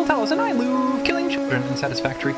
Colonel Talos, and I love killing children in Satisfactory.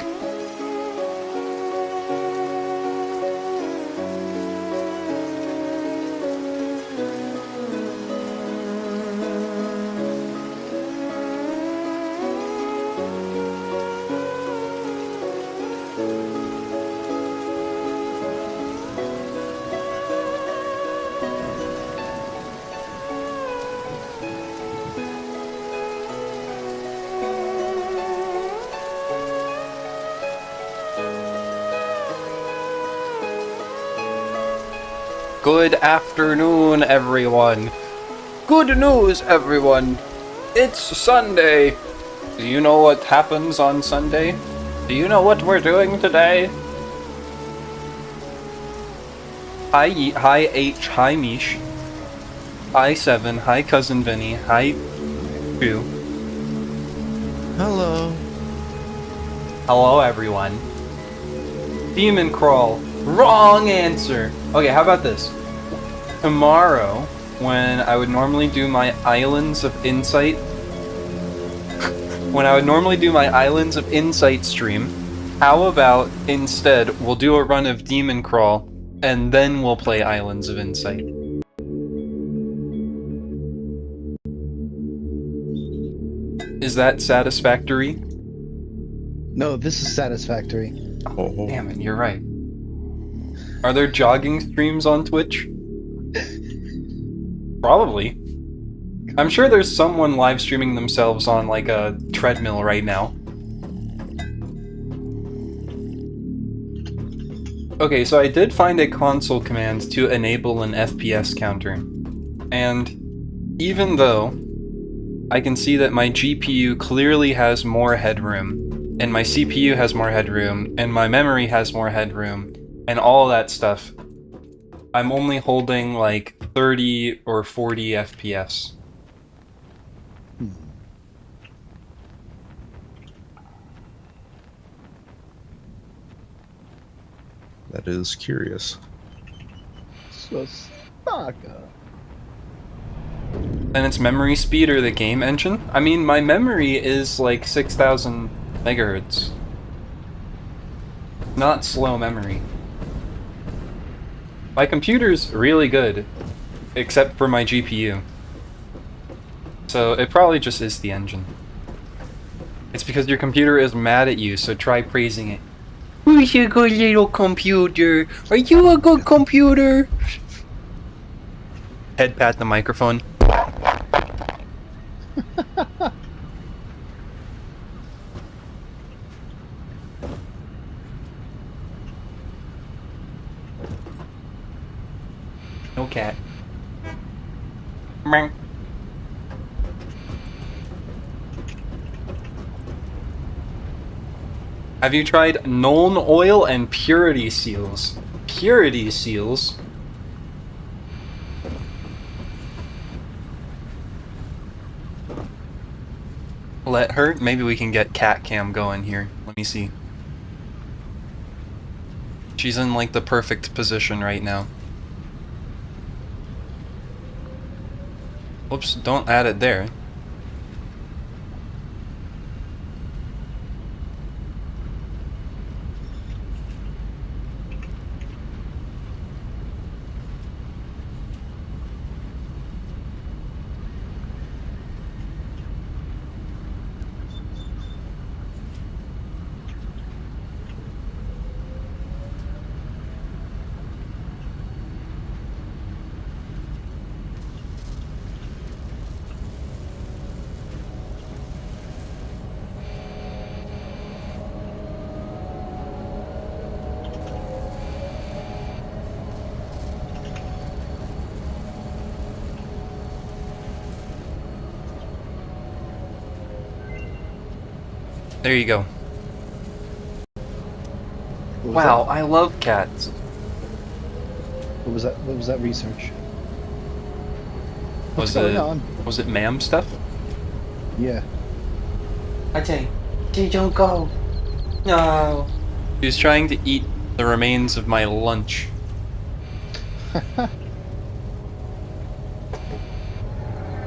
Good afternoon, everyone. Good news, everyone. It's Sunday. Do you know what happens on Sunday? Do you know what we're doing today? Hi H, hi Mish. Hi Seven, hi Cousin Vinny, hi Q. Hello. Hello, everyone. Demon Crawl. Wrong answer. Okay, how about this? Tomorrow, when I would normally do my Islands of Insight, stream, how about instead we'll do a run of Demon Crawl and then we'll play Islands of Insight. Is that satisfactory? No, this is satisfactory. Oh. Damn it, you're right. Are there jogging streams on Twitch? Probably. I'm sure there's someone live streaming themselves on like a treadmill right now. Okay, so I did find a console command to enable an FPS counter. And even though I can see that my GPU clearly has more headroom, and my CPU has more headroom, and my memory has more headroom, and all that stuff, I'm only holding like 30 or 40 FPS. That is curious. So Saka. And it's memory speed or the game engine? I mean, my memory is like 6,000 megahertz. Not slow memory. My computer's really good, except for my GPU. So it probably just is the engine. It's because your computer is mad at you, so try praising it. Who's a good little computer? Are you a good computer? Head pat the microphone. No cat. Meow. Have you tried Nuln Oil and Purity Seals? Purity Seals? Let her? Maybe we can get cat cam going here. Let me see. She's in like the perfect position right now. Whoops, don't add it there. There you go. Wow, I love cats. What was that? What was that research? What's Was going it on? was it ma'am stuff? Yeah. I tell you, don't go. No. She was trying to eat the remains of my lunch.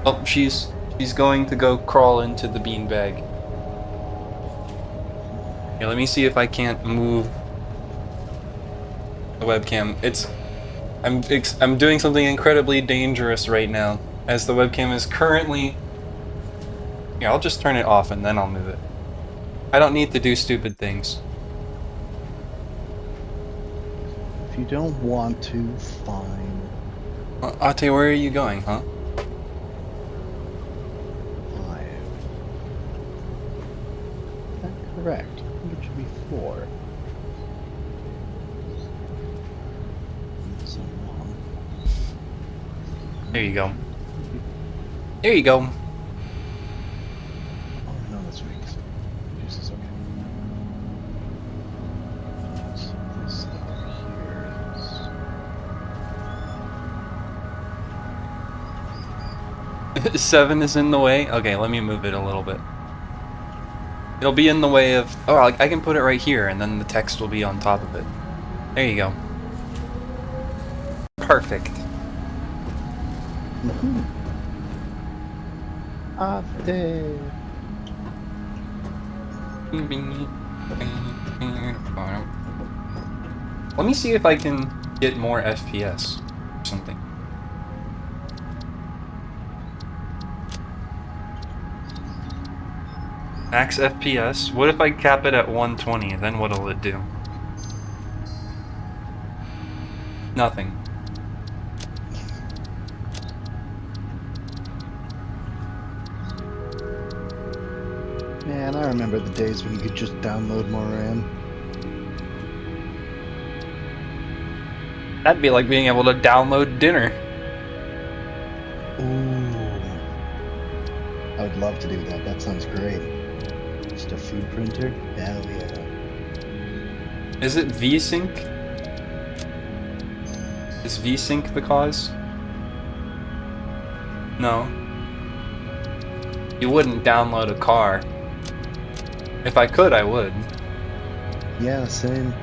Oh, she's going to go crawl into the beanbag. Yeah, let me see if I can't move the webcam. I'm doing something incredibly dangerous right now, as the webcam is currently... Yeah, I'll just turn it off and then I'll move it. I don't need to do stupid things. If you don't want to, fine. Ate, where are you going, huh? 5. Is that correct? I think it should be 4. So long. There you go. There you go. Oh no, that's right. Jesus, okay. So this over here is... 7 is in the way? Okay, let me move it a little bit. It'll be in the way of... Oh, I can put it right here, and then the text will be on top of it. There you go. Perfect. Ate. Let me see if I can get more FPS or something. Max FPS? What if I cap it at 120? Then what'll it do? Nothing. Man, I remember the days when you could just download more RAM. That'd be like being able to download dinner. Ooh. I would love to do that. That sounds great. Just a food printer? Hell yeah. Is it VSync? Is VSync the cause? No. You wouldn't download a car. If I could, I would. Yeah, same.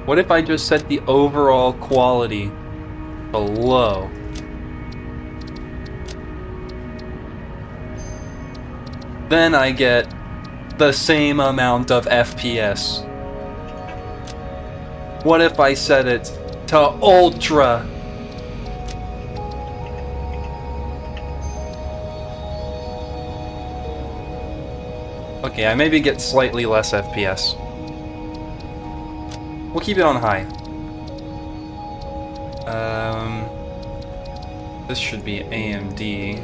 What if I just set the overall quality to low? Then I get the same amount of FPS. What if I set it to ultra? Okay, I maybe get slightly less FPS. We'll keep it on high. This should be AMD.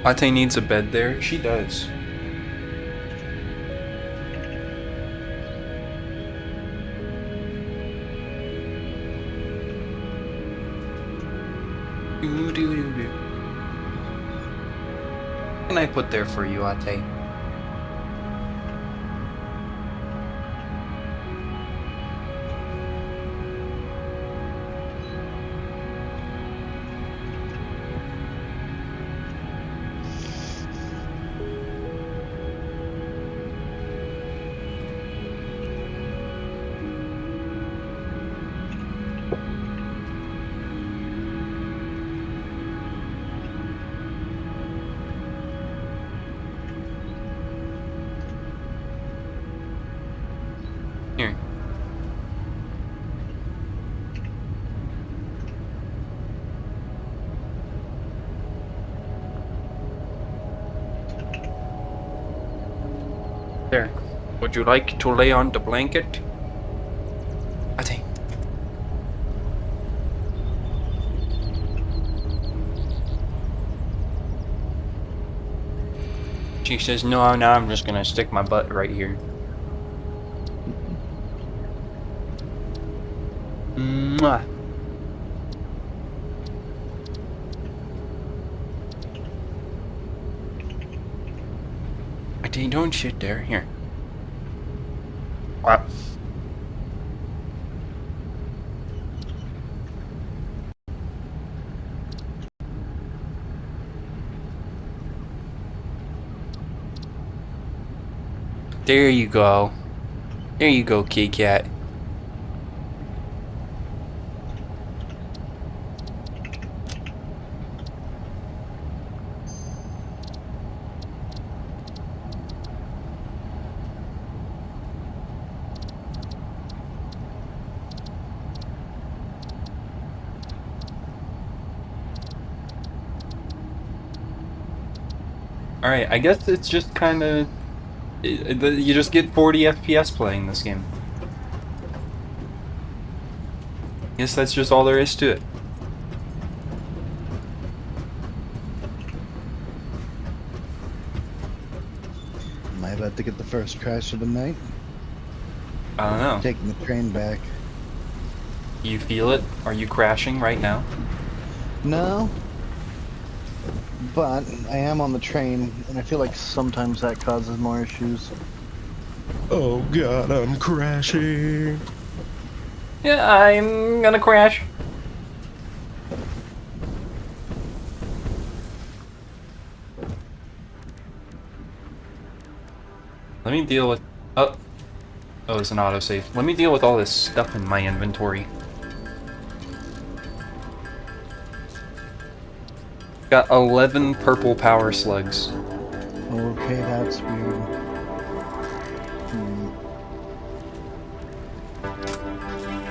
Ate needs a bed there. She does. What can I put there for you, Ate? Here. There. Would you like to lay on the blanket? Ate. She says, no, now I'm just gonna stick my butt right here. Mwah. Don't shit there. Here. Wow. There you go. There you go, Kit Kat. Alright, I guess it's just kind of... You just get 40 FPS playing this game. Guess that's just all there is to it. Am I about to get the first crash of the night? I don't know. Taking the train back. You feel it? Are you crashing right now? No. But I am on the train, and I feel like sometimes that causes more issues. Oh god, I'm crashing. Yeah, I'm gonna crash. Let me deal with... Oh, it's an autosave. Let me deal with all this stuff in my inventory. Got 11 purple power slugs. Okay, that's weird.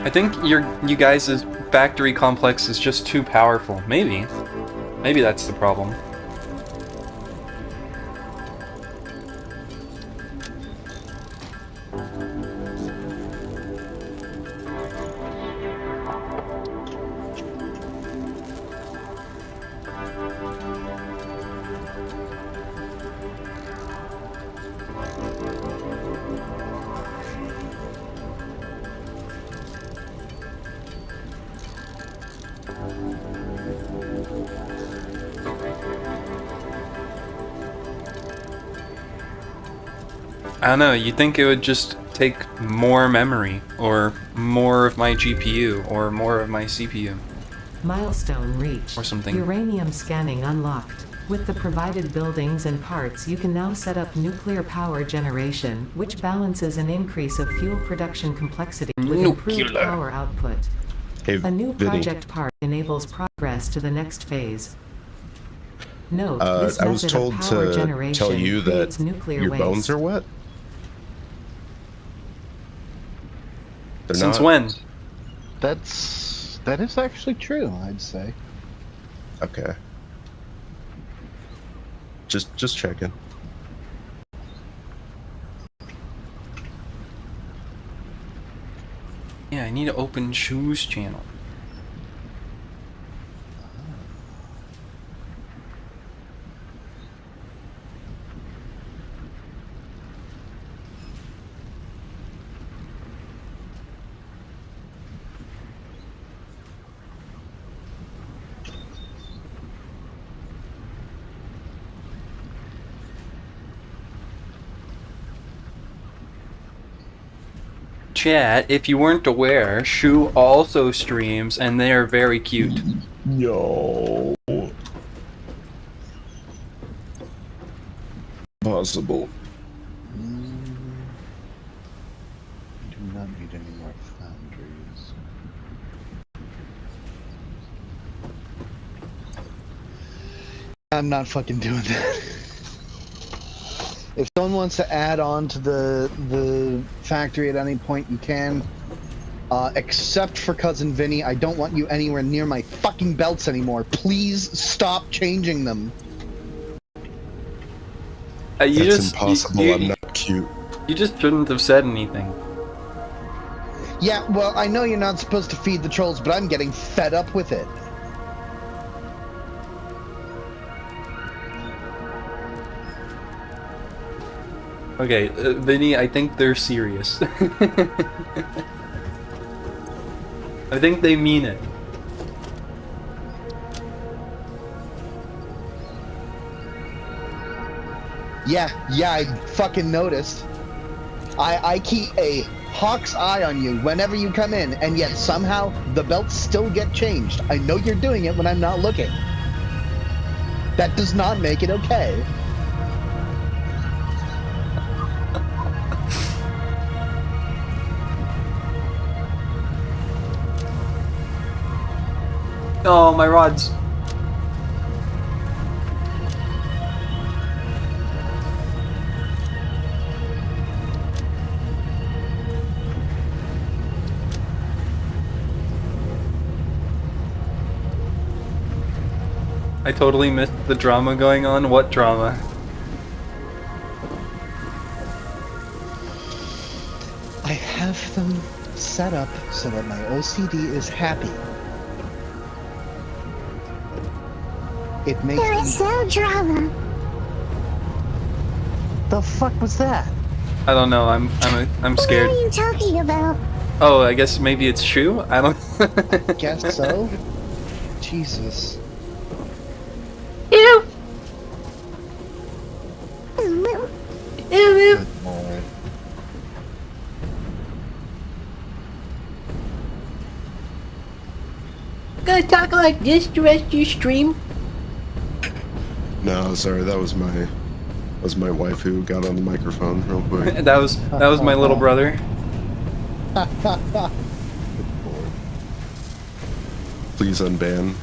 I think you guys' factory complex is just too powerful. Maybe. Maybe that's the problem. I don't know, you'd think it would just take more memory, or more of my GPU, or more of my CPU. Milestone reached. Or something. Uranium scanning unlocked. With the provided buildings and parts, you can now set up nuclear power generation, which balances an increase of fuel production complexity with improved power output. Hey, A new Vinny, project part enables progress to the next phase. Note, this I was method told of power to generation tell you creates that nuclear your waste. bones are wet. They're Since not? when? That is actually true, I'd say. Okay. Just checking. Yeah, I need to open Shoes channel. Chat, if you weren't aware, Shu also streams, and they are very cute. Yo. Possible. Do not need any more foundries. I'm not fucking doing that. If someone wants to add on to the factory at any point, you can. Except for Cousin Vinny, I don't want you anywhere near my fucking belts anymore. Please stop changing them. That's impossible. I'm not cute. You just shouldn't have said anything. Yeah, well, I know you're not supposed to feed the trolls, but I'm getting fed up with it. Okay, Vinny, I think they're serious. I think they mean it. Yeah, I fucking noticed. I keep a hawk's eye on you whenever you come in, and yet somehow the belts still get changed. I know you're doing it when I'm not looking. That does not make it okay. Oh, my rods. I totally missed the drama going on. What drama? I have them set up so that my OCD is happy. It makes There me... is no drama. The fuck was that? I don't know. I'm What scared. are you talking about? Oh, I guess maybe it's Shu? I don't... Guess so. Jesus. Ew. Good lord. Gonna talk like this the rest of your stream? No, sorry, that was my wife who got on the microphone real quick. that was my little brother. Please unban.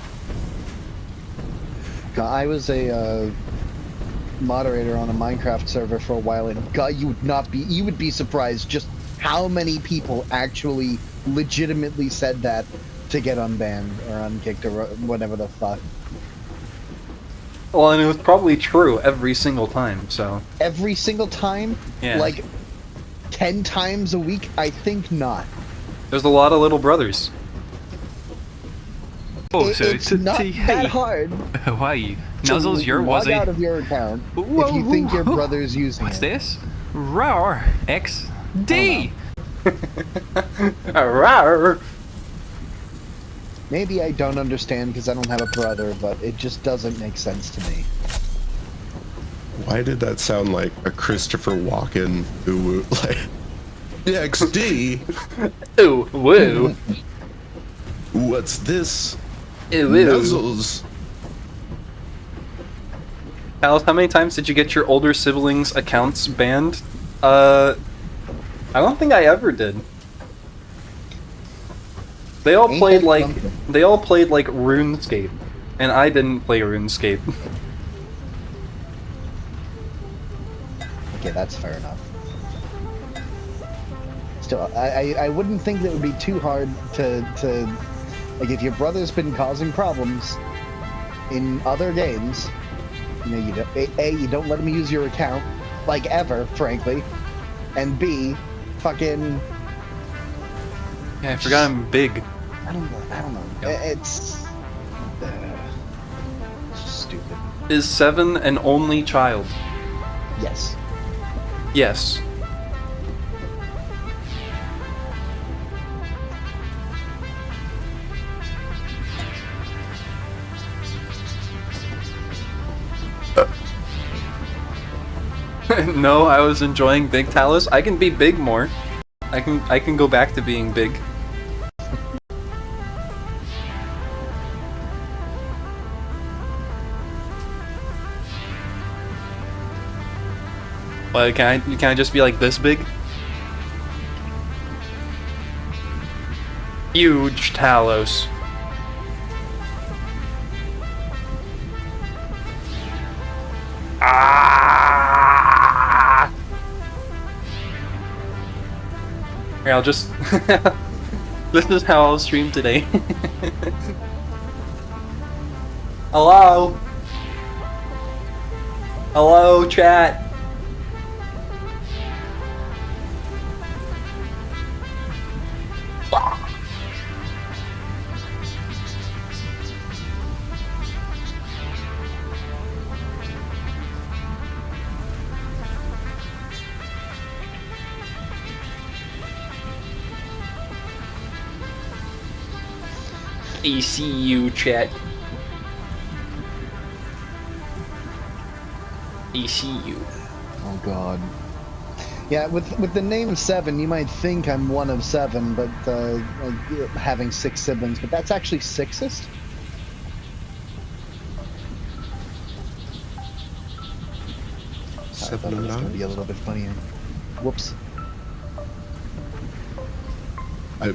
I was a moderator on a Minecraft server for a while, and God, you would be surprised just how many people actually legitimately said that to get unbanned or unkicked or whatever the fuck. Well, and it was probably true every single time, so... Every single time? Yeah. Like 10 times a week? I think not. There's a lot of little brothers. Oh, so It's not hey, that hard why? to Nuzzles, you're log Wuzzy. out of your account Whoa, if you think your whoa. brother's using What's it. this? Rawr XD. Rawr. Maybe I don't understand because I don't have a brother, but it just doesn't make sense to me. Why did that sound like a Christopher Walken ooh like XD? Ooh, woo. What's this? Ooh, woo. Nuzzles. Alice, how many times did you get your older siblings' accounts banned? I don't think I ever did. They all Ain't played that like something? RuneScape, and I didn't play RuneScape. Okay, that's fair enough. Still, I wouldn't think that it would be too hard to like if your brother's been causing problems in other games, you know, you don't, you don't let him use your account like ever, frankly, and B, fucking. Yeah, I forgot I'm big. I don't know. Yep. It's stupid. Is 7 an only child? Yes. Yes. No, I was enjoying Big Talos. I can be big more. I can go back to being big. But can I just be like this big? Huge Talos. Ah! Here, I'll just. This is how I'll stream today. Hello? Hello, chat. I see you, chat. I see you. Oh god. Yeah, with the name 7, you might think I'm one of 7, but having 6 siblings, but that's actually sexist. I thought it was going to be a little bit funnier. Whoops.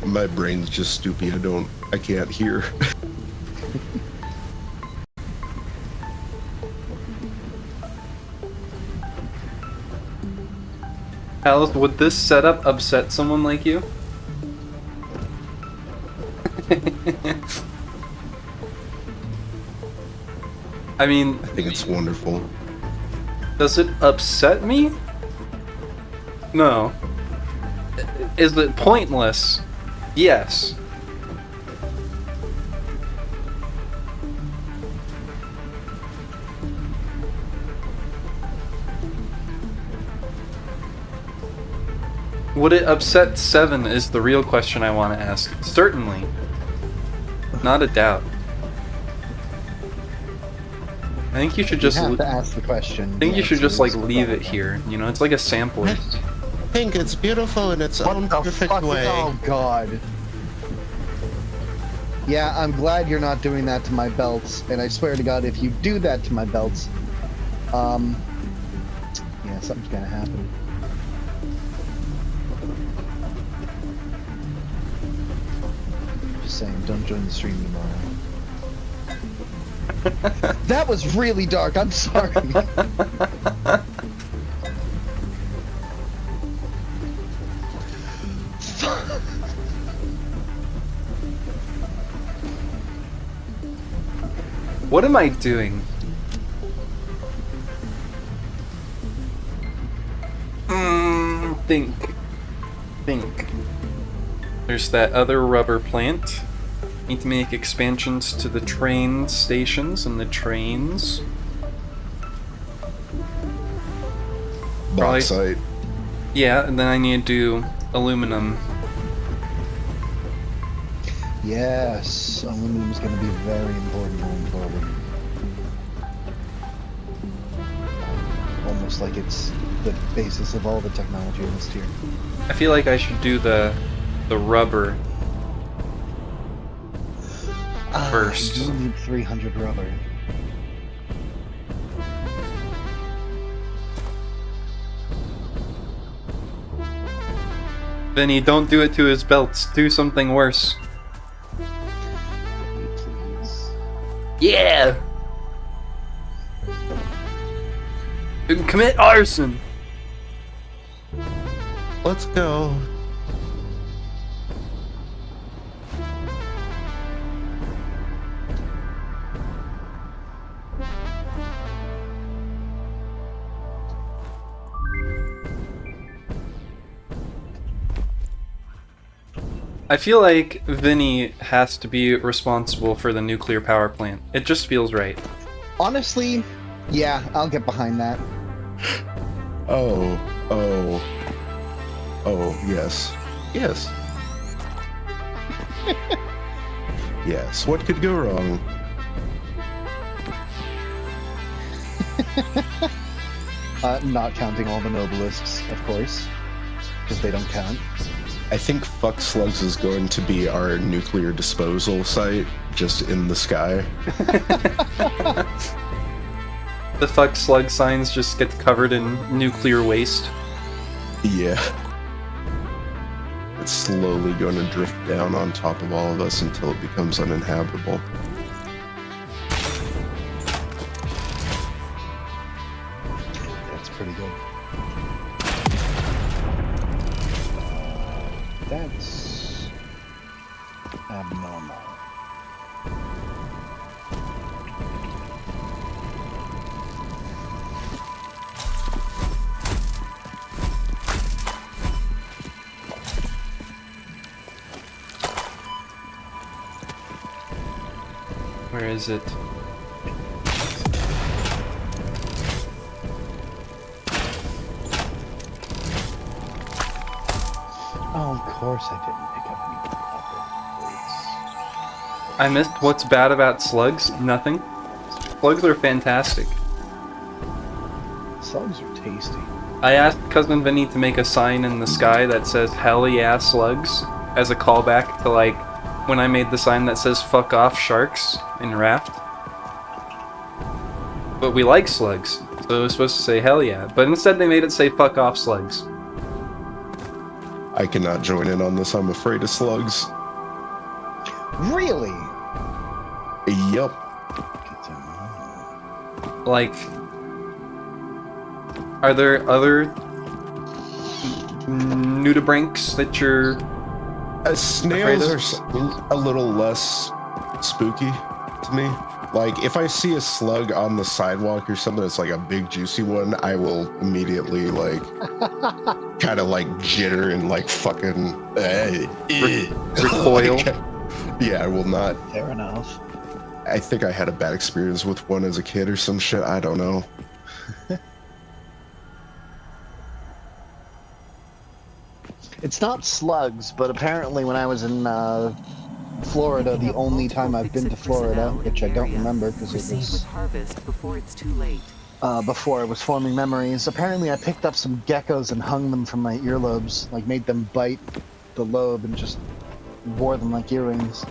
My brain's just stupid. I can't hear. Alice, would this setup upset someone like you? I mean, I think it's wonderful. does it upset me? No. Is it pointless? Yes. Would it upset 7 is the real question I want to ask. Certainly. Not a doubt. I think you should just have to ask the question. I think you should just like leave it probably. here. You know, it's like a sampler. I think it's beautiful in its own perfect way. Oh god. Yeah, I'm glad you're not doing that to my belts, and I swear to god, if you do that to my belts, yeah, something's gonna happen. Just saying, don't join the stream tomorrow. That was really dark, I'm sorry. What am I doing? Think. There's that other rubber plant. Need to make expansions to the train stations and the trains. Probably- Bauxite. Yeah, and then I need to do aluminum. Yes, aluminum is going to be very important going forward. Almost like it's the basis of all the technology in this tier. I feel like I should do the rubber first. You need 300 rubber. Vinny, don't do it to his belts. Do something worse. Please. Yeah! Commit arson! Let's go. I feel like Vinny has to be responsible for the nuclear power plant. It just feels right. Honestly, yeah, I'll get behind that. Oh, yes. Yes. Yes, what could go wrong? Not counting all the nobelisks, of course, because they don't count. I think Fuck Slugs is going to be our nuclear disposal site, just in the sky. The fuck slug signs just get covered in nuclear waste. Yeah. It's slowly going to drift down on top of all of us until it becomes uninhabitable. That's pretty good. That's abnormal. Where is it? Oh, of course I didn't pick up any copper plates. I missed what's bad about slugs. Nothing. Slugs are fantastic. Slugs are tasty. I asked Cousin Vinny to make a sign in the sky that says "Hell yeah, slugs," as a callback to like when I made the sign that says "Fuck off, sharks" in Raft. But we like slugs, so it was supposed to say "Hell yeah," but instead they made it say "Fuck off, slugs." I cannot join in on this. I'm afraid of slugs. Really? Yup. Like, are there other nudibranchs that you're Snails Afraid are a little less spooky to me. Like, if I see a slug on the sidewalk or something that's like a big juicy one, I will immediately like kind of like jitter and like fucking recoil? Like, yeah, I will not. Fair enough. I think I had a bad experience with one as a kid or some shit. I don't know. It's not slugs, but apparently when I was in Florida, the only time I've been to Florida, which I don't remember because it was before it's too late. before I was forming memories, apparently I picked up some geckos and hung them from my earlobes, like made them bite the lobe and just wore them like earrings.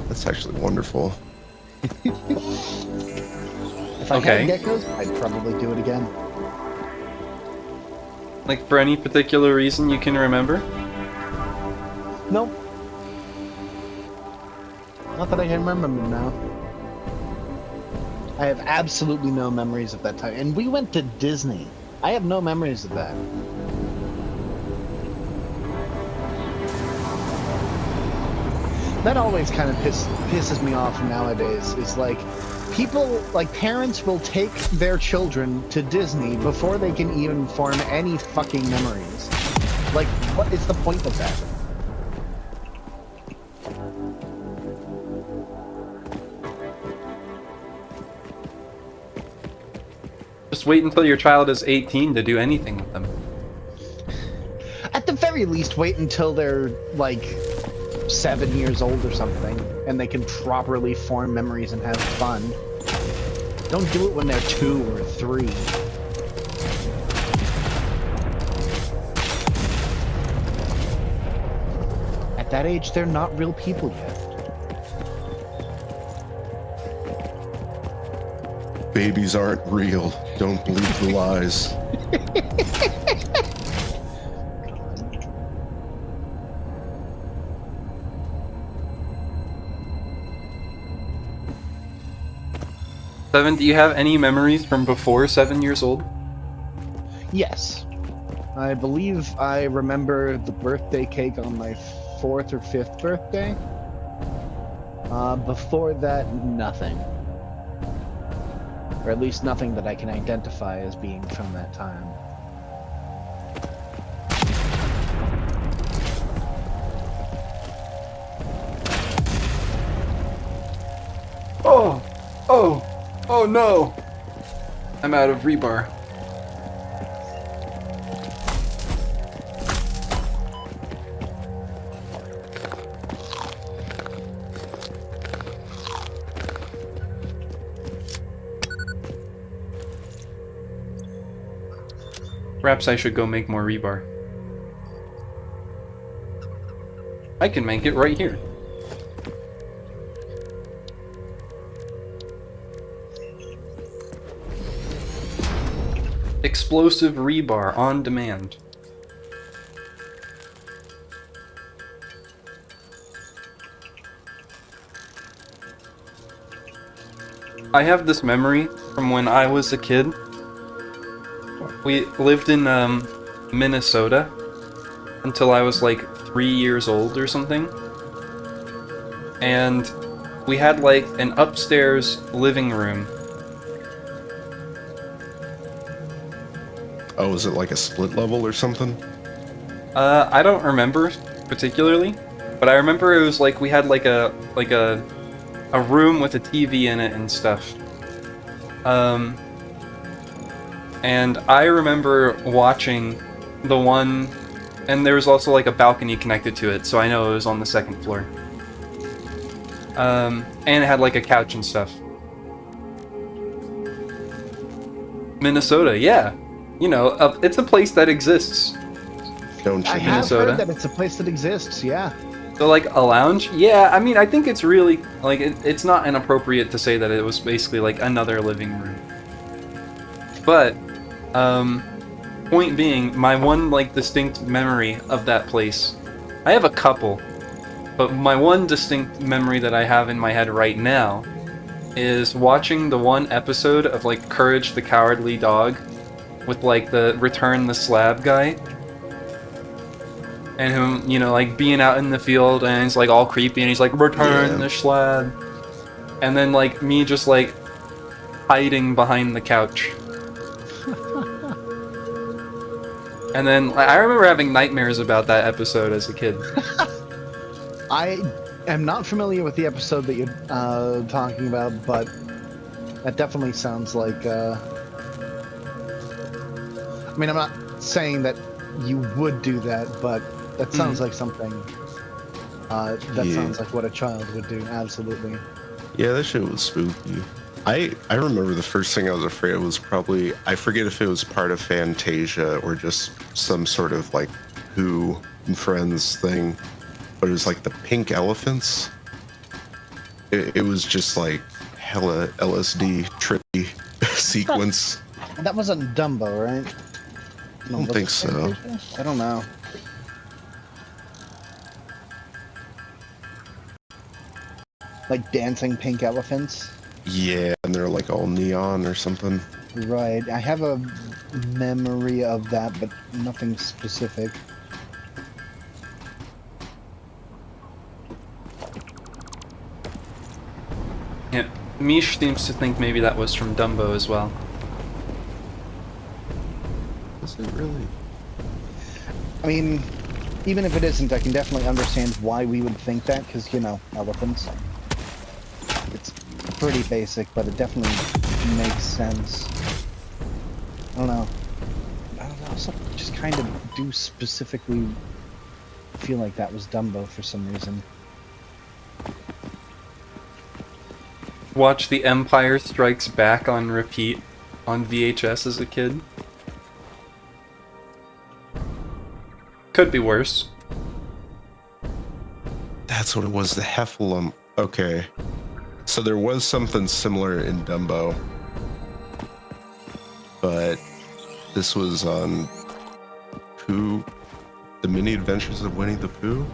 That's actually wonderful. If I Okay. had geckos, I'd probably do it again. Like, for any particular reason you can remember? Nope. Not that I can remember them now. I have absolutely no memories of that time. And we went to Disney. I have no memories of that. That always kind of pisses me off nowadays. Is like, people, like parents will take their children to Disney before they can even form any fucking memories. Like, what is the point of that? Just wait until your child is 18 to do anything with them. At the very least, wait until they're like 7 years old or something, and they can properly form memories and have fun. Don't do it when they're 2 or 3. At that age, they're not real people yet. Babies aren't real. Don't believe the lies. Seven, do you have any memories from before 7 years old? Yes. I believe I remember the birthday cake on my 4th or 5th birthday. Before that, nothing. Or at least nothing that I can identify as being from that time. Oh! Oh! Oh no! I'm out of rebar. Perhaps I should go make more rebar. I can make it right here. Explosive rebar on demand. I have this memory from when I was a kid. We lived in Minnesota until I was like 3 years old or something. And we had like an upstairs living room. Oh, is it like a split level or something? I don't remember particularly, but I remember it was like we had like a room with a TV in it and stuff. And I remember watching the one And there was also like a balcony connected to it, so I know it was on the second floor. And it had like a couch and stuff. Minnesota, yeah. You know, it's a place that exists. Don't you? I have Minnesota. heard that it's a place that exists. Yeah. So like a lounge? Yeah, I mean, I think it's really, like, it's not inappropriate to say that it was basically like another living room. But, point being, my one like distinct memory of that place, I have a couple, but my one distinct memory that I have in my head right now is watching the one episode of like Courage the Cowardly Dog with like the Return the Slab guy. And him, you know, like being out in the field and it's like all creepy and he's like, return the slab. And then like me just like hiding behind the couch. And then I remember having nightmares about that episode as a kid. I am not familiar with the episode that you're talking about, but that definitely sounds like. I mean, I'm not saying that you would do that, but that sounds like something. That sounds like what a child would do. Absolutely. Yeah, that shit was spooky. I remember the first thing I was afraid of was probably, I forget if it was part of Fantasia or just some sort of like Who and Friends thing, but it was like the pink elephants. It was just like hella LSD trippy sequence. That wasn't Dumbo, right? I don't think so. I don't know. Like dancing pink elephants? Yeah, and they're like all neon or something. Right. I have a memory of that, but nothing specific. Yeah, Mish seems to think maybe that was from Dumbo as well. Is it really? I mean, even if it isn't, I can definitely understand why we would think that, because, you know, elephants. It's pretty basic, but it definitely makes sense. I don't know. Also, just kind of do specifically feel like that was Dumbo for some reason. Watch The Empire Strikes Back on repeat on VHS as a kid. Could be worse. That's what it was, the Heffalump. Okay. So there was something similar in Dumbo. But this was on Pooh, The Mini Adventures of Winnie the Pooh?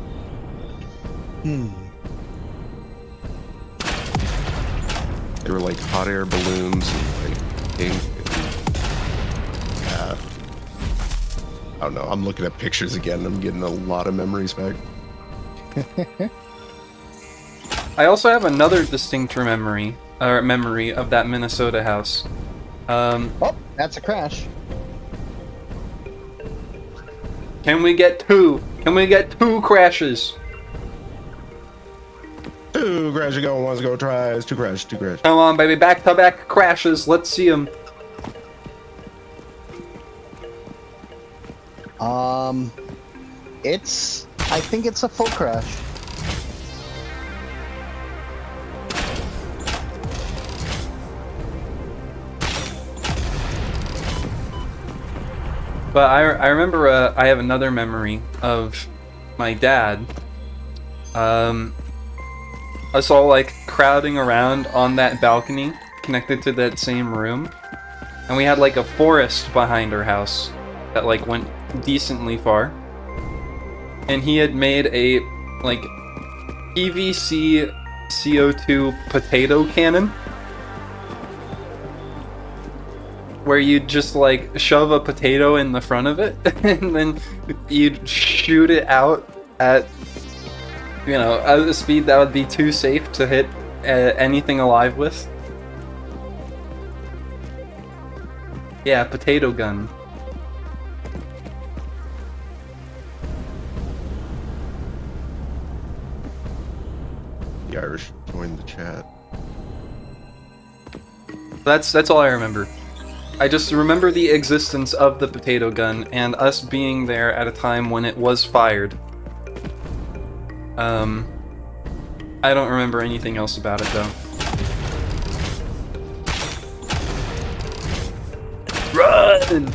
They were like hot air balloons and like pink. I don't know. I'm looking at pictures again. I'm getting a lot of memories back. I also have another distinct memory of that Minnesota house. Oh, that's a crash. Can we get two? Can we get two crashes? Two crash going, one's go tries, two crash, two crash. Come on, baby, back-to-back crashes. Let's see them. I think it's a full crash. But I remember I have another memory of my dad. Us all like crowding around on that balcony connected to that same room. And we had like a forest behind our house that like went decently far. And he had made a like PVC CO2 potato cannon. Where you'd just like shove a potato in the front of it and then you'd shoot it out at, you know, at a speed that would be too safe to hit anything alive with. Yeah, potato gun. The Irish joined the chat. That's all I remember. I just remember the existence of the potato gun and us being there at a time when it was fired. I don't remember anything else about it though. Run!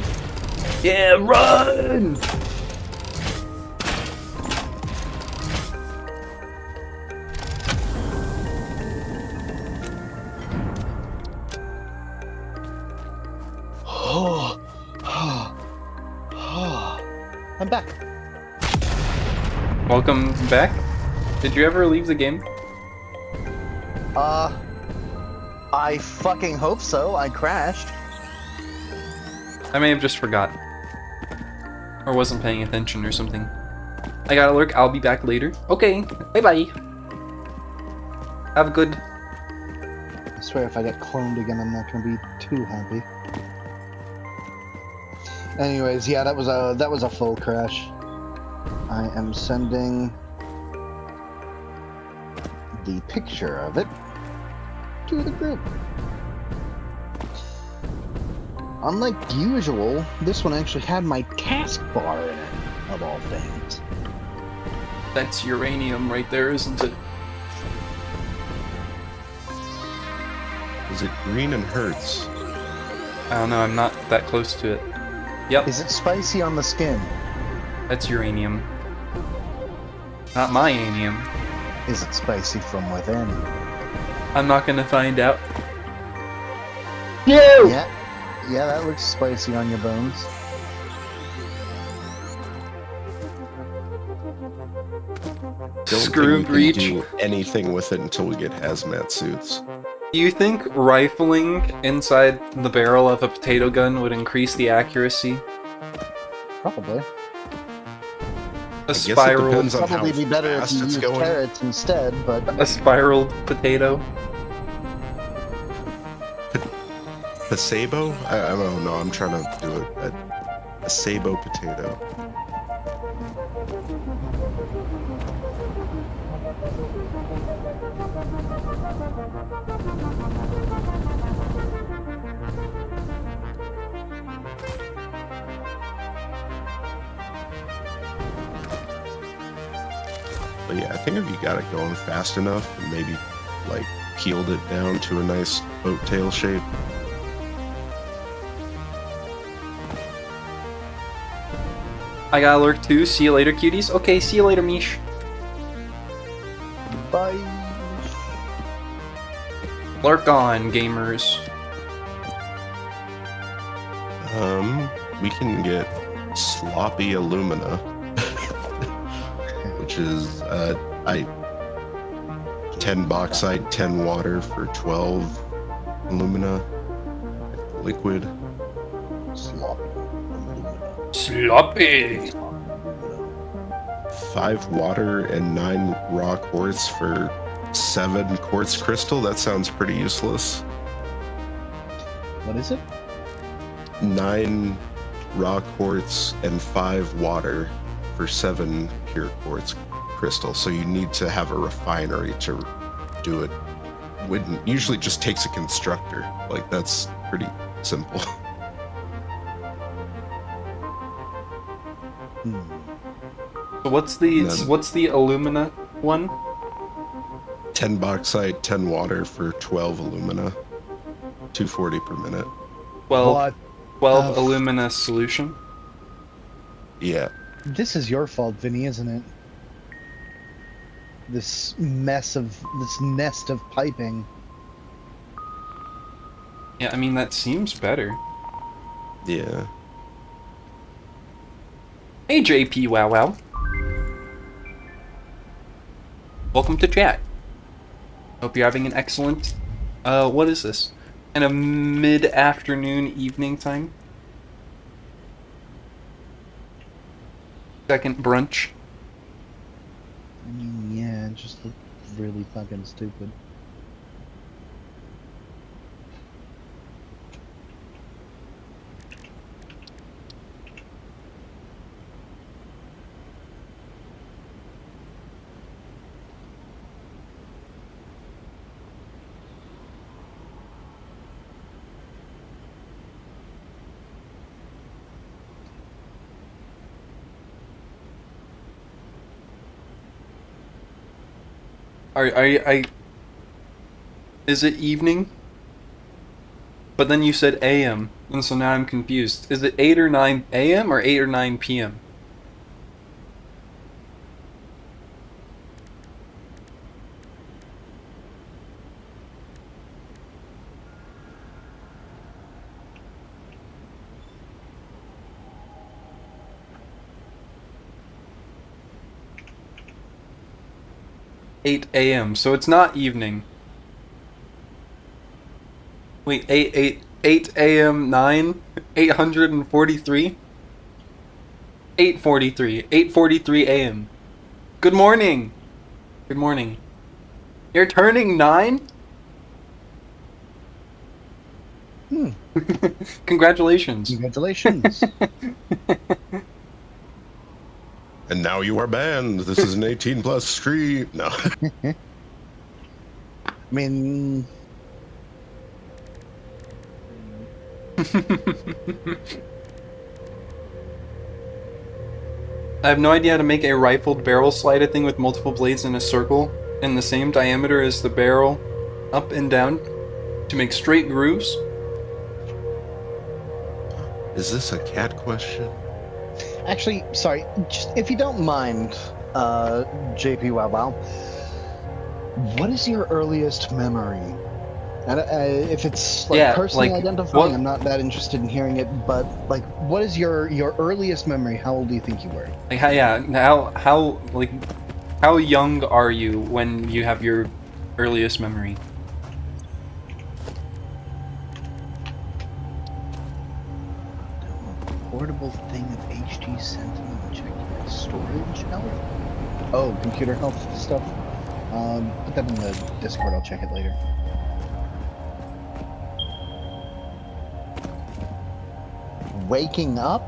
Yeah, run! I'm back. Welcome back. Did you ever leave the game? I fucking hope so. I crashed. I may have just forgot. Or wasn't paying attention or something. I gotta lurk, I'll be back later. Okay, bye-bye. Have a good... I swear if I get cloned again, I'm not gonna be too happy. Anyways, yeah, that was a full crash. I am sending the picture of it to the group. Unlike usual, this one actually had my taskbar in it, of all things. That's uranium right there, isn't it? Is it green and hurts? I don't know, I'm not that close to it. Yep, Is it spicy on the skin? that's uranium. Not my anium. Is it spicy from within? I'm not gonna find out. Yeah, that looks spicy on your bones. Don't Screw think we breach. can do anything with it until we get hazmat suits. Do you think rifling inside the barrel of a potato gun would increase the accuracy? Probably. A guess it spiral, depends on Probably how be better if fast you it's use going. carrots instead, but a spiraled potato. A sabo? I don't know. I'm trying to do it. A sabo potato. But yeah, I think if you got it going fast enough and maybe like peeled it down to a nice boat tail shape. I gotta lurk too. See you later, cuties. Okay, see you later, Mish. bye. Lurk on, gamers. We can get sloppy alumina, which is 10 bauxite, 10 water for 12 alumina, liquid. Sloppy. 5 water and 9 raw quartz for 7 quartz crystal. That sounds pretty useless. What is it? 9 raw quartz and 5 water for 7 pure quartz crystal. So you need to have a refinery to do it. Wouldn't usually just takes a constructor. Like that's pretty simple. So what's the alumina one? 10 bauxite, 10 water for 12 alumina. 240 per minute. 12 What? alumina solution. Yeah. This is your fault, Vinny, isn't it? This nest of piping. Yeah, I mean that seems better. Yeah. Hey JP Wow Wow. Welcome to chat. Hope you're having an excellent what is this? In a mid-afternoon evening time? Second brunch. Yeah, it just looked really fucking stupid. I is it evening? But then you said AM, and so now I'm confused. Is it 8 or 9 AM or 8 or 9 PM? Eight AM, so it's not evening. Wait, 8 AM 9? 843? 8:43. 8:43 AM. Good morning! Good morning. You're turning 9? Congratulations. Congratulations. And now you are banned. This is an 18 plus stream. No. I mean, I have no idea how to make a rifled barrel slider thing with multiple blades in a circle in the same diameter as the barrel, up and down, to make straight grooves. Is this a cat question? actually, sorry, just if you don't mind, JP Wow Wow, what is your earliest memory? And if it's like Yeah, personally like, identifying, what- I'm not that interested in hearing it. But like, what is your earliest memory? How old do you think you were? Like, how young are you when you have your earliest memory? Portable thing of HG Sentinel. Check your storage health. Oh, computer health stuff. Put that in the Discord. I'll check it later. Waking up,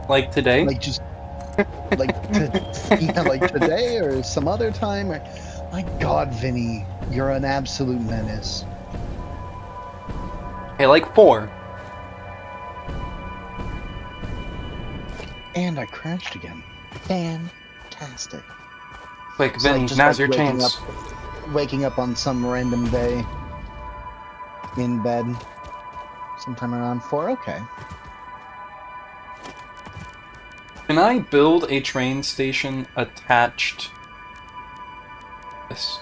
Like today? like just yeah, like today or some other time. Or, my God, Vinny, you're an absolute menace. Hey, like 4. And I crashed again. Fantastic. Quick, It's like Vinny, just now's like your chance. Waking up on some random day in bed, sometime around 4. Okay. Can I build a train station attached? This.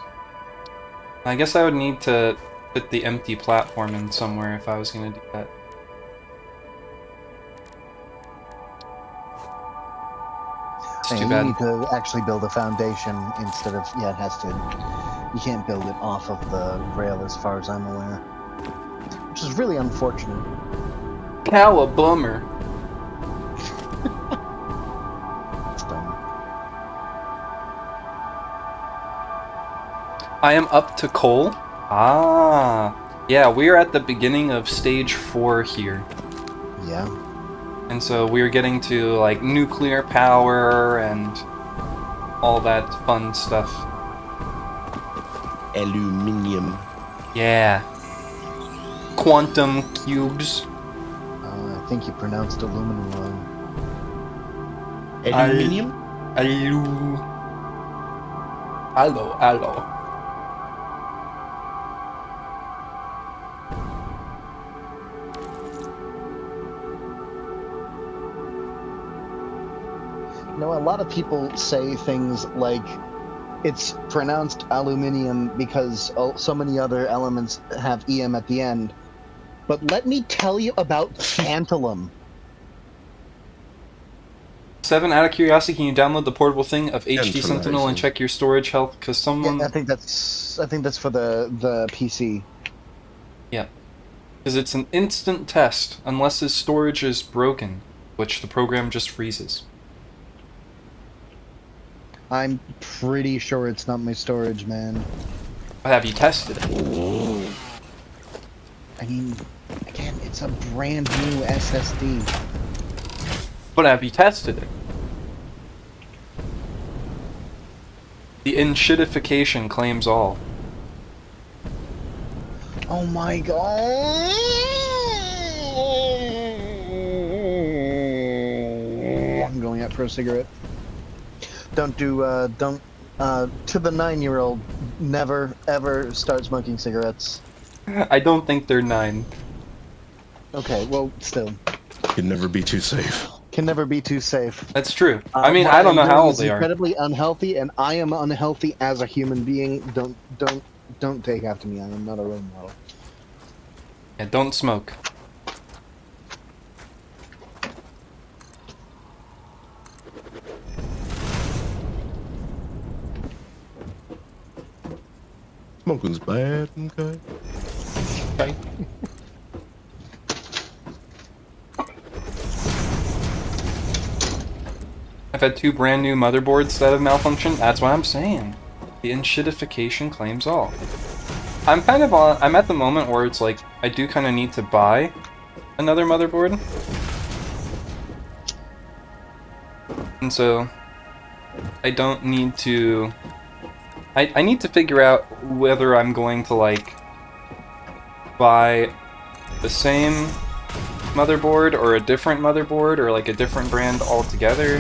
I guess I would need to put the empty platform in somewhere if I was gonna do that. It's too You bad. need to actually build a foundation instead of, yeah, it has to, you can't build it off of the rail as far as I'm aware. Which is really unfortunate. Cow a bummer. It's dumb. I am up to coal. Ah. Yeah, we're at the beginning of stage 4 here. Yeah. And so we're getting to like nuclear power and all that fun stuff. Aluminium. Yeah. Quantum cubes. I think you pronounced aluminum wrong. Aluminium? Allo. You know, a lot of people say things like it's pronounced aluminium because so many other elements have EM at the end. But let me tell you about tantalum. 7, out of curiosity, can you download the portable thing of HD Information. Sentinel and check your storage health? Because someone... Yeah, I think that's for the PC. Yeah. Because it's an instant test, unless his storage is broken, which the program just freezes. I'm pretty sure it's not my storage, man. But have you tested it? I mean, again, it's a brand new SSD. But have you tested it? The enshittification claims all. Oh my god! I'm going out for a cigarette. Don't To the 9-year-old, never ever start smoking cigarettes. I don't think they're 9. Okay, well, still. Can never be too safe. Can never be too safe. That's true. I mean, What I don't am know how doing old is they are. incredibly unhealthy, and I am unhealthy as a human being. Don't take after me. I am not a role model. Yeah, don't smoke. Smoking's bad, okay? Okay. I've had 2 brand new motherboards that have malfunctioned. That's what I'm saying. The enshittification claims all. I'm at the moment where it's like, I do kind of need to buy another motherboard. And so, I don't need to... I need to figure out whether I'm going to, like, buy the same motherboard or a different motherboard or, like, a different brand altogether.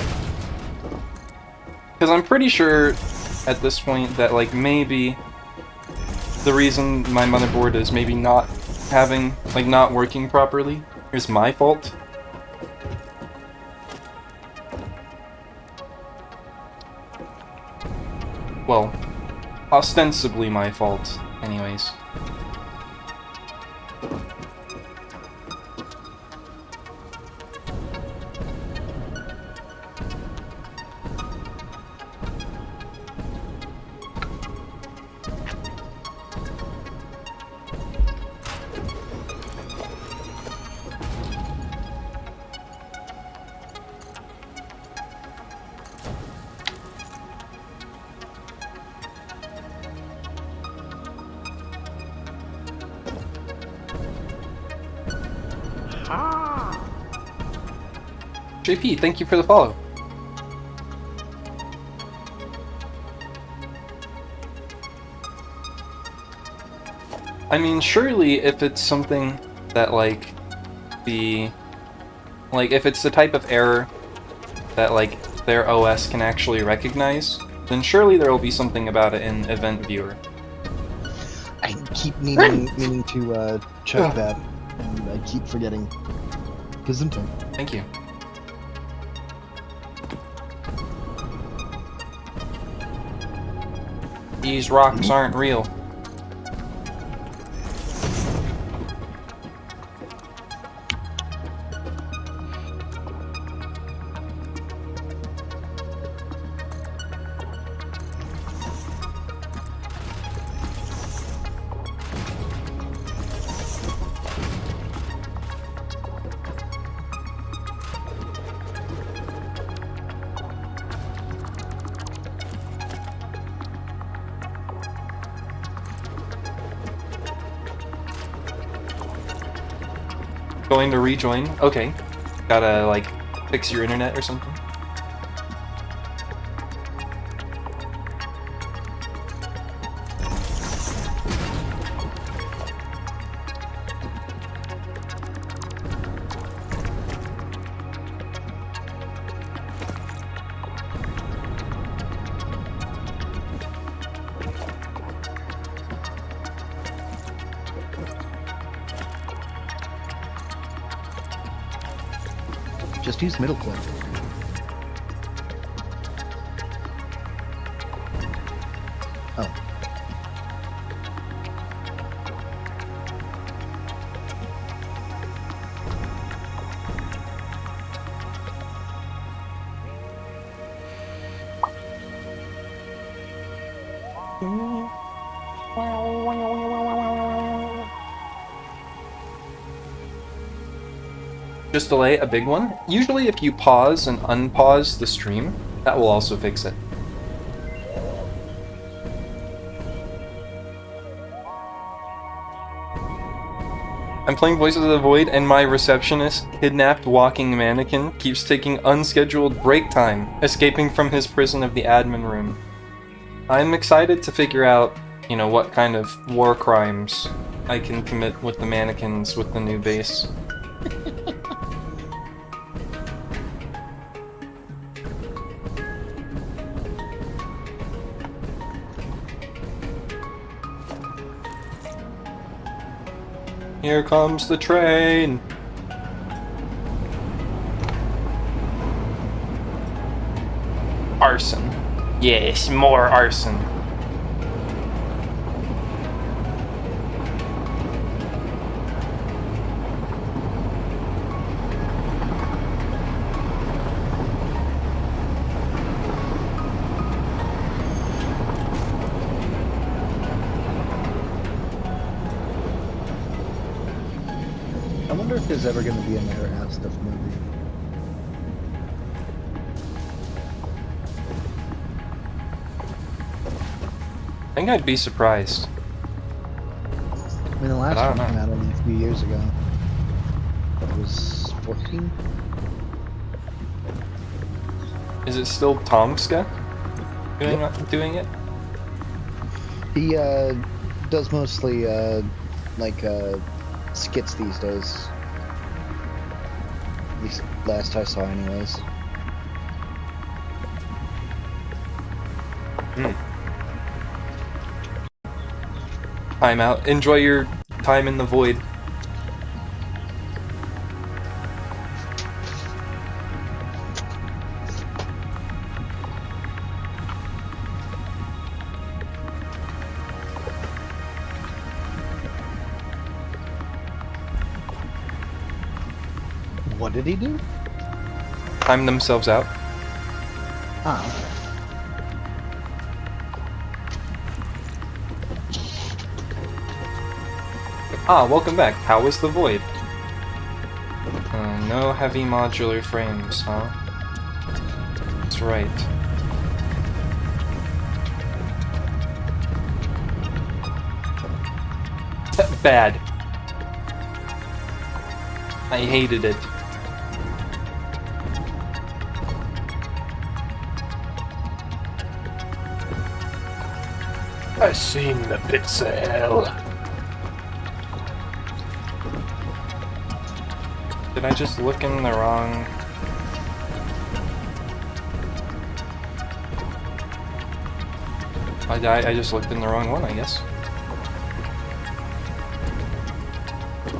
Because I'm pretty sure at this point that, like, maybe the reason my motherboard is maybe not having, like, not working properly is my fault. Well, ostensibly my fault, anyways. JP, thank you for the follow. I mean, surely if it's something that, like, if it's the type of error that, like, their OS can actually recognize, then surely there will be something about it in Event Viewer. I keep meaning to check that, and I keep forgetting. Gesundheit. Thank you. These rocks aren't real. Going to rejoin? Okay. Gotta, like, fix your internet or something? Just use middle click. Oh. Just delay a big one. Usually if you pause and unpause the stream, that will also fix it. I'm playing Voices of the Void and my receptionist, kidnapped walking mannequin, keeps taking unscheduled break time, escaping from his prison of the admin room. I'm excited to figure out, you know, what kind of war crimes I can commit with the mannequins with the new base. Here comes the train. Arson. Yes, more arson. I wonder if there's ever going to be another Ass Stuff movie. I think I'd be surprised. I mean, the last I don't one came know. out only a few years ago. It was 14? Is it still Tomska doing it? He does mostly like skits these days. At least last I saw, anyways. Time out. Enjoy your time in the void. What did he do? Time themselves out. Ah, okay. Ah, welcome back. How was the void? No heavy modular frames, huh? That's right. Bad. I hated it. I seen the pits of hell. Did I just look in the wrong... I just looked in the wrong one, I guess.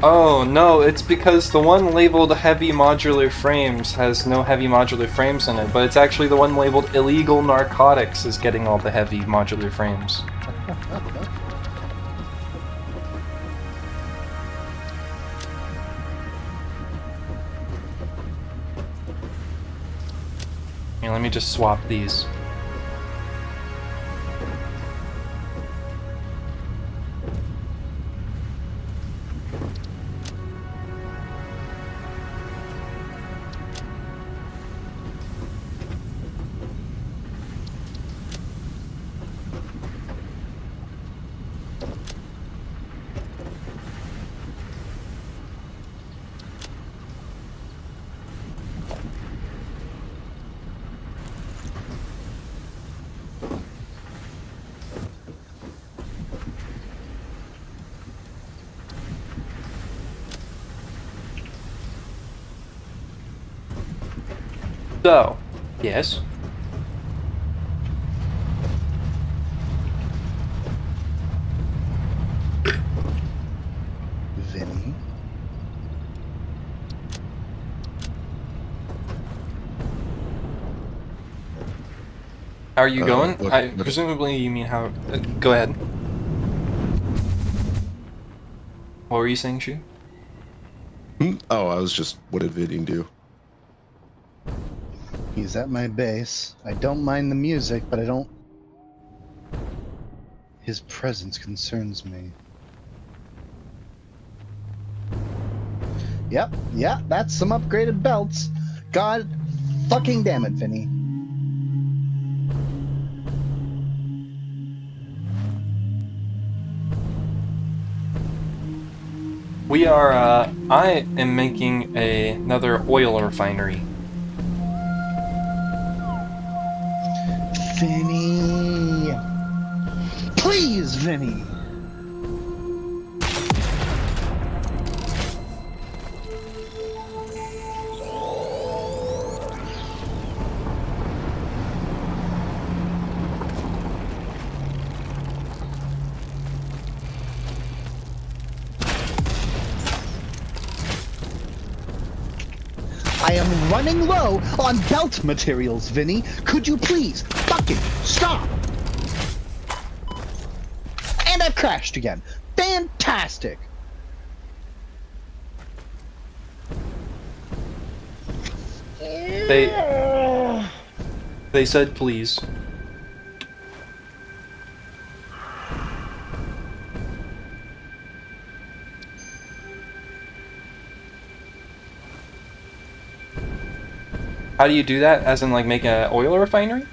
Oh, no, it's because the one labeled heavy modular frames has no heavy modular frames in it, but it's actually the one labeled illegal narcotics is getting all the heavy modular frames. Here, let me just swap these. So, yes. Vinny. How are you going? what- Presumably you mean how... go ahead. What were you saying, Shu? Oh, I was just, what did Vidding do? He's at my base. I don't mind the music, but I don't... His presence concerns me. Yep, yeah, that's some upgraded belts. God fucking damn it, Vinny. We are, I am making another oil refinery. Vinny. Please, Vinny. I am running low on belt materials, Vinny. Could you please fucking stop? And I've crashed again. Fantastic. They said please. How do you do that? As in, like, make an oil refinery?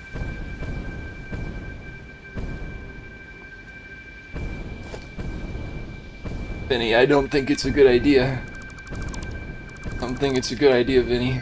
Vinny, I don't think it's a good idea. I don't think it's a good idea, Vinny.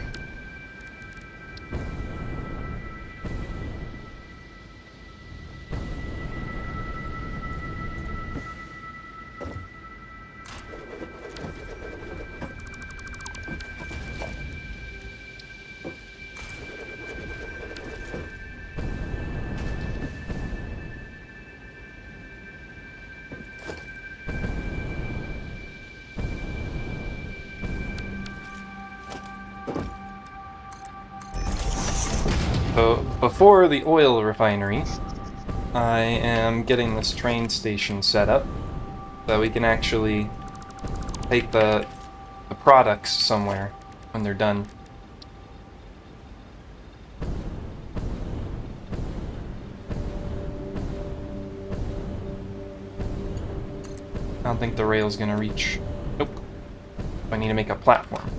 So, before the oil refinery, I am getting this train station set up so we can actually take the products somewhere when they're done. I don't think the rail's gonna reach. Nope. I need to make a platform.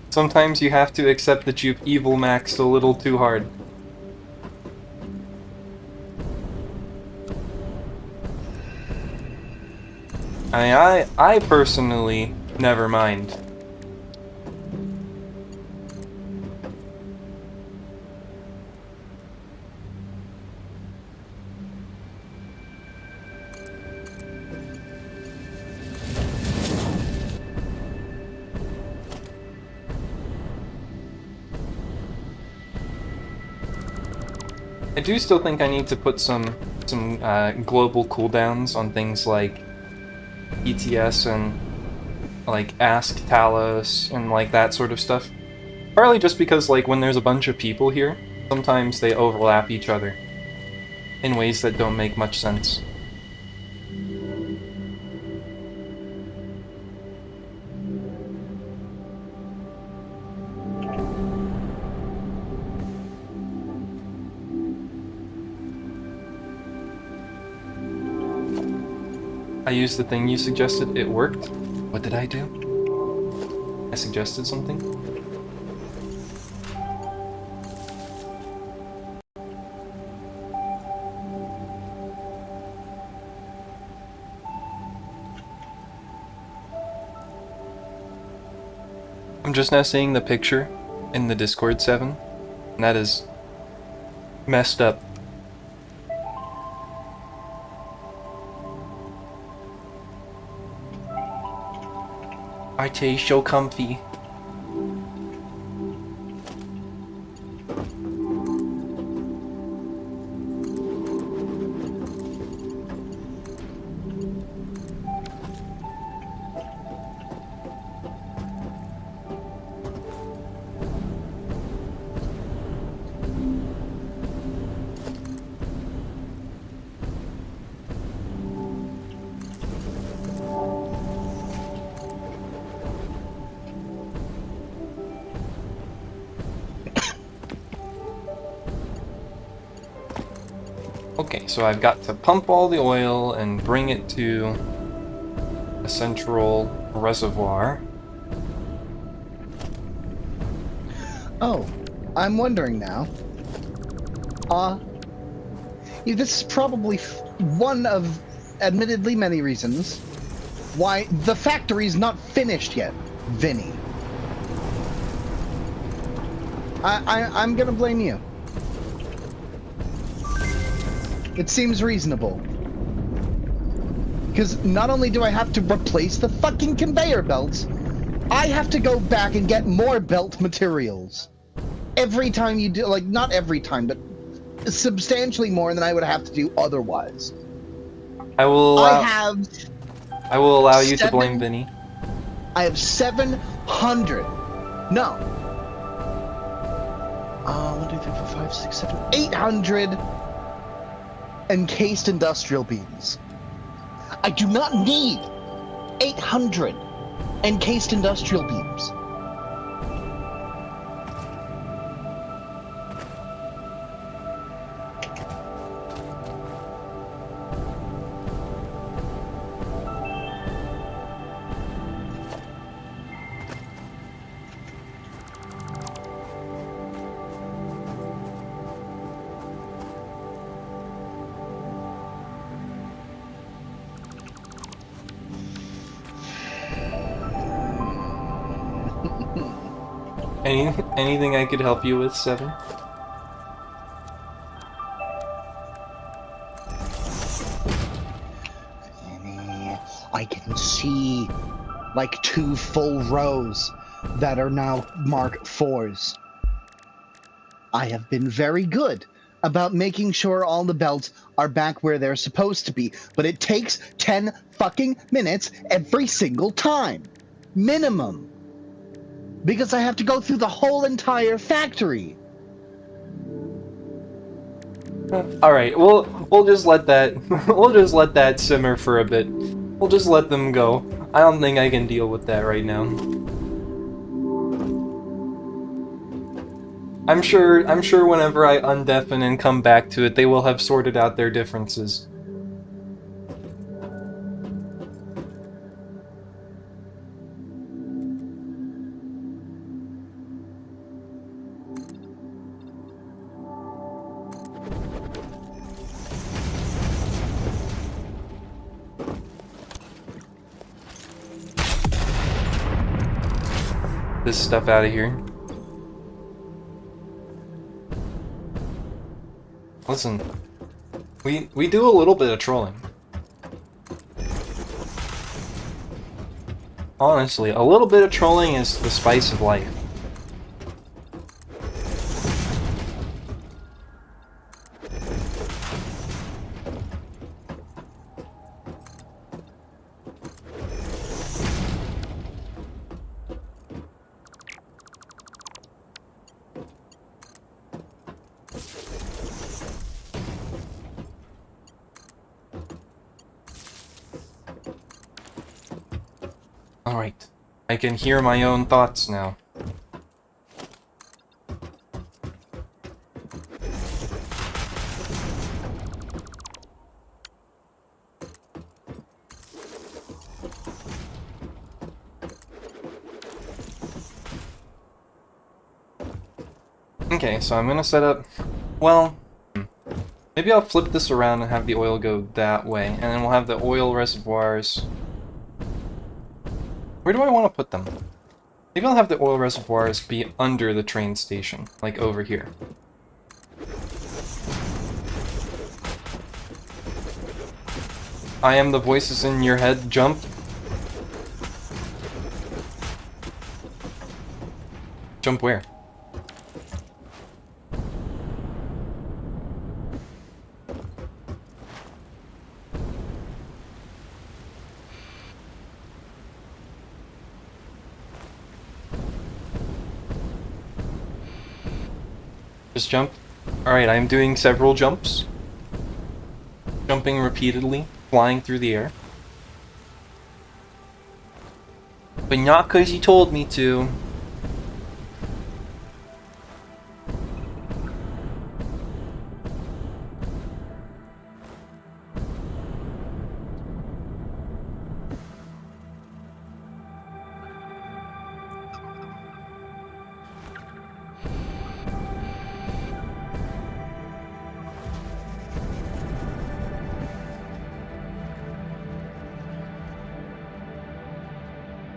Sometimes you have to accept that you've evil maxed a little too hard. I personally never mind. I do still think I need to put some global cooldowns on things like ETS and like Ask Talos and like that sort of stuff. Partly just because like when there's a bunch of people here, sometimes they overlap each other in ways that don't make much sense. I used the thing you suggested, it worked. What did I do? I suggested something? I'm just now seeing the picture in the Discord 7, and that is messed up. RT so comfy. Okay, so I've got to pump all the oil and bring it to a central reservoir. Oh, I'm wondering now. This is probably one of, admittedly, many reasons why the factory's not finished yet, Vinny. I'm gonna blame you. It seems reasonable. Because not only do I have to replace the fucking conveyor belts, I have to go back and get more belt materials. Every time you do, like, not every time, but substantially more than I would have to do otherwise. I will I allow, have I will allow you to seven- blame Vinny. I have 700. No. 1, 2, 3, 4, 5, 6, 7, 800 encased industrial beams. I do not need 800 encased industrial beams. Anything I could help you with, Seven? I can see like 2 full rows that are now Mark IVs. I have been very good about making sure all the belts are back where they're supposed to be, but it takes 10 fucking minutes every single time. Minimum. Because I have to go through the whole entire factory. All right, we'll just let that we'll just let that simmer for a bit. We'll just let them go. I don't think I can deal with that right now. I'm sure whenever I undeafen and come back to it, they will have sorted out their differences. This stuff out of here. Listen, we do a little bit of trolling. Honestly, a little bit of trolling is the spice of life. Alright, I can hear my own thoughts now. Okay, so I'm gonna set up... Well, maybe I'll flip this around and have the oil go that way, and then we'll have the oil reservoirs... Where do I want to put them? Maybe I'll have the oil reservoirs be under the train station, like over here. I am the voices in your head, jump. Jump where? Just jump. Alright, I'm doing several jumps. Jumping repeatedly, flying through the air. But not because you told me to.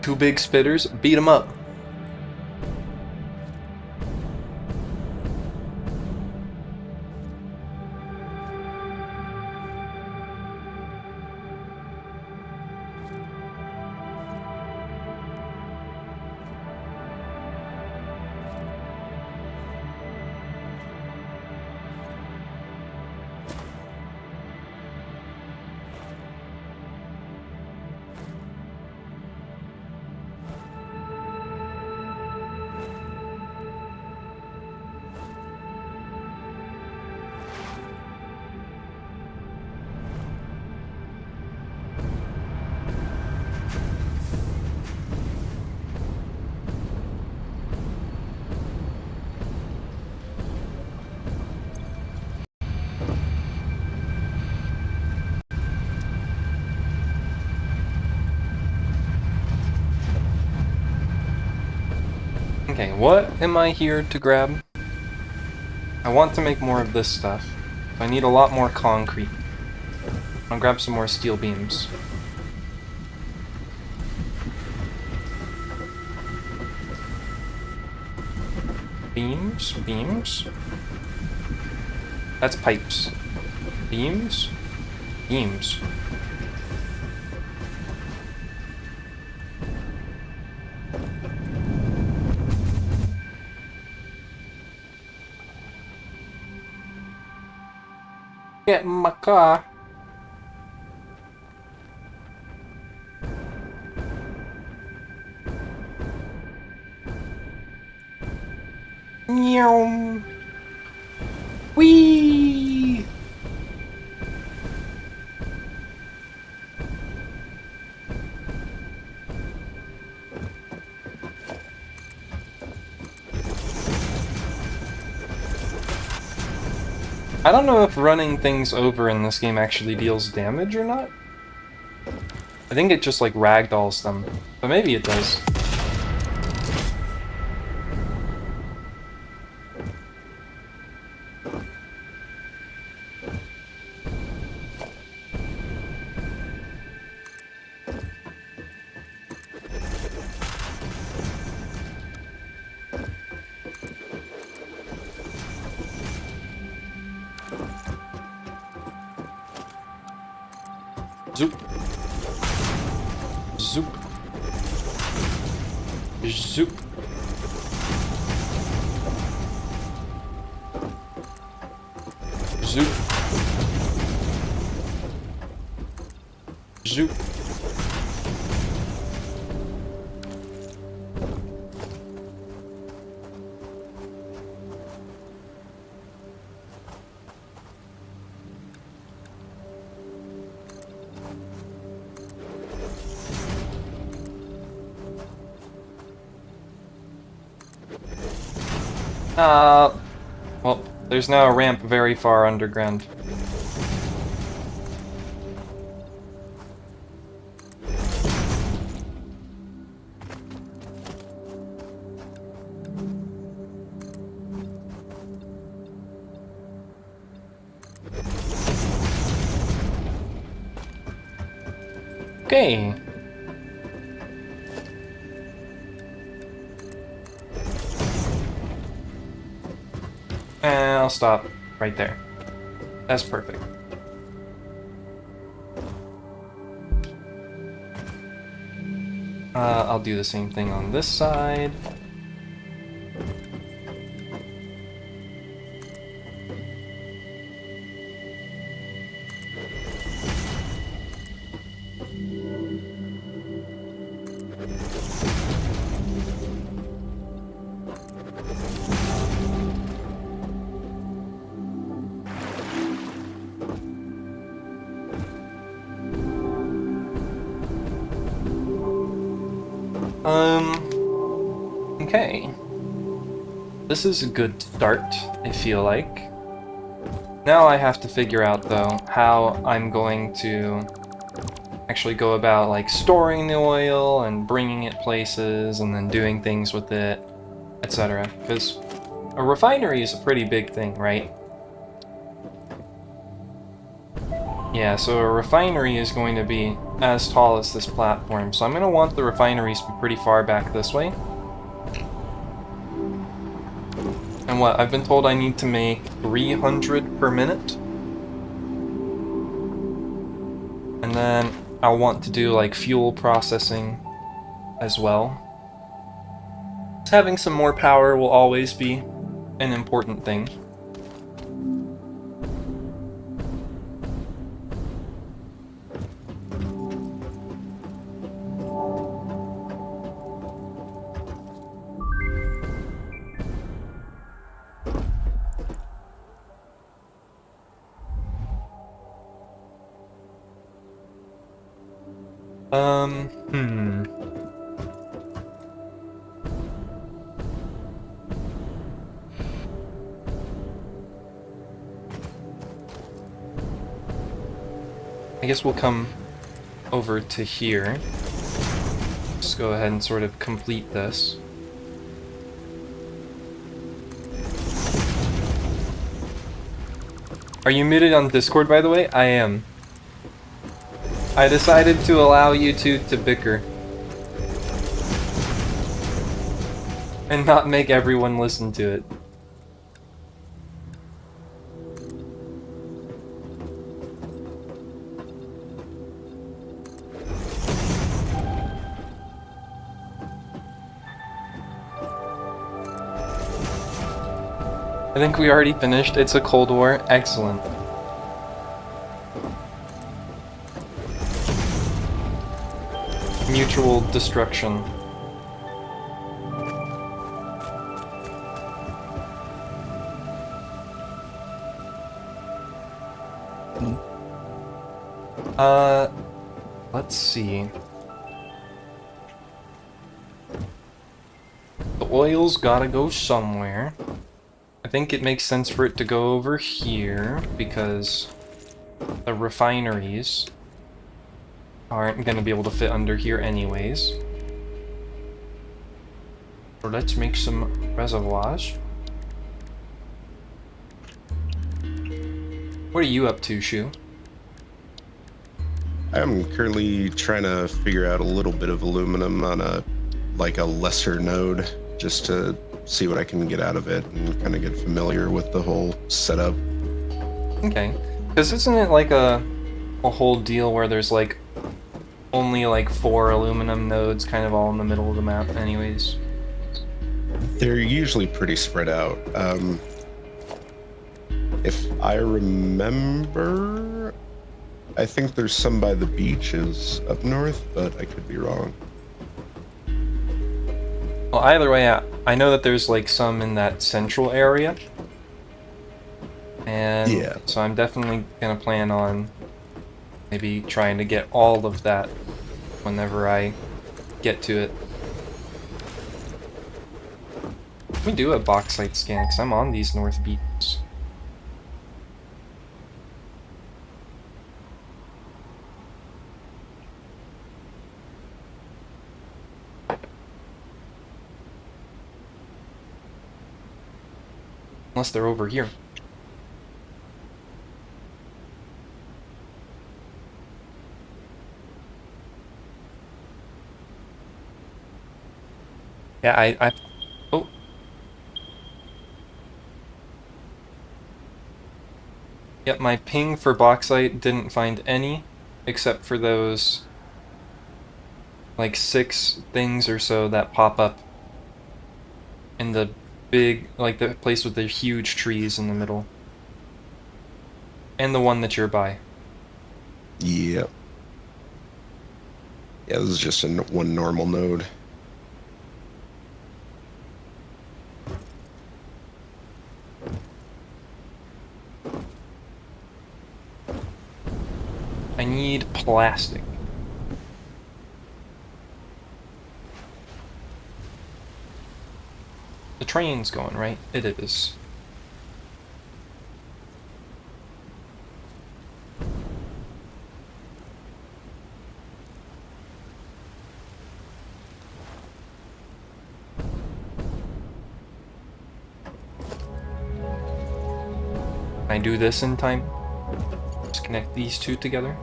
Two big spitters, beat them up. Okay, what am I here to grab? I want to make more of this stuff. I need a lot more concrete. I'll grab some more steel beams. Beams? Beams? That's pipes. Beams? Beams. Get in my car. Meow. Whee! I don't know if running things over in this game actually deals damage or not. I think it just like ragdolls them, but maybe it does. Zoop. Zoop. Zoop. Zoop. Zoop. Well, there's now a ramp very far underground. Okay. And I'll stop right there. That's perfect. I'll do the same thing on this side. Okay. This is a good start, I feel like. Now I have to figure out, though, how I'm going to actually go about, like, storing the oil and bringing it places and then doing things with it, etc. Because a refinery is a pretty big thing, right? Yeah, so a refinery is going to be as tall as this platform, so I'm going to want the refineries to be pretty far back this way. And what, I've been told I need to make 300 per minute? And then I'll want to do like fuel processing as well. Having some more power will always be an important thing. I guess we'll come over to here. Just go ahead and sort of complete this. Are you muted on Discord, by the way? I am. I decided to allow you two to bicker. And not make everyone listen to it. I think we already finished. It's a Cold War. Excellent. Mutual destruction. Let's see. The oil's gotta go somewhere. I think it makes sense for it to go over here because the refineries aren't going to be able to fit under here anyways. So let's make some reservoirs. What are you up to, Shu? I'm currently trying to figure out a little bit of aluminum on a lesser node, just to see what I can get out of it and kind of get familiar with the whole setup. Okay, because isn't it like a whole deal where there's like only like 4 aluminum nodes kind of all in the middle of the map anyways? They're usually pretty spread out. If I remember, I think there's some by the beaches up north, but I could be wrong. Well, either way, I know that there's like some in that central area. And yeah. So I'm definitely gonna plan on maybe trying to get all of that whenever I get to it. Let me do a bauxite scan, because I'm on these north beaches. Unless they're over here. Yeah, oh. Yep, my ping for bauxite didn't find any, except for those, like 6 things or so that pop up in the big, like the place with the huge trees in the middle. And the one that you're by. Yeah. Yeah, this is just one normal node. I need plastic. The train's going, right? It is. Can I do this in time? Just connect these two together.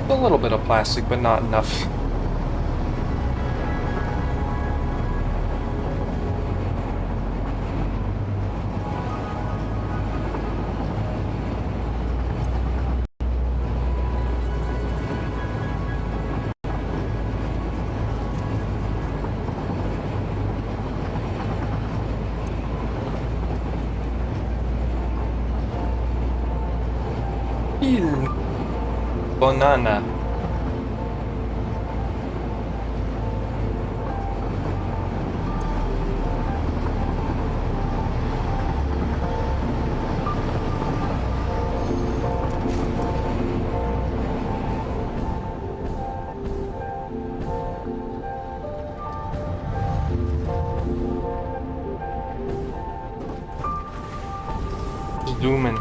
A little bit of plastic, but not enough. Banana. zooming.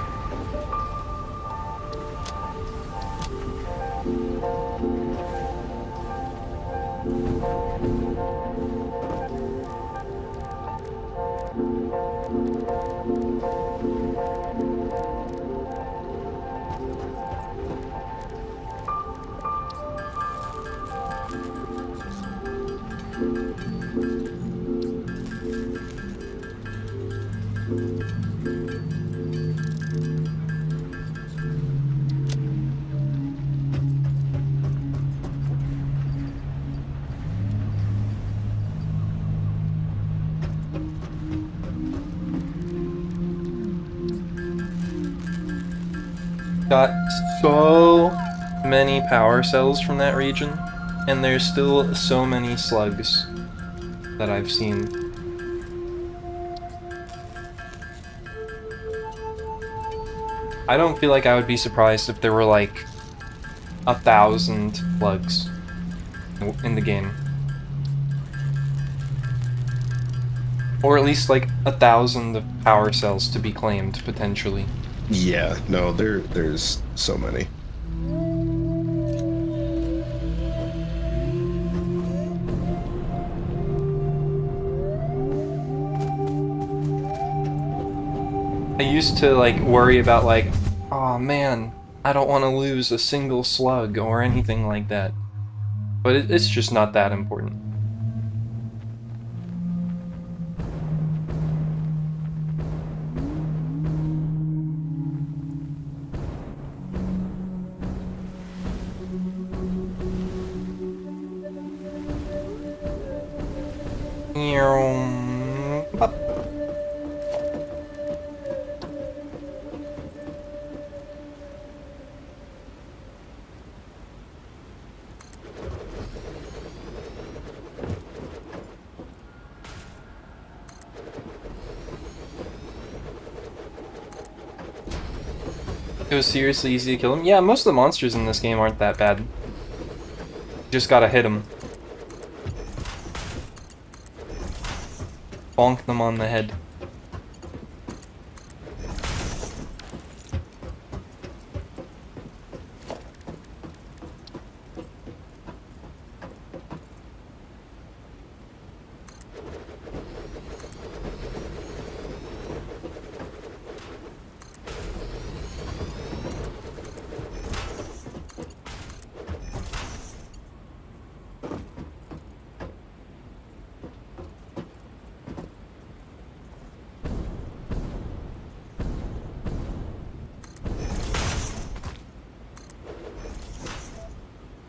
Got so many power cells from that region, and there's still so many slugs that I've seen. I don't feel like I would be surprised if there were like 1,000 slugs in the game. Or at least like 1,000 power cells to be claimed, potentially. Yeah, no, there's so many. I used to like worry about like, oh man, I don't want to lose a single slug or anything like that. But it's just not that important. It was seriously easy to kill him. Yeah, most of the monsters in this game aren't that bad. Just gotta hit them. Bonk them on the head.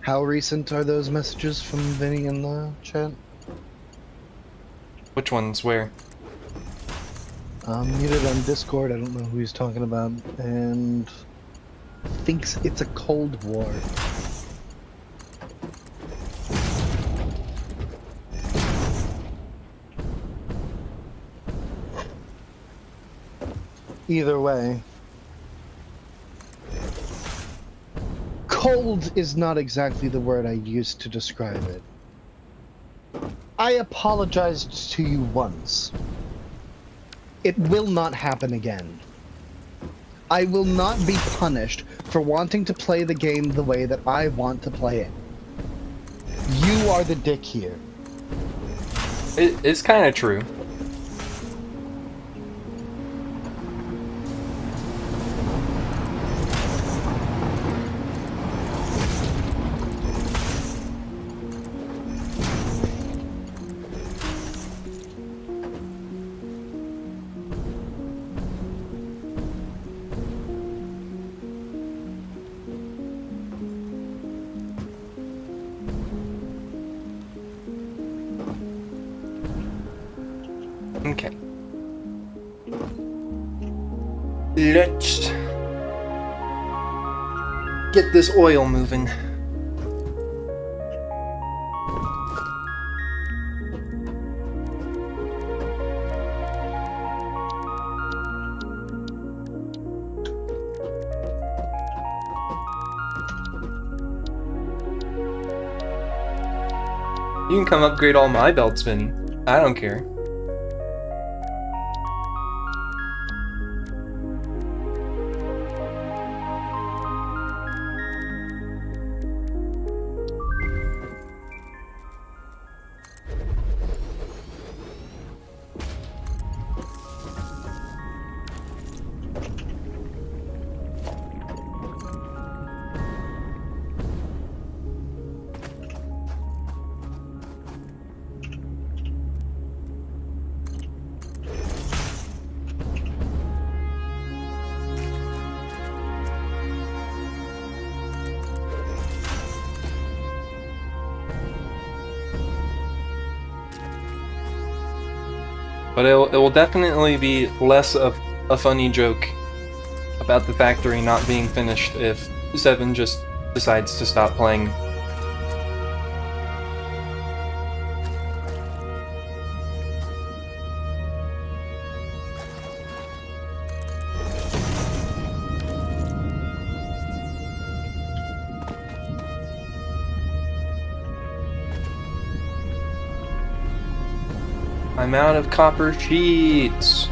How recent are those messages from Vinny in the chat? Which ones? Where? Muted on Discord, I don't know who he's talking about, and thinks it's a Cold War. Either way, cold is not exactly the word I used to describe it. I apologized to you once. It will not happen again. I will not be punished for wanting to play the game the way that I want to play it. You are the dick here. It's kind of true. Okay. Let's get this oil moving. You can come upgrade all my belts, Vinny. I don't care. But it will definitely be less of a funny joke about the factory not being finished if Seven just decides to stop playing. I'm out of copper sheets.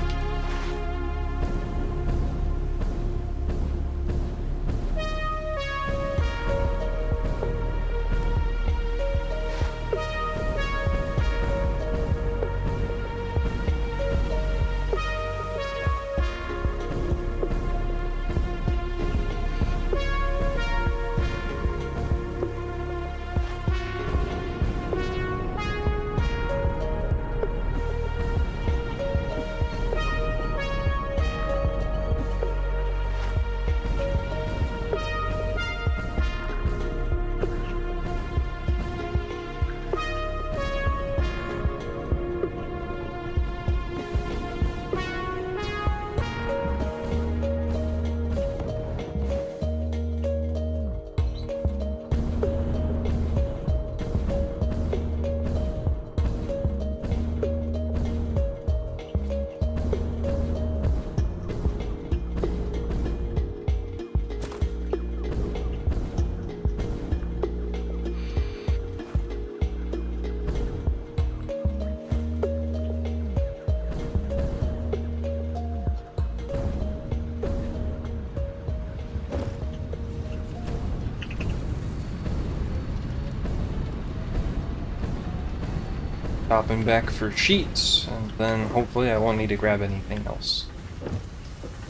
Stopping back for sheets, and then hopefully I won't need to grab anything else.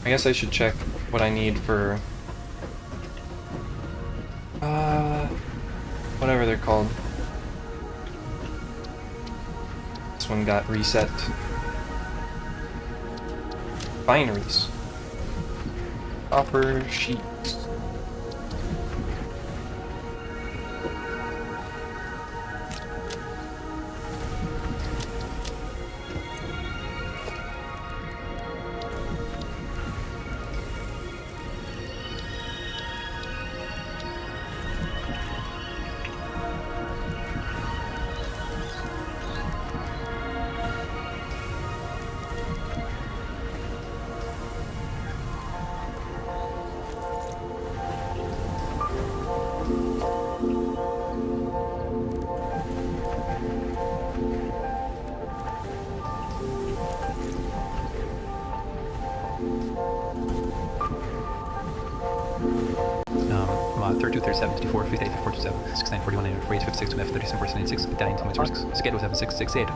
I guess I should check what I need for whatever they're called. This one got reset. Binaries. Copper sheets. Come on, 32, 37, 54, 58, 54, 27, 69, 41, 48, 56, 29, 37, 47, 86, 89, 26, schedule 7, 6, 68,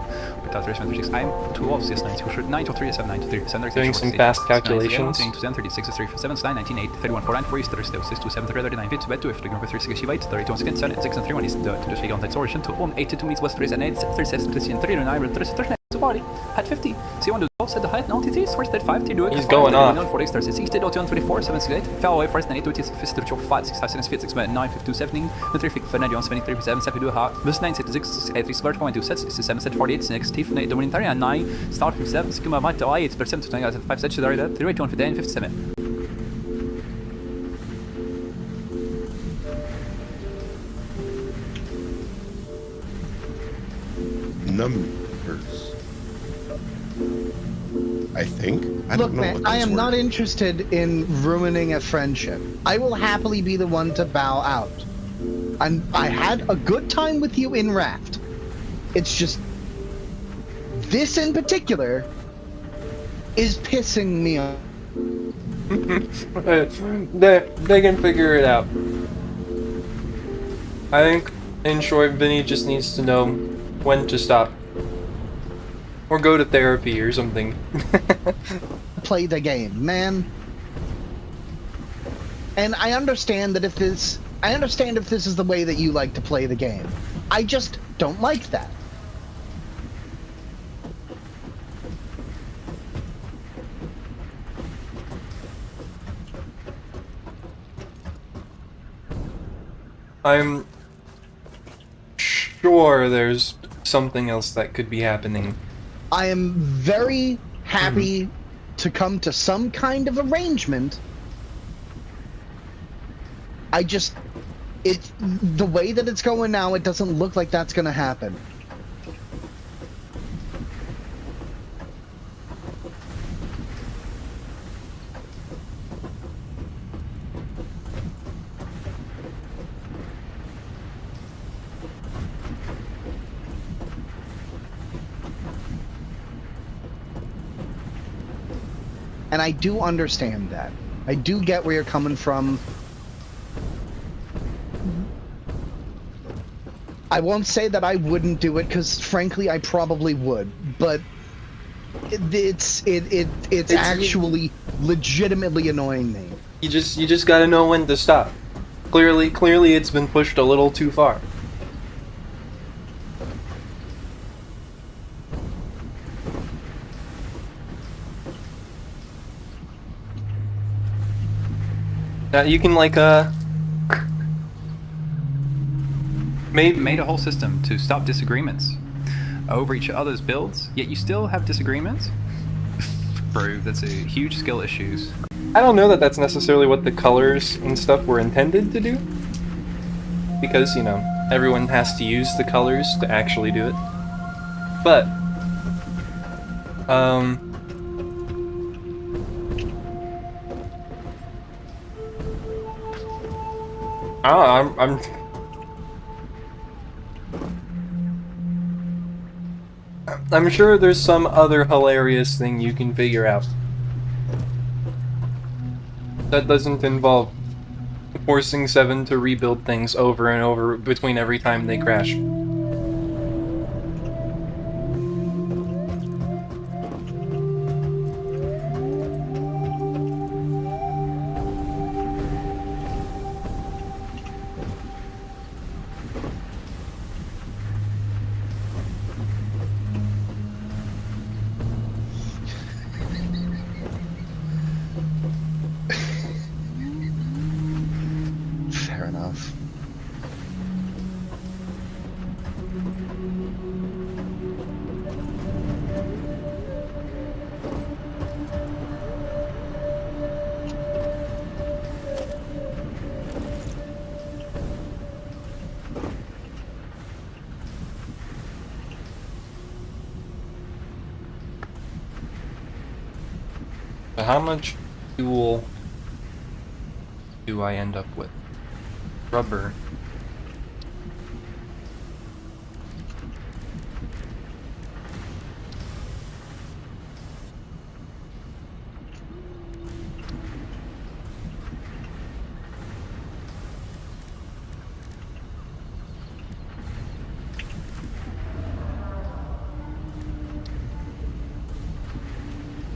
without 36, I'm 12, 6, 9, 2, 9, 2, 3, 7, 9, 2, 3, 7, Doing some fast calculations. 9, 2, 10, 36, 3, 7, 9, 19, 8, 31, 4, 9, 4, 6, 2, 7, 3, 39, 50, 2, 3, 3, 6, 8, 32, 6, 7, 6, 3, 1, is the figure on that solution to 1, 82 meets West 3, and 8, 37, 39, 39, body at 50. So you want to do set the height 93, first 35, to do it. He's going off. 4 x 60, 24, 78, fell away first 98, 52, 5, 6, 5, 6, 6, 9, 52, 17, 3, 91, 73, 7, 72, plus 9, 76, 83, squared point, 2 sets, 67, 48, 6, T, dominant area, 9, start from 7, schema, might, 8%, 5 sets, 3, 2, 57. Numbers. I think. I Look, don't know man, what I those am were. not interested in ruining a friendship. I will happily be the one to bow out. I had a good time with you in Raft. It's just this in particular is pissing me off. They can figure it out. I think, in short, Vinny just needs to know when to stop. Or go to therapy or something. Play the game, man. And I understand that if this is the way that you like to play the game. I just don't like that. I'm sure there's something else that could be happening I am very happy to come to some kind of arrangement. I just, the way that it's going now, it doesn't look like that's going to happen. And I do understand that. I do get where you're coming from. I won't say that I wouldn't do it, because frankly, I probably would. But it's actually legitimately annoying me. You just gotta know when to stop. Clearly, it's been pushed a little too far. You can like Made a whole system to stop disagreements over each other's builds, yet you still have disagreements? Bro, that's a huge skill issues. I don't know that that's necessarily what the colors and stuff were intended to do, because you know everyone has to use the colors to actually do it. But I'm sure there's some other hilarious thing you can figure out that doesn't involve forcing Seven to rebuild things over and over between every time they crash. Fair enough. So how much fuel do I end up with? Rubber.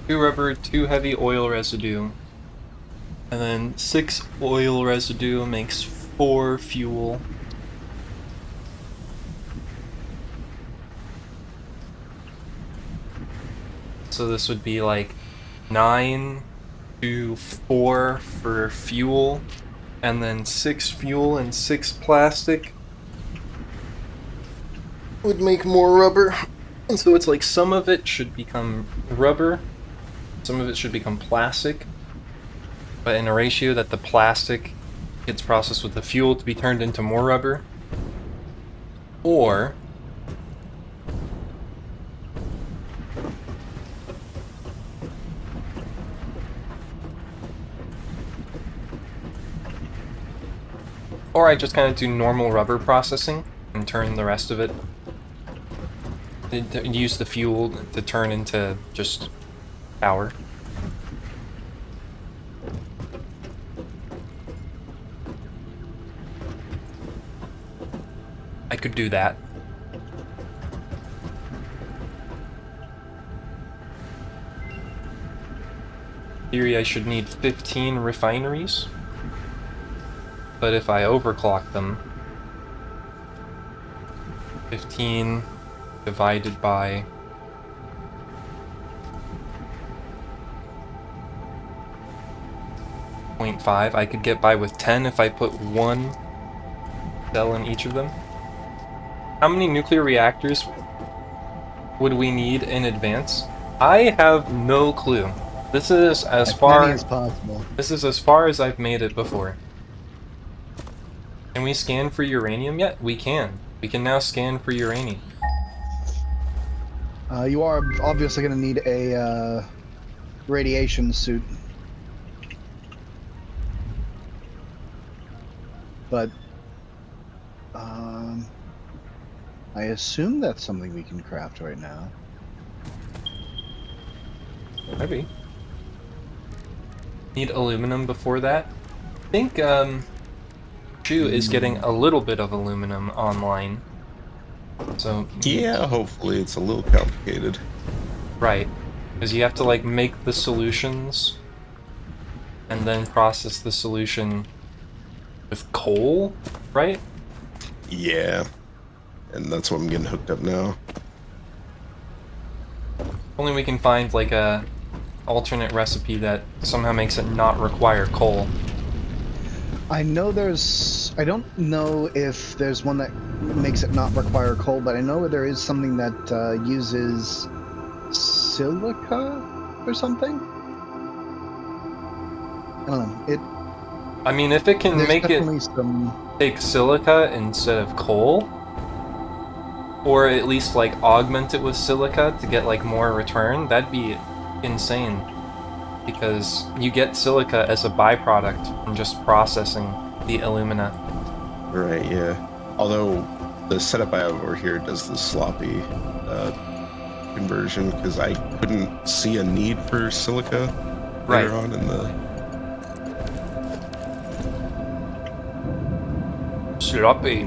Two rubber, 2 heavy oil residue. And then 6 oil residue makes 4 fuel. So this would be like 9 to 4 for fuel, and then 6 fuel and 6 plastic would make more rubber. And so it's like some of it should become rubber, some of it should become plastic, but in a ratio that the plastic gets processed with the fuel to be turned into more rubber, or I just kind of do normal rubber processing and turn the rest of it, use the fuel to turn into just power. I could do that. In theory, I should need 15 refineries. But if I overclock them, 15 divided by 0.5, I could get by with 10 if I put 1 cell in each of them. How many nuclear reactors would we need in advance? I have no clue. This is as far many as possible. This is as far as I've made it before. Can we scan for uranium yet? We can. We can now scan for uranium. You are obviously going to need a radiation suit. But I assume that's something we can craft right now. Maybe. Need aluminum before that? I think Chu is getting a little bit of aluminum online. So Yeah, hopefully it's a little complicated. right. Because you have to like make the solutions and then process the solution with coal, right? Yeah. And that's what I'm getting hooked up now. Only we can find like a alternate recipe that somehow makes it not require coal. I know there's... I don't know if there's one that makes it not require coal, but I know there is something that uses silica or something? I don't know. I mean, if it can There's make it definitely some... take silica instead of coal, or at least like augment it with silica to get like more return, that'd be insane. Because you get silica as a byproduct from just processing the alumina. Right, yeah. Although the setup I have over here does the sloppy conversion, because I couldn't see a need for silica Right. later on in the... Sloppy.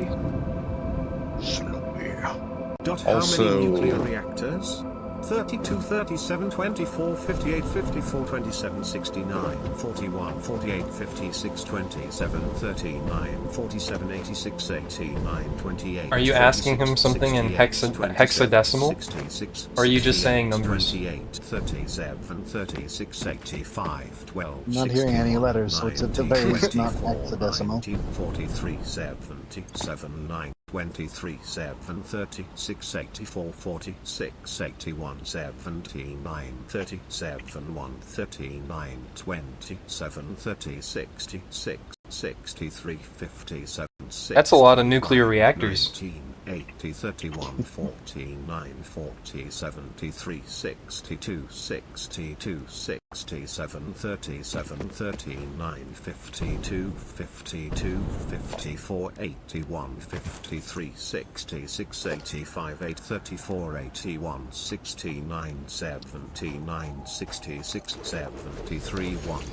How Also- many nuclear reactors? 32, 37, 24, 58, 54, 27, 69, 41, 48, 56, 27, 39, 47, 86, 89, 28. Are you asking him something in 27, hexadecimal? 66, Or are you just 68, saying numbers? 28, 37, 36, 85, 12, I'm not hearing any 61, letters, so it's at the 90, very least not 24, hexadecimal. 90, 43, 77, 9, 23, 7, 36, 84, 46, 81, 79, 37, 1, 39, 27, 30, 66, 63, 57, 6. That's a lot of nuclear reactors. 19, 80, 31, 49, 40, 73, 62, 62, 67, 37, 39, 52, 52, 54, 81, 53, 66, 85, 8, 34, 81, 69, 79, 66, 73, 1,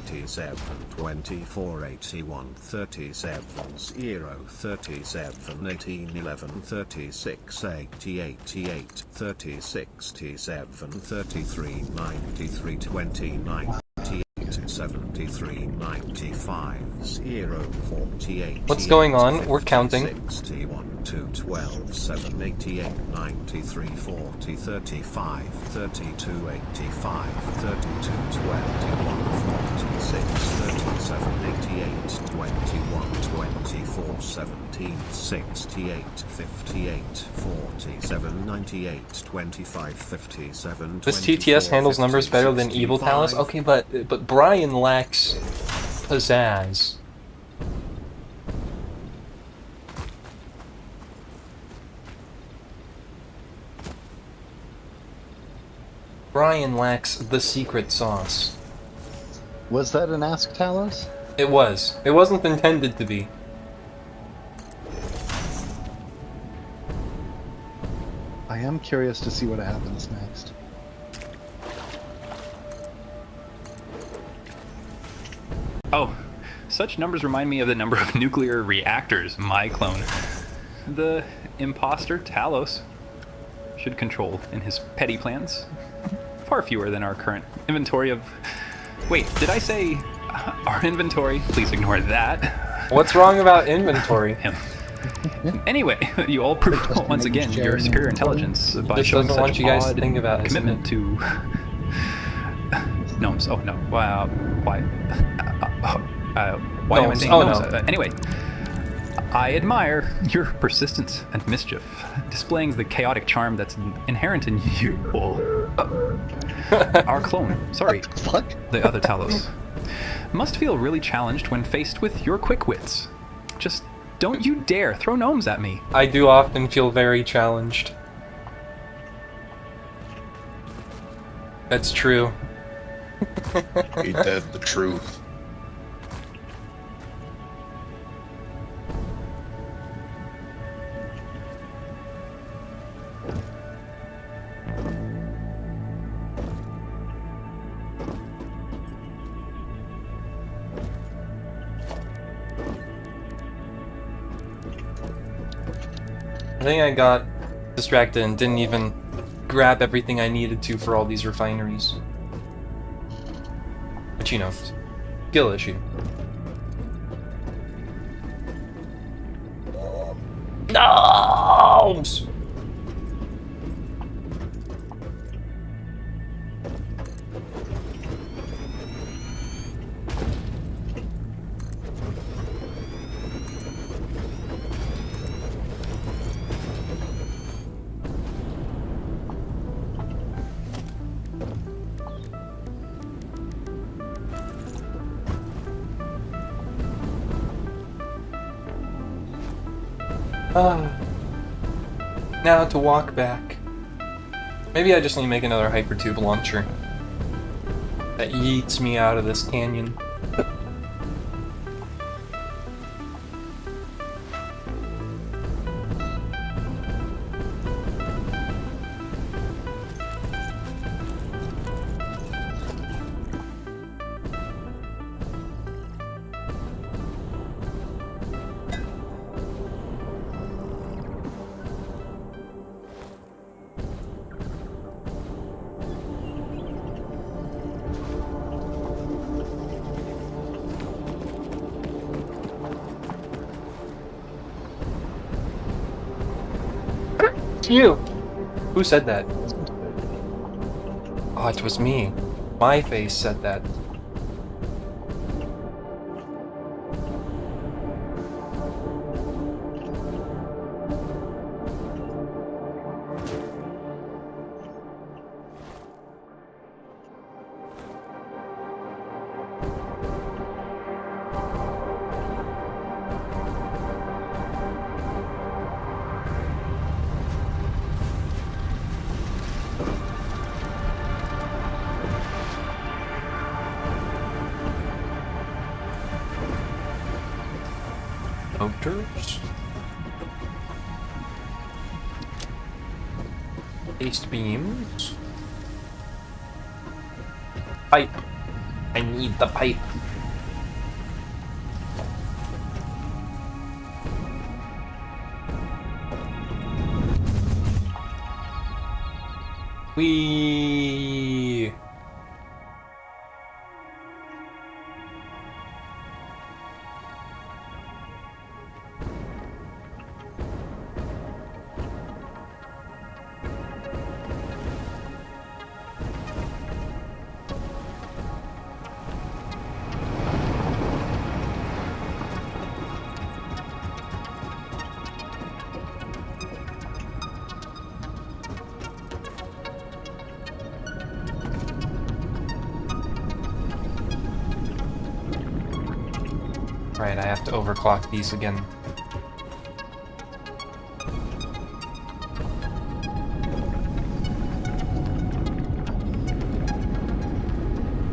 87, 24, 81, 37, 0, 37, 18, 11, 36, 80, 88, 30, 67, 33, 93, 29, 73, 95, 0, 48. What's going on? We're counting. 61, 2, 12, 7, 88, 93, 40, 35, 32, 85, 32, 21, 46, 37, 88, 21, 24, 17, 68, 58, 47, 98, 25, 57. This TTS handles numbers better than Evil Talus? Okay, but Brian lacks pizzazz. Brian lacks the secret sauce. Was that an Ask Talos? It was. It wasn't intended to be. I am curious to see what happens next. Oh, such numbers remind me of the number of nuclear reactors my clone, the imposter Talos, should control in his petty plans. Far fewer than our current inventory of... Wait, did I say our inventory? Please ignore that. What's wrong about inventory? Him. Anyway, you all prove once again your superior intelligence by Just showing doesn't want such you guys to odd think about his commitment to gnomes. Oh no! Wow, why? Why am I Gnomes. saying Oh, gnomes? no. Anyway, I admire your persistence and mischief, displaying the chaotic charm that's inherent in you. Our clone, sorry, Fuck. the other Talos, must feel really challenged when faced with your quick wits. Just don't you dare throw gnomes at me. I do often feel very challenged. That's true. Ain't that the truth? I think I got distracted and didn't even grab everything I needed to for all these refineries. But you know, skill issue. No! Now to walk back. Maybe I just need to make another hypertube launcher that yeets me out of this canyon. You! Who said that? Oh, it was me. My face said that. Motors. Paste beams. Pipe. I need the pipe. Whee! Right, I have to overclock these again.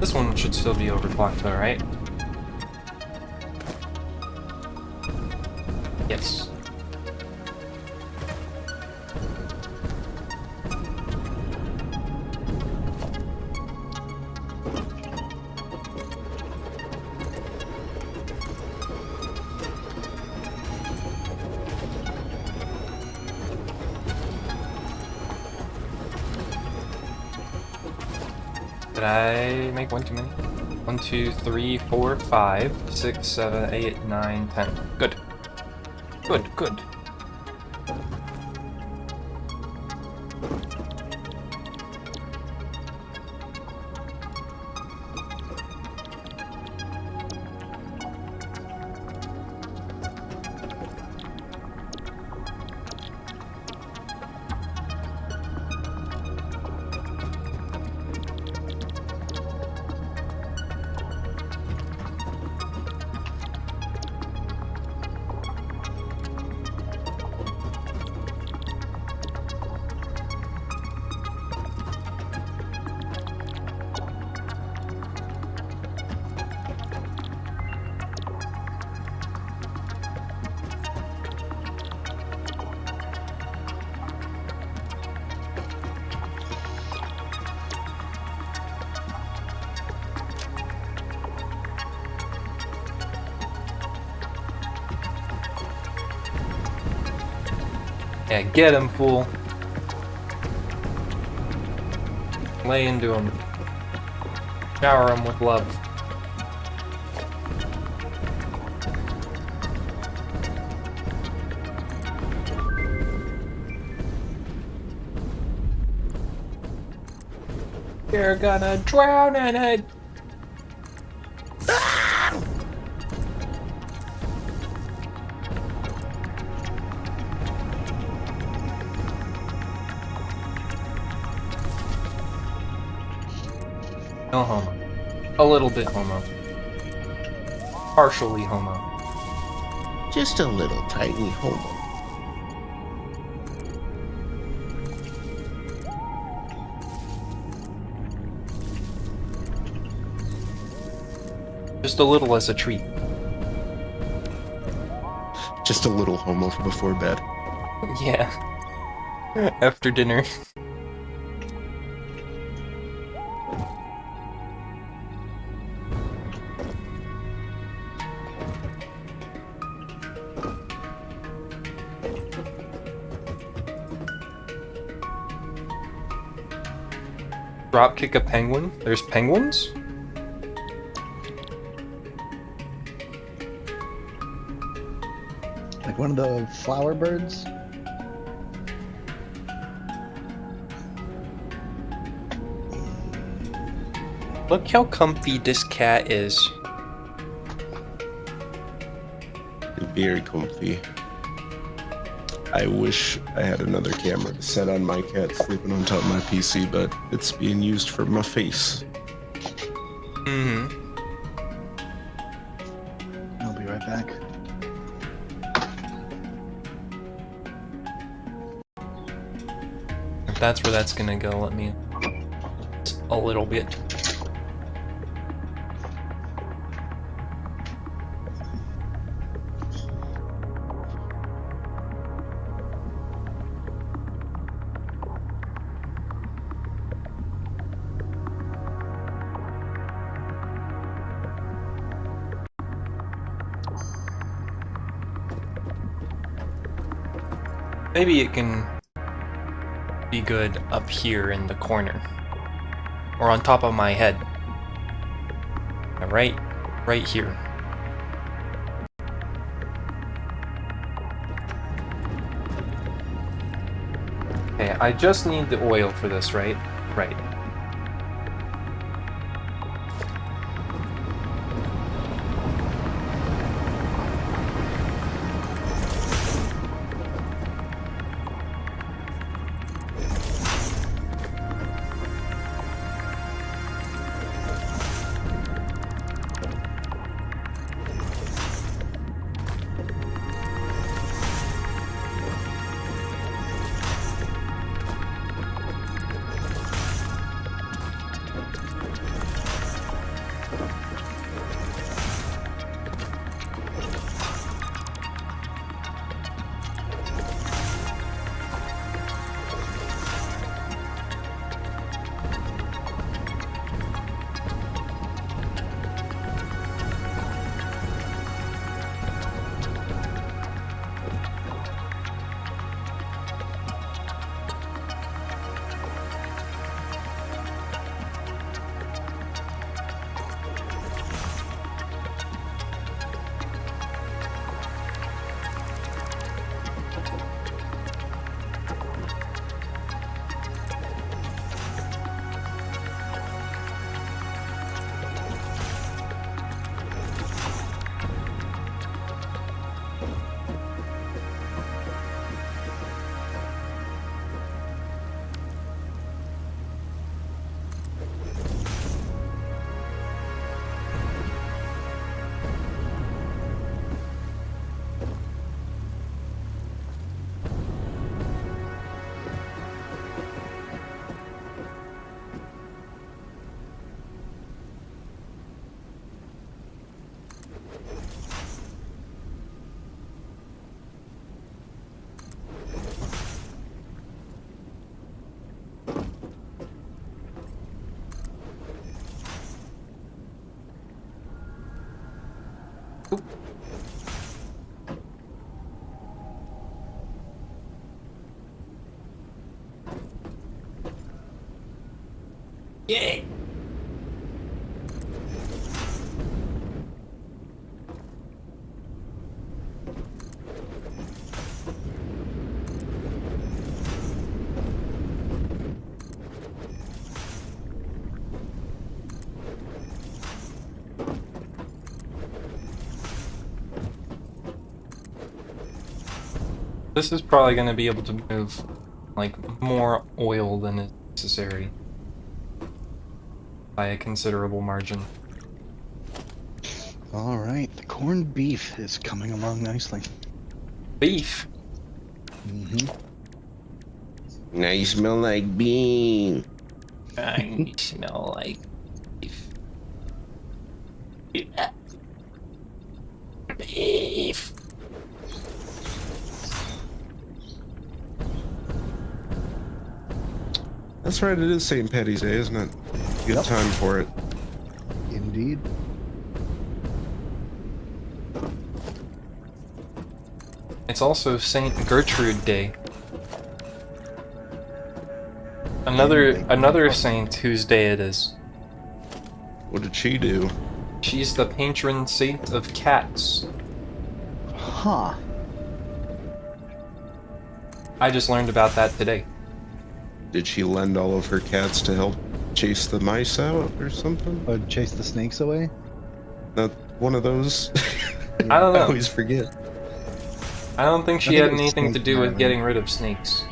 This one should still be overclocked though, right? Yes. Did I make one too many? 1, 2, 3, 4, 5, 6, 7, 8, 9, 10. Good. Good, good. Yeah, get him, fool. Lay into him. Shower him with love. You're gonna drown in it! No homo. A little bit homo. Partially homo. Just a little tiny homo. Just a little as a treat. Just a little homo before bed. Yeah. After dinner. Dropkick a penguin? There's penguins? Like one of the flower birds. Look how comfy this cat is. Very comfy. I wish I had another camera to set on my cat sleeping on top of my PC, but it's being used for my face. Mm-hmm. I'll be right back. If that's where that's gonna go, let me... a little bit. Maybe it can be good up here in the corner. Or on top of my head. Right here. Okay, I just need the oil for this, right? Right. Yay! This is probably going to be able to move, like, more oil than is necessary. By a considerable margin. Alright, the corned beef is coming along nicely. Beef? Mm-hmm. Now you smell like bean. I smell like beef. Beef. That's right, it is St. Patty's Day, isn't it? Good Yep. time for it. Indeed. It's also Saint Gertrude Day. Another saint whose day it is. What did she do? She's the patron saint of cats. Huh. I just learned about that today. Did she lend all of her cats to help chase the mice out or something? Or chase the snakes away? Not one of those. I don't I know. always forget. I don't think she I think had it was anything to snake do with driving. getting rid of snakes.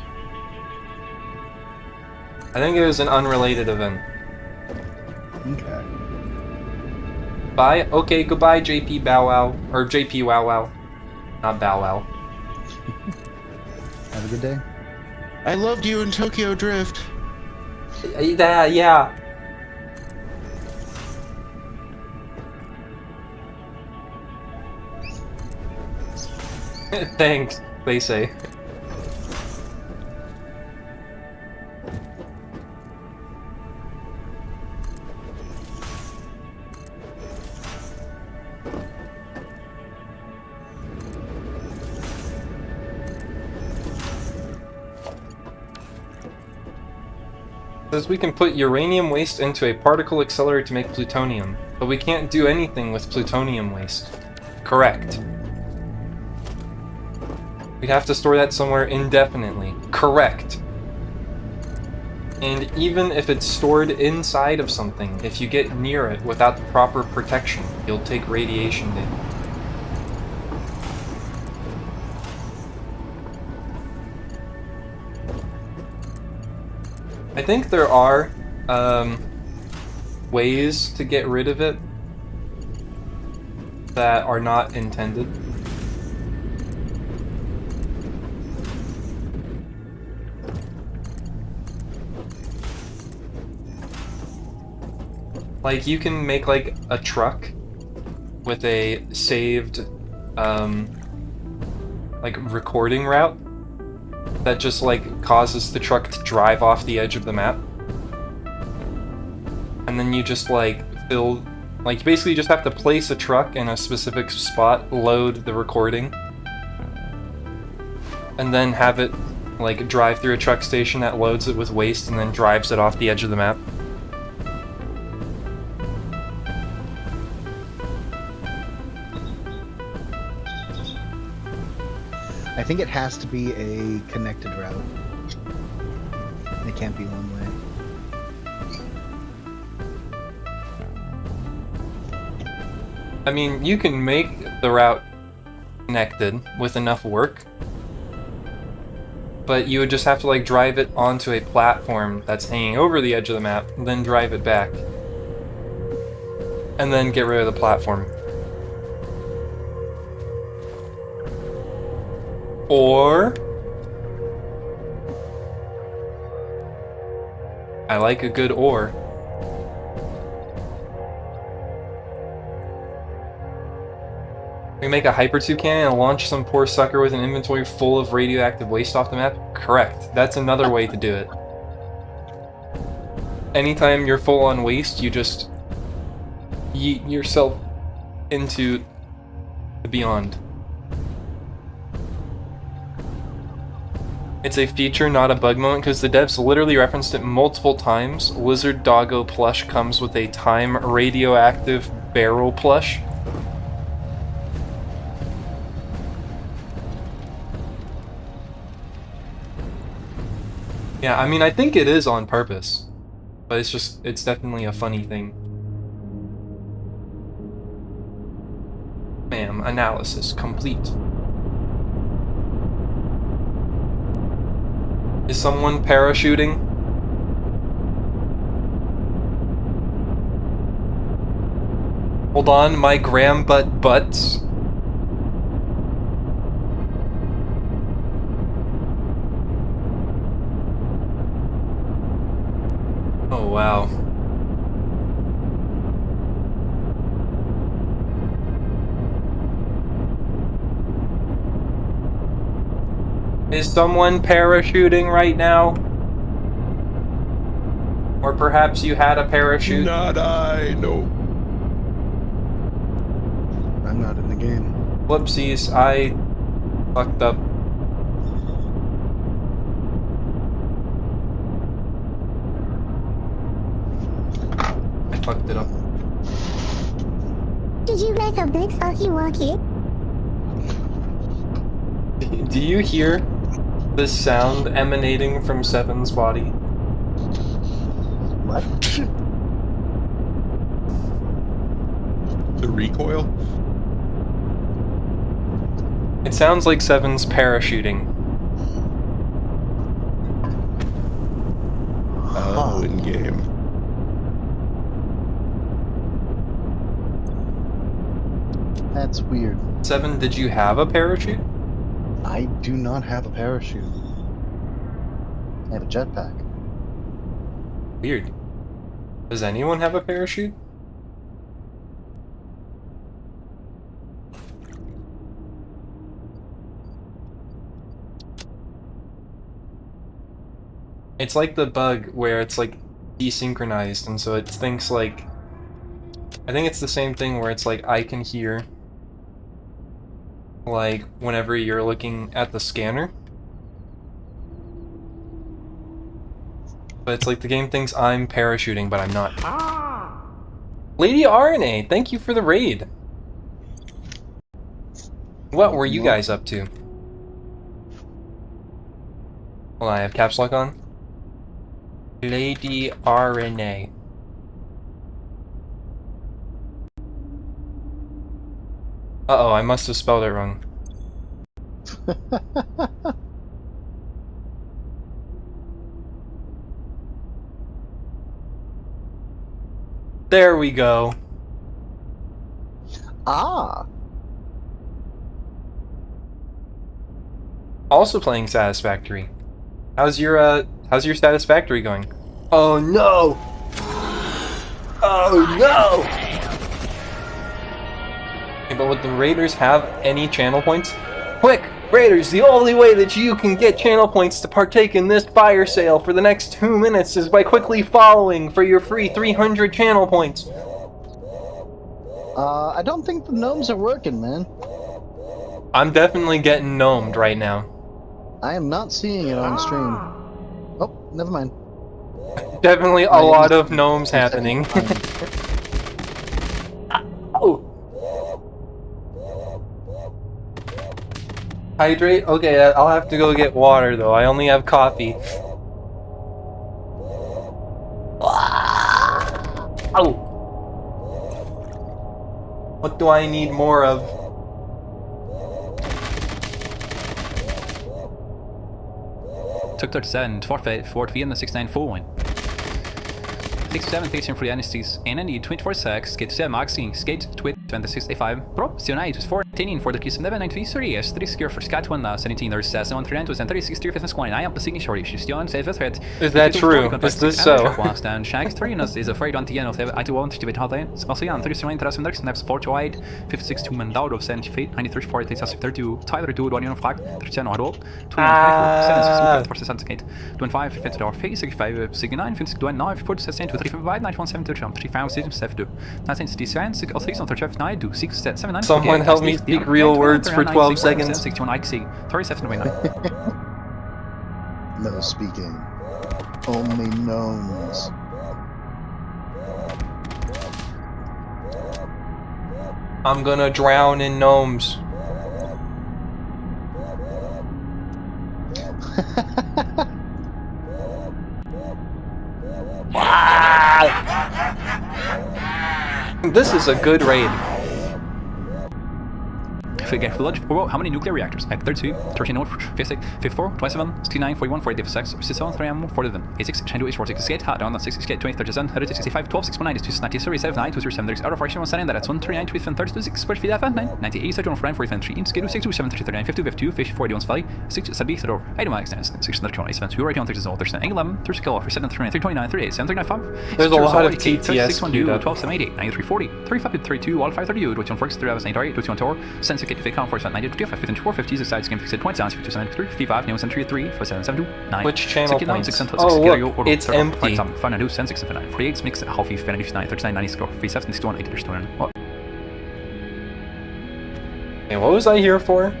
I think it was an unrelated event. Okay. Bye. Okay, goodbye, JP Bow Wow. Or JP Wow Wow. Not Bow Wow. Have a good day. I loved you in Tokyo Drift. Yeah. Thanks, they say. Says we can put uranium waste into a particle accelerator to make plutonium, but we can't do anything with plutonium waste. Correct. We'd have to store that somewhere indefinitely. Correct. And even if it's stored inside of something, if you get near it without the proper protection, you'll take radiation damage. I think there are ways to get rid of it that are not intended. Like, you can make, like, a truck with a saved, like, recording route that just, like, causes the truck to drive off the edge of the map. And then you just, like, you basically just have to place a truck in a specific spot, load the recording, and then have it, like, drive through a truck station that loads it with waste and then drives it off the edge of the map. I think it has to be a connected route. It can't be one way. I mean, you can make the route connected with enough work, but you would just have to, like, drive it onto a platform that's hanging over the edge of the map, then drive it back, and then get rid of the platform. Or I like a good or. We make a hyper-tube cannon and launch some poor sucker with an inventory full of radioactive waste off the map? Correct. That's another way to do it. Anytime you're full on waste, you just yeet yourself into the beyond. It's a feature, not a bug moment, because the devs literally referenced it multiple times. Lizard Doggo plush comes with a time radioactive barrel plush. Yeah, I mean, I think it is on purpose. But it's definitely a funny thing. Ma'am, analysis complete. Is someone parachuting? Hold on, my gram butt butts. Oh wow. Is someone parachuting right now? Or perhaps you had a parachute? Not I, no. I'm not in the game. Whoopsies, I fucked up. I fucked it up. Did you make a big fucking walkie? Do you hear the sound emanating from Seven's body? What? The recoil? It sounds like Seven's parachuting. Oh, in game. That's weird. Seven, did you have a parachute? I do not have a parachute. I have a jetpack. Weird. Does anyone have a parachute? It's like the bug where it's like desynchronized, and so it thinks like... I think it's the same thing where it's like I can hear like whenever you're looking at the scanner. But it's like the game thinks I'm parachuting, but I'm not. Lady RNA, thank you for the raid. What were you guys up to? Hold on, I have caps lock on. Lady RNA. Uh-oh, I must have spelled it wrong. There we go. Ah! Also playing Satisfactory. How's your Satisfactory going? Oh no! Oh no! Okay, but would the Raiders have any channel points? Quick! Raiders, the only way that you can get channel points to partake in this fire sale for the next 2 minutes is by quickly following for your free 300 channel points. I don't think the gnomes are working, man. I'm definitely getting gnomed right now. I am not seeing it on stream. Oh, never mind. Definitely a lot of gnomes happening. Oh! Hydrate? Okay, I'll have to go get water though. I only have coffee. Oh! What do I need more of? Took 37, forfeit, 4 in the 6941. 67 facing for the anesthesies, and I need 24 seconds, skate 7 maxing, skate, twit, 2685, pro, Sionite, 14 for the piece of 993 S, 3 secure for scat 1, 17, there's 139, and 36, 3 fifth squad, I am the signature, she's still on safe threat. Is that true? Is this so? And Shags 3 is afraid on the end of I do want to be holiday, Spasian, 39, 3 snaps, 4 wide, 56 2 man out of 70 feet, 93 4, 32, Tyler 2, 1 of flag, 37 on roll, 2 7 for 68, 25, 50 face, 65, 69, 59, 4 16, 2 3 5 9 1 7 2 3 5 6 7 2 19 67 6 6 9 2 6 7 9. Someone help me speak real words for 12 seconds. 61 37 29. No speaking. Only gnomes. I'm gonna drown in gnomes. This is a good raid. Figure for lunch. Well, how many nuclear reactors? 32, 13, 56, 54, 27, 69, 41, 48, 56, 67, 31, 47, 86, 92, 46, 68, hot down, 68, 20, 37, 30, 65, 12, 6, 19, 90, 37, 9, 2, 7, 6, out of fraction 1, 7, that's 1, 39, 27, 32, 6, 45, 9, 90, 80, 31, 45, 3, 6, 6, 7, 39, 50, 52, 50, 41, 5, 6, 7, 7, 8, 9, 10, 6, 31, 7, 2, right on 30, 39, 11, 30, kill off, 7, 39, 29, 38, 7, 39, 5. There's a lot of TTS 12, 7, 88, 93, 40, 35, 32, 1, 5, 32, 21, 46, 37, 8, 21, 4, 10, 6, 8, 5, 45, 90, 25, 54, 50, 6, 6, 20, 27, 55, 9, 3, 7, 7, 9. Which channel points? 6, Oh, look, it's empty. 5, 9, 6, 7, 48, mix, half, 9, 39, 90, score, 57, 61, 80, 21. What? And what was I here for?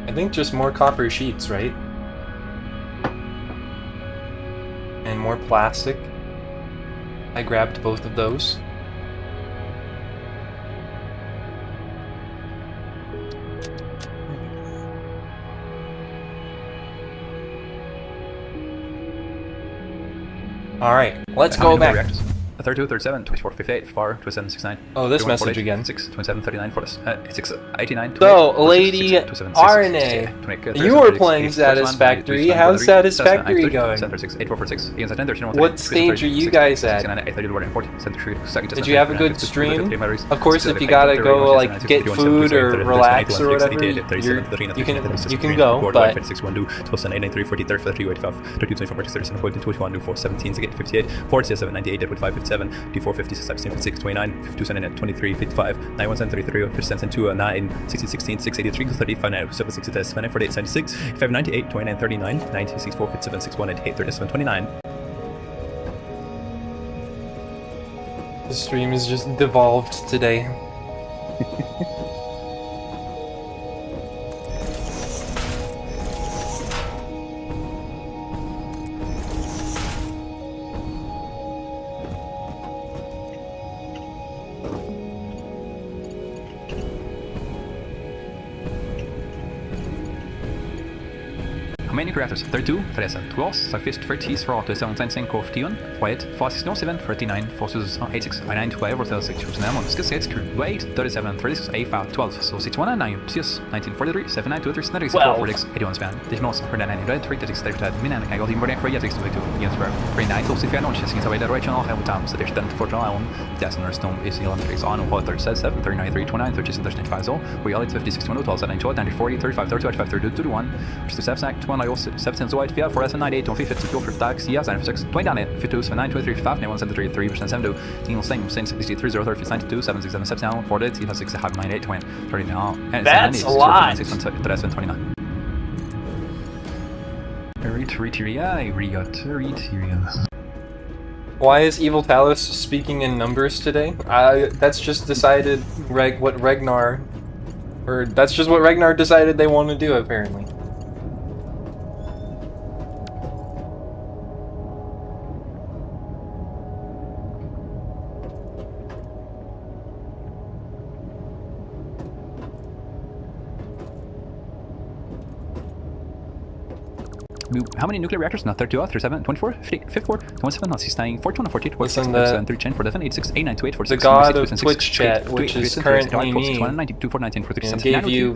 I think just more copper sheets, right? And more plastic. I grabbed both of those. Alright, let's go back. 32, 37, 24, 58, 4, 27, 69. Oh, this 31, message 48, again. 6, 27, 39, 6, 89, 28, So, 46, Lady 27, 6, RNA, 28, you were playing Satisfactory. How's Satisfactory going? What stage are you guys at? Did you have a good stream? Of course, if you gotta go like get food or relax or whatever, you can go, but D4 56, 56, 29, 52, 23, 55, 91, 33, 57, 2, 9, 60, 16, 683, 35, 9, 7, 60, 7, 48, 76, 5, 98, 29, 39, 96, 4, 57, 6, 1, 98, 37, 29. the stream is just devolved today. How many reactors? 32, 13, 12, 36, 40, 75, 41, 48, 46, 7, 39, 46, 86, 99, 12, 36, 6, 8, 37, 36, 85, 12, so 61, 9, 6, 19, 43, 7, 9, 2, 3, 96, 4, 46, 81 span. Det måste för den här 3, 36, 35, min än kan gå in på det för jag tycker det är jättebra. För nej, så ser jag någon chans att det regional have time så det är den för trial. That's stone is the entries on what 37, 39, 3, 29, 36, 35, so we all 50, 61, 12, 92, 90, 40, 35, 30, 25, 32, 31, 67, 21, 17, so 4, 4, 9, 8, 50, 54, 56, 96, 29, 52, 9, 23, 5, 9, 73, 3%, 72, Tingle Sing, 63, 0, 30, 92, 7, 6, 7, 7, 40, 6, 9, 8, 20, 30 now. That's a lot! 29. Why is Evil Talos speaking in numbers today? That's just decided what Ragnar decided they want to do apparently. How many nuclear reactors? Not 32, 37, 24, 54, 27, 69, 41, 48, 47, Listen, 47, 10, 47, 86, 89, 28, 46, the god 76, of Twitch chat, which is currently me, and gave you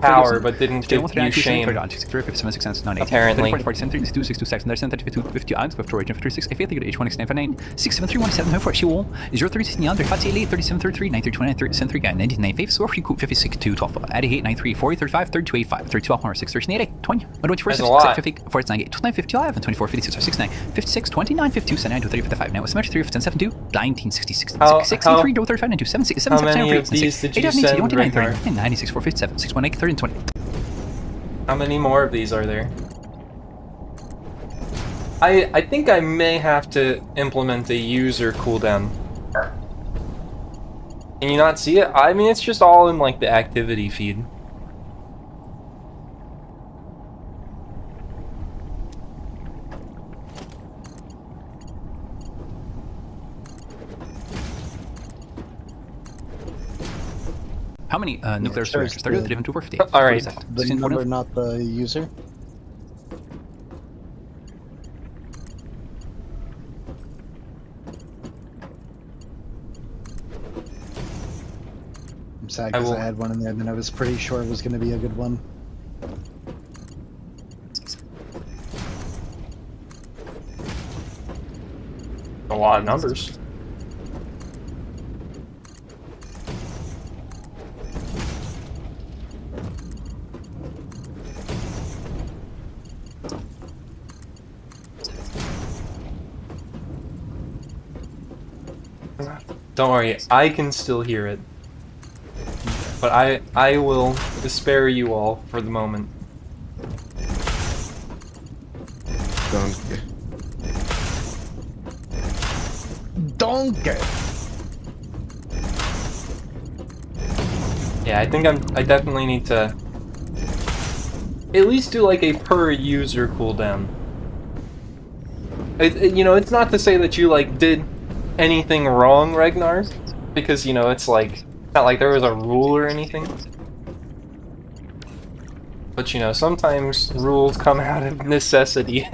power but didn't give you shame. Apparently. That's a lot. 49, 29, 55, 24, 56, 69, 56, 29, 52, 79, 23, 55, now 73, 72, 19, 66, 63, 35, 92, 76, 77, How many of these did you send, Ragnar? 96, 4, 57, 6, 1, 8, 30, 20. How many more of these are there? I think I may have to implement a user cooldown. Can you not see it? I mean, it's just all in like the activity feed. How many nuclear sure, reactors? 30, 31, 2, 50. All right. The number, not the user. I'm sad because I had one in there, and I was pretty sure it was going to be a good one. A lot of numbers. Don't worry, I can still hear it. But I will spare you all for the moment. Donkey. Donkey! Yeah, I think I definitely need to at least do like a per user cooldown. You know, it's not to say that you like did anything wrong, Ragnar, because you know it's like not like there was a rule or anything. But you know, sometimes rules come out of necessity.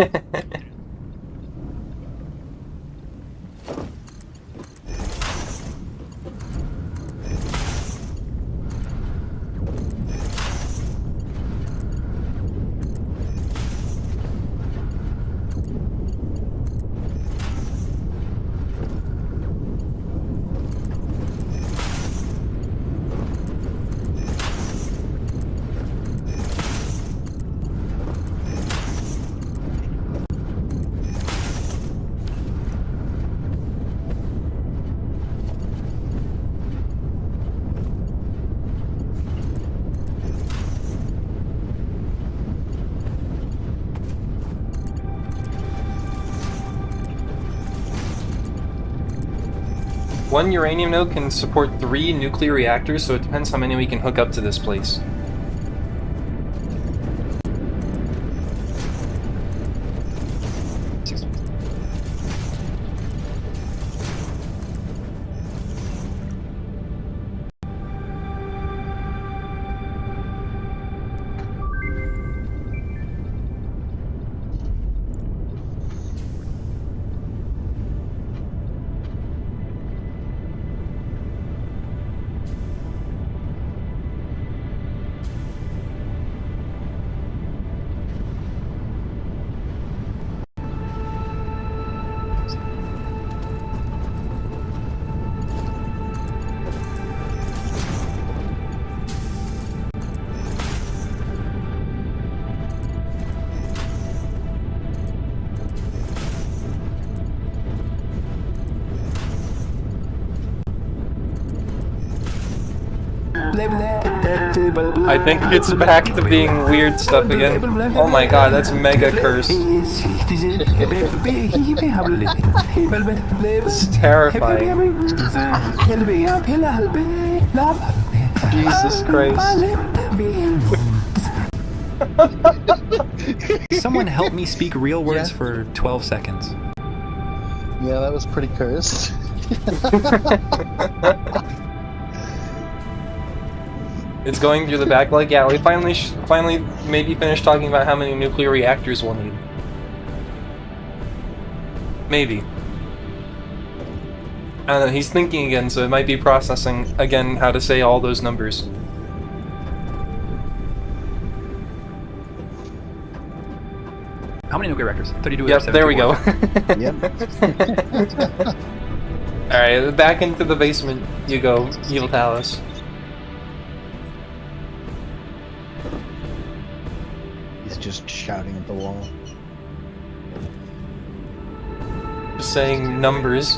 One uranium node can support 3 nuclear reactors, so it depends how many we can hook up to this place. I think it's back to being weird stuff again. Oh my god, that's mega cursed. It's terrifying. Jesus Christ. Someone help me speak real words for 12 seconds. Yeah, that was pretty cursed. It's going through the back like, yeah, we finally maybe finished talking about how many nuclear reactors we'll need. Maybe. I don't know, he's thinking again, so it might be processing again how to say all those numbers. How many nuclear reactors? 32. Yep, there we go. Yep. Alright, back into the basement you go, Evil Talos. He's just shouting at the wall. Just saying numbers.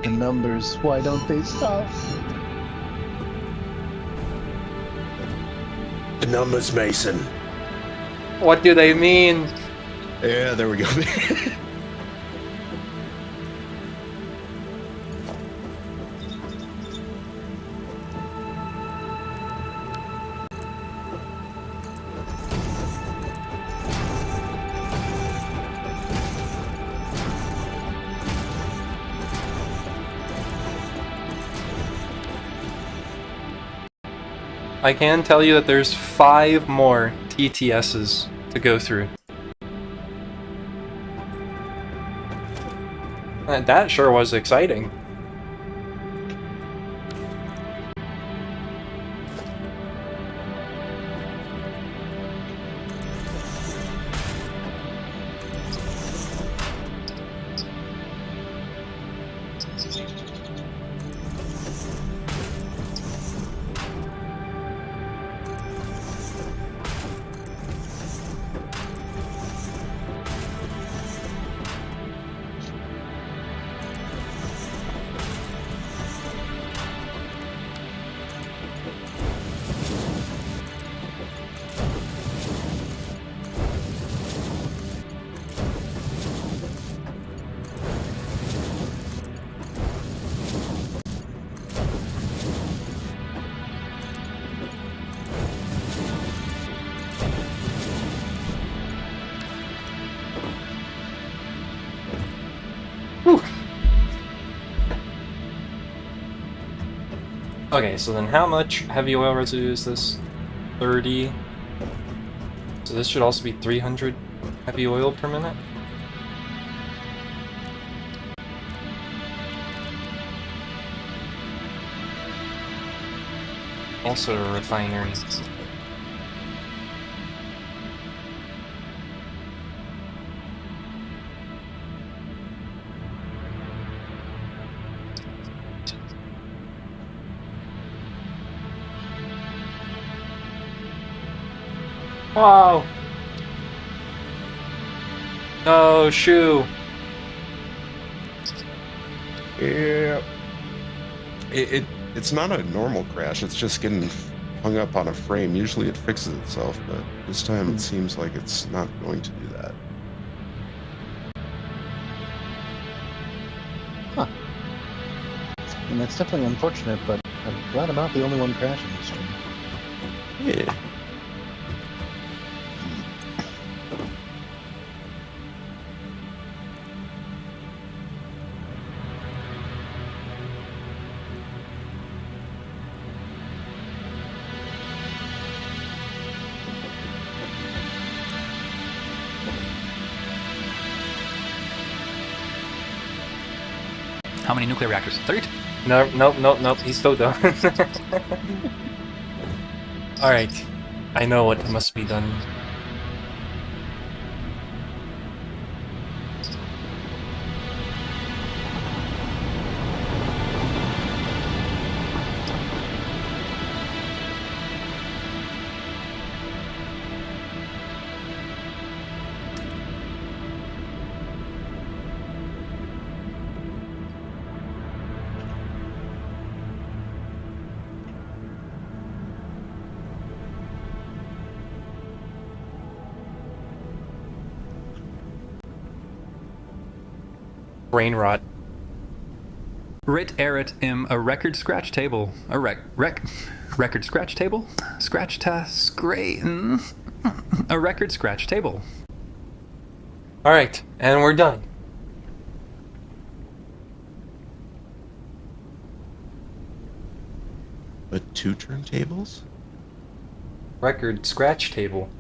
The numbers, why don't they stop? The numbers, Mason. What do they mean? Yeah, there we go. I can tell you that there's 5 more TTSs to go through. That sure was exciting. Okay, so then how much heavy oil residue is this? 30. So this should also be 300 heavy oil per minute? Also a refinery. Wow! No, shoe! Yeah. It's not a normal crash, it's just getting hung up on a frame. Usually it fixes itself, but this time it seems like it's not going to do that. Huh. And that's definitely unfortunate, but I'm glad I'm not the only one crashing this stream. Yeah. How many nuclear reactors? 32. Nope, he's still done. Alright, I know what must be done. Brain rot. Writ erit im a record scratch table. A record scratch table? Scratch ta scray. A record scratch table. Alright, and we're done. But 2 turntables? Record scratch table.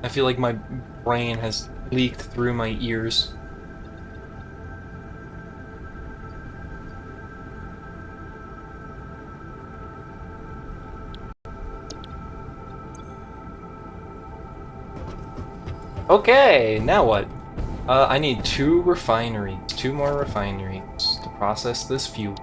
I feel like my brain has leaked through my ears. Okay, now what? I need 2 refineries, 2 more refineries to process this fuel.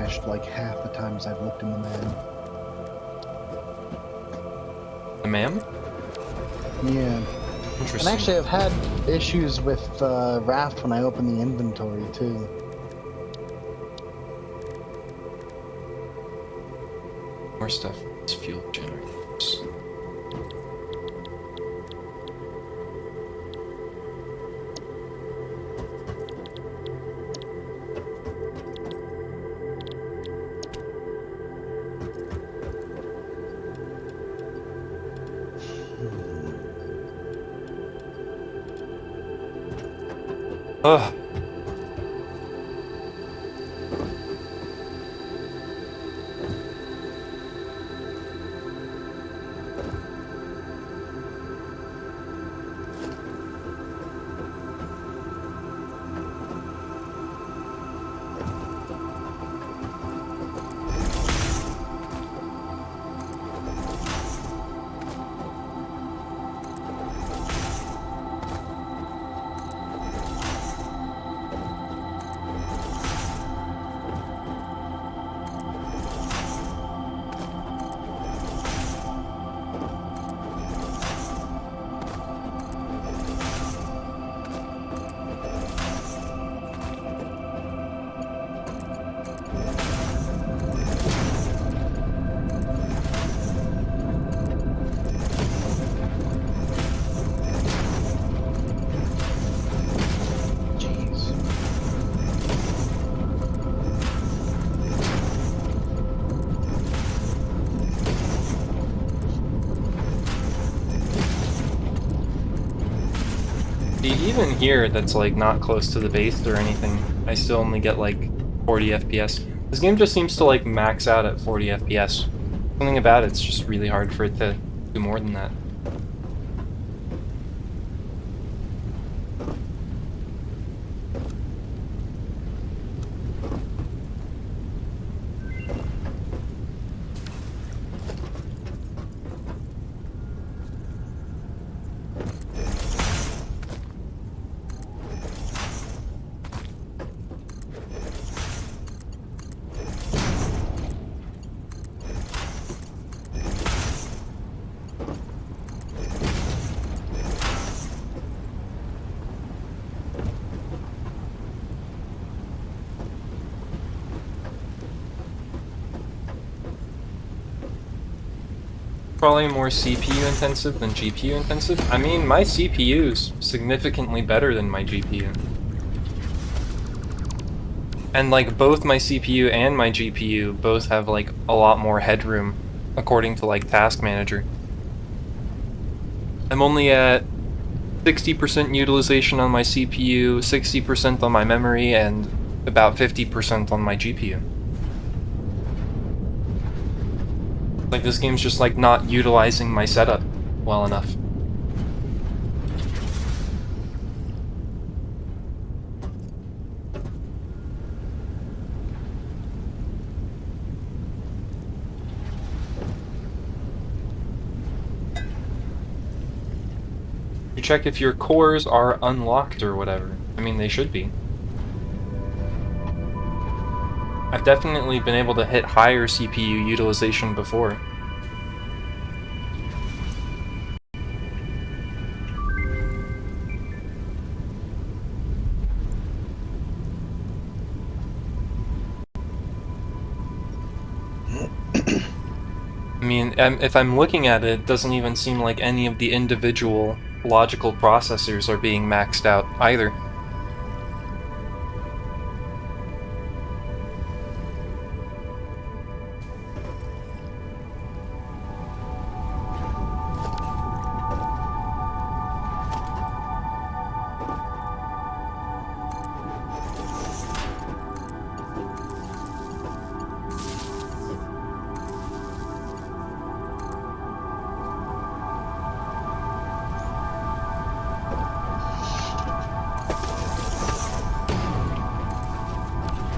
crashed like half the times I've looked in the man. The ma'am? Yeah. Interesting. And actually, I've had issues with Raft when I open the inventory too. More stuff. It's fuel generators. Ugh. Even here, that's like not close to the base or anything, I still only get like 40 FPS. This game just seems to like max out at 40 FPS. Something about it's just really hard for it to do more than that. Probably more CPU intensive than GPU intensive. I mean, my CPU's significantly better than my GPU. And like both my CPU and my GPU both have like a lot more headroom according to like Task Manager. I'm only at 60% utilization on my CPU, 60% on my memory, and about 50% on my GPU. Like this game's just like not utilizing my setup well enough. You check if your cores are unlocked or whatever. I mean, they should be. I've definitely been able to hit higher CPU utilization before. I mean, if I'm looking at it, it doesn't even seem like any of the individual logical processors are being maxed out either.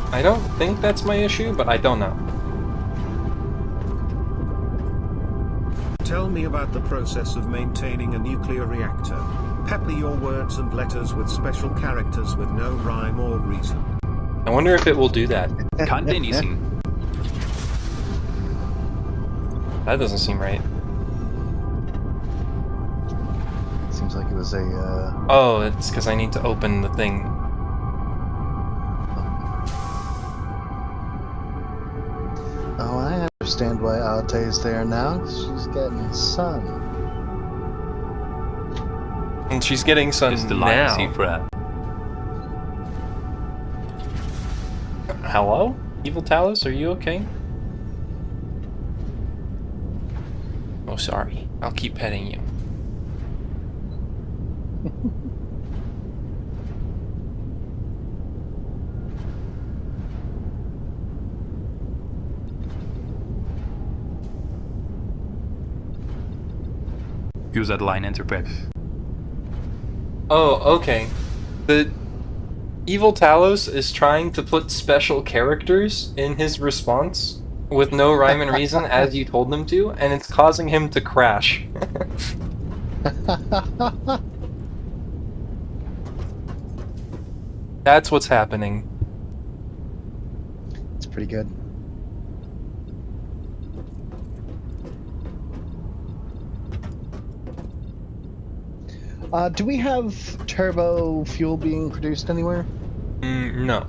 I don't think that's my issue, but I don't know. Tell me about the process of maintaining a nuclear reactor. Pepper your words and letters with special characters with no rhyme or reason. I wonder if it will do that. Kann den eating. That doesn't seem right. Seems like it was a. Oh, it's because I need to open the thing. Oh, I understand why Alte's there now. She's getting sun. And she's getting sun It's the now. legacy threat. Hello? Evil Talos, are you okay? Oh, sorry. I'll keep petting you. Use that line interpret. Oh, okay. The Evil Talos is trying to put special characters in his response with no rhyme and reason as you told him to, and it's causing him to crash. That's what's happening. It's pretty good. Do we have turbo fuel being produced anywhere? No.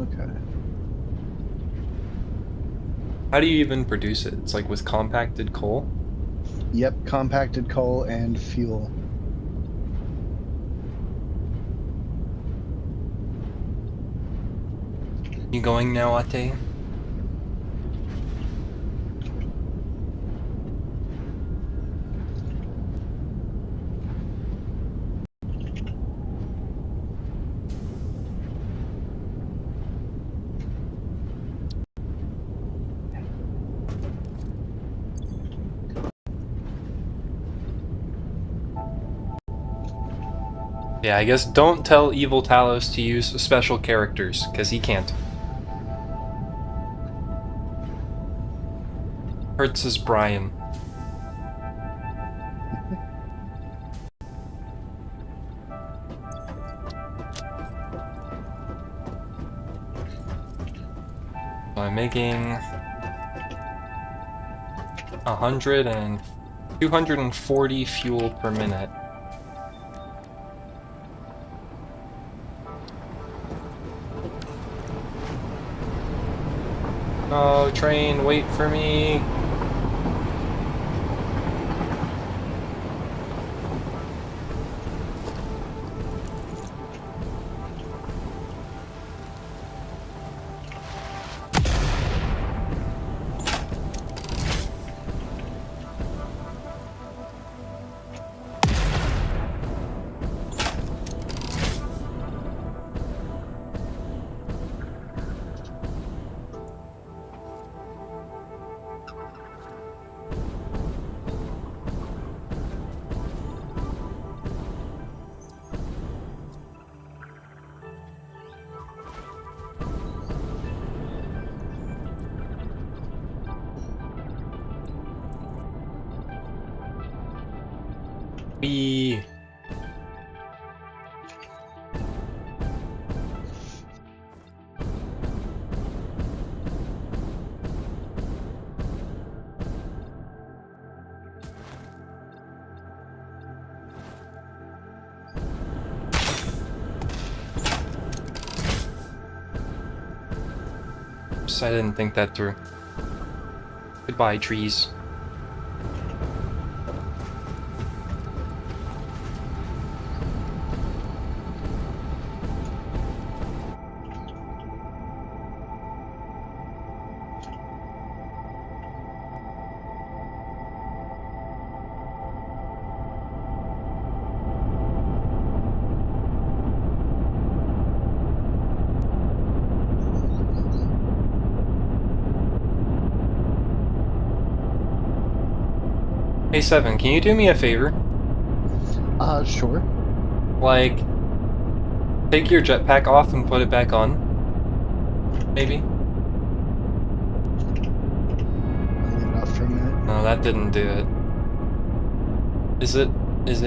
Okay. How do you even produce it? It's like with compacted coal? Yep, compacted coal and fuel. You going now, Ate? Yeah, I guess don't tell Evil Talos to use special characters, because he can't. Hurts is Brian. So I'm making 240 fuel per minute. Oh, train, wait for me. Wee. Oops, I didn't think that through. Goodbye, trees. Hey Seven, can you do me a favor? Sure. Like, take your jetpack off and put it back on. Maybe? I'll leave it off for a minute. No, that didn't do it. Is it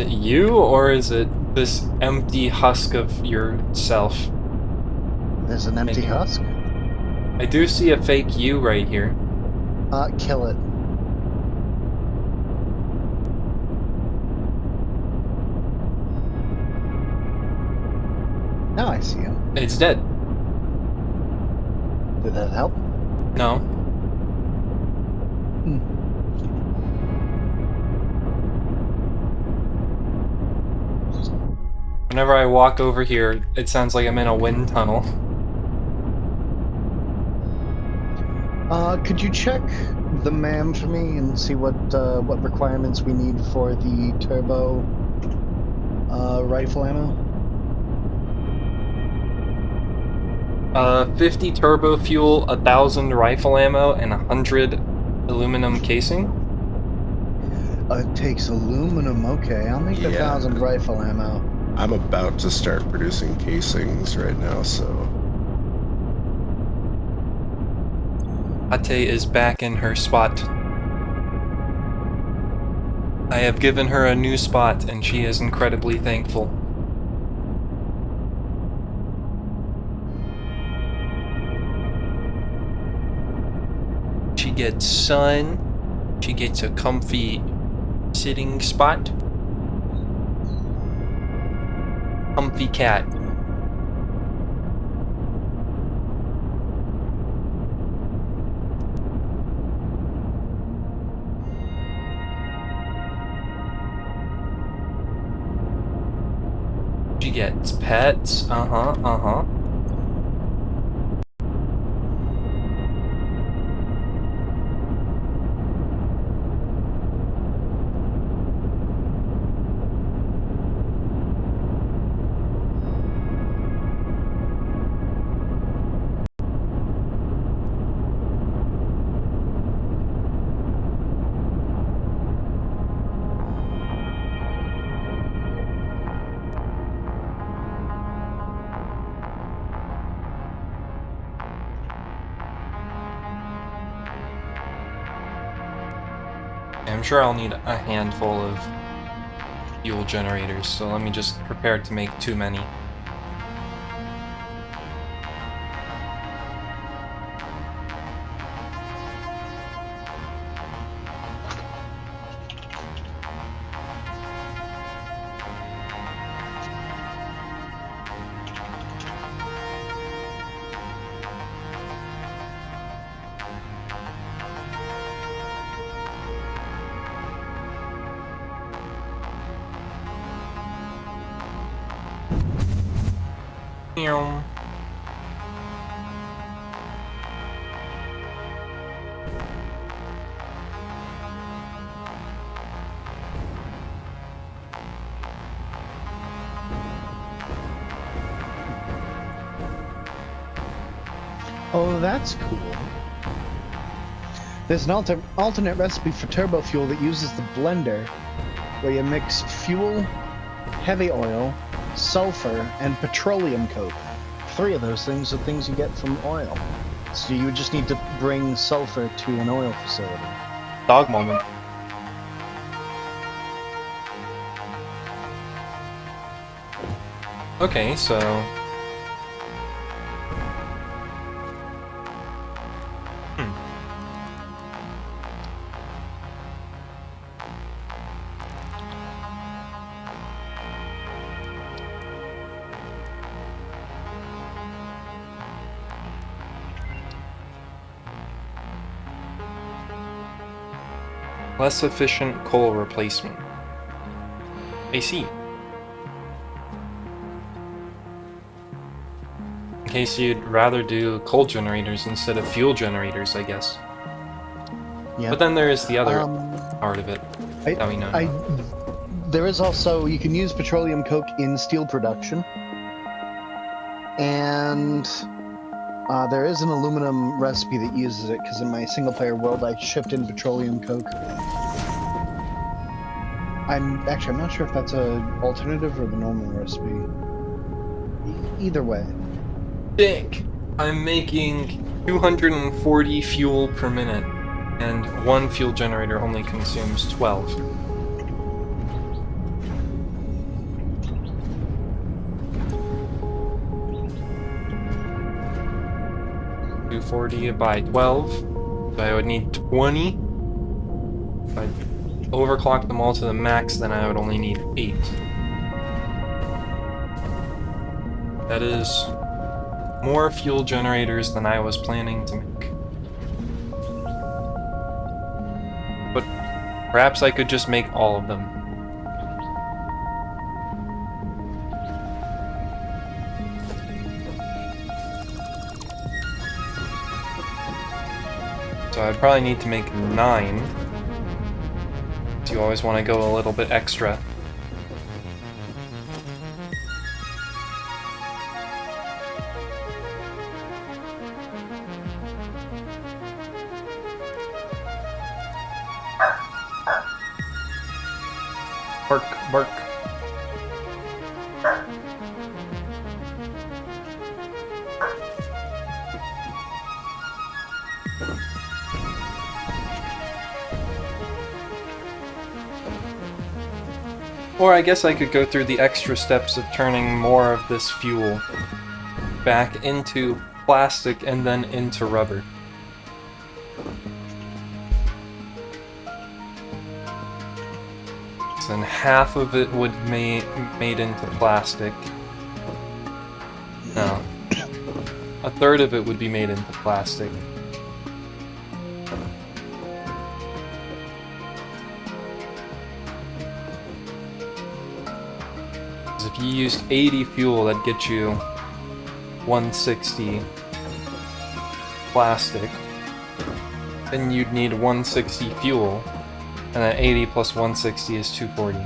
you, or is it this empty husk of yourself? There's an empty Maybe. husk. I do see a fake you right here. Kill it. Now I see him. It's dead. Did that help? No. Whenever I walk over here, it sounds like I'm in a wind tunnel. Could you check the MAM for me and see what requirements we need for the turbo rifle ammo? 50 turbo fuel, 1,000 rifle ammo, and 100 aluminum casing. It takes aluminum. Okay, I'll make Yeah. 1,000 rifle ammo. I'm about to start producing casings right now, so... Ate is back in her spot. I have given her a new spot, and she is incredibly thankful. She gets sun. She gets a comfy sitting spot. Comfy cat. She gets pets. Uh-huh. I'm sure I'll need a handful of fuel generators, so let me just prepare to make too many. Meow. Oh, that's cool. There's an alternate recipe for turbo fuel that uses the blender, where you mix fuel, heavy oil, sulfur, and petroleum coke. 3 of those things are things you get from oil. So you would just need to bring sulfur to an oil facility. Dog moment. Okay, so... Less efficient coal replacement. I see. In case you'd rather do coal generators instead of fuel generators, I guess. Yeah. But then there is the other part of it I, that we know. there is also, you can use petroleum coke in steel production. And there is an aluminum recipe that uses it, because in my single-player world I shipped in petroleum coke. I'm not sure if that's a alternative or the normal recipe. Either way. Think! I'm making 240 fuel per minute, and 1 fuel generator only consumes 12. $240 by 12, so I would need 20. If I overclock them all to the max, then I would only need 8. That is more fuel generators than I was planning to make. But perhaps I could just make all of them. So I'd probably need to make 9. So you always want to go a little bit extra. Bark, bark. Or I guess I could go through the extra steps of turning more of this fuel back into plastic and then into rubber. So then half of it would be made into plastic. No. A third of it would be made into plastic. If you used 80 fuel, that'd get you 160 plastic. Then you'd need 160 fuel, and then 80 plus 160 is 240.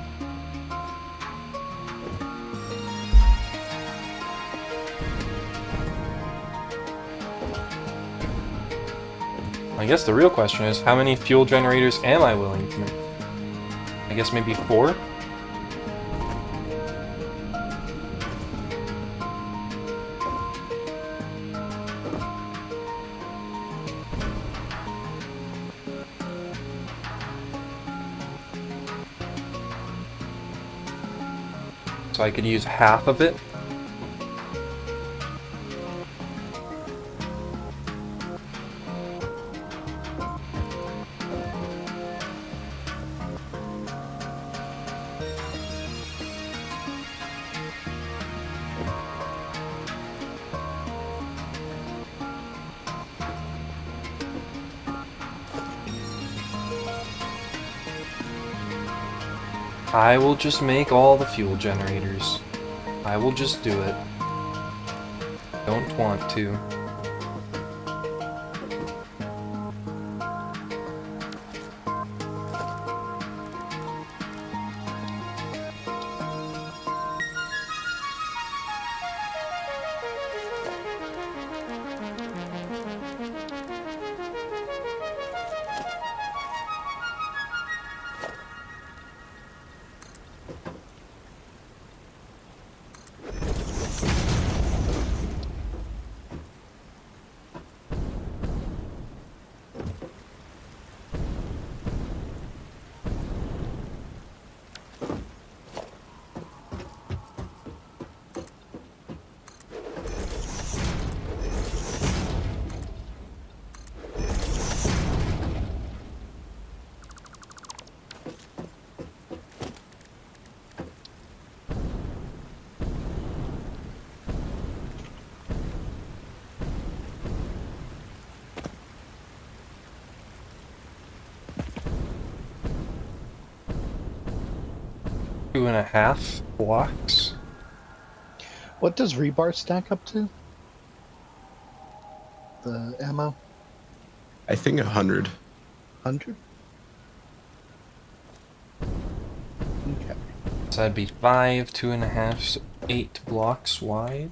I guess the real question is, how many fuel generators am I willing to make? I guess maybe 4? So I could use half of it. I will just make all the fuel generators. I will just do it. Don't want to. Two and a half blocks. What does rebar stack up to? The ammo? I think 100. 100? Okay. So that'd be 5, 2.5, so 8 blocks wide.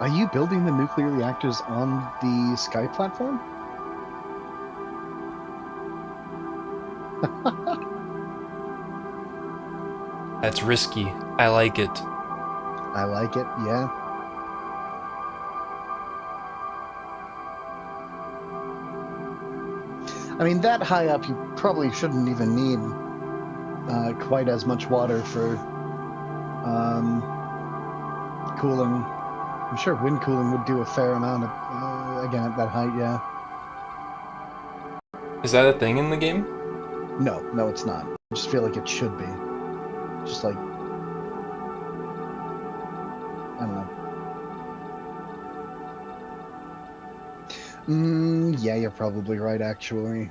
Are you building the nuclear reactors on the Sky platform? That's risky. I like it. I like it, yeah. I mean, that high up, you probably shouldn't even need quite as much water for cooling. I'm sure wind cooling would do a fair amount of, again, at that height, yeah. Is that a thing in the game? No, it's not. I just feel like it should be. Just like, I don't know. Yeah, you're probably right, actually.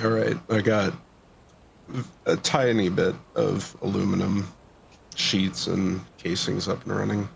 All right, I got a tiny bit of aluminum sheets and casings up and running.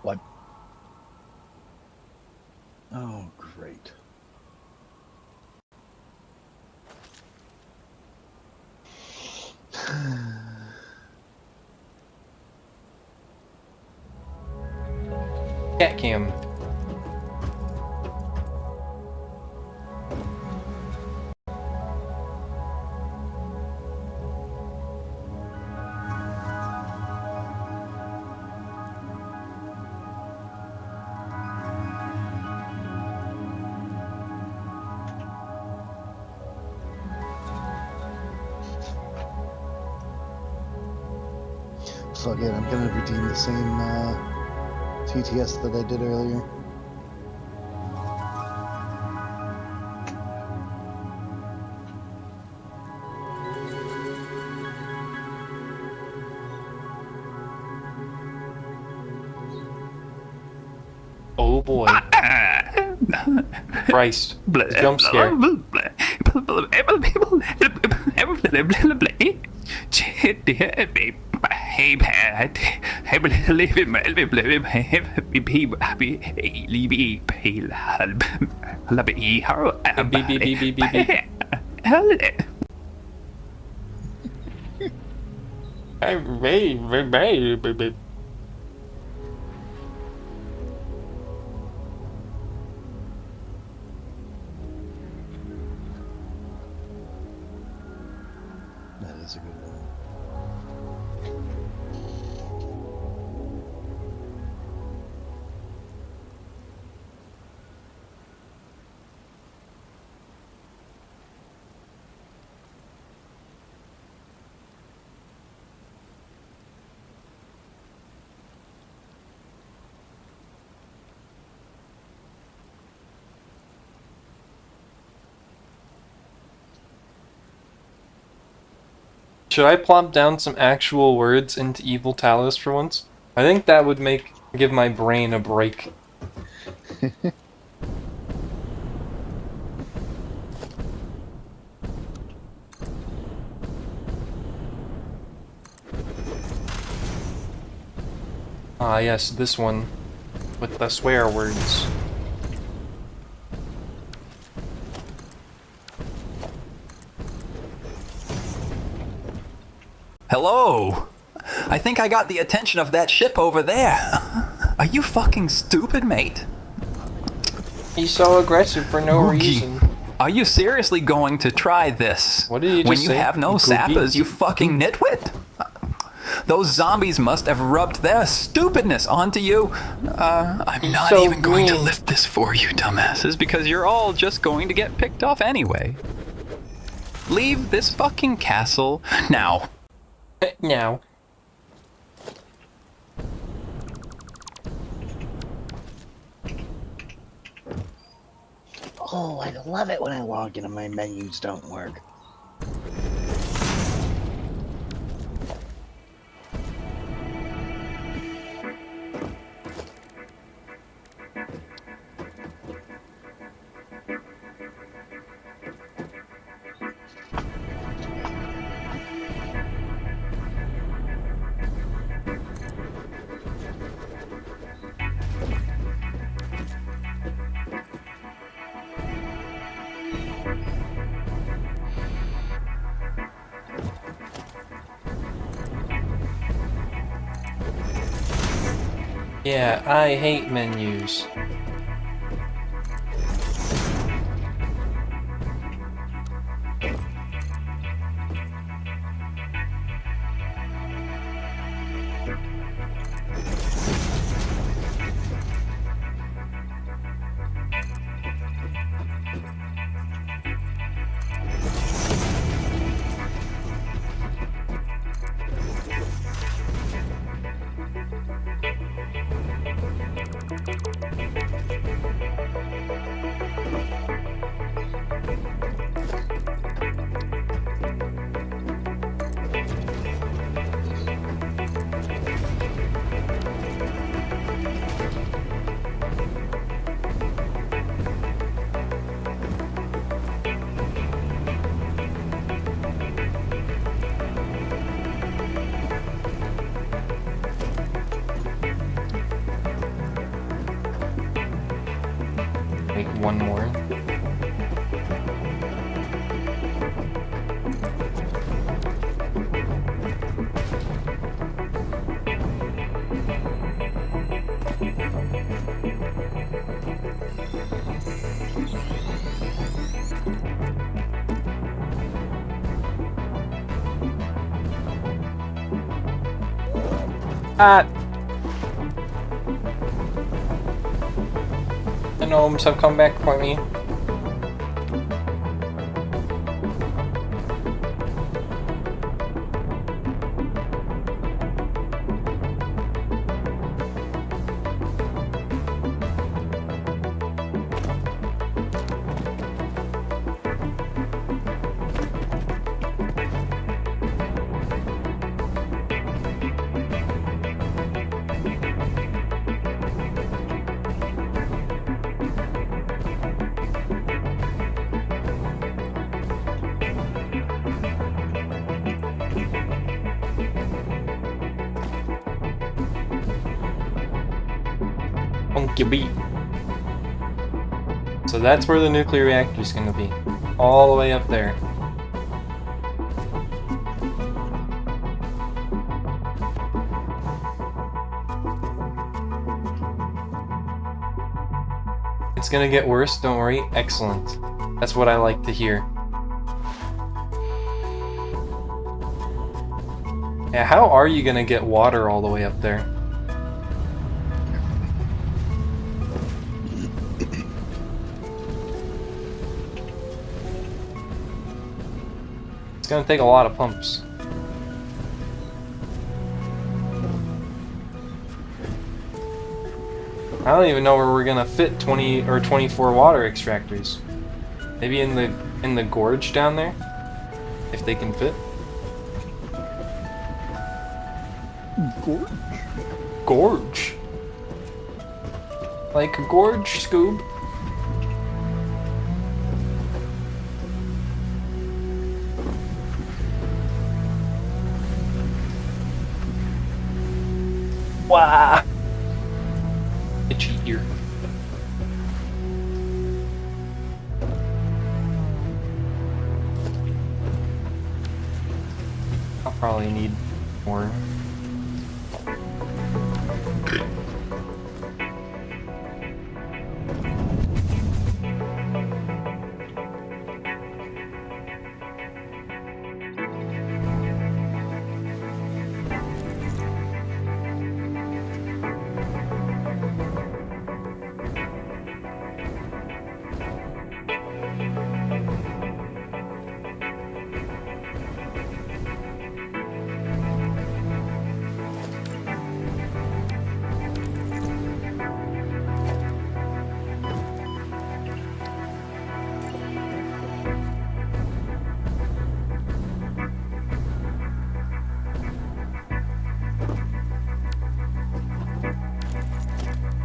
What? Oh, great. Cat cam. Fuck it, I'm gonna redeem the same TTS that I did earlier. Oh boy. Christ. Jump scare. That is a good one. Should I plop down some actual words into Evil Talos for once? I think that would give my brain a break. Ah yes, this one. With the swear words. Hello! I think I got the attention of that ship over there. Are you fucking stupid, mate? He's so aggressive for no Googie. reason. Are you seriously going to try this? What did you just when you say? have no Googie? sappers, you fucking nitwit? Those zombies must have rubbed their stupidness onto you. I'm not so even going to mean. lift this for you, dumbasses, because you're all just going to get picked off anyway. Leave this fucking castle now. Now. Oh, I love it when I log in and my menus don't work. Yeah, I hate menus. Make one more. The gnomes have come back for me. Funky beat. So that's where the nuclear reactor is going to be. All the way up there. It's going to get worse, don't worry. Excellent. That's what I like to hear. Yeah, how are you going to get water all the way up there? It's gonna take a lot of pumps. I don't even know where we're gonna fit 20 or 24 water extractors. Maybe in the gorge down there, if they can fit. Gorge? Gorge. Like a gorge, Scoob. Wow. Itchy ear. I'll probably need more.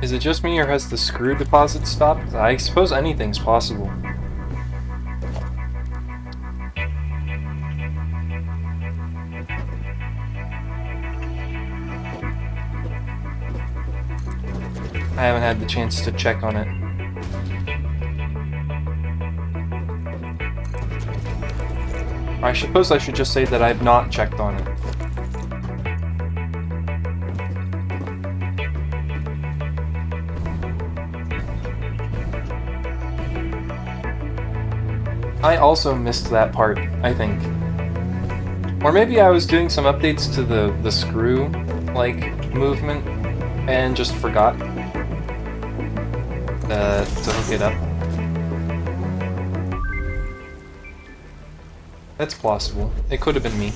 Is it just me, or has the screw deposit stopped? I suppose anything's possible. I haven't had the chance to check on it. I suppose I should just say that I've not checked on it. I also missed that part, I think. Or maybe I was doing some updates to the screw, like, movement, and just forgot to hook it up. That's plausible. It could have been me.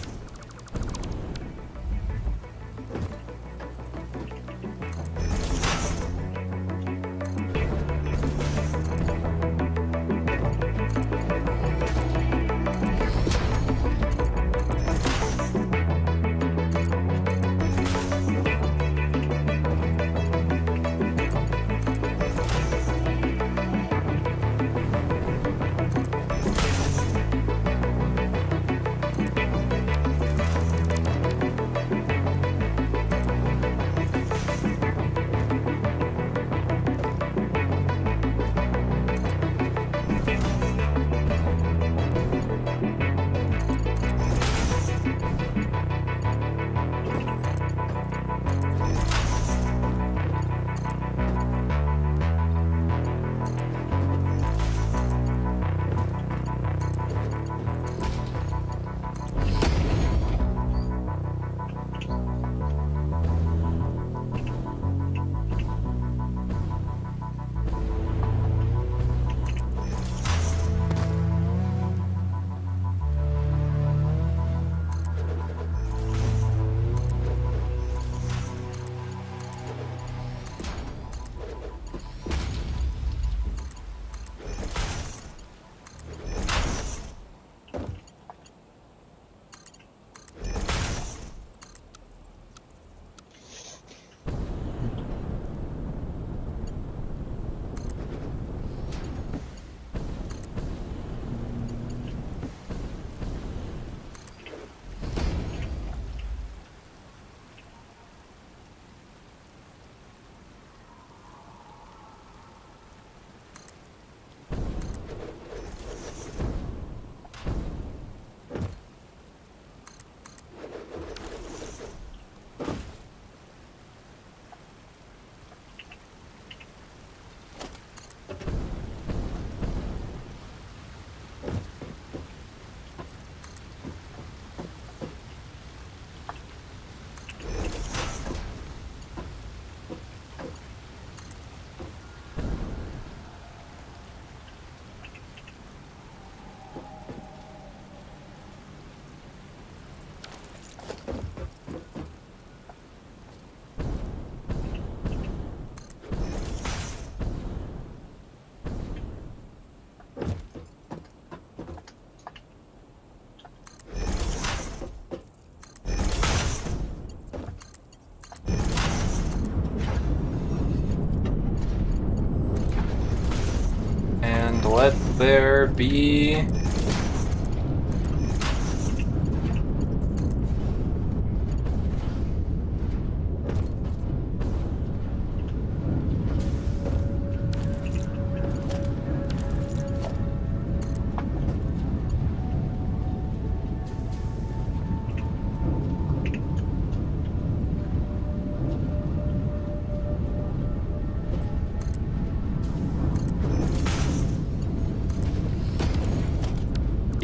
Let there be...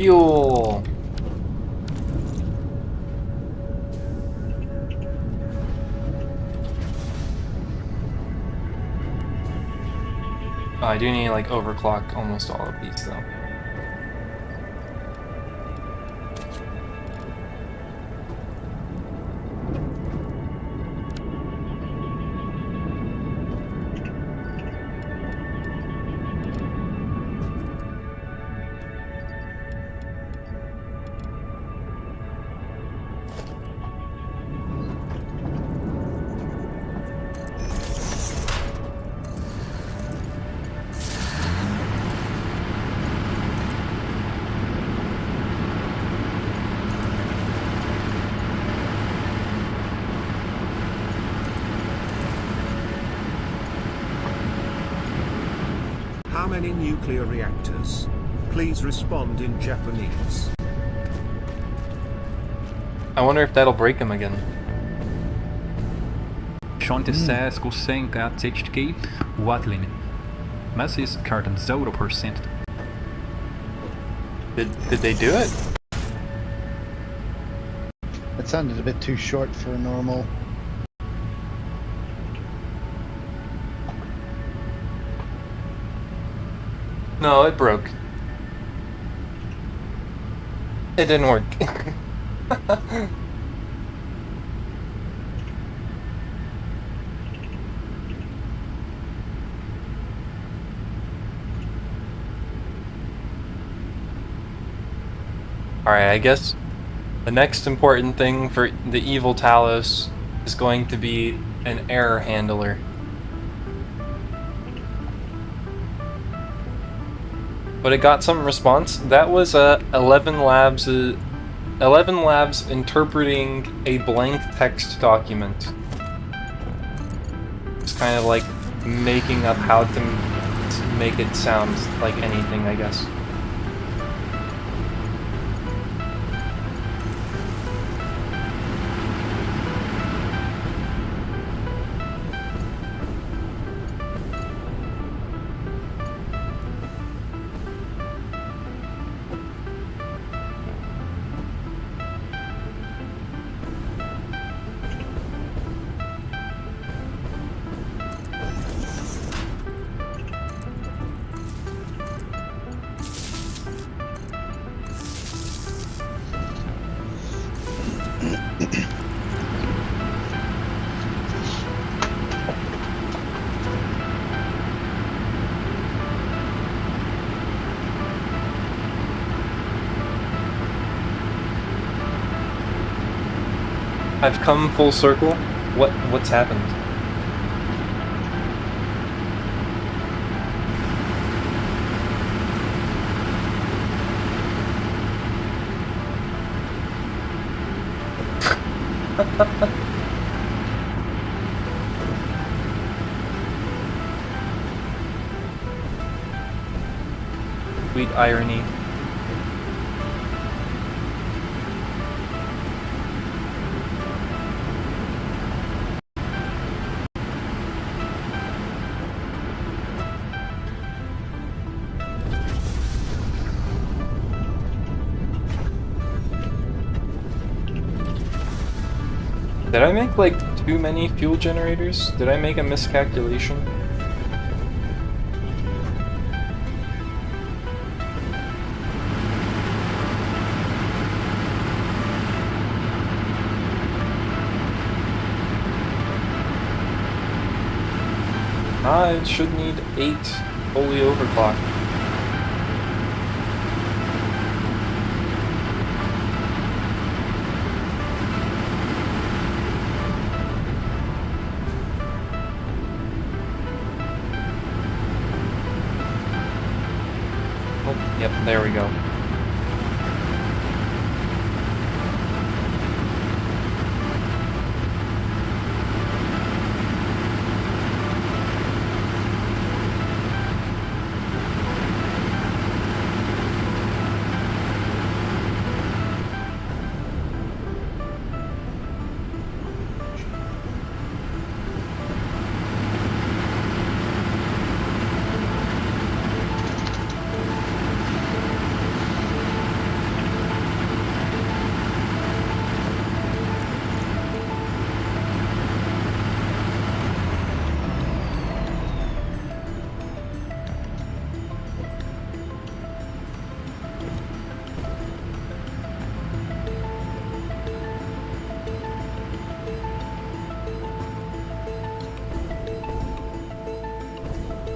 fuel. Oh, I do need to like overclock almost all of these though. How many nuclear reactors? Please respond in Japanese. I wonder if that'll break him again. 26,6 wattlinje. Masses karten 0%. Did they do it? That sounded a bit too short for a normal. No, it broke. It didn't work. Alright, I guess the next important thing for the evil Talos is going to be an error handler. But it got some response. That was 11 Labs interpreting a blank text document. It's kind of like making up how to make it sound like anything, I guess. I've come full circle. What's happened? Sweet irony. Did I make like too many fuel generators? Did I make a miscalculation? It should need 8 fully overclocked. Oh, yep, there we go.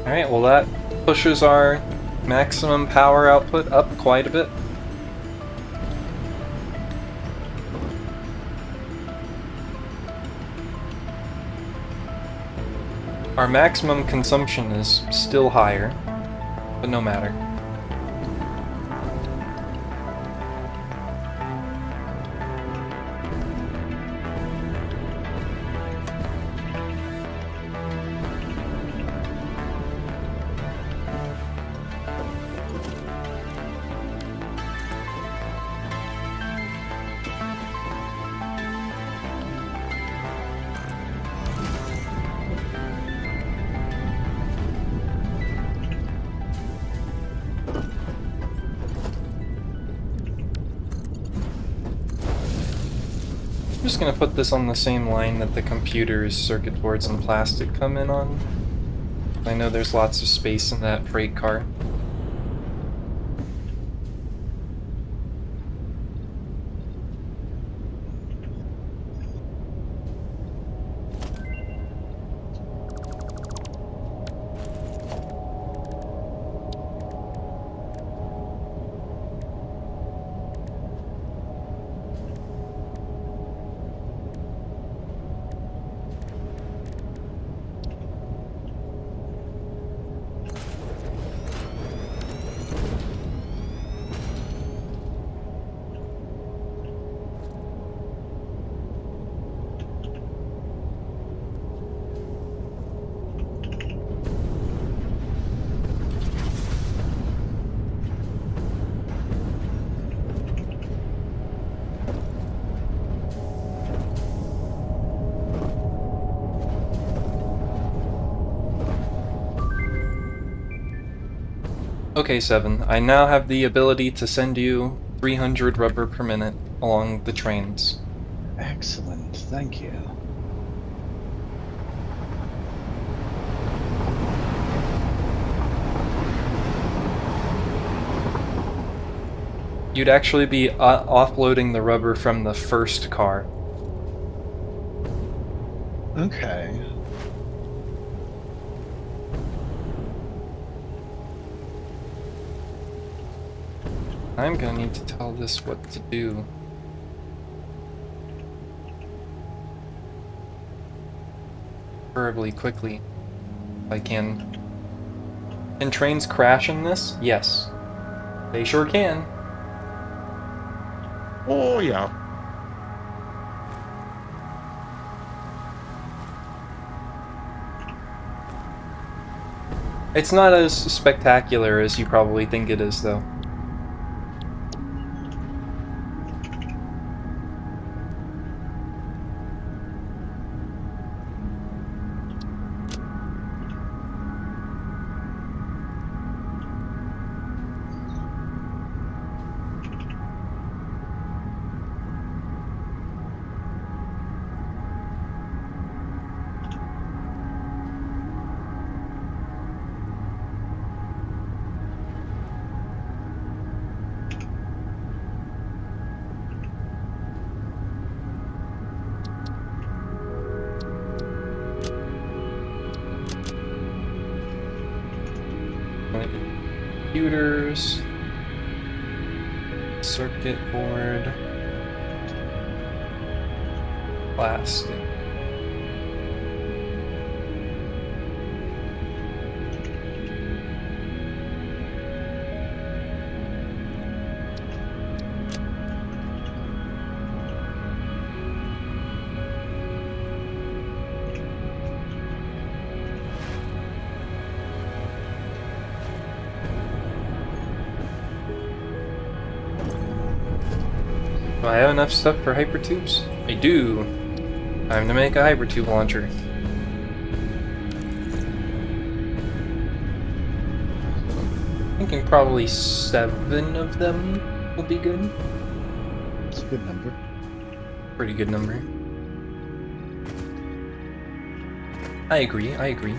Alright, well that pushes our maximum power output up quite a bit. Our maximum consumption is still higher, but no matter. just gonna put this on the same line that the computers, circuit boards, and plastic come in on. I know there's lots of space in that freight car. Okay, 7. I now have the ability to send you 300 rubber per minute along the trains. Excellent, thank you. You'd actually be offloading the rubber from the first car. Okay. I'm gonna need to tell this what to do. Preferably quickly, if I can. Can trains crash in this? Yes. They sure can. Oh, yeah. It's not as spectacular as you probably think it is, though. Computers, circuit board, plastic. Do I have enough stuff for hypertubes? I do. Time to make a hypertube launcher. Thinking probably 7 of them will be good. It's a good number. Pretty good number. I agree, I agree.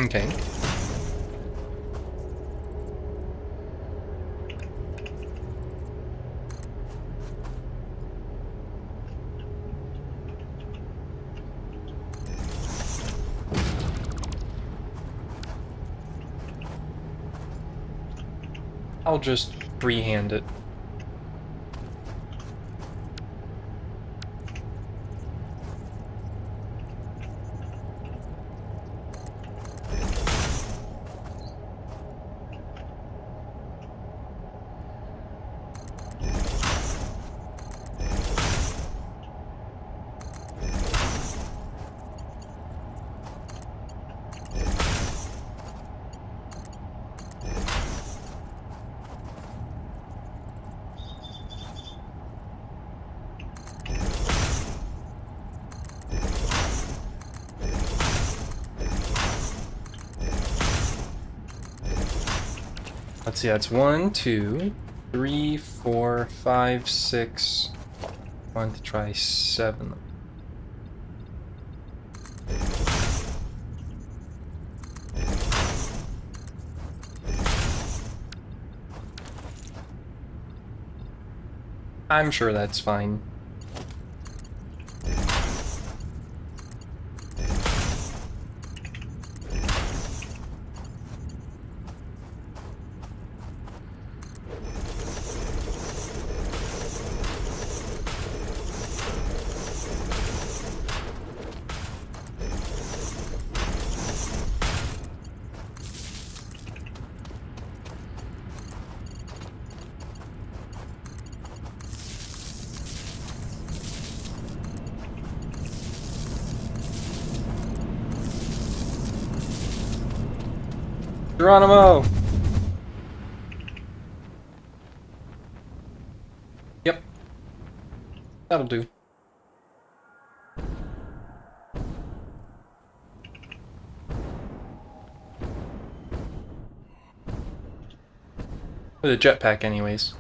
Okay. I'll just freehand it. Let's see, that's 1, 2, 3, 4, 5, 6. I want to try 7. I'm sure that's fine. Geronimo! Yep. That'll do. With a jetpack anyways.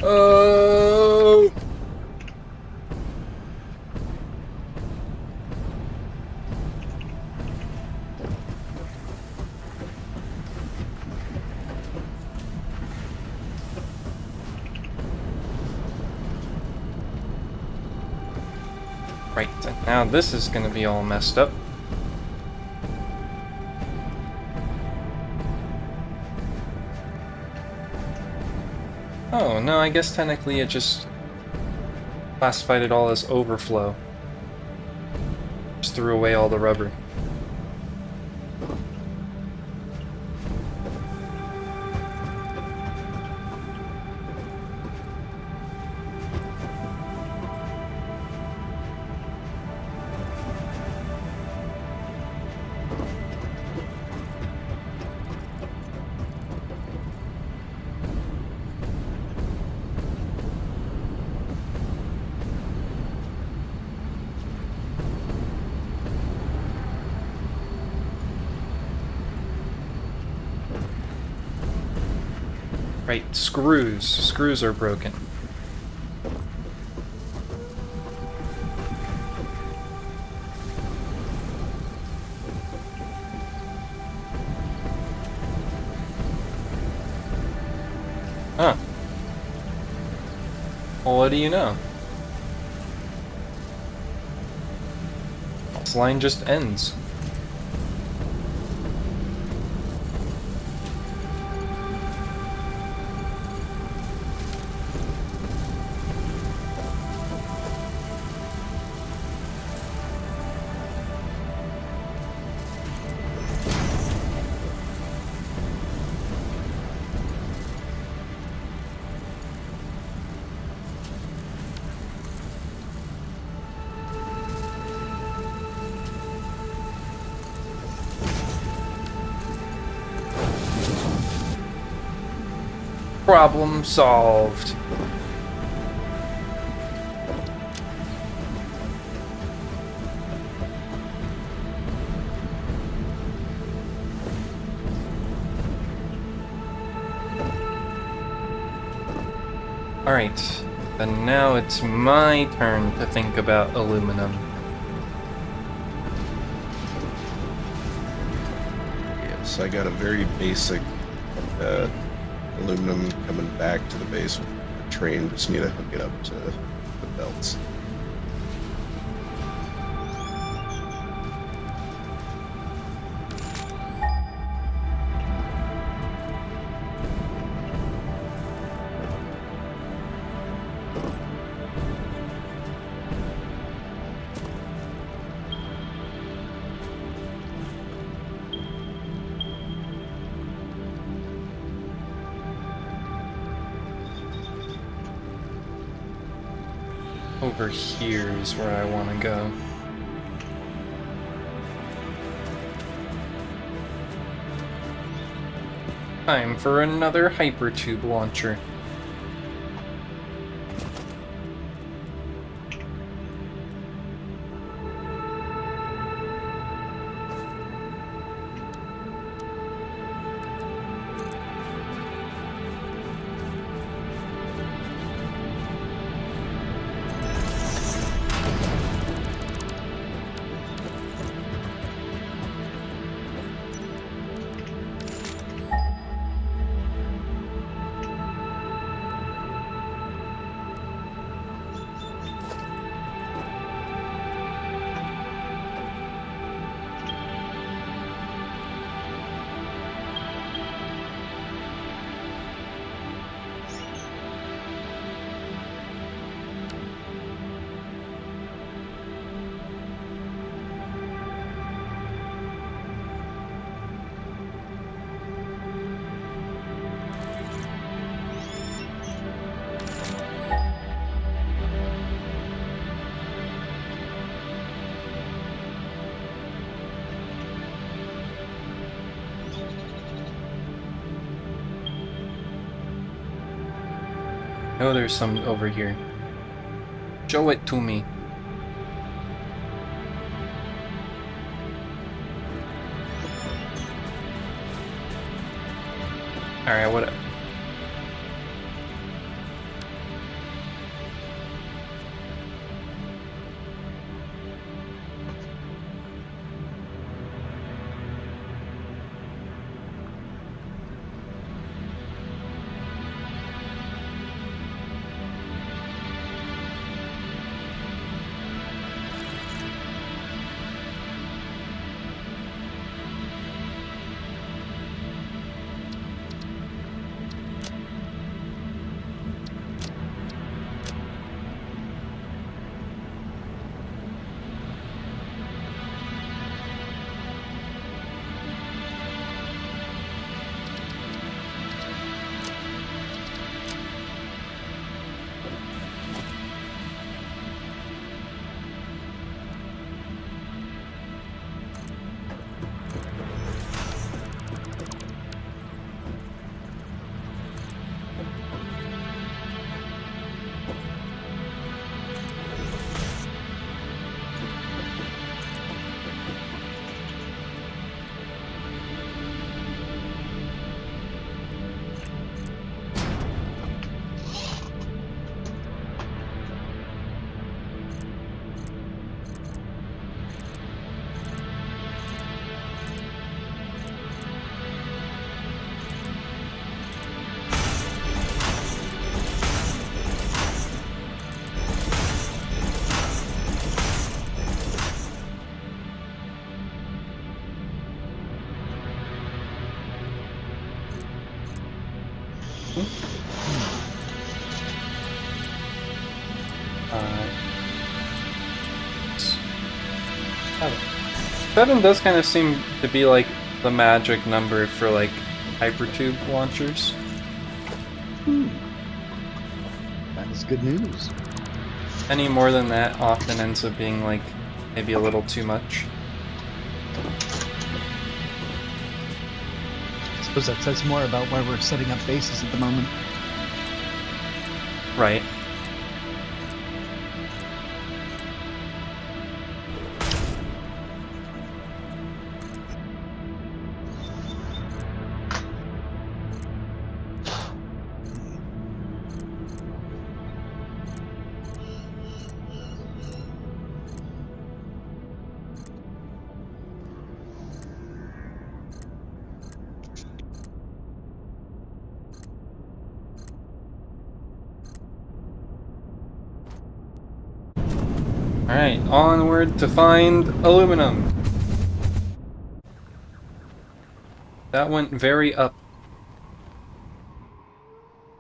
Oh! Right, now this is gonna be all messed up. Oh, no, I guess technically it just classified it all as overflow. Just threw away all the rubber. Right, screws. Screws are broken. Huh. Well, what do you know? This line just ends. Problem solved. Alright, then now it's my turn to think about aluminum. So I got a very basic aluminum coming back to the base. The train just need to hook it up to the belts. Over here is where I want to go. Time for another hypertube launcher. Oh, there's some over here. Show it to me. Alright, whatever. Seven does kind of seem to be like the magic number for like hypertube launchers. That is good news. Any more than that often ends up being like maybe a little too much. I suppose that says more about where we're setting up bases at the moment. Right. Alright, onward to find aluminum. That went very up.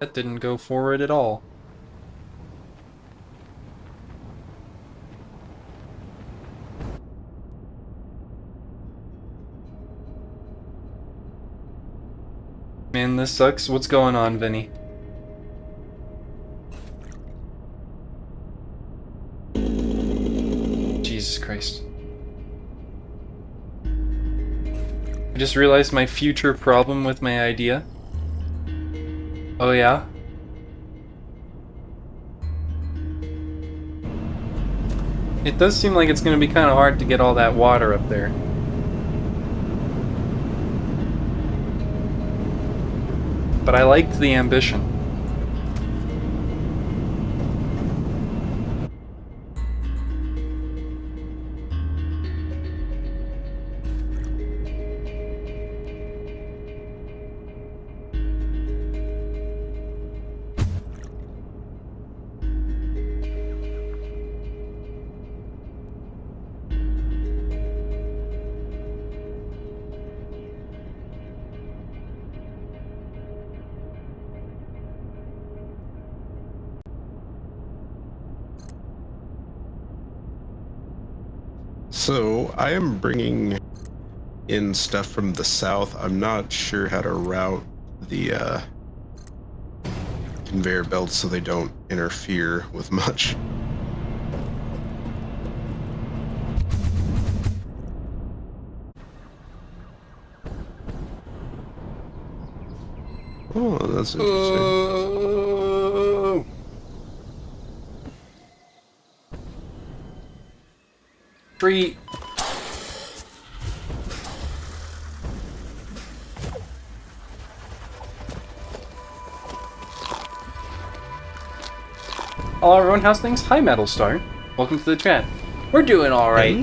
That didn't go forward at all. Man, this sucks. What's going on, Vinny? Jesus Christ. I just realized my future problem with my idea. Oh yeah? It does seem like it's gonna be kind of hard to get all that water up there. But I liked the ambition. So I am bringing in stuff from the south. I'm not sure how to route the conveyor belts so they don't interfere with much. Oh, that's interesting. Tree. Hello everyone, how's things? Hi Metal Star. Welcome to the chat. We're doing alright.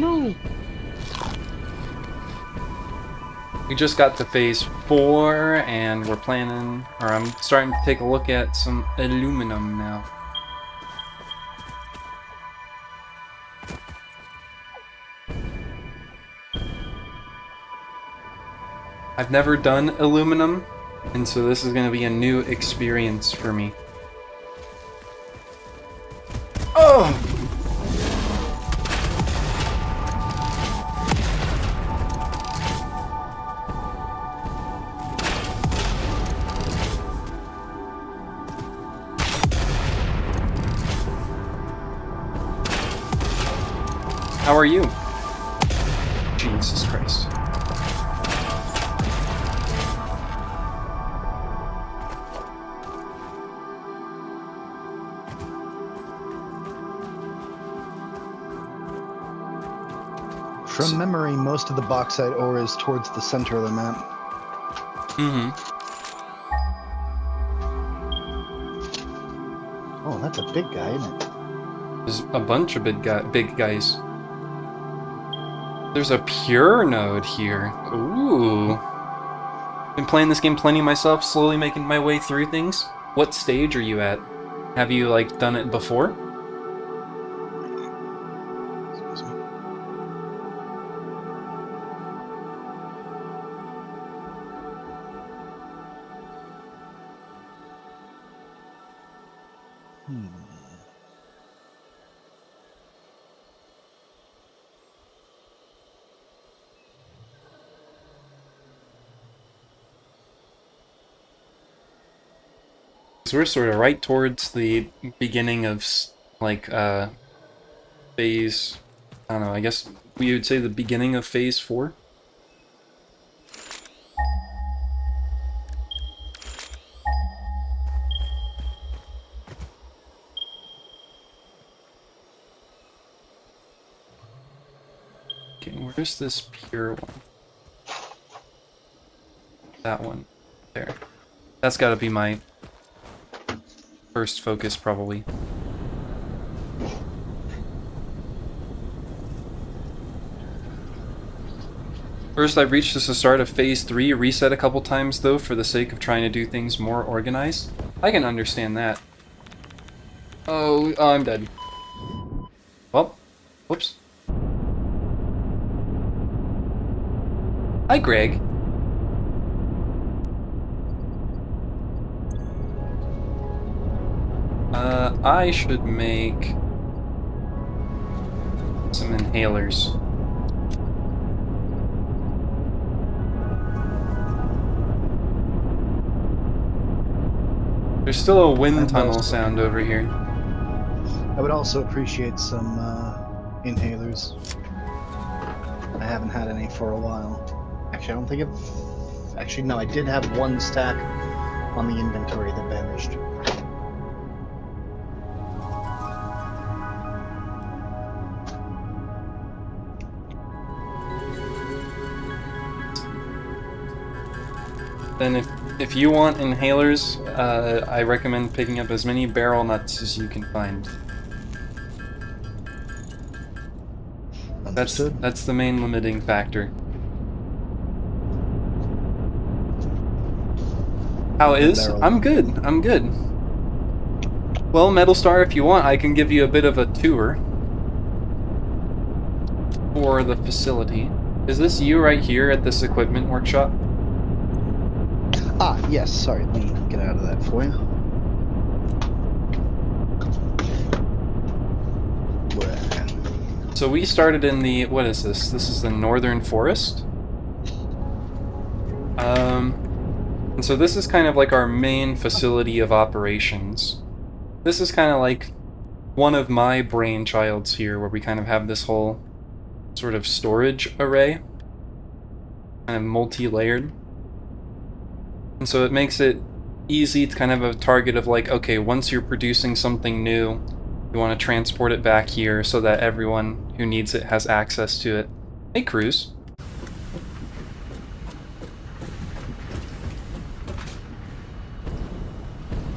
We just got to phase 4 and we're planning, or I'm starting to take a look at some aluminum now. I've never done aluminum, and so this is going to be a new experience for me. Oh! How are you? Jesus Christ. From memory, most of the bauxite ore is towards the center of the map. Mm-hmm. Oh, that's a big guy, isn't it? There's a bunch of big guys. There's a pure node here. Ooh. Been playing this game plenty myself, slowly making my way through things. What stage are you at? Have you, like, done it before? Excuse me. So we're sort of right towards the beginning of, like, phase... I don't know, I guess we would say the beginning of phase 4? Okay, where's this pure one? That one. There. That's gotta be my first focus, probably. First, I've reached the start of phase 3, reset a couple times though, for the sake of trying to do things more organized. I can understand that. Oh, I'm dead. Well, Whoops. Hi, Greg. I should make some inhalers. There's still a wind tunnel sound over here. I would also appreciate some inhalers. I haven't had any for a while. Actually, I don't think I've... Actually, no, I did have one stack on the inventory that vanished. Then if you want inhalers, I recommend picking up as many barrel nuts as you can find. That's the main limiting factor. How is? I'm good. I'm good. Well, Metal Star, if you want, I can give you a bit of a tour for the facility. Is this you right here at this equipment workshop? Ah, yes, sorry, let me get out of that for you. So we started in the, what is this? This is the Northern Forest. And so this is kind of like our main facility of operations. This is kind of like one of my brainchilds here, where we kind of have this whole sort of storage array, kind of multi-layered. And so it makes it easy to kind of have a target of like, okay, once you're producing something new, you want to transport it back here so that everyone who needs it has access to it. Hey, Cruz.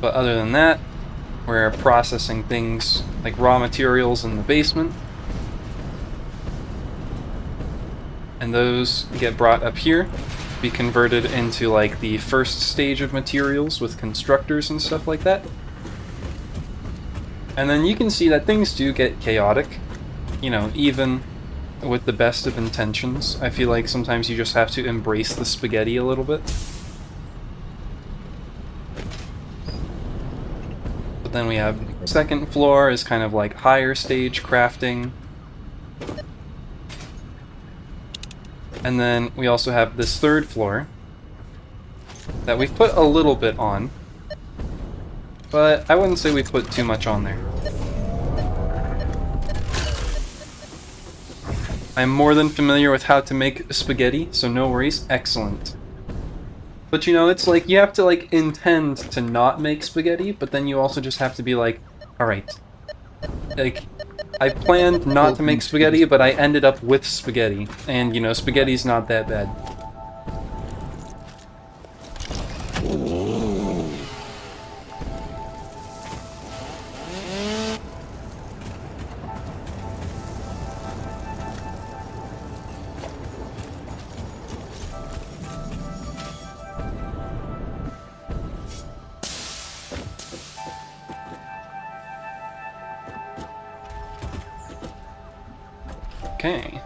But other than that, we're processing things like raw materials in the basement. And those get brought up here, be converted into like the first stage of materials with constructors and stuff like that. And then you can see that things do get chaotic, you know, even with the best of intentions. I feel like sometimes you just have to embrace the spaghetti a little bit. But then we have second floor is kind of like higher stage crafting. And then we also have this third floor that we've put a little bit on, but I wouldn't say we put too much on there. I'm more than familiar with how to make spaghetti, so no worries. Excellent. But you know, it's like you have to like intend to not make spaghetti, but then you also just have to be like, alright, like, I planned not to make spaghetti, but I ended up with spaghetti. And, you know, spaghetti's not that bad. Okay.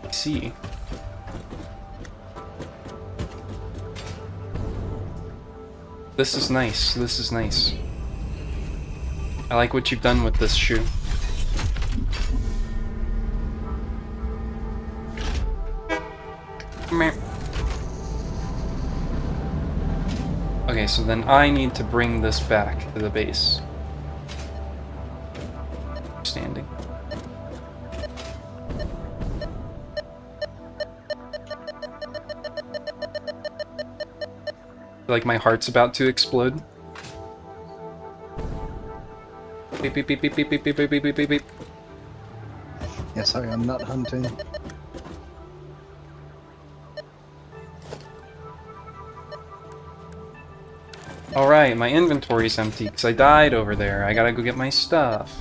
I see. This is nice. This is nice. I like what you've done with this shoe. Meh. Okay, so then I need to bring this back to the base. Standing. Like my heart's about to explode. Beep beep beep beep beep beep beep beep beep beep beep. Yeah, sorry, I'm not hunting. Alright, my inventory's empty because I died over there. I gotta go get my stuff.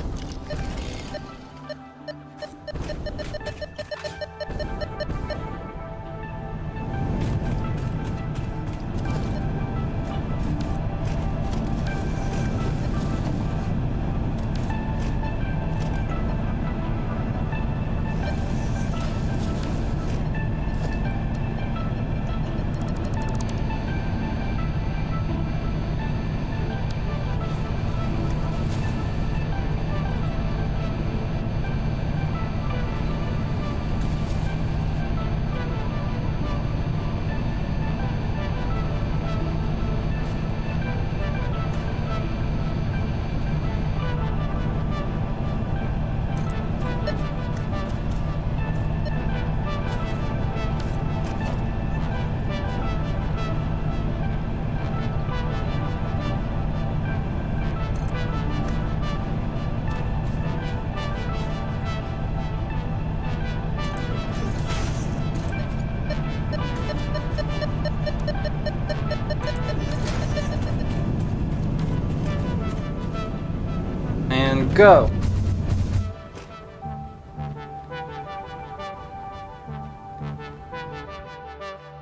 Go!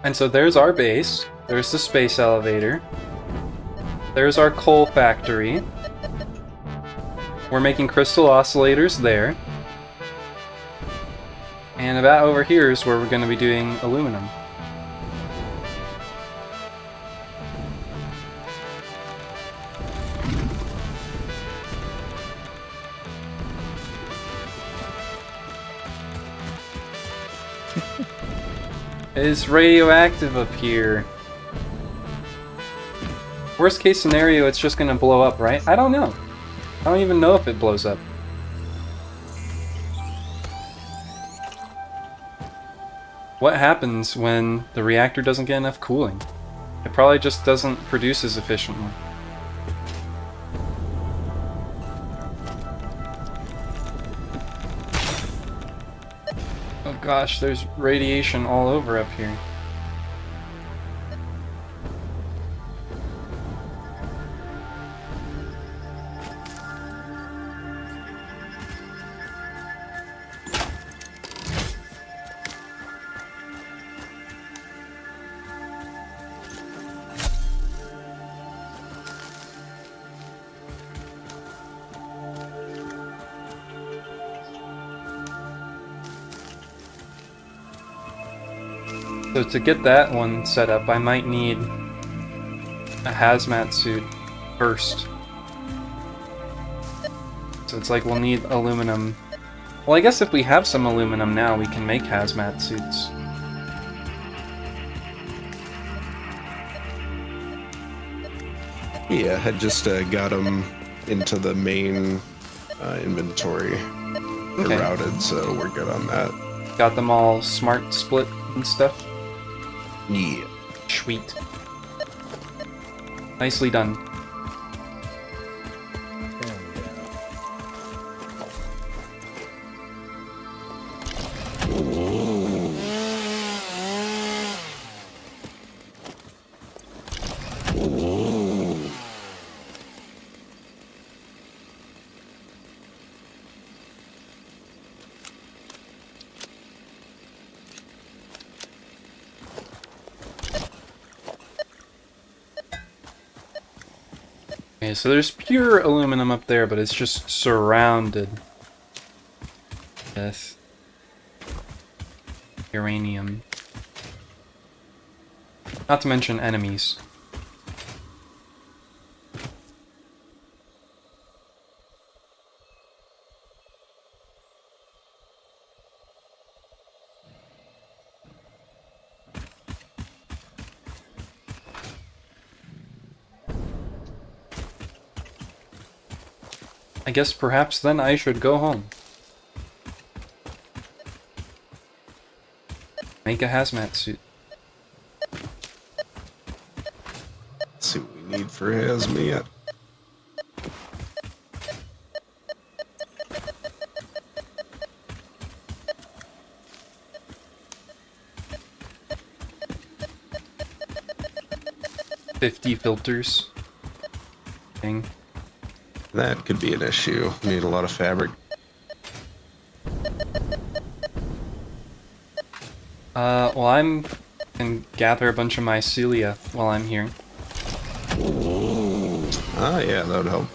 And so there's our base. There's the space elevator. There's our coal factory. We're making crystal oscillators there. And about over here is where we're going to be doing aluminum. It's radioactive up here. Worst case scenario, it's just gonna blow up, right? I don't know. I don't even know if it blows up. What happens when the reactor doesn't get enough cooling? It probably just doesn't produce as efficiently. Oh gosh, there's radiation all over up here. So to get that one set up, I might need a hazmat suit first. So it's like we'll need aluminum. Well, I guess if we have some aluminum now, we can make hazmat suits. Yeah, I just got them into the main inventory. Okay. They're routed, so we're good on that. Got them all smart split and stuff? Yeah. Sweet. Nicely done. Okay, so there's pure aluminum up there, but it's just surrounded with uranium. Not to mention enemies. I guess perhaps then I should go home. Make a hazmat suit. Let's see what we need for hazmat. $50 filters. Thing. That could be an issue. Need a lot of fabric. Well, I'm can gather a bunch of mycelia while I'm here. Ah, yeah, that would help.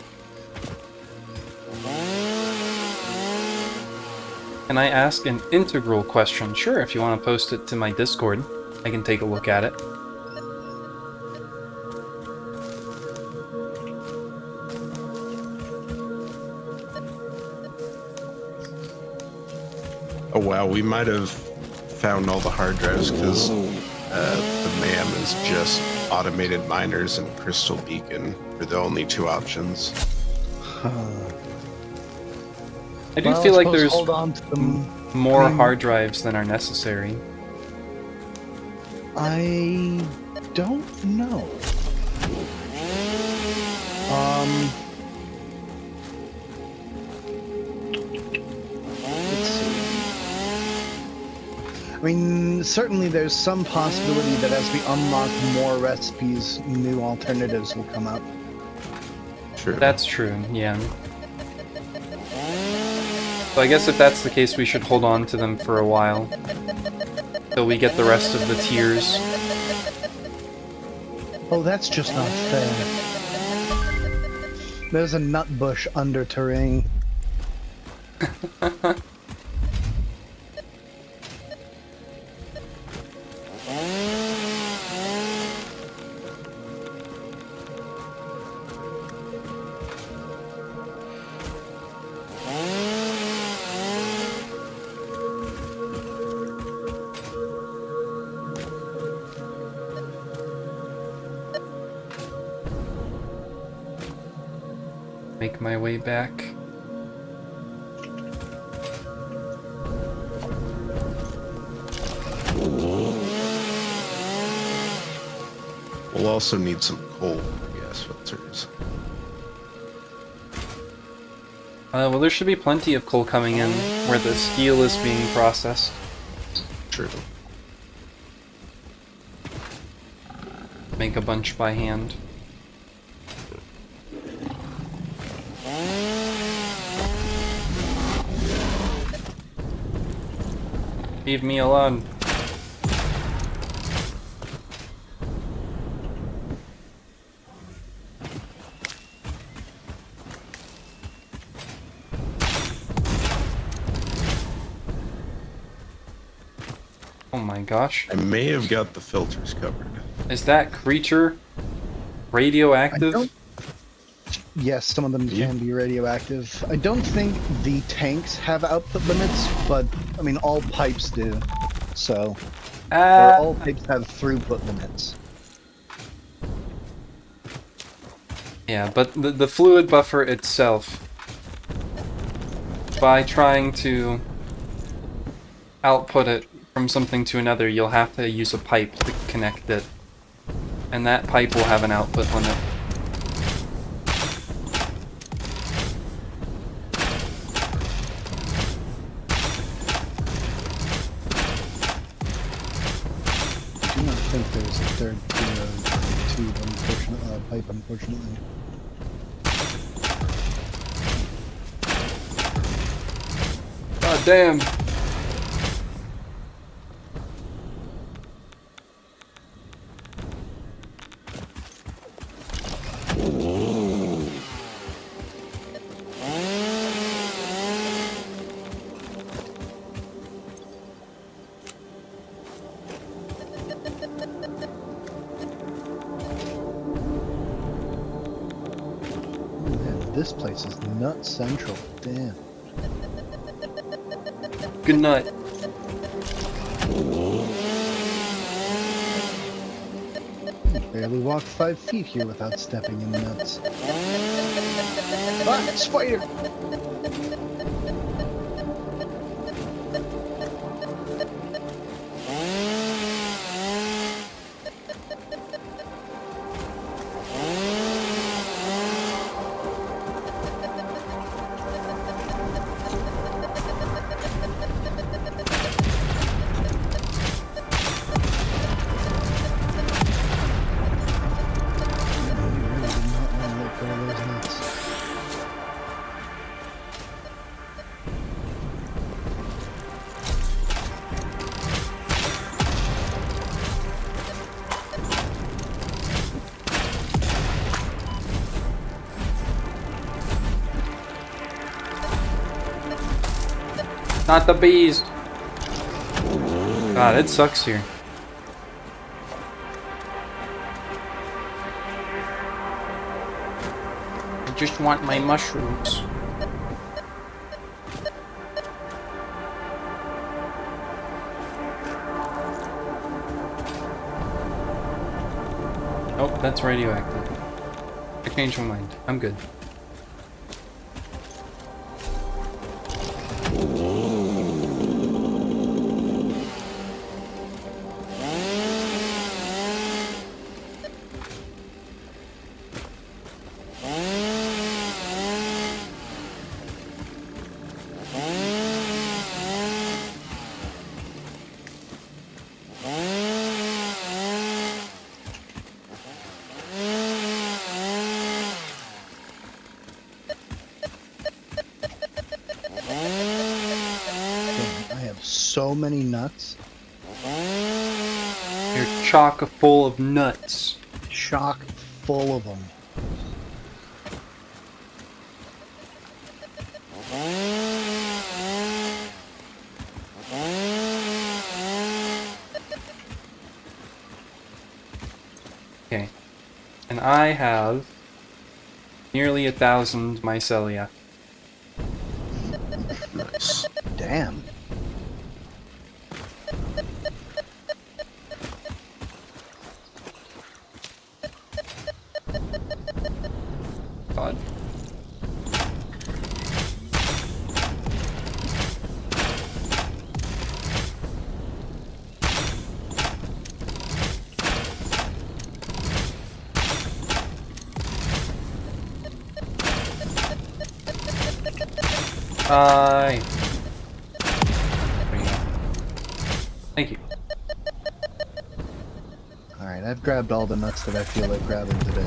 Can I ask an integral question? Sure, if you want to post it to my Discord, I can take a look at it. Oh wow, we might have found all the hard drives because the MAM is just automated miners and crystal beacon are the only two options. I do feel like there's hold on to them. more hard drives than are necessary. I don't know. Let's see. I mean, certainly there's some possibility that as we unlock more recipes, new alternatives will come up. Sure. That's true, yeah. So I guess if that's the case, we should hold on to them for a while. Till we get the rest of the tiers. Oh, that's just not fair. There's a nut bush under terrain. Make my way back. We'll also need some coal gas filters. Well, there should be plenty of coal coming in where the steel is being processed. True. Make a bunch by hand. Leave me alone. Oh my gosh. I may have got the filters covered. Is that creature radioactive? Yes, some of them can be radioactive. I don't think the tanks have output limits, but I mean all pipes do. So, or all pipes have throughput limits. Yeah, but the fluid buffer itself, by trying to output it from something to another, you'll have to use a pipe to connect it. And that pipe will have an output limit. I do not think there's a third tube, pipe, unfortunately. God damn! This place is nut central. Damn. Good night. Barely walked 5 feet here without stepping in nuts. Ah, spider! Not the bees! God, it sucks here. I just want my mushrooms. Oh, that's radioactive. I changed my mind. I'm good. have so many nuts. You're chock full of nuts. Chock full of them. Okay. And I have nearly 1,000 mycelia. Nice. Damn. God. Hi. There you go. Thank you. Alright, I've grabbed all the nuts that I feel like grabbing today.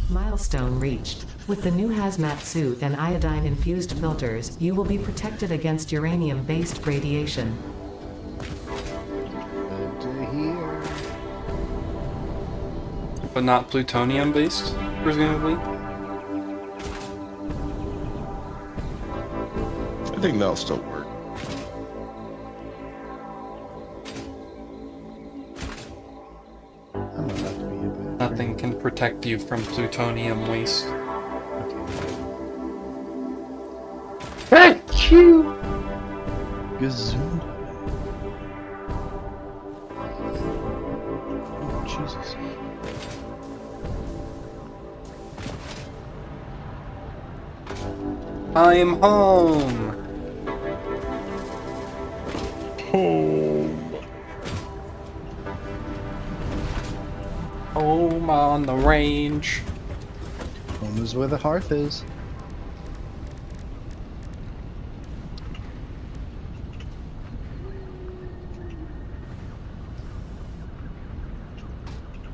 Milestone reached. With the new hazmat suit and iodine-infused filters, you will be protected against uranium-based radiation. Good to hear. But not plutonium based, presumably? I think that'll still work. I'm about to be a bit. Nothing can protect you from plutonium waste. Achoo! Gazoon. Oh, Jesus. I'm home! Home. Home on the range. Home is where the hearth is.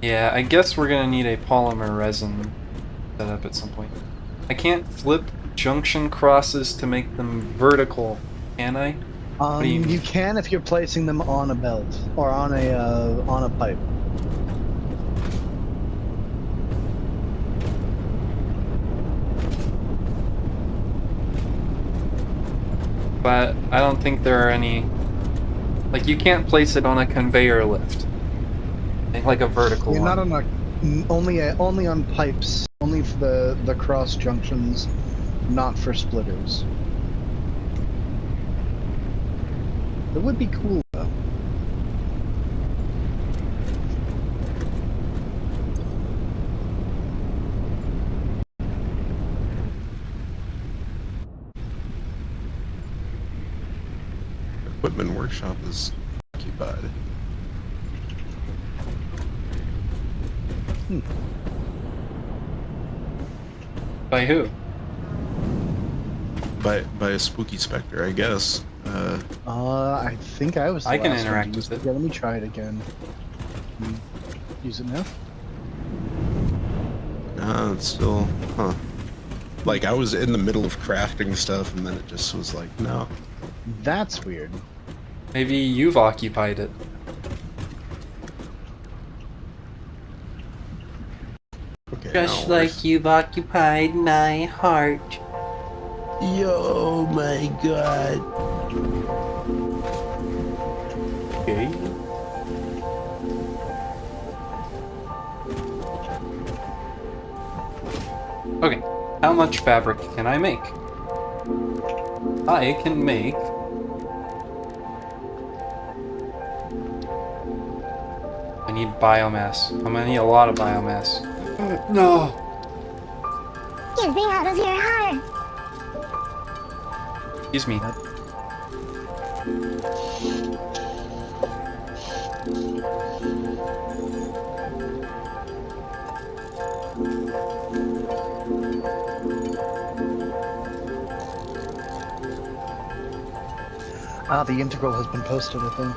Yeah, I guess we're gonna need a polymer resin set up at some point. I can't flip junction crosses to make them vertical, can I? What do you mean? You can if you're placing them on a belt or on a pipe. But I don't think there are any... Like, you can't place it on a conveyor lift. Like a vertical You're one. not on only on pipes, only for the cross junctions, not for splitters. It would be cool though. Equipment workshop is occupied. By who? By a spooky specter, I guess. I think I was. The I can last one interact to use with it. Yeah, let me try it again. Use it now. It's still, huh? Like I was in the middle of crafting stuff, and then it just was like, no. That's weird. Maybe you've occupied it. Okay, Just now like you've occupied my heart. Yo, my God. Okay. Okay, how much fabric can I make? I can make... I need biomass. I'm gonna need a lot of biomass. No! Get me out of your heart. Excuse me. Ah, the integral has been posted, I think.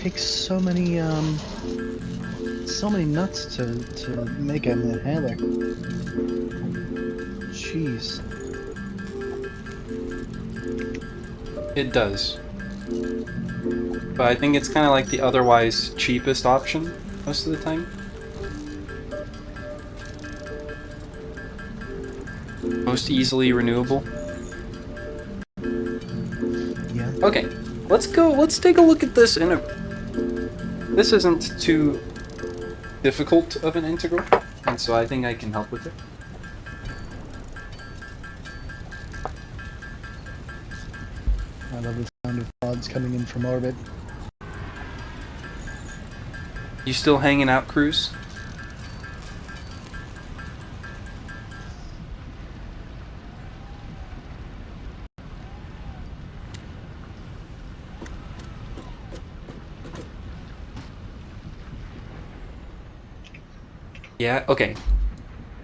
takes so many nuts to make a inhaler. Jeez. It does. But I think it's kind of like the otherwise cheapest option most of the time. Most easily renewable. Yeah. Okay, let's take a look at this This isn't too difficult of an integral, and so I think I can help with it. I love the sound of pods coming in from orbit. You still hanging out, Cruz? Yeah, okay.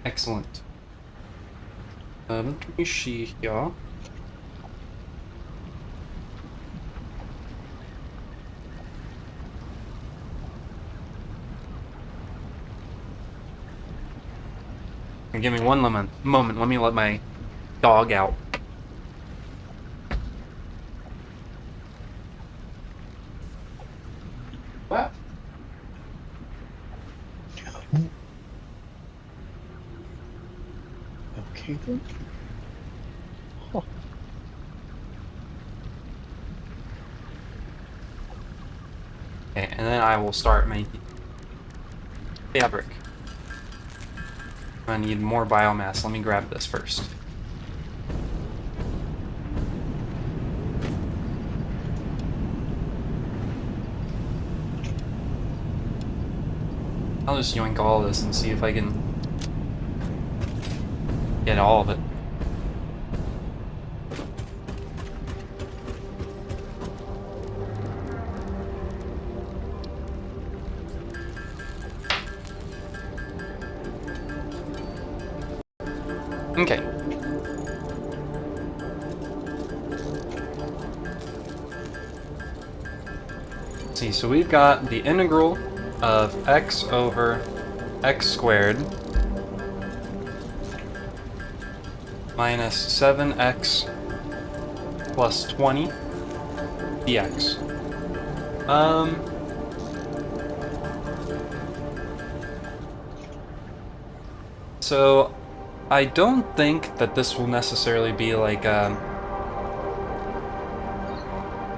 Excellent. Let me see here. Give me one moment. Let me let my dog out. What? Okay then. Huh. Okay, and then I will start making fabric. I need more biomass. Let me grab this first. I'll just yoink all of this and see if I can get all of it. Okay. Let's see, so we've got the integral of x over x squared minus 7x plus 20 dx. So I don't think that this will necessarily be like I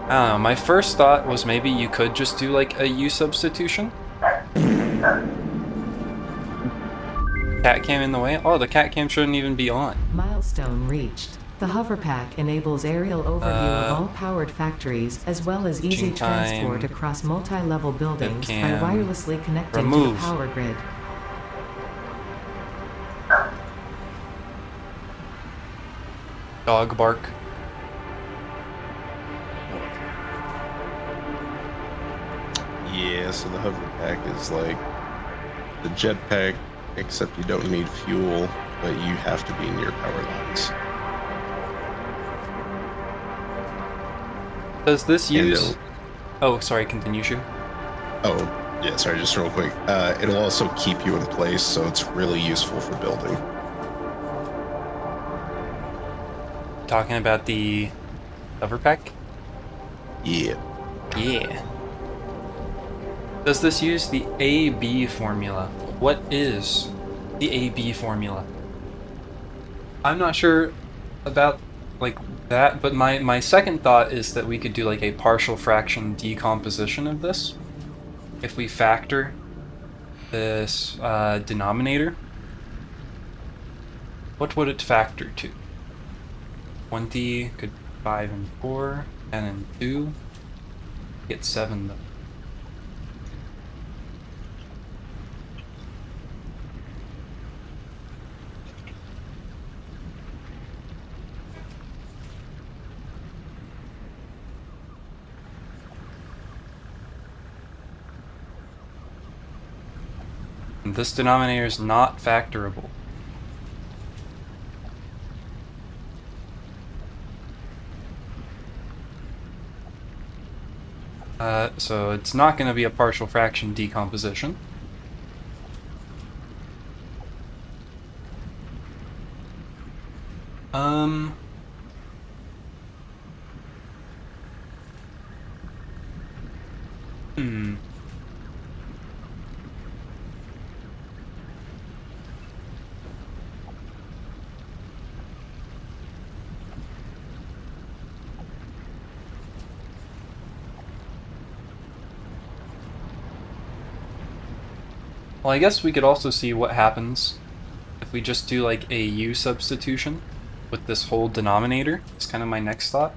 don't know, my first thought was maybe you could just do like a U substitution. Cat cam in the way? Oh, the cat cam shouldn't even be on. Milestone reached. The hover pack enables aerial overview of all powered factories, as well as easy transport across multi-level buildings by wirelessly connecting to the power grid. Dog bark. Yeah, so the hover pack is like the jetpack, except you don't need fuel, but you have to be near power lines. Does this use... Oh, sorry, continue, Shu. Oh, yeah, sorry, just real quick. It'll also keep you in place, so it's really useful for building. Talking about the hover pack? Yeah. Yeah. Does this use the AB formula? What is the AB formula? I'm not sure about like that, but my second thought is that we could do like a partial fraction decomposition of this if we factor this denominator. What would it factor to? 20, could 5 and 4, 10 and 2, get 7 though. And this denominator is not factorable. So it's not going to be a partial fraction decomposition. Hmm. Well, I guess we could also see what happens if we just do like a u substitution with this whole denominator. It's kind of my next thought.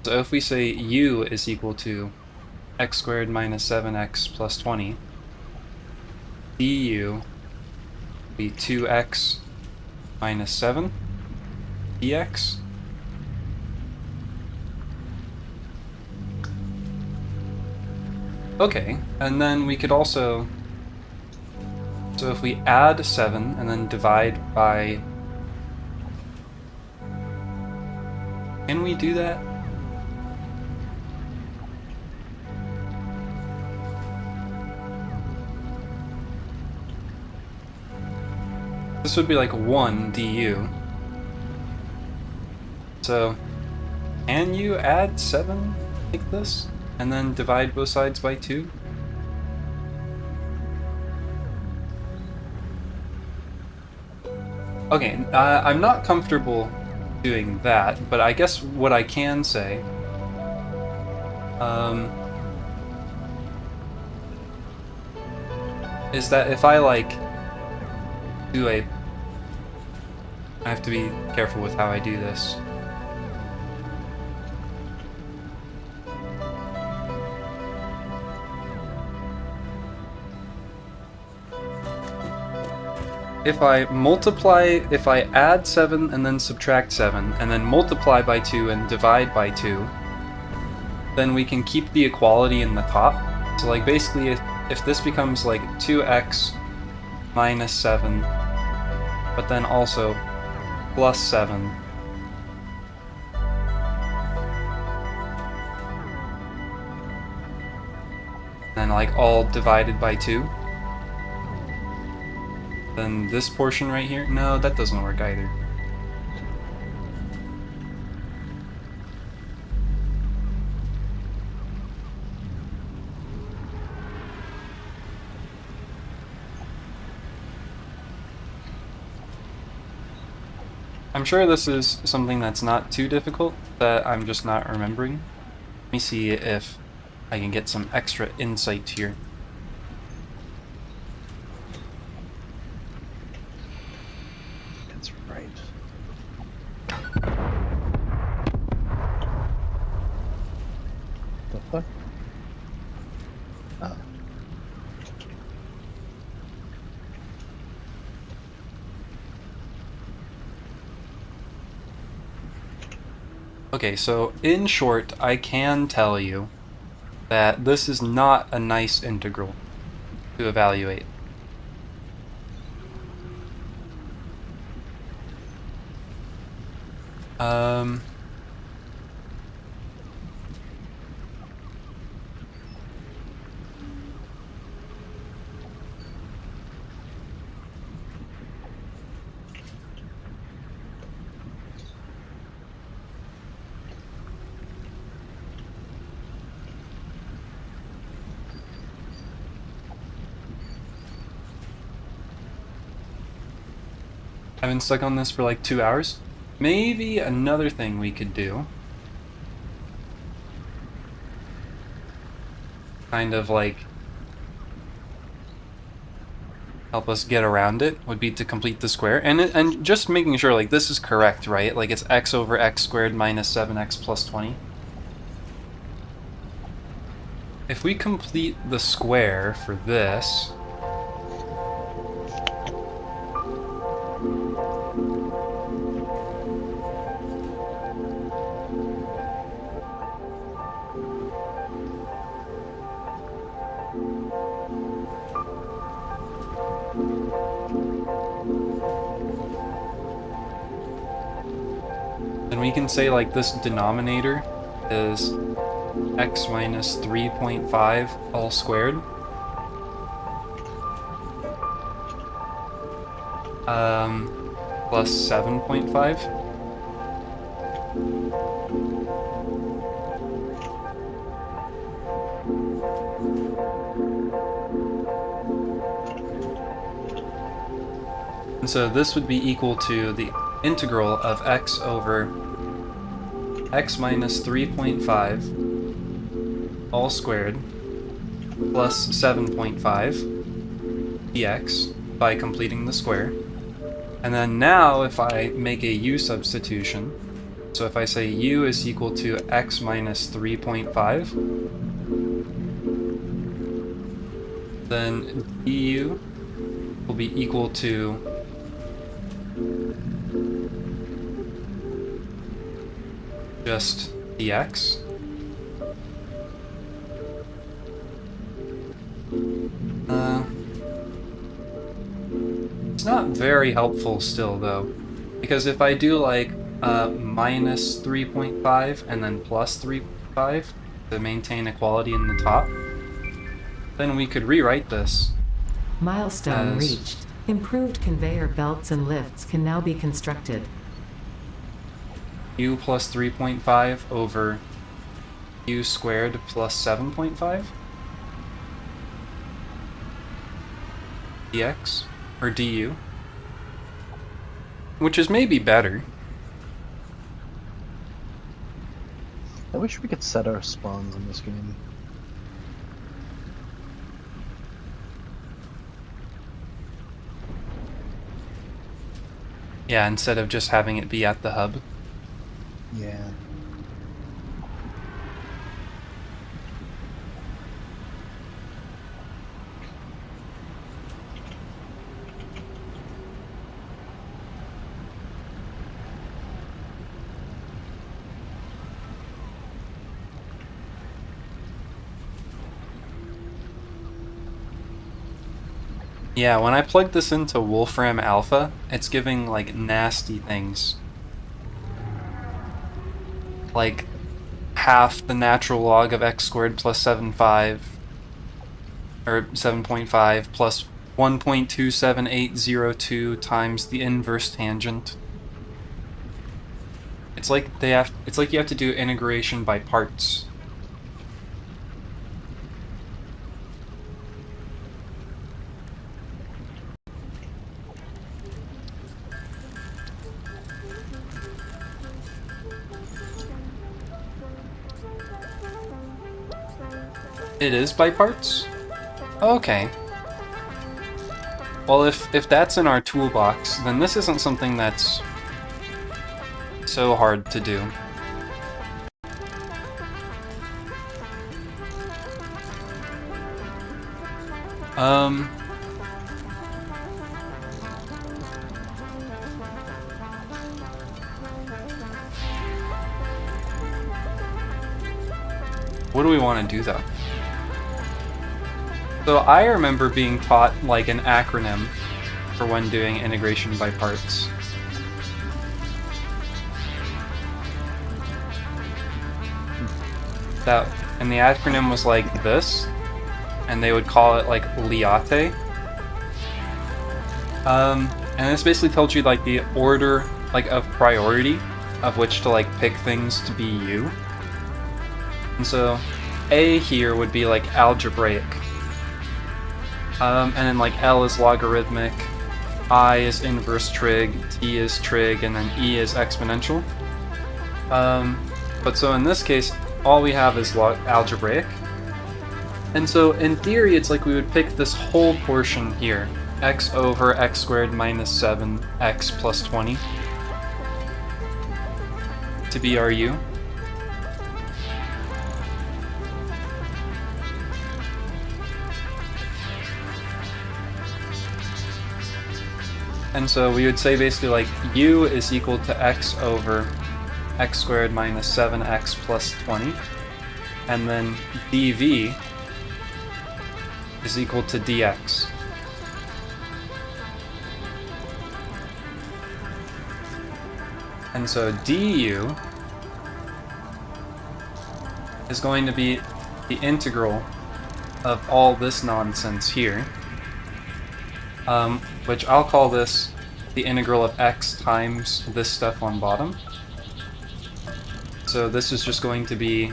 So if we say u is equal to x squared minus 7x plus 20, du be 2x minus 7 dx. Okay, and then we could also, so if we add 7 and then divide by, can we do that? This would be like 1 du. So, can you add 7 like this? And then divide both sides by 2? Okay, I'm not comfortable doing that, but I guess what I can say is that if I like do a, I have to be careful with how I do this. If I add 7 and then subtract 7, and then multiply by 2 and divide by 2, then we can keep the equality in the top. So like basically if this becomes like 2x minus 7, but then also plus 7, and like all divided by 2, then this portion right here, no, that doesn't work either. I'm sure this is something that's not too difficult, that I'm just not remembering. Let me see if I can get some extra insight here. That's right. The fuck? Oh. Okay, so in short, I can tell you that this is not a nice integral to evaluate. I've been stuck on this for like 2 hours. Maybe another thing we could do, kind of like help us get around it, would be to complete the square, and just making sure like this is correct, right? Like it's x over x squared minus 7x plus 20. If we complete the square for this, then we can say like this denominator is x minus 3.5 all squared. Plus 7.5. And so this would be equal to the integral of x over x minus 3.5 all squared plus 7.5 dx by completing the square. And then now if I make a u substitution, so if I say u is equal to x minus 3.5, then du will be equal to just dx. It's not very helpful still though, because if I do like minus 3.5 and then plus 3.5 to maintain equality in the top, then we could rewrite this. Milestone reached. Improved conveyor belts and lifts can now be constructed. U plus 3.5 over u squared plus 7.5 dx, or du, which is maybe better. I wish we could set our spawns in this game. Yeah, instead of just having it be at the hub. Yeah. Yeah, when I plug this into Wolfram Alpha, it's giving like nasty things. Like half the natural log of x squared plus 7.5 or 7.5 plus 1.27802 times the inverse tangent. It's like it's like you have to do integration by parts. It is by parts? Okay. Well, if that's in our toolbox, then this isn't something that's so hard to do. What do we want to do though? So I remember being taught like an acronym for when doing integration by parts. And the acronym was like this, and they would call it like LIATE. And this basically tells you like the order like of priority of which to like pick things to be U. And so A here would be like algebraic. And then like L is logarithmic, I is inverse trig, T is trig, and then E is exponential. But so in this case, all we have is algebraic. And so in theory, it's like we would pick this whole portion here, x over x squared minus 7x plus 20, to be our U. And so we would say basically like U is equal to x over x squared minus 7x plus 20, and then dv is equal to dx. And so du is going to be the integral of all this nonsense here, which I'll call this the integral of x times this stuff on bottom. So this is just going to be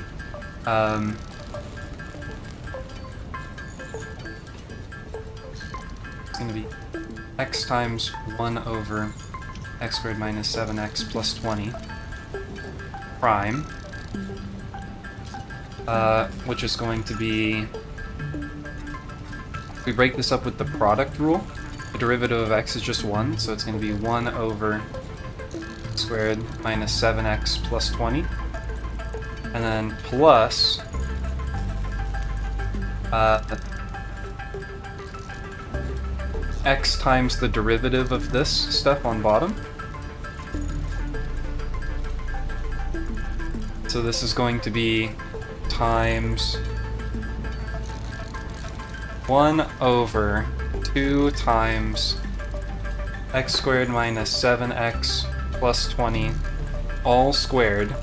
it's going to be x times 1 over x squared minus 7x plus 20 prime, which is going to be, if we break this up with the product rule, the derivative of x is just 1, so it's going to be 1 over x squared minus 7x plus 20, and then plus x times the derivative of this stuff on bottom. So this is going to be times 1 over 2 times x squared minus 7x plus 20 all squared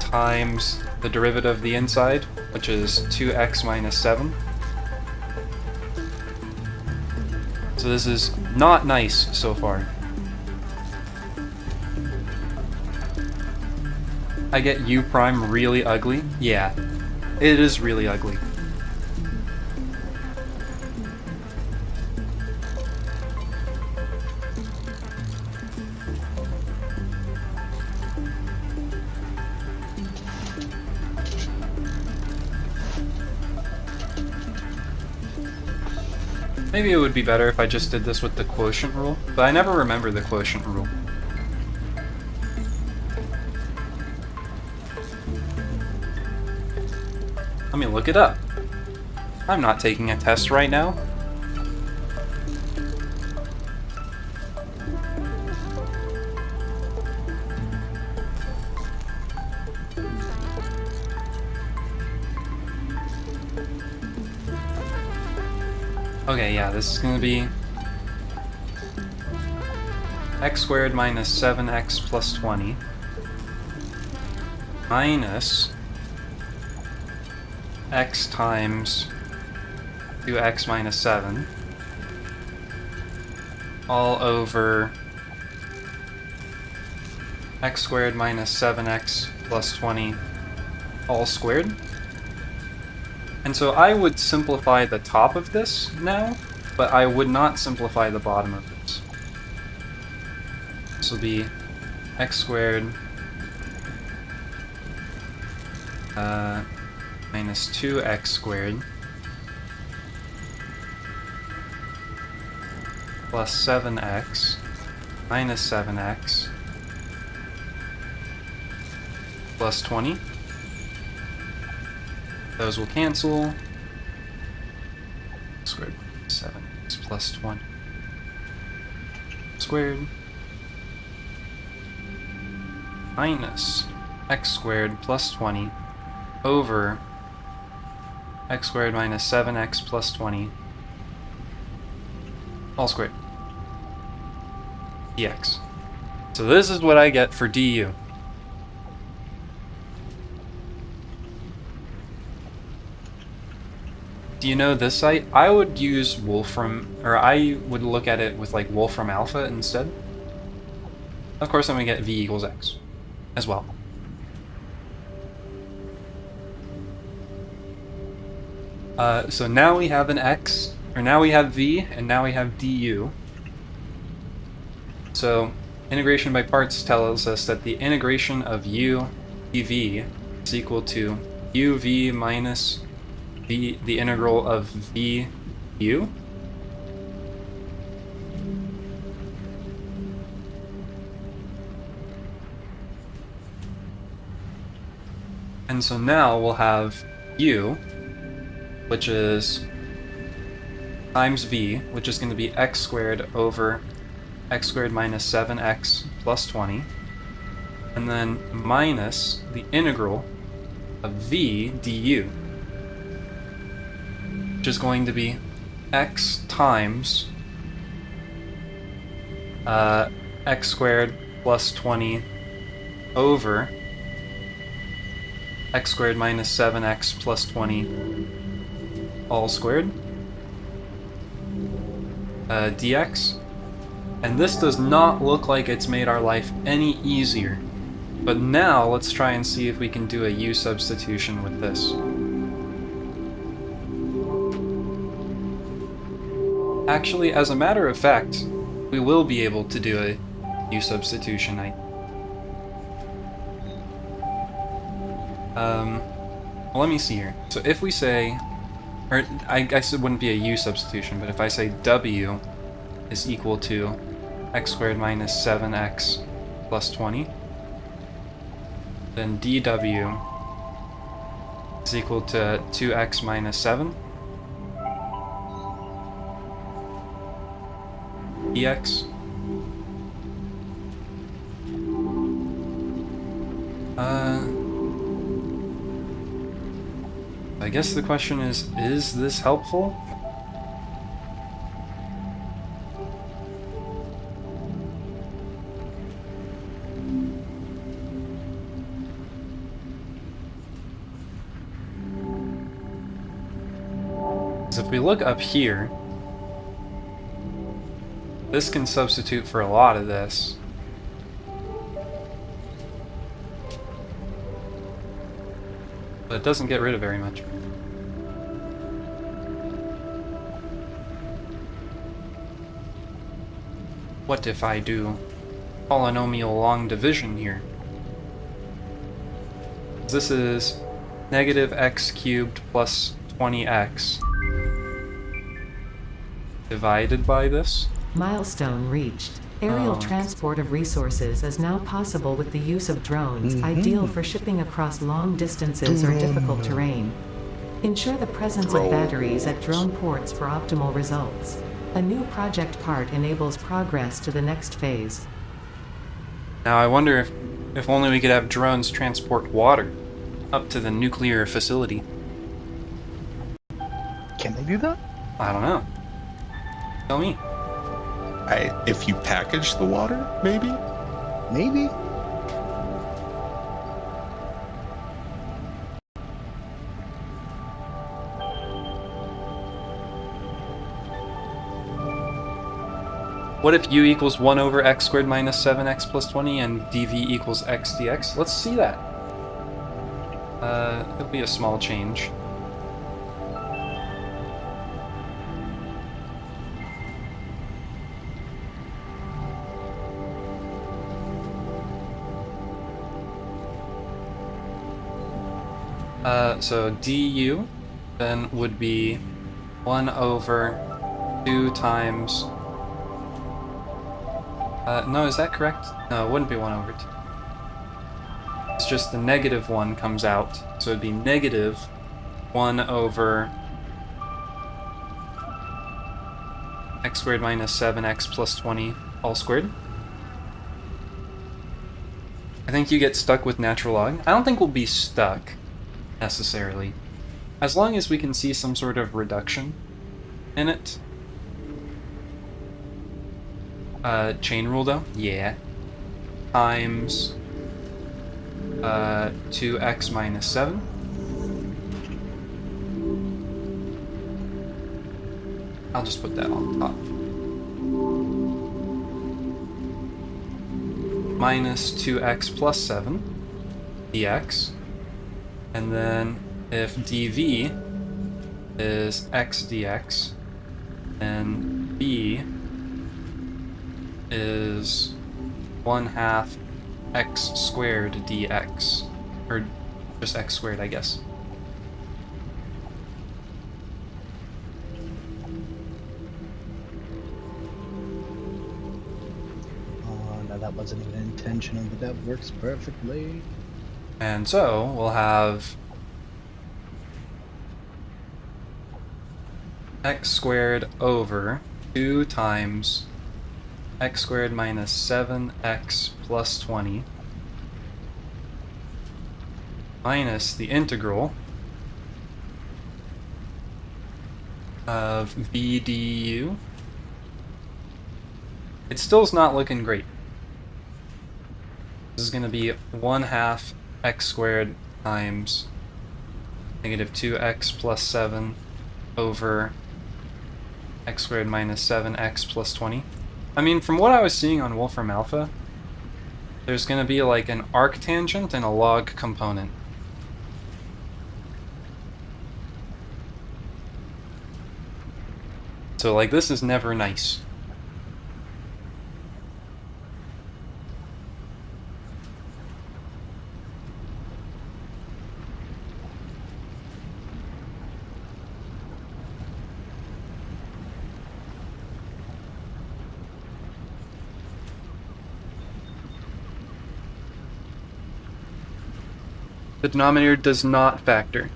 times the derivative of the inside, which is 2x minus 7. So this is not nice so far. I get u prime really ugly? Yeah, it is really ugly. Maybe it would be better if I just did this with the quotient rule, but I never remember the quotient rule. Let me look it up. I'm not taking a test right now. Okay, yeah, this is going to be x squared minus 7x plus 20 minus x times 2x minus 7 all over x squared minus 7x plus 20 all squared. And so I would simplify the top of this now, but I would not simplify the bottom of this. This will be x squared minus 2x squared plus 7x minus 7x plus 20. Those will cancel. Squared 7x plus 20 squared minus x squared plus 20 over x squared minus 7x plus 20 all squared dx. So this is what I get for du. Do you know this site? I would use Wolfram, or I would look at it with like Wolfram Alpha instead. Of course I'm going to get v equals x as well. So now we have an x, or now we have v, and now we have du. So integration by parts tells us that the integration of u dv is equal to uv minus the integral of v u. And so now we'll have u, which is times v, which is going to be x squared over x squared minus 7x plus 20, and then minus the integral of v du, which is going to be x times x squared plus 20 over x squared minus 7x plus 20 all squared dx. And this does not look like it's made our life any easier. But now let's try and see if we can do a u substitution with this. Actually, as a matter of fact, we will be able to do a u substitution. Well, let me see here. So if we say, or I guess it wouldn't be a u substitution, but if I say w is equal to x squared minus 7x plus 20, then dw is equal to 2x minus 7 dx. I guess the question is this helpful? So if we look up here, this can substitute for a lot of this. But it doesn't get rid of very much. What if I do polynomial long division here? This is negative x cubed plus 20x divided by this. Milestone reached. Aerial transport of resources is now possible with the use of drones, ideal for shipping across long distances or difficult terrain. Ensure the presence of batteries at drone ports for optimal results. A new project part enables progress to the next phase. Now I wonder if only we could have drones transport water up to the nuclear facility. Can they do that? I don't know. Tell me. If you package the water, maybe? Maybe. What if u equals 1 over x squared minus 7x plus 20 and dv equals x dx? Let's see that. It'll be a small change. So du then would be 1 over 2 times... no, is that correct? No, it wouldn't be 1 over 2. It's just the negative 1 comes out, so it'd be negative 1 over x squared minus 7x plus 20 all squared. I think you get stuck with natural log. I don't think we'll be stuck, necessarily. As long as we can see some sort of reduction in it. Chain rule though? Yeah. Times 2x minus 7. I'll just put that on top. Minus 2x plus 7 dx. And then if dv is x dx, then b is 1/2 x squared dx. Or just x squared, I guess. No, that wasn't even intentional, but that works perfectly. And so we'll have x squared over 2 times x squared minus 7x plus 20 minus the integral of v du. It still's not looking great. This is going to be 1/2 x squared times negative 2x plus 7 over x squared minus 7x plus 20. I mean, from what I was seeing on Wolfram Alpha, there's going to be like an arctangent and a log component. So like this is never nice. The denominator does not factor.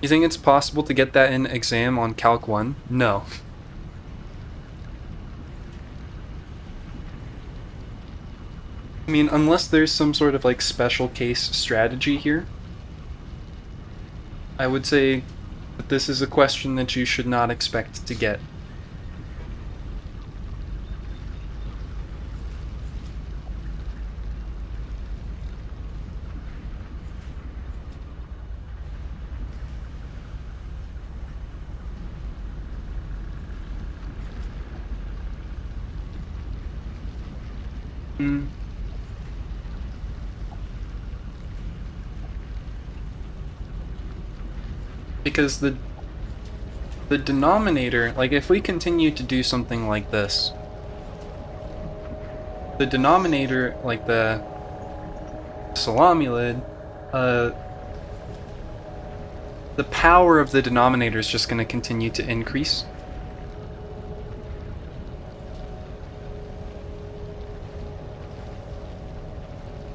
You think it's possible to get that in exam on Calc 1? No. I mean, unless there's some sort of like special case strategy here, I would say that this is a question that you should not expect to get. Because the denominator, like if we continue to do something like this, the denominator, like the salami lid, the power of the denominator is just going to continue to increase.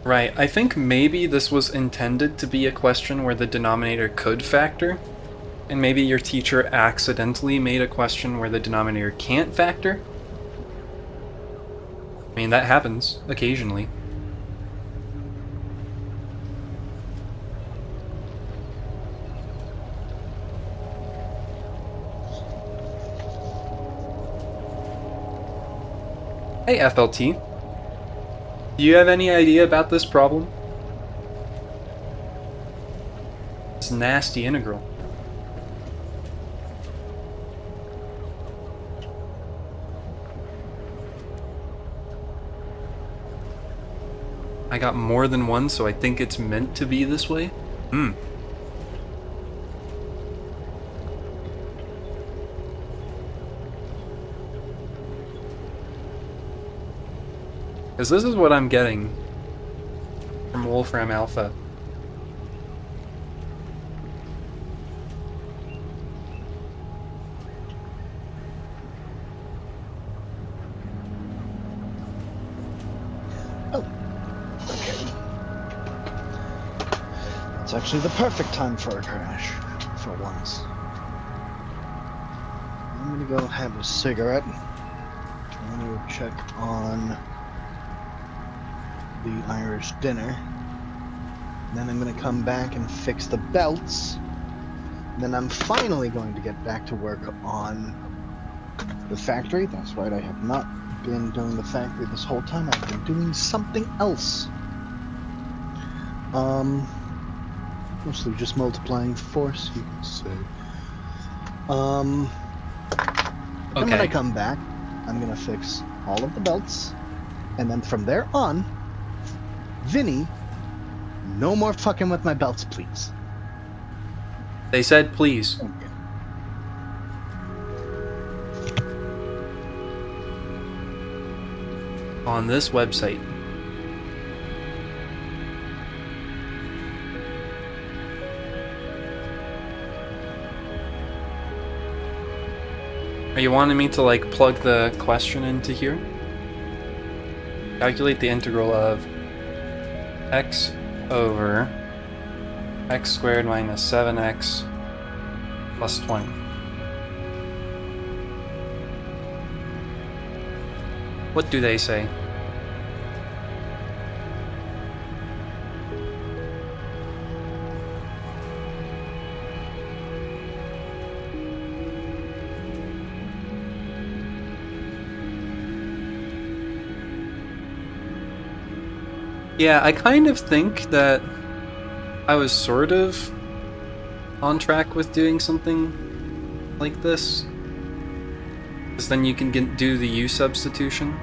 Right, I think maybe this was intended to be a question where the denominator could factor, and maybe your teacher accidentally made a question where the denominator can't factor. I mean, that happens occasionally. Hey, FLT. Do you have any idea about this problem? It's nasty integral. I got more than one, so I think it's meant to be this way. Because this is what I'm getting from Wolfram Alpha. Oh, okay. It's actually the perfect time for a crash, for once. I'm gonna go have a cigarette. I'm gonna check on the Irish dinner. Then I'm going to come back and fix the belts. Then I'm finally going to get back to work on the factory. That's right, I have not been doing the factory this whole time. I've been doing something else. Mostly just multiplying force, you can say. And when I come back, I'm going to fix all of the belts. And then from there on, Vinny, no more fucking with my belts, please. They said please. Okay. On this website. Are you wanting me to like plug the question into here? Calculate the integral of x over x squared minus 7x plus 20. What do they say? Yeah, I kind of think that I was sort of on track with doing something like this. Because then you can do the U substitution.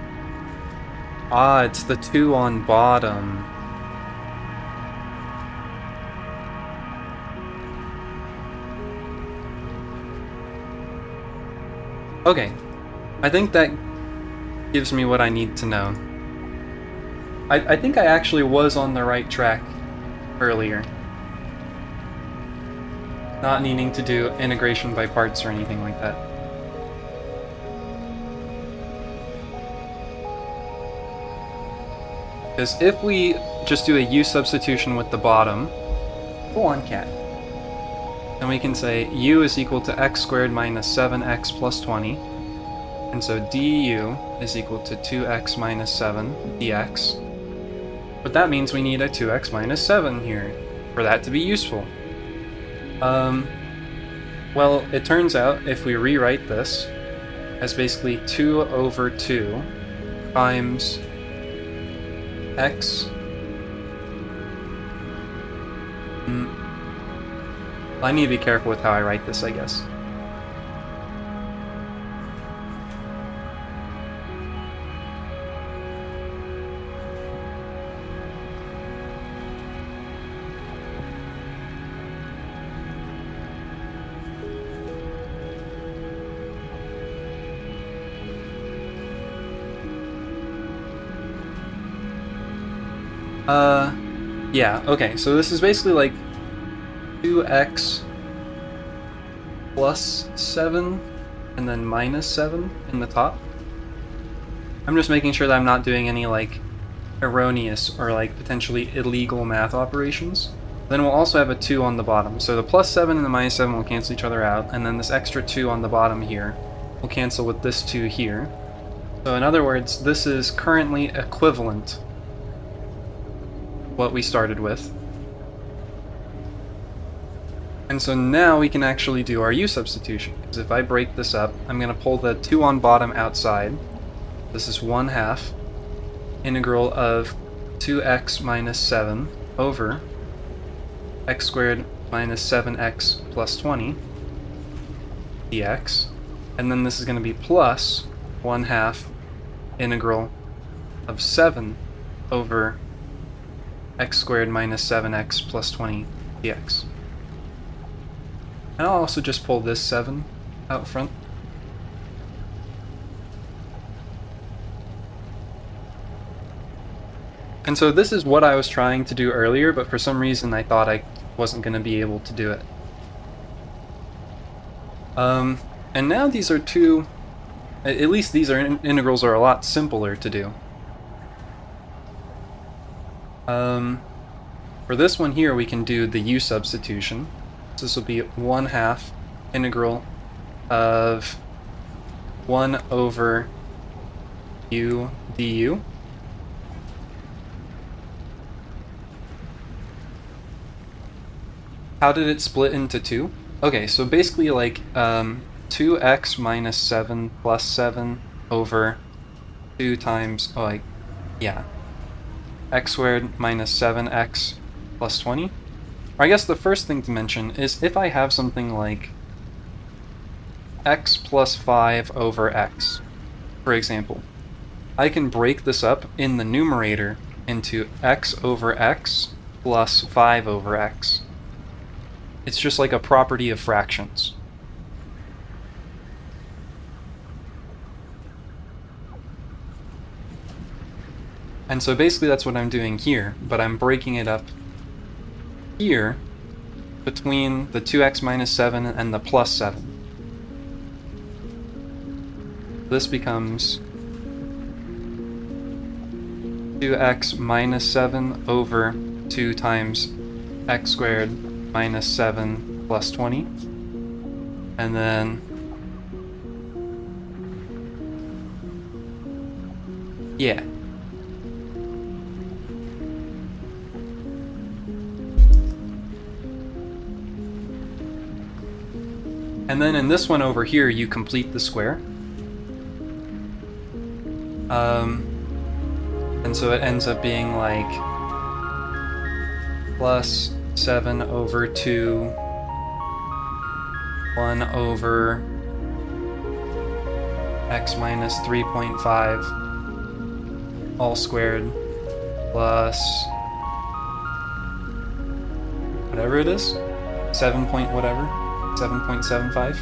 Ah, it's the 2 on bottom. Okay, I think that gives me what I need to know. I think I actually was on the right track earlier. Not needing to do integration by parts or anything like that. Because if we just do a U substitution with the bottom, go on cat, then we can say U is equal to x squared minus 7x plus 20. And so du is equal to 2x minus 7 dx. But that means we need a 2x minus 7 here for that to be useful. Well, it turns out if we rewrite this as basically 2 over 2 times x. I need to be careful with how I write this, I guess. Yeah, okay, so this is basically like 2x plus 7 and then minus 7 in the top. I'm just making sure that I'm not doing any like erroneous or like potentially illegal math operations. Then we'll also have a 2 on the bottom. So the plus 7 and the minus 7 will cancel each other out, and then this extra 2 on the bottom here will cancel with this 2 here. So in other words, this is currently equivalent what we started with. And so now we can actually do our U substitution, because if I break this up, I'm going to pull the 2 on bottom outside. This is 1/2 integral of 2x minus 7 over x squared minus 7x plus 20 dx. And then this is going to be plus 1/2 integral of 7 over x squared minus 7x plus 20 dx. And I'll also just pull this 7 out front. And so this is what I was trying to do earlier, but for some reason I thought I wasn't going to be able to do it. And now these are two, at least these are integrals are a lot simpler to do. For this one here, we can do the U substitution. So this will be 1/2 integral of 1 over u du. How did it split into 2? Okay, so basically like 2x minus 7 plus 7 over 2 times, x squared minus 7x plus 20. Or I guess the first thing to mention is if I have something like x plus 5 over x, for example, I can break this up in the numerator into x over x plus 5 over x. It's just like a property of fractions. And so basically that's what I'm doing here, but I'm breaking it up here between the 2x minus 7 and the plus 7. This becomes 2x minus 7 over 2 times x squared minus 7 plus 20. And then yeah. And then in this one over here, you complete the square. And so it ends up being like plus 7 over 2, 1 over x minus 3.5 all squared plus whatever it is, 7 point whatever, 7.75.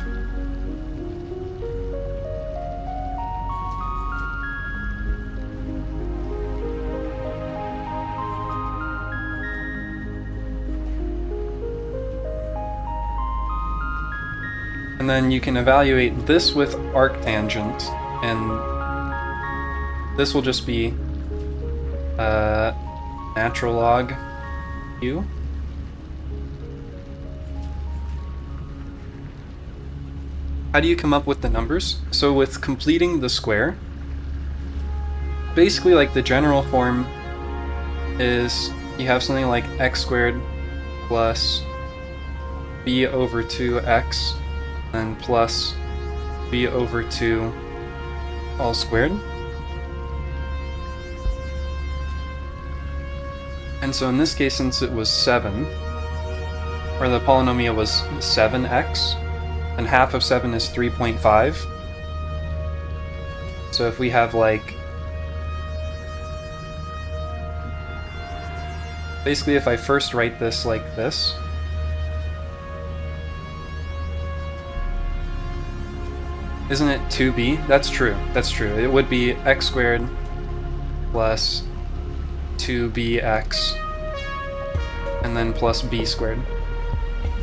And then you can evaluate this with arctangent, and this will just be natural log u. How do you come up with the numbers? So with completing the square, basically like the general form is you have something like x squared plus b over 2x and plus b over 2 all squared. And so in this case, since it was 7, or the polynomial was 7x, and half of 7 is 3.5. So if we have like... Basically, if I first write this like this, isn't it 2b? That's true, that's true. It would be x squared plus 2bx and then plus b squared.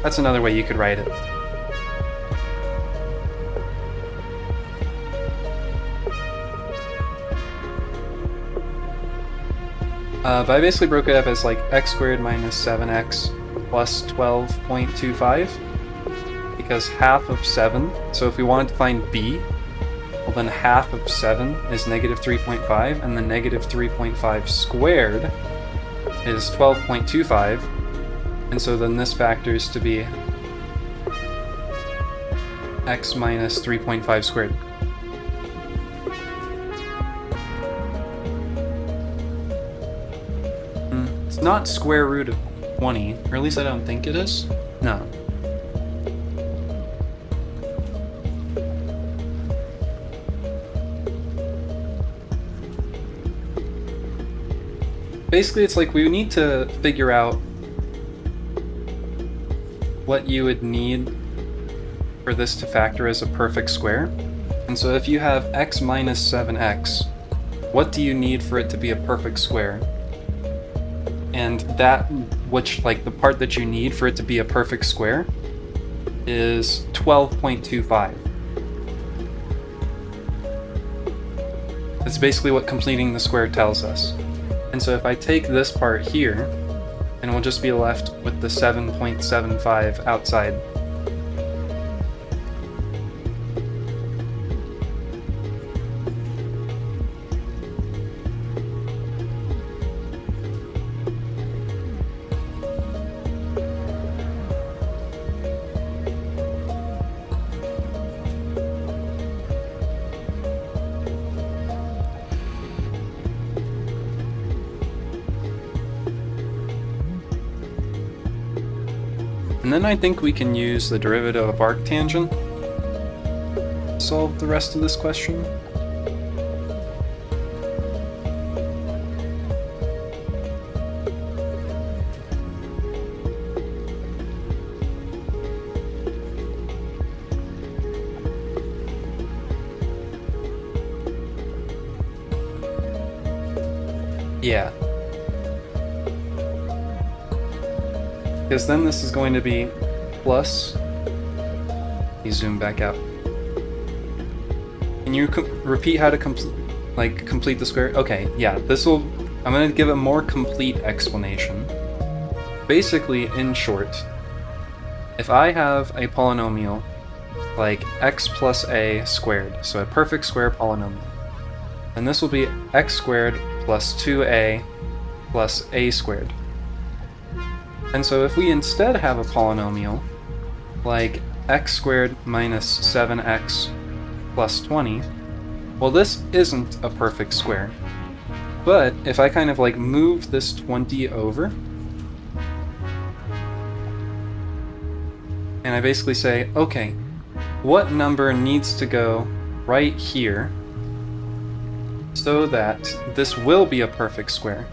That's another way you could write it. But I basically broke it up as like x squared minus 7x plus 12.25, because half of 7, so if we wanted to find b, well then half of 7 is negative 3.5, and the negative 3.5 squared is 12.25, and so then this factors to be x minus 3.5 squared. It's not square root of 20, or at least I don't think it is. No. Basically, it's like we need to figure out what you would need for this to factor as a perfect square. And so if you have x minus 7x, what do you need for it to be a perfect square? And that, which, like, the part that you need for it to be a perfect square is 12.25. That's basically what completing the square tells us. And so if I take this part here, and we'll just be left with the 7.75 outside. And then I think we can use the derivative of arctangent to solve the rest of this question. Yeah. Because then this is going to be plus... Let me zoom back out. Can you repeat how to complete the square? Okay, yeah, this will... I'm going to give a more complete explanation. Basically, in short, if I have a polynomial like x plus a squared, so a perfect square polynomial, then this will be x squared plus 2a plus a squared. And so if we instead have a polynomial like x squared minus 7x plus 20, well, this isn't a perfect square. But if I kind of like move this 20 over, and I basically say, okay, what number needs to go right here so that this will be a perfect square?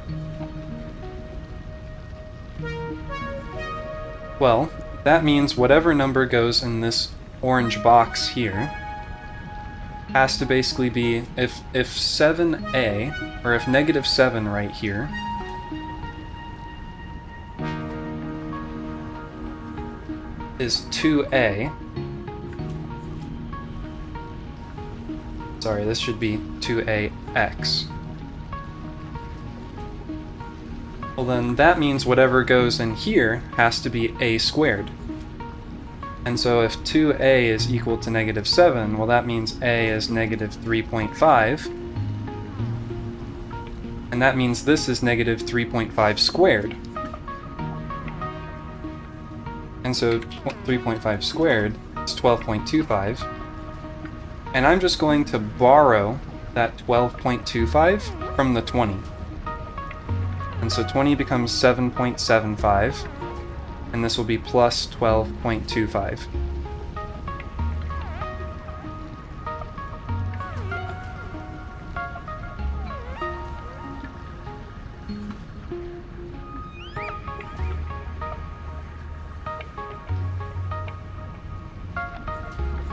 Well, that means whatever number goes in this orange box here has to basically be, if 7a, or if negative 7 right here, is 2a. Sorry, this should be 2ax. Well then, that means whatever goes in here has to be a squared. And so if 2a is equal to negative 7, well that means a is negative 3.5. And that means this is negative 3.5 squared. And so 3.5 squared is 12.25. And I'm just going to borrow that 12.25 from the 20. And so 20 becomes 7.75. And this will be plus 12.25.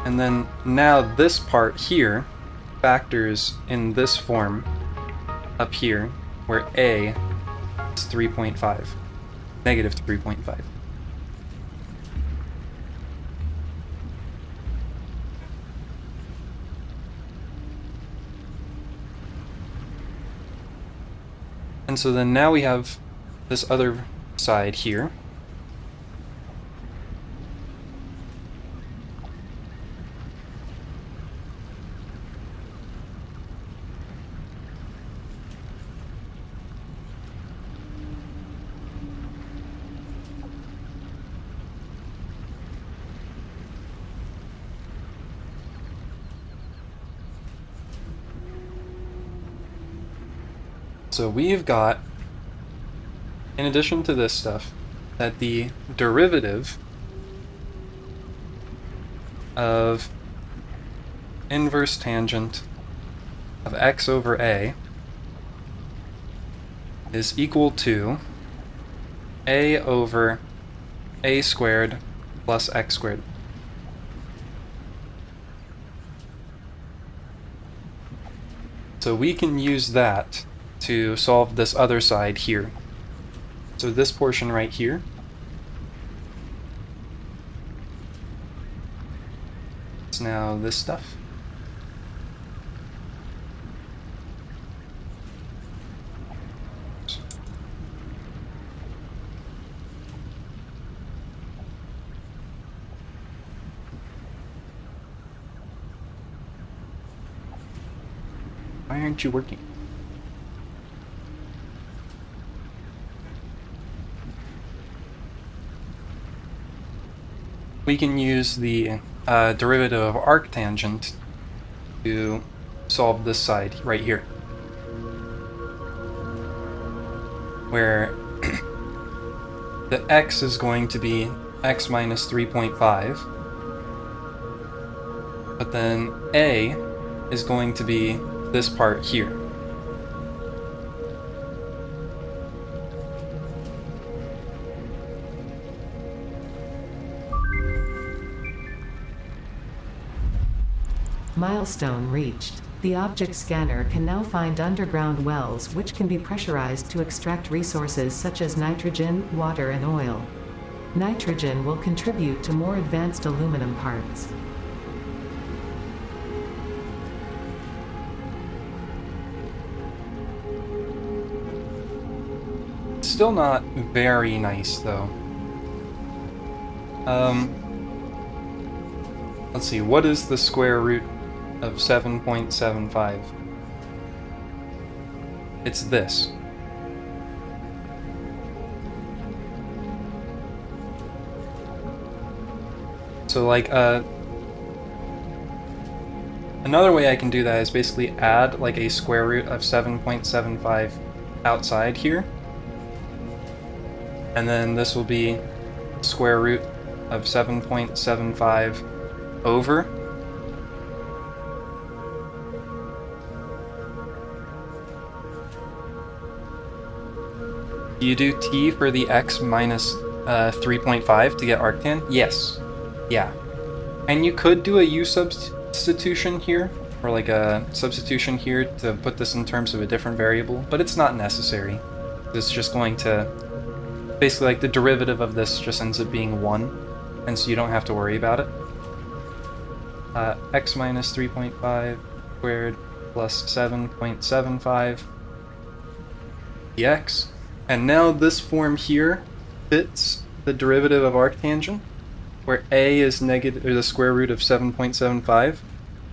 And then now this part here factors in this form up here, where a is 3.5, negative 3.5. And so then now we have this other side here. So we've got, in addition to this stuff, that the derivative of inverse tangent of x over a is equal to a over a squared plus x squared. So we can use that to solve this other side here. So this portion right here is now this stuff. Why aren't you working? We can use the derivative of arctangent to solve this side right here, where the x is going to be x minus 3.5, but then a is going to be this part here. Milestone reached. The object scanner can now find underground wells which can be pressurized to extract resources such as nitrogen, water, and oil. Nitrogen will contribute to more advanced aluminum parts. Still not very nice though. Let's see, what is the square root of 7.75? It's this. So like, another way I can do that is basically add like a square root of 7.75 outside here. And then this will be square root of 7.75 over do you do T for the X minus 3.5 to get arctan? Yes. Yeah. And you could do a U substitution here, or like a substitution here to put this in terms of a different variable, but it's not necessary. It's just going to, basically like the derivative of this just ends up being 1, and so you don't have to worry about it. X minus 3.5 squared plus 7.75 dx. And now this form here fits the derivative of arctangent, where a is negative, or the square root of 7.75,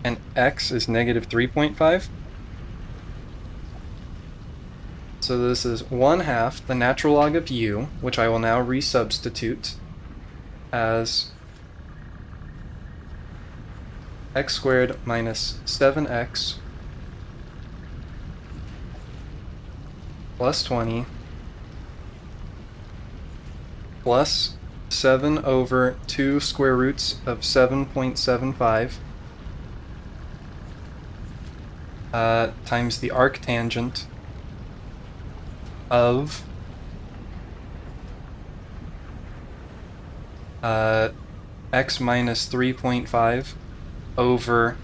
and x is negative 3.5. So this is 1/2 the natural log of u, which I will now resubstitute as x squared minus 7x plus 20 plus 7 over 2 square roots of 7.75 times the arctangent of x minus 3.5 over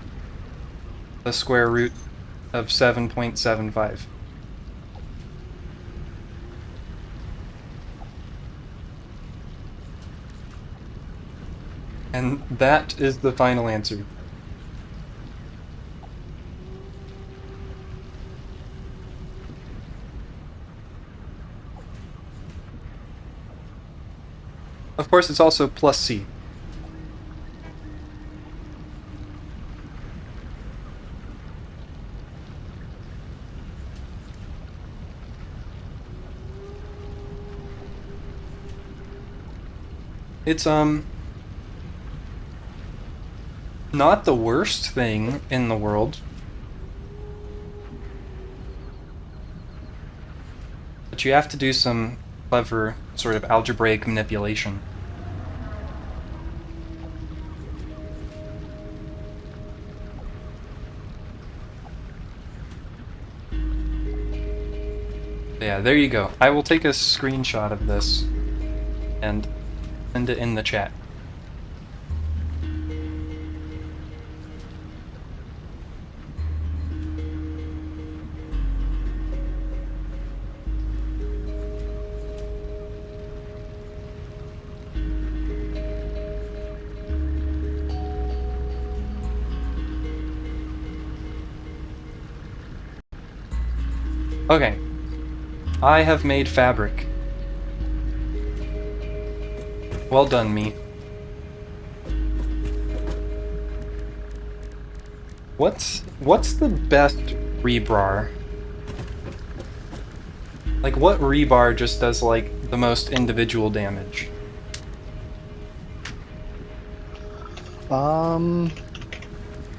the square root of 7.75. And that is the final answer. Of course, it's also plus C. It's, not the worst thing in the world. But you have to do some clever sort of algebraic manipulation. Yeah, there you go. I will take a screenshot of this and send it in the chat. Okay, I have made fabric. Well done, me. What's the best rebar? Like, what rebar just does, like, the most individual damage?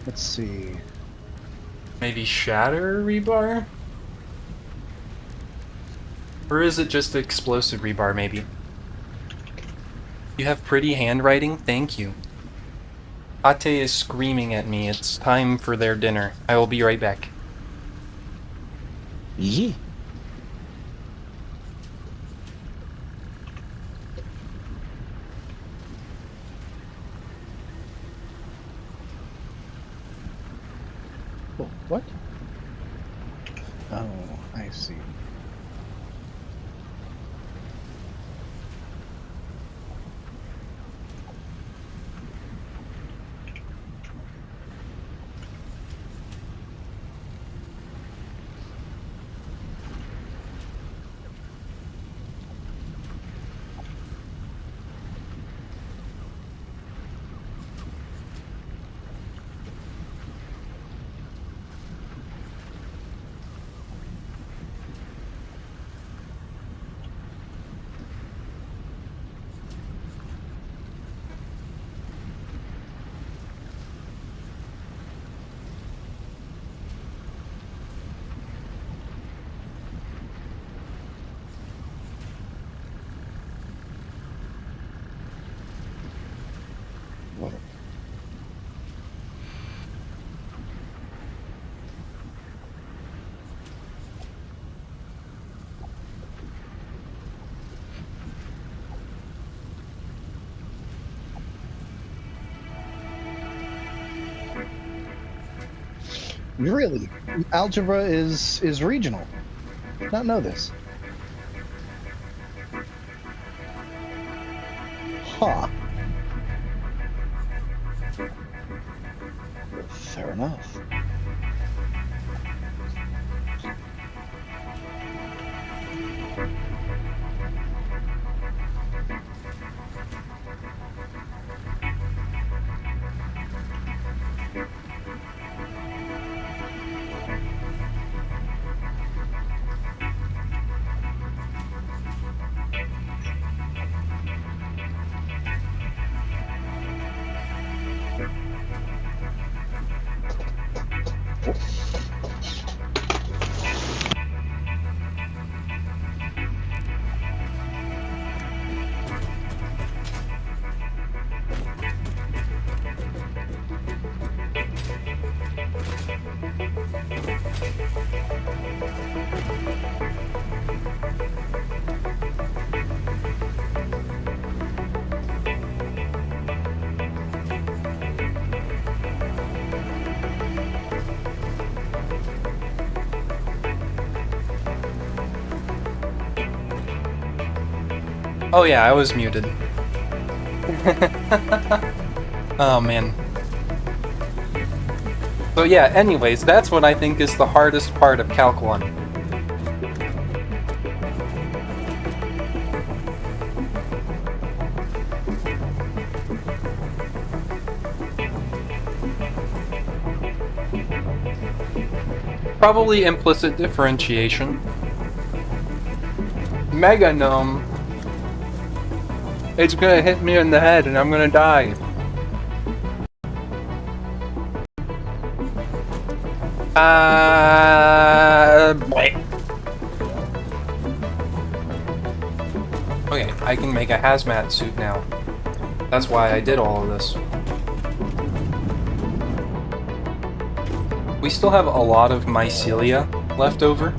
Let's see. Maybe shatter rebar? Or is it just explosive rebar, maybe? You have pretty handwriting? Thank you. Ate is screaming at me. It's time for their dinner. I will be right back. Yeah. Oh, what? Oh, I see. Really? Algebra is regional. Did not know this. Huh. Fair enough. Oh yeah, I was muted. Oh man. So yeah, anyways, that's what I think is the hardest part of Calc 1. Probably implicit differentiation. Mega Gnome. It's gonna hit me in the head and I'm gonna die. Wait. Okay, I can make a hazmat suit now. That's why I did all of this. We still have a lot of mycelia left over.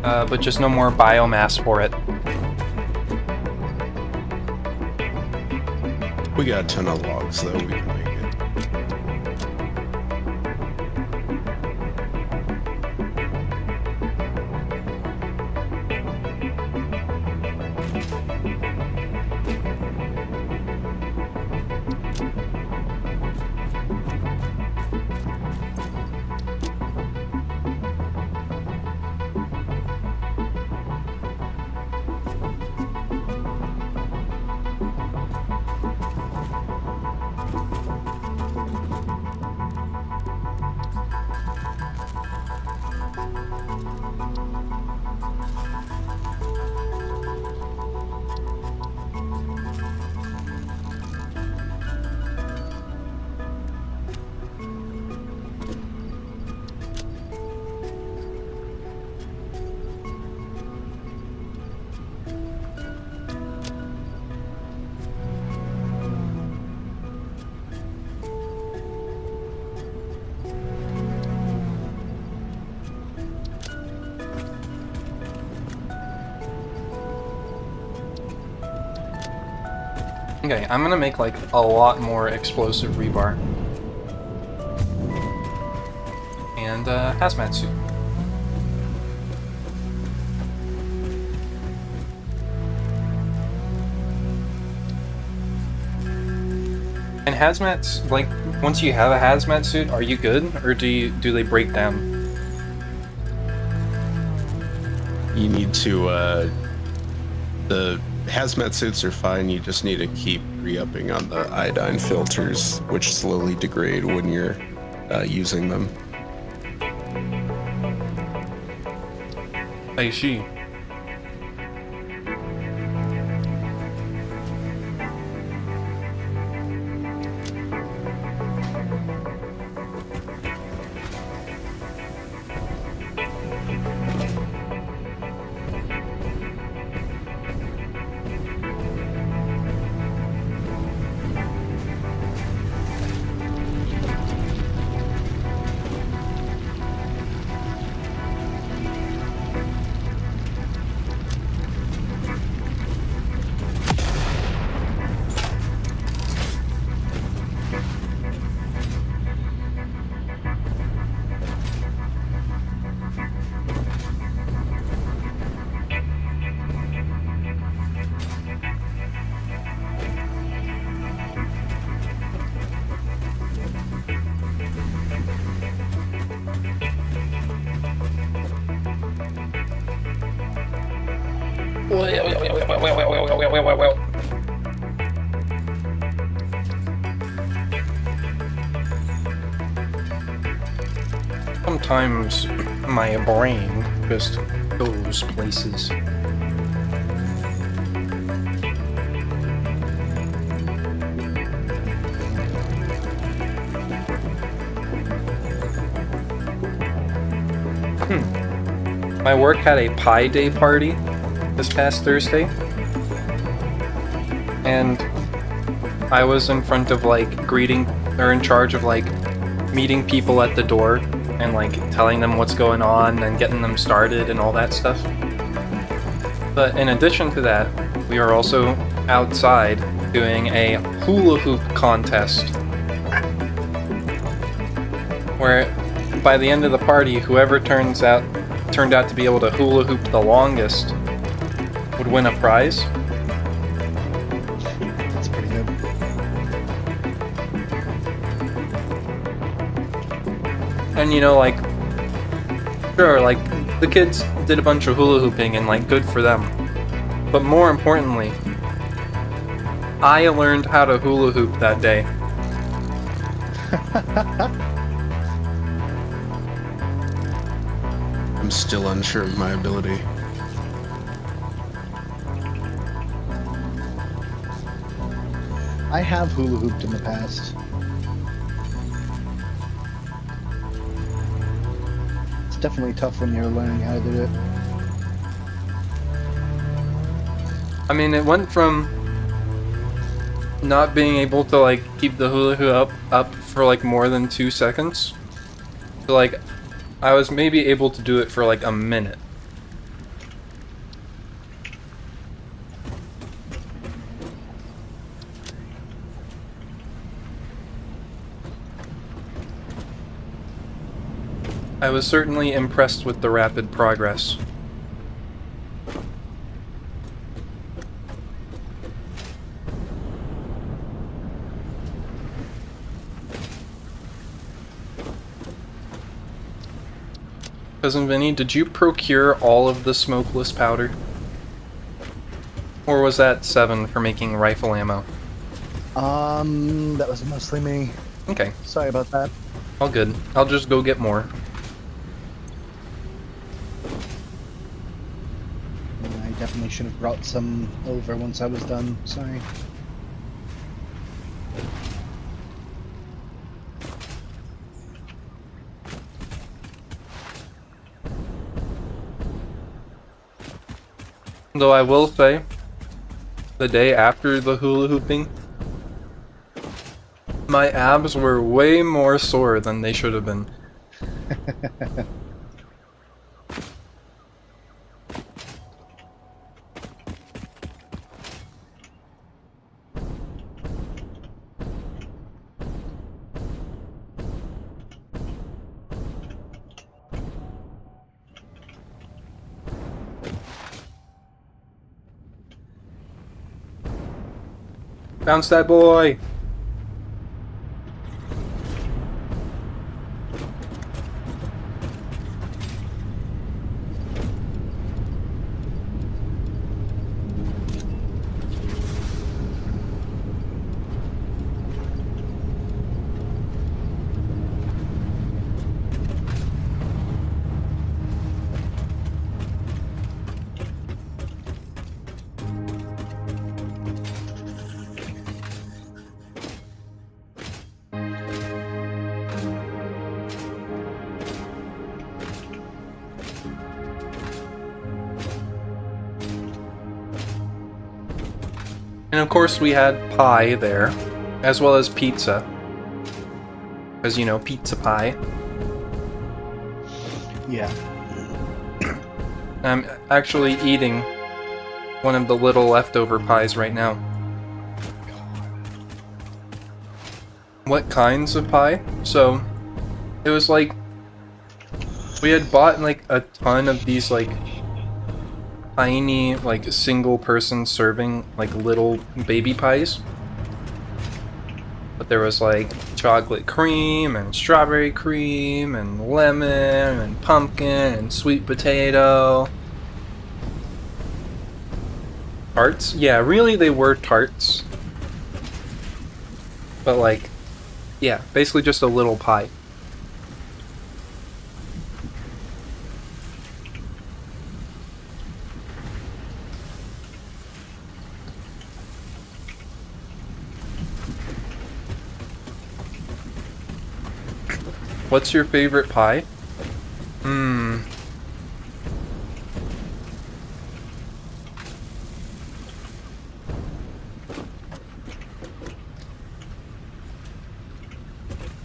But just no more biomass for it. We got a ton of logs, though. We can make it. Okay, I'm gonna make like a lot more explosive rebar. And hazmat suit. And hazmats, like, once you have a hazmat suit, are you good? Or do they break down? You need to, the hazmat suits are fine, you just need to keep re-upping on the iodine filters, which slowly degrade when you're using them. I see. Sometimes my brain just goes places. My work had a Pi Day party this past Thursday, and I was in front of like in charge of like meeting people at the door and like telling them what's going on and getting them started and all that stuff. But in addition to that, we were also outside doing a hula hoop contest, where by the end of the party, whoever turned out to be able to hula hoop the longest would win a prize. That's pretty good. And you know, like, sure, like, the kids did a bunch of hula hooping and like, good for them. But more importantly, I learned how to hula hoop that day. I'm still unsure of my ability. I have hula hooped in the past. It's definitely tough when you're learning how to do it. I mean, it went from not being able to like keep the hula hoop up for like more than 2 seconds to like I was maybe able to do it for like a minute. I was certainly impressed with the rapid progress. Cousin Vinny, did you procure all of the smokeless powder? Or was that 7 for making rifle ammo? That was mostly me. Okay, Sorry about that. all good. I'll just go get more. I definitely should have brought some over once I was done. Sorry. Though I will say, the day after the hula hooping, my abs were way more sore than they should have been. Bounce that boy! And of course we had pie there, as well as pizza. Because, you know, pizza pie. Yeah. I'm actually eating one of the little leftover pies right now. What kinds of pie? So, it was like, we had bought like a ton of these like tiny, like single person serving, like little baby pies. But there was like chocolate cream and strawberry cream and lemon and pumpkin and sweet potato. Tarts? Yeah, really they were tarts. But like, yeah, basically just a little pie. What's your favorite pie?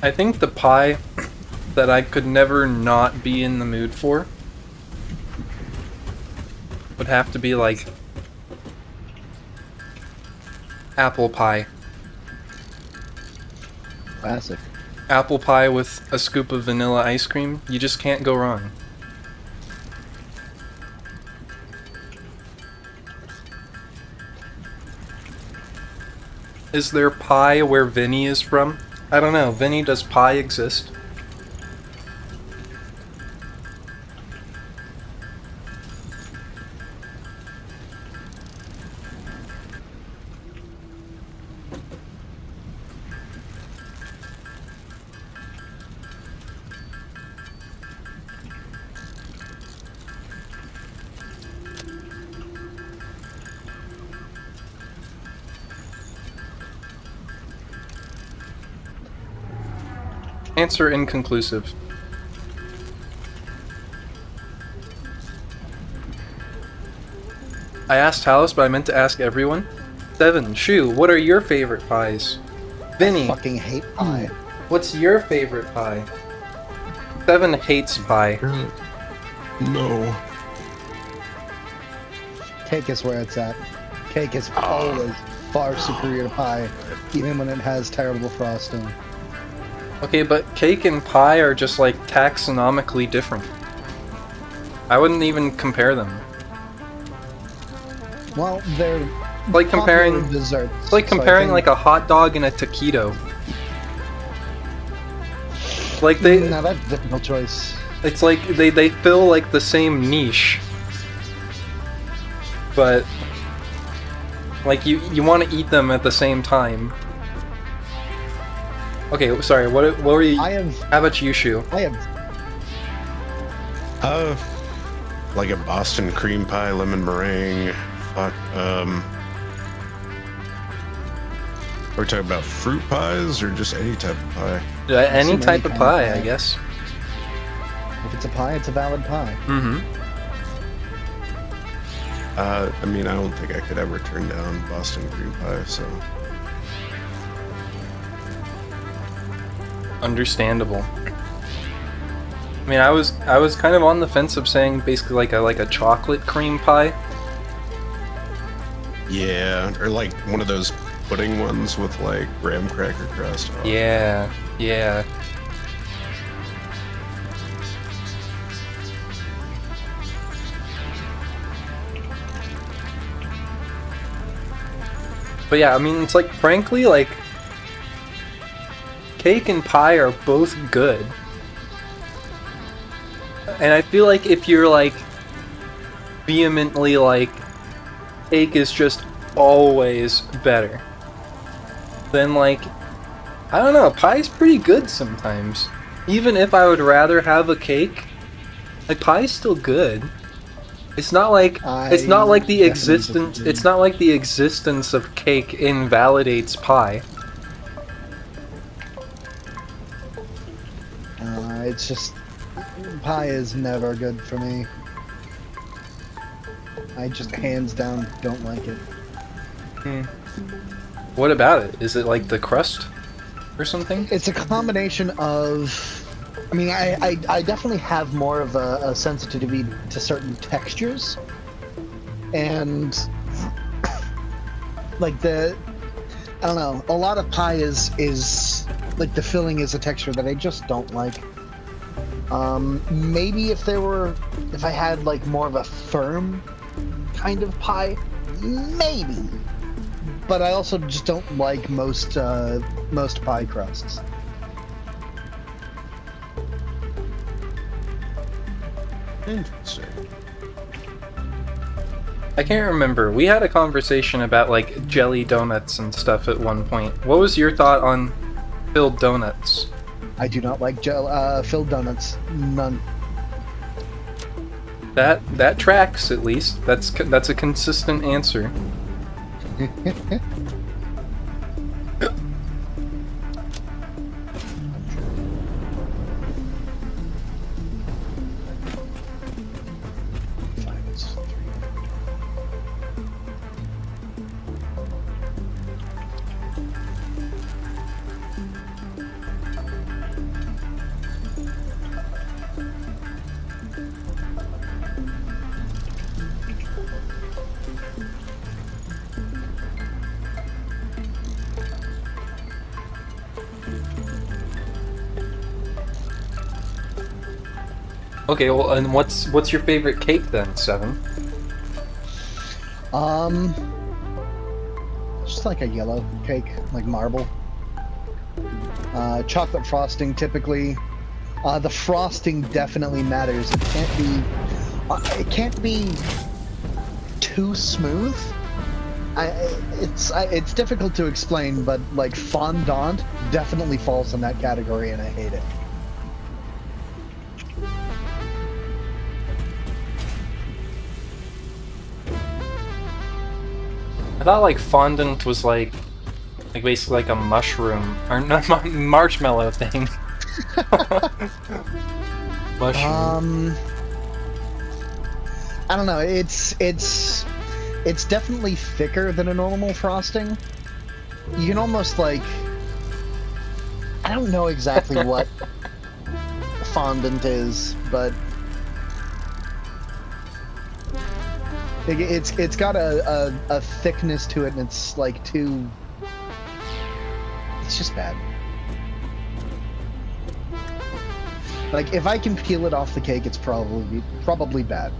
I think the pie that I could never not be in the mood for would have to be like apple pie. Classic. Apple pie with a scoop of vanilla ice cream, you just can't go wrong. Is there pie where Vinny is from? I don't know. Vinny, does pie exist? Answer inconclusive. I asked Talos, but I meant to ask everyone. Seven, Shu, what are your favorite pies? Vinny, I fucking hate pie. what's your favorite pie? Seven hates pie. No. Cake is where it's at. Cake is always far superior to pie, even when it has terrible frosting. Okay, but cake and pie are just like taxonomically different. I wouldn't even compare them. Well, they're Like comparing popular desserts. It's like so I comparing think- like a hot dog and a taquito. Like they Now that's a difficult choice. it's like they fill like the same niche. But like you want to eat them at the same time. Okay, sorry. What were you? How about you, Shu? I have Like a Boston cream pie, lemon meringue. Fuck. Are we talking about fruit pies or just any type of pie? Any Any type of kind of pie, I pie. guess. If it's a pie, it's a valid pie. Mm-hmm. I mean, I don't think I could ever turn down Boston cream pie, so. Understandable. I mean, I was kind of on the fence of saying basically like a chocolate cream pie. Yeah, or like one of those pudding ones with like graham cracker crust. Oh. Yeah, yeah. But yeah, I mean, it's like, frankly, like, cake and pie are both good. And I feel like if you're, like, vehemently, like, cake is just always better, then, like, I don't know, pie's pretty good sometimes. Even if I would rather have a cake, like, pie's still good. It's not like the definitely existence. disagree. It's not like the existence of cake invalidates pie. It's just pie is never good for me. I just hands down don't like it. What about it? Is it like the crust or something? It's a combination of. I mean, I definitely have more of a sensitivity to certain textures, and like I don't know, a lot of pie is like the filling is a texture that I just don't like. Maybe if I had like more of a firm kind of pie, maybe. But I also just don't like most pie crusts. Interesting. I can't remember. We had a conversation about like jelly donuts and stuff at one point. What was your thought on filled donuts? I do not like filled donuts. None. That tracks at least. That's a consistent answer. Okay, well, and what's your favorite cake then, Seven? Just like a yellow cake, like marble. Chocolate frosting typically. The frosting definitely matters. It can't be too smooth. It's difficult to explain, but like fondant definitely falls in that category, and I hate it. I thought like fondant was like basically like a mushroom or not marshmallow thing. Mushroom. I don't know. It's definitely thicker than a normal frosting. You can almost like, I don't know exactly what fondant is, but it's got a thickness to it, and it's like it's just bad. Like if I can peel it off the cake, it's probably bad.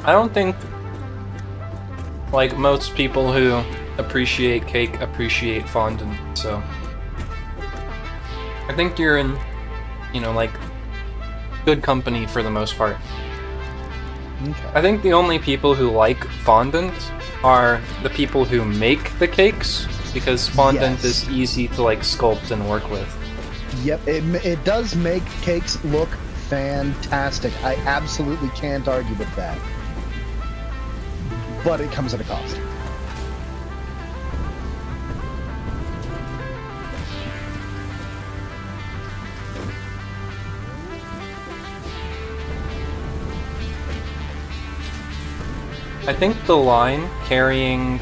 I don't think like most people who appreciate cake appreciate fondant, so I think you're in, like good company for the most part. Okay. I think the only people who like fondant are the people who make the cakes, because fondant is easy to like sculpt and work with. Yep, it does make cakes look fantastic. I absolutely can't argue with that. But it comes at a cost. I think the line carrying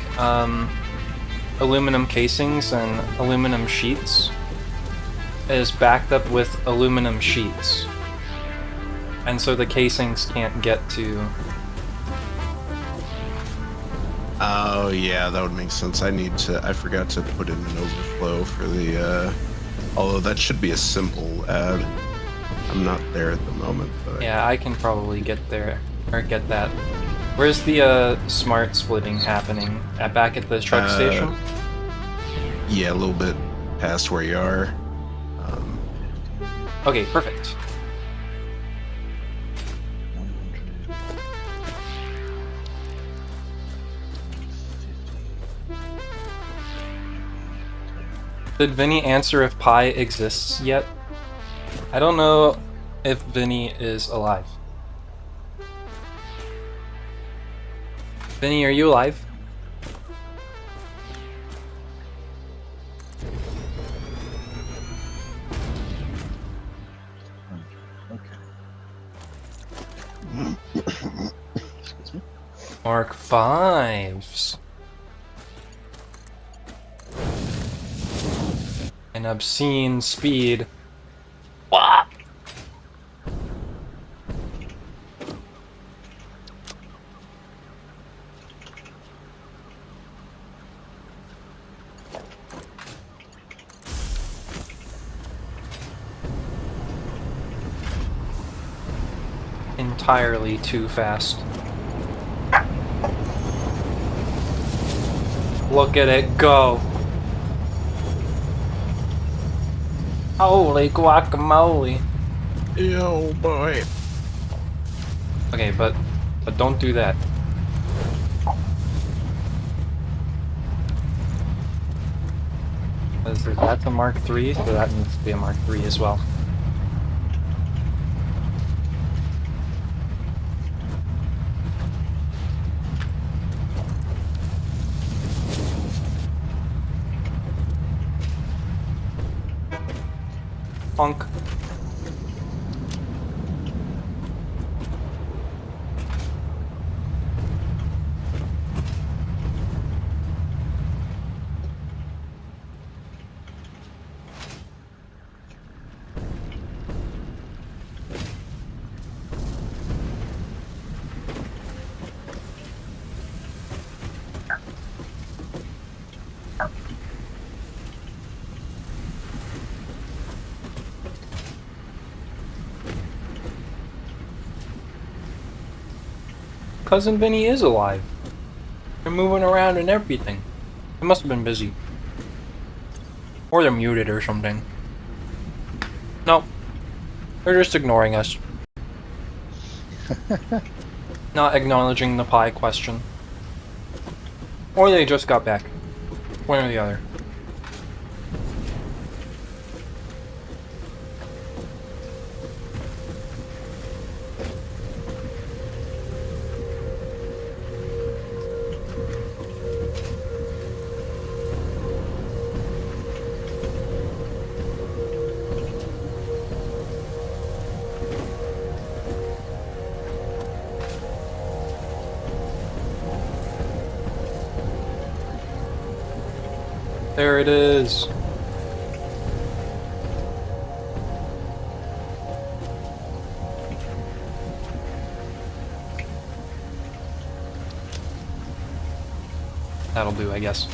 aluminum casings and aluminum sheets is backed up with aluminum sheets. And so the casings can't get to... Oh yeah, that would make sense. I forgot to put in an overflow for the, although that should be a simple add. I'm not there at the moment, but... Yeah, I can probably get there, or get that. Where's the smart splitting happening? Back at the truck station? Yeah, a little bit past where you are. Okay, perfect. Did Vinny answer if pi exists yet? I don't know if Vinny is alive. Vinny, are you alive? Mark 5s. An obscene speed. What? Entirely too fast. Look at it go. Holy guacamole. Yo, boy. Okay, but But don't do that. Because that's a Mark III, so that needs to be a Mark III as well. Honk. Cousin Vinny is alive. They're moving around and everything. They must have been busy. Or they're muted or something. No. They're just ignoring us. Not acknowledging the pie question. Or they just got back. One or the other. There it is. That'll do, I guess.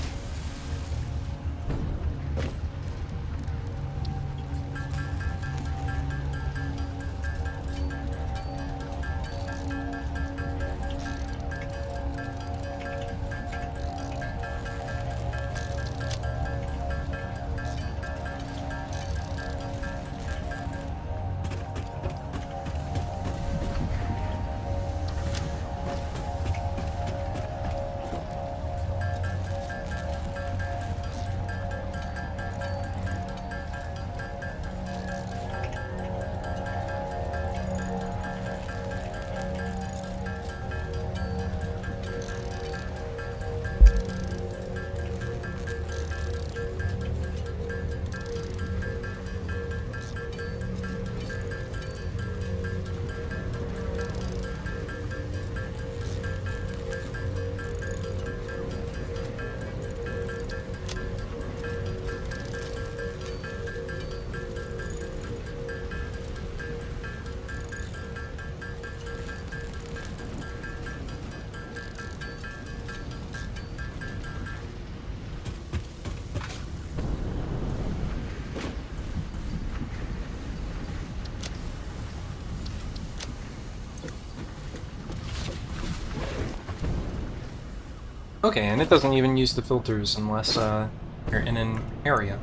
Okay, and it doesn't even use the filters unless you're in an area.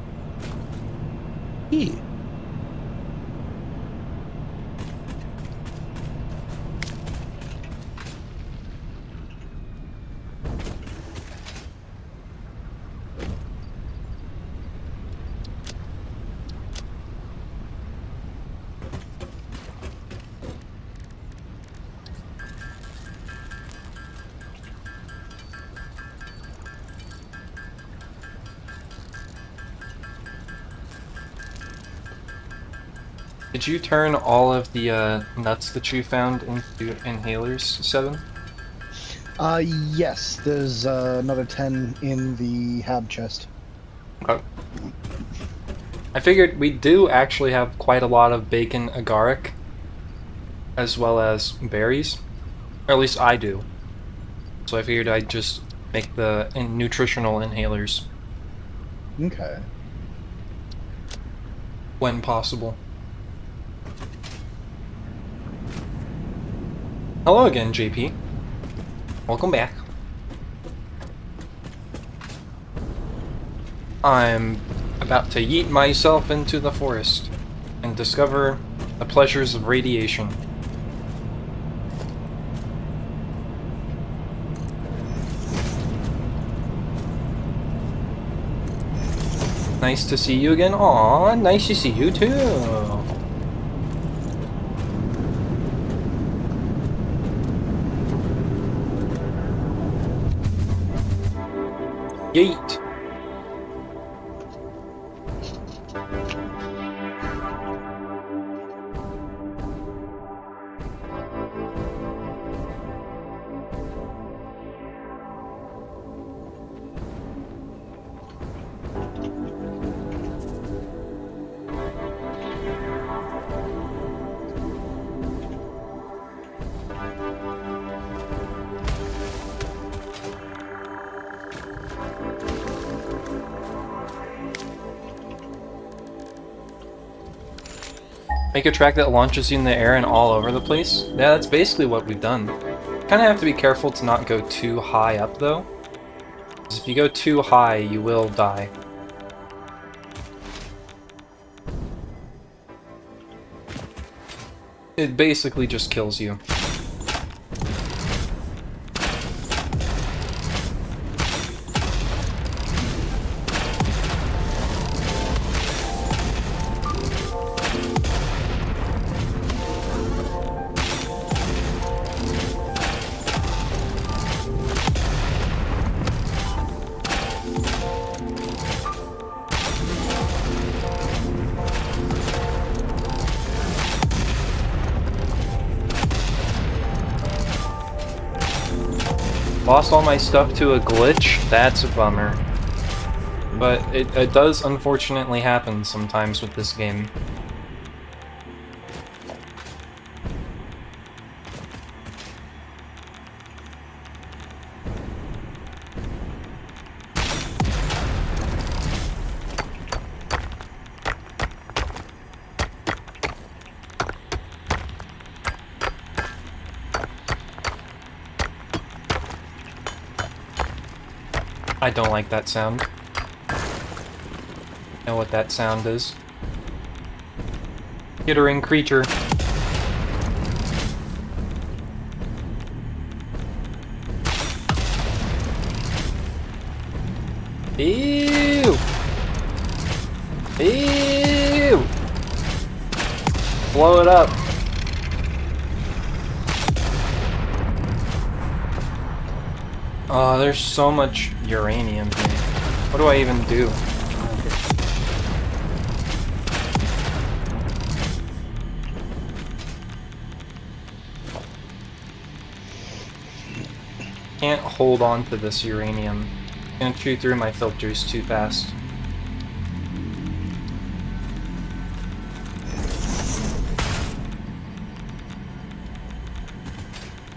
Yeah. Did you turn all of the nuts that you found into inhalers, 7? Yes, there's another 10 in the hab chest. Okay. I figured we do actually have quite a lot of bacon agaric, as well as berries. Or at least I do. So I figured I'd just make the nutritional inhalers. Okay. When possible. Hello again, JP. Welcome back. I'm about to yeet myself into the forest and discover the pleasures of radiation. Nice to see you again. Aw, nice to see you too. Yeet. Make a track that launches you in the air and all over the place? Yeah, that's basically what we've done. Kinda have to be careful to not go too high up though. Because if you go too high, you will die. It basically just kills you. Lost all my stuff to a glitch? That's a bummer. But it does unfortunately happen sometimes with this game. I don't like that sound. Know what that sound is. Skittering creature. Ew! Ew! Blow it up. Oh, there's so much uranium here. What do I even do? Can't hold on to this uranium. It's gonna chew through my filters too fast.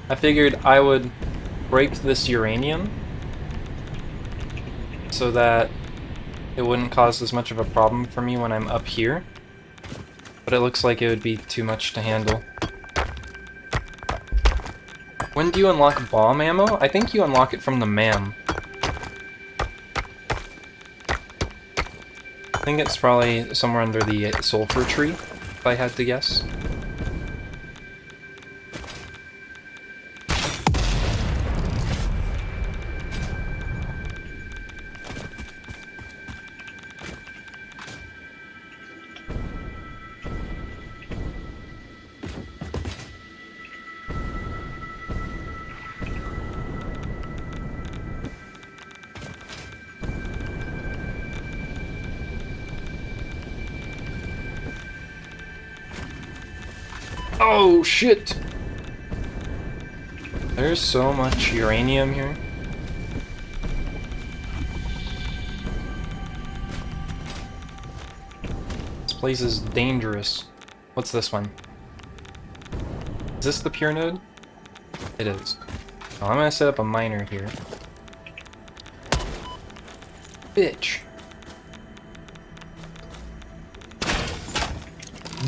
I figured I would break this uranium so that it wouldn't cause as much of a problem for me when I'm up here, but it looks like it would be too much to handle. When do you unlock bomb ammo? I think you unlock it from the MAM. I think it's probably somewhere under the sulfur tree, if I had to guess. Oh shit! There's so much uranium here. This place is dangerous. What's this one? Is this the pure node? It is. Oh, I'm gonna set up a miner here. Bitch.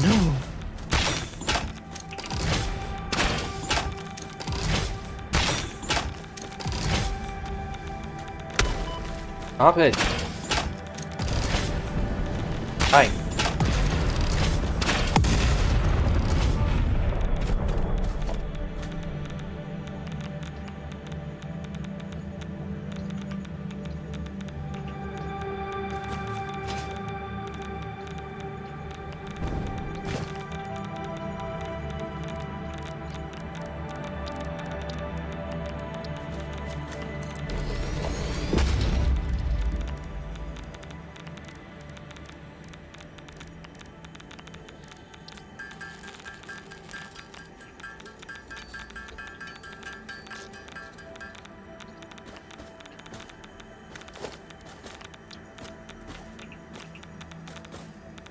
No. Stop it. Hi.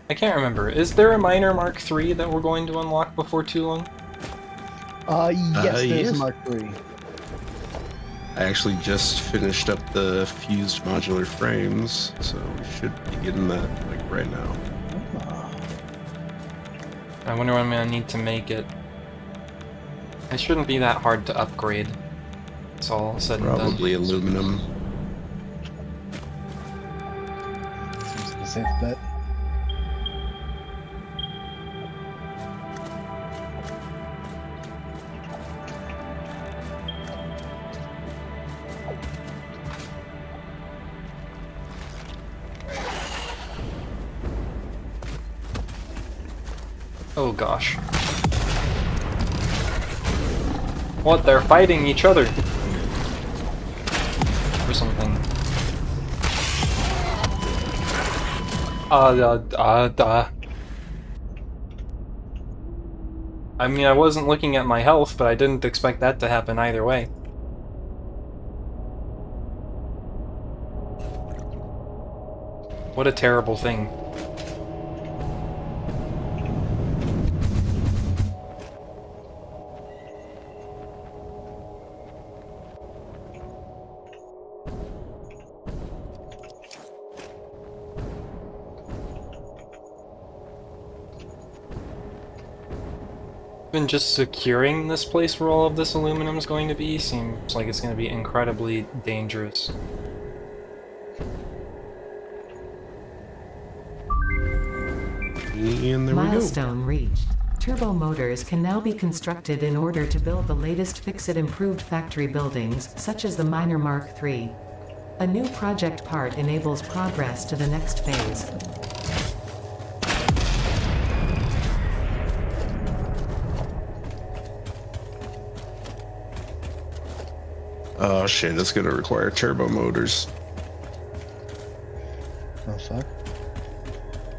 I can't remember. Is there a Miner Mark III that we're going to unlock before too long? Yes, there's yes. a Mark III. I actually just finished up the fused modular frames, so we should be getting that like right now. I wonder when I'm gonna need to make it. It shouldn't be that hard to upgrade. It's all said and done. Probably aluminum. Seems like a safe bet. Oh gosh. What? They're fighting each other. Or something. I mean, I wasn't looking at my health, but I didn't expect that to happen either way. What a terrible thing. Even just securing this place where all of this aluminum is going to be seems like it's going to be incredibly dangerous. And there Milestone reached. Turbo motors can now be constructed in order to build the latest Fix-It improved factory buildings, such as the Miner Mark III. A new project part enables progress to the next phase. Oh shit, it's gonna require turbo motors. Oh fuck.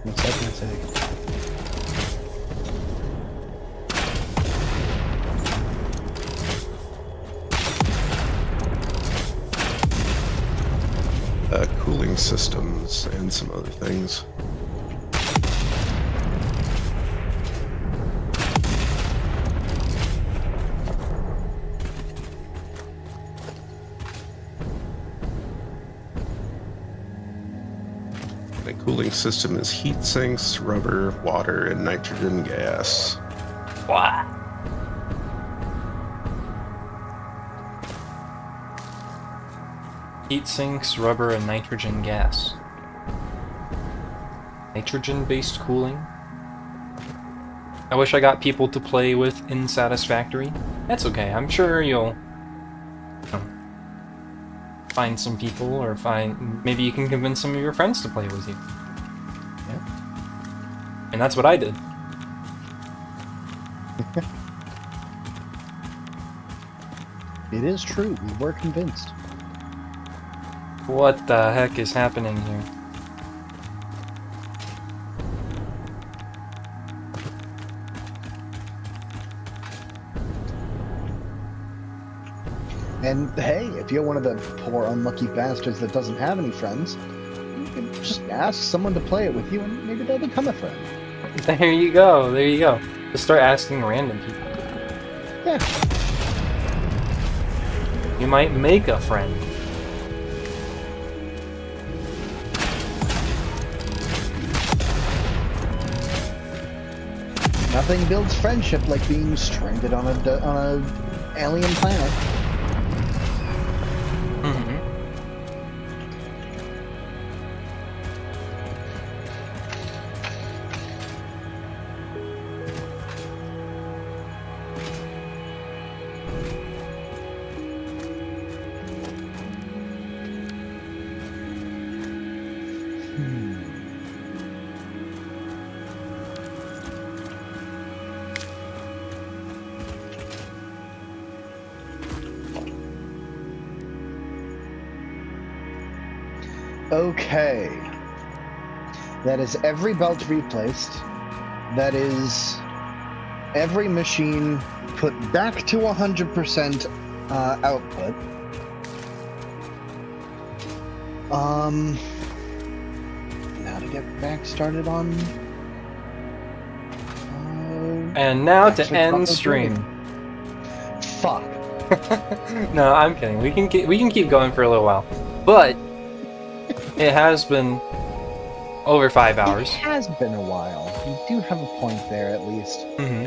What's that gonna take? Cooling systems and some other things. The cooling system is heat sinks, rubber, water, and nitrogen gas. What? Heat sinks, rubber, and nitrogen gas. Nitrogen-based cooling? I wish I got people to play with in Satisfactory. That's okay, I'm sure you'll find some people, or maybe you can convince some of your friends to play with you. Yeah. And that's what I did. It is true, we were convinced. What the heck is happening here? And hey, if you're one of the poor unlucky bastards that doesn't have any friends, you can just ask someone to play it with you and maybe they'll become a friend. There you go, there you go. Just start asking random people. Yeah. You might make a friend. Nothing builds friendship like being stranded on a alien planet. Okay. That is every belt replaced. That is every machine put back to 100% output. Now to get back started on And now to Actually, end fucking stream. Fuck. No, I'm kidding. We can keep going for a little while, but it has been over 5 hours. It has been a while. You do have a point there, at least. Mm-hmm.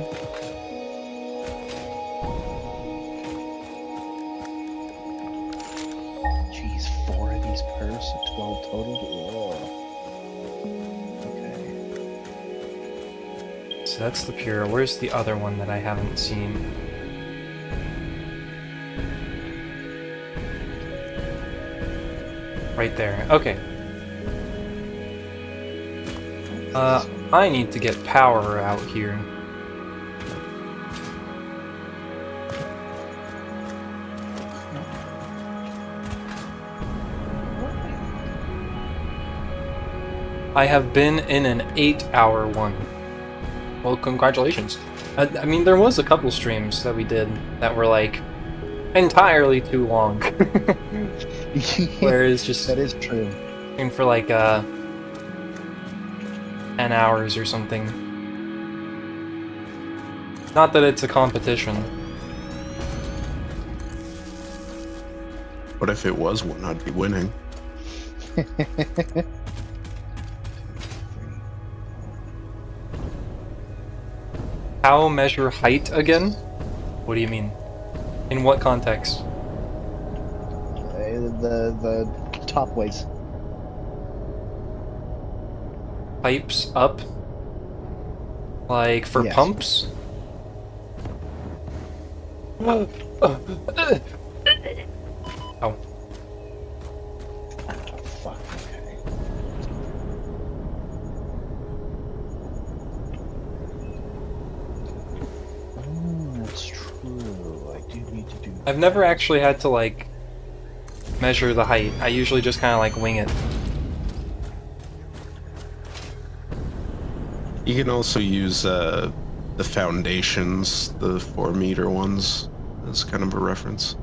Jeez, 4 of these per, so 12 total. Ugh. Okay. So that's the pure. Where's the other one that I haven't seen? Right there. Okay. I need to get power out here. I have been in an 8-hour one. Well, congratulations. I mean, there was a couple streams that we did that were like entirely too long. Whereas just that is true. For like 10 hours or something. Not that it's a competition. What if it was one? I'd be winning. How measure height again? What do you mean? In what context? The top ways. Pipes up? Like for Yes. pumps? Oh. Fuck, okay. That's true. I do need to do that. I've never actually had to like measure the height. I usually just kind of like wing it. You can also use the foundations, the 4-meter ones, as kind of a reference.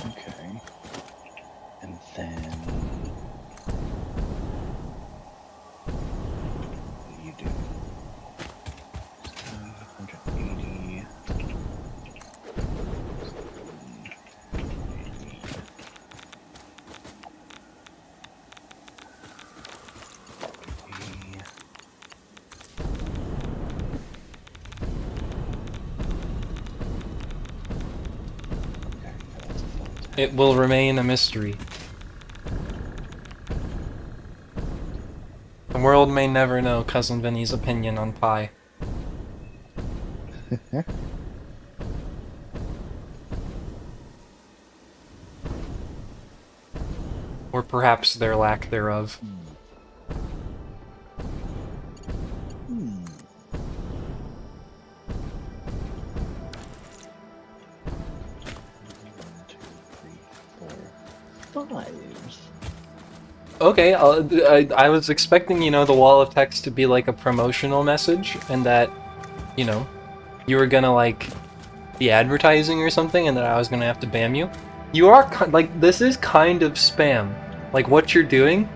Okay. And then what do you do? 180. It will remain a mystery. The world may never know Cousin Vinny's opinion on pie. Or perhaps their lack thereof. Okay, I was expecting, you know, the wall of text to be like a promotional message, and that, you know, you were gonna, like, be advertising or something, and that I was gonna have to ban you. You are, like, this is kind of spam. Like, what you're doing,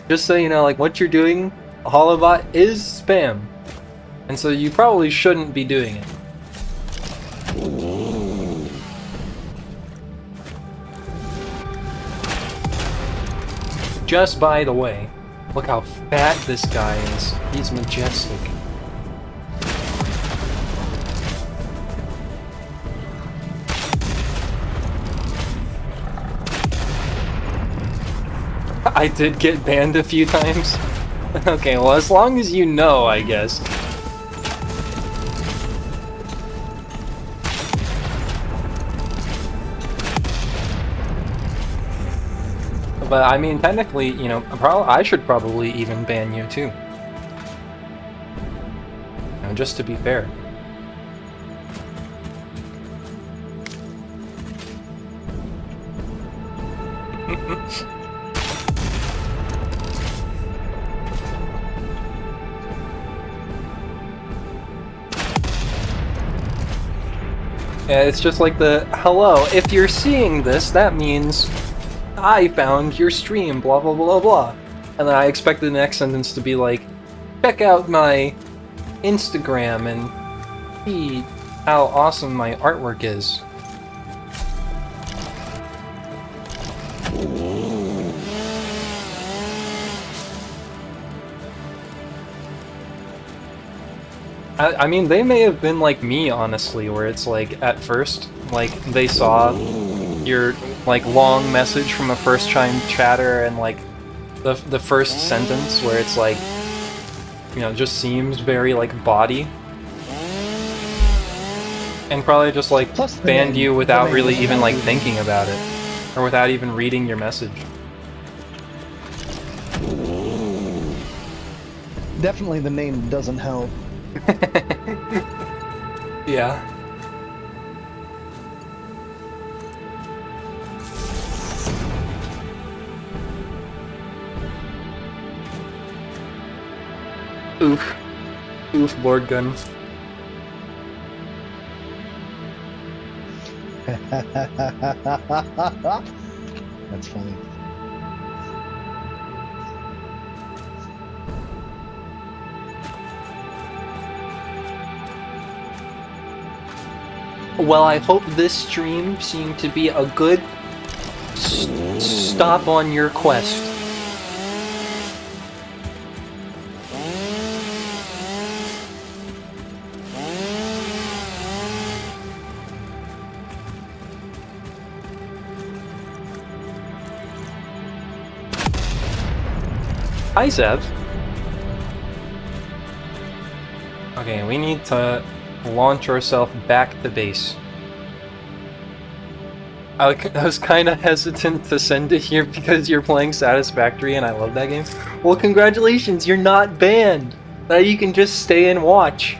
just so you know, like, what you're doing, Holobot, is spam. And so you probably shouldn't be doing it. Just by the way, look how fat this guy is. He's majestic. I did get banned a few times. Okay, well, as long as you know, I guess. But I mean, technically, you know, I should probably even ban you too. You know, just to be fair. Yeah, it's just like the, hello, if you're seeing this, that means I found your stream, blah blah blah blah. And then I expected the next sentence to be like, check out my Instagram and see how awesome my artwork is. I mean, they may have been like me, honestly, where it's like, at first, like, they saw your, like, long message from a first-time chatter and, like, the first sentence where it's like, you know, just seems very, like, body. And probably just, like, banned you without really even, like, thinking about it. Or without even reading your message. Definitely the name doesn't help. Yeah. Oof. Oof, Lord Gun. That's funny. Well, I hope this stream seemed to be a good stop on your quest. Hi, Zev. Okay, we need to launch ourselves back to base. I was kind of hesitant to send it here because you're playing Satisfactory and I love that game. Well, congratulations, you're not banned! Now you can just stay and watch.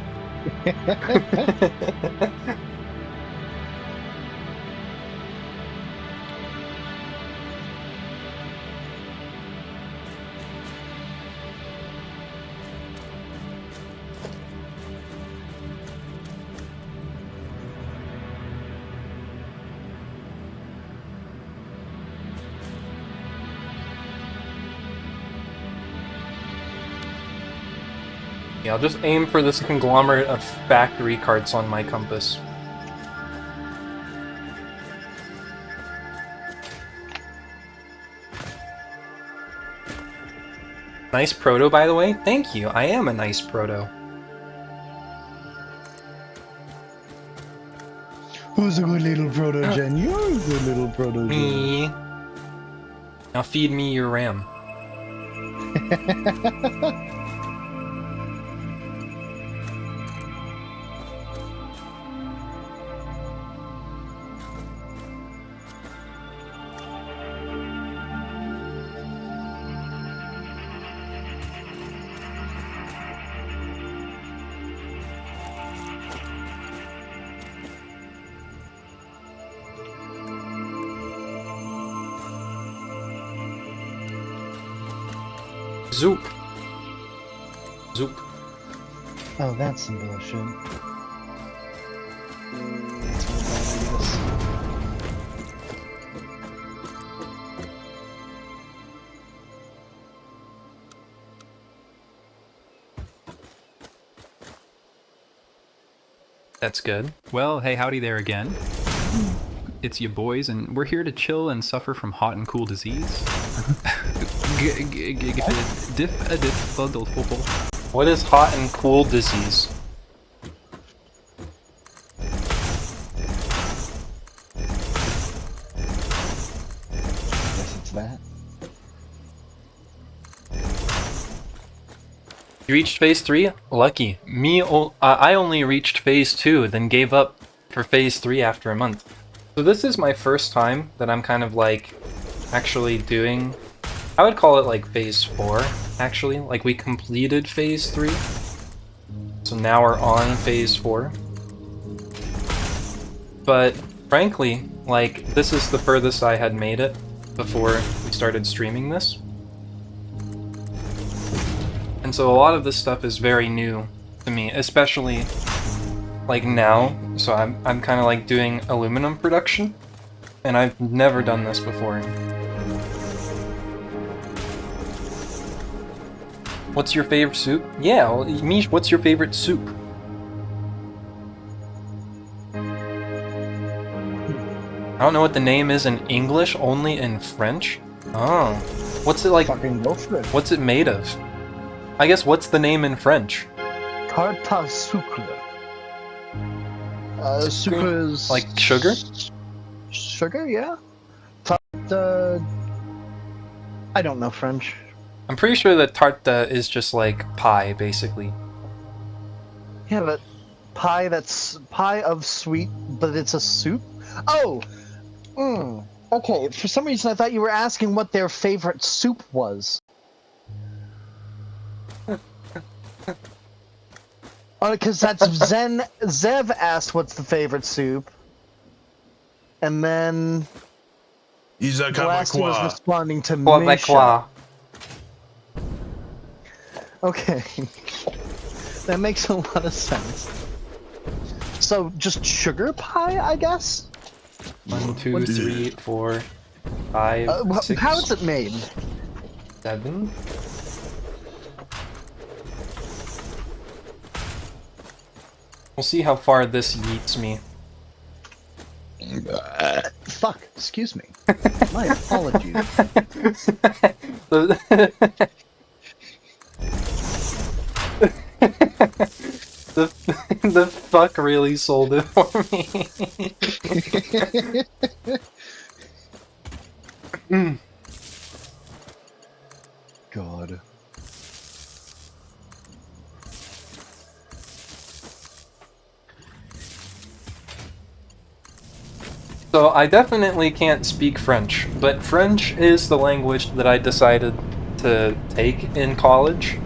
Yeah, I'll just aim for this conglomerate of factory carts on my compass. Nice proto, by the way. Thank you. I am a nice proto. Who's a good little proto, Jen? You're a good little proto, Jen. Me. Now feed me your RAM. Zoop. Zoop. Oh, that's some bullshit. That's good. Well, hey, howdy there again. It's you boys, and we're here to chill and suffer from hot and cool disease. What is hot and cool disease? Guess it's that. You reached phase 3? Lucky. I only reached phase 2, then gave up for phase 3 after a month. So this is my first time that I'm kind of like actually doing, I would call it like phase 4, actually. Like we completed phase 3. So now we're on phase 4. But frankly, like this is the furthest I had made it before we started streaming this. And so a lot of this stuff is very new to me, especially like now, so I'm kind of like doing aluminum production, and I've never done this before. What's your favorite soup? Yeah, well, Mish, what's your favorite soup? I don't know what the name is in English, only in French. Oh, what's it like? Fucking go for it. What's it made of? I guess what's the name in French? Tarte à sucre. Sucre is like sugar. Sugar, yeah. Tarte. I don't know French. I'm pretty sure that tarte is just like pie, basically. Yeah, but pie, that's pie of sweet, but it's a soup? Oh! Okay, for some reason I thought you were asking what their favorite soup was. Because that's Zev asked what's the favorite soup. And then Lassie was responding to Misha. Okay. That makes a lot of sense. So, just sugar pie, I guess? 1, 2, 3, 4, 5, 6. How is it made? 7. We'll see how far this yeets me. Fuck, excuse me. My apologies. The fuck really sold it for me. God. So I definitely can't speak French, but French is the language that I decided to take in college.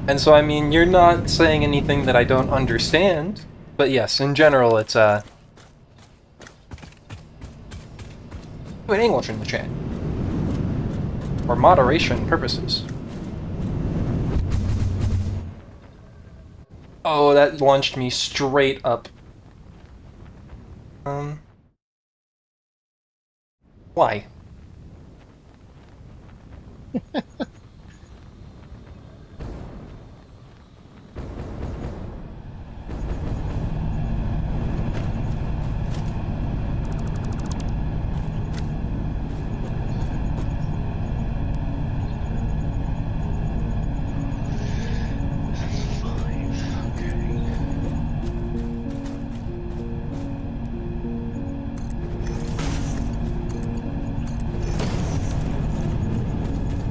And so, I mean, you're not saying anything that I don't understand, but yes, in general, it's, in English in the chat. For moderation purposes. Oh, that launched me straight up. Why?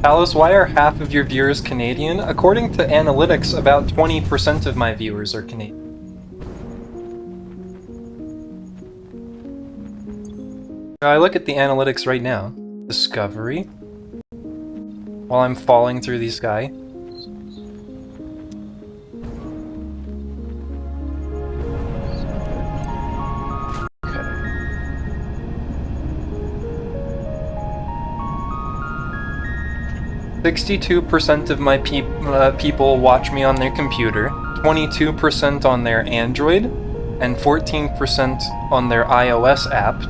Alice, why are half of your viewers Canadian? According to analytics, about 20% of my viewers are Canadian. I look at the analytics right now. Discovery. While I'm falling through the sky. Okay. 62% of my people watch me on their computer, 22% on their Android, and 14% on their iOS app.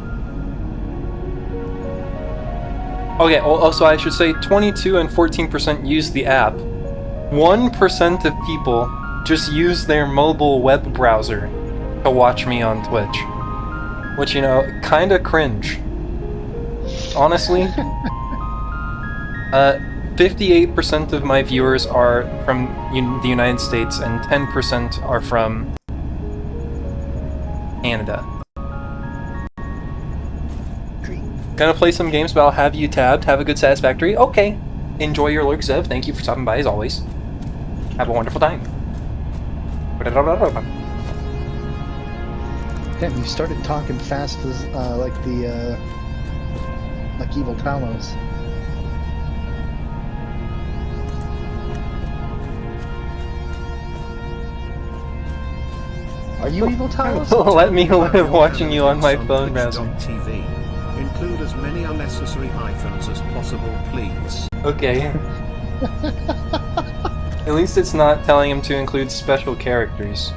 Okay, also I should say 22 and 14% use the app. 1% of people just use their mobile web browser to watch me on Twitch. Which, you know, kinda cringe. Honestly. 58% of my viewers are from the United States and 10% are from Canada. Gonna play some games, but I'll have you tabbed. Have a good Satisfactory. Okay. Enjoy your lurk, Zev. Thank you for stopping by as always. Have a wonderful time. Damn, you started talking fast as like Evil Talos. Are you Evil Talos? Let me live watching you on my phone browser. TV. Include as many unnecessary hyphens as possible, please. Okay. At least it's not telling him to include special characters.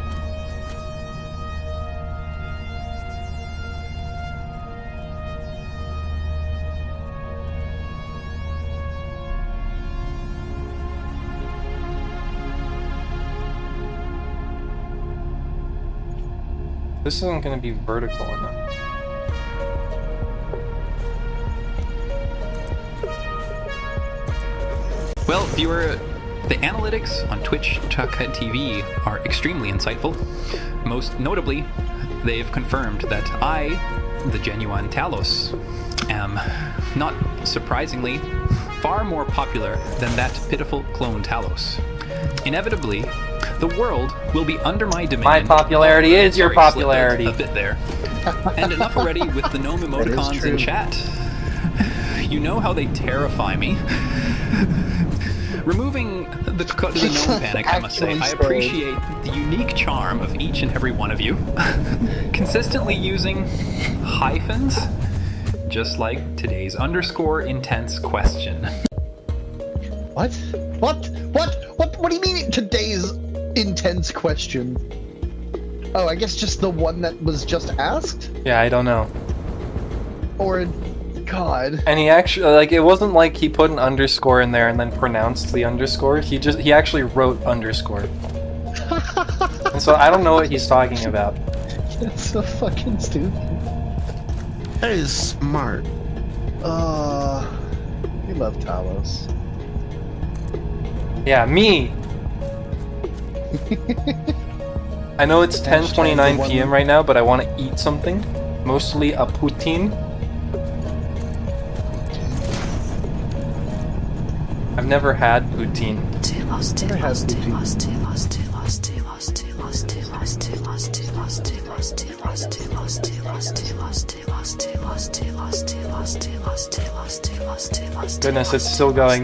This isn't gonna be vertical enough. Well, viewer, the analytics on Twitch.tv are extremely insightful. Most notably, they've confirmed that I, the genuine Talos, am, not surprisingly, far more popular than that pitiful clone Talos. Inevitably, the world will be under my dominion. My popularity is your Sorry, popularity. slipped a bit there. And enough already with the gnome emoticons in chat. You know how they terrify me. Removing the gnome panic, I must say, I appreciate the unique charm of each and every one of you. Consistently using hyphens, just like today's underscore intense question. What? What do you mean today's intense question? Oh, I guess just the one that was just asked? Yeah, I don't know. Or, God. And he actually, like, it wasn't like he put an underscore in there and then pronounced the underscore. He actually wrote underscore. And so I don't know what he's talking about. That's so fucking stupid. That is smart. We love Talos. Yeah, me! I know it's 10:29 p.m. right now, but I want to eat something. Mostly a poutine. I've never had poutine. Goodness, it's still going.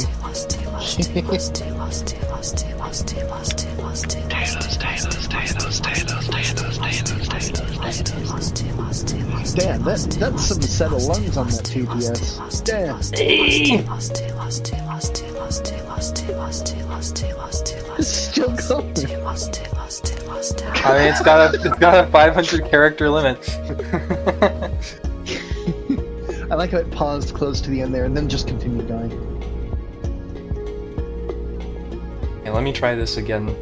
Damn, that's some set of lungs on that TPS. Damn. It's still going. I mean, it's got a 500 character limit. I like how it paused close to the end there and then just continued going. Okay, let me try this again.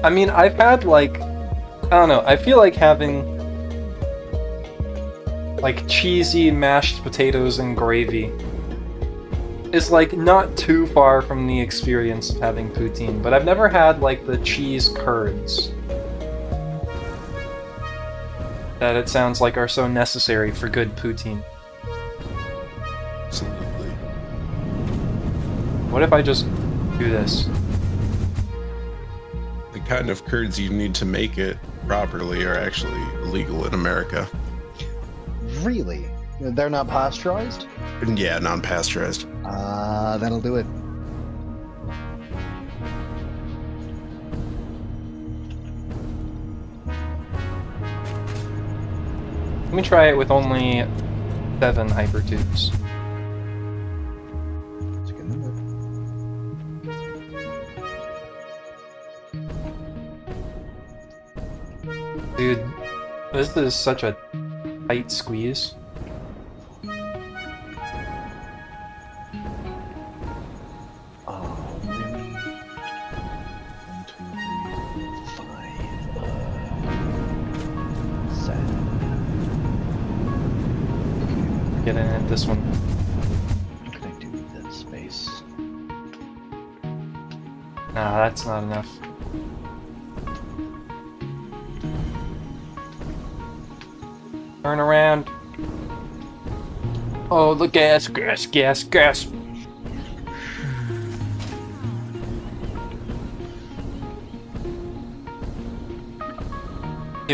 I mean, I've had, like, I don't know, I feel like having, like, cheesy mashed potatoes and gravy is, like, not too far from the experience of having poutine, but I've never had, like, the cheese curds that it sounds like are so necessary for good poutine. Absolutely. What if I just do this? The kind of curds you need to make it properly are actually illegal in America. Really? They're not pasteurized? Yeah, non-pasteurized. That'll do it. Let me try it with only 7 hypertubes. That's a good number. Dude, this is such a tight squeeze. Oh, really? 1, 2, 3, 5, 7. Get in at this one. What can I do with that space? Nah, that's not enough. Turn around. Oh, the gas. The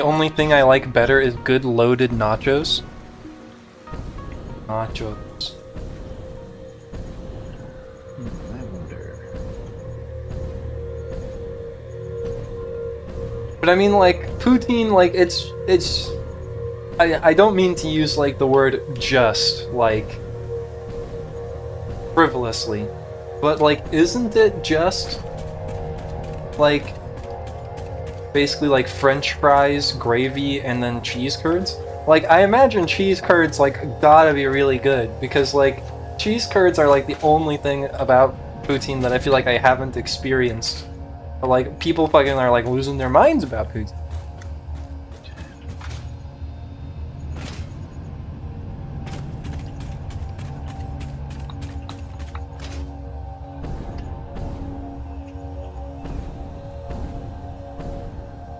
only thing I like better is good loaded nachos. Nachos. I wonder. But I mean, like, poutine, like, it's I don't mean to use, like, the word just, like, frivolously, but, like, isn't it just, like, basically, like, French fries, gravy, and then cheese curds? Like, I imagine cheese curds, like, gotta be really good, because, like, cheese curds are, like, the only thing about poutine that I feel like I haven't experienced But like people fucking are like losing their minds about poots.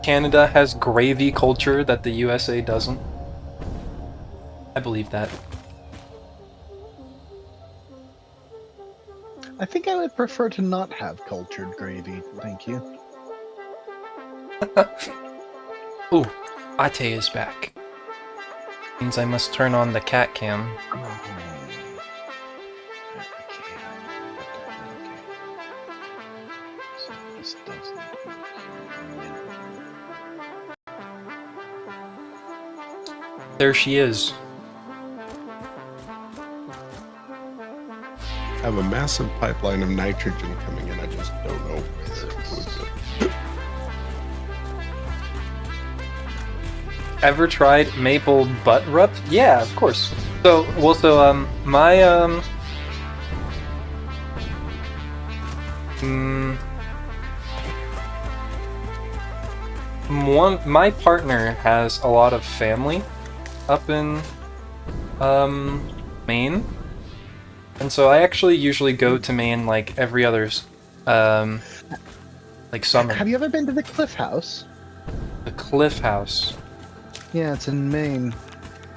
Canada has gravy culture that the USA doesn't. I believe that. I think I would prefer to not have cultured gravy. Thank you. Ooh, Ate is back. Means I must turn on the cat cam. There she is. I have a massive pipeline of nitrogen coming in. I just don't know where it would go. Ever tried maple butt rub? Yeah, of course. So, my partner has a lot of family up in Maine, and so I actually usually go to Maine like every other like summer. Have you ever been to the Cliff House? The Cliff House. Yeah, it's in Maine.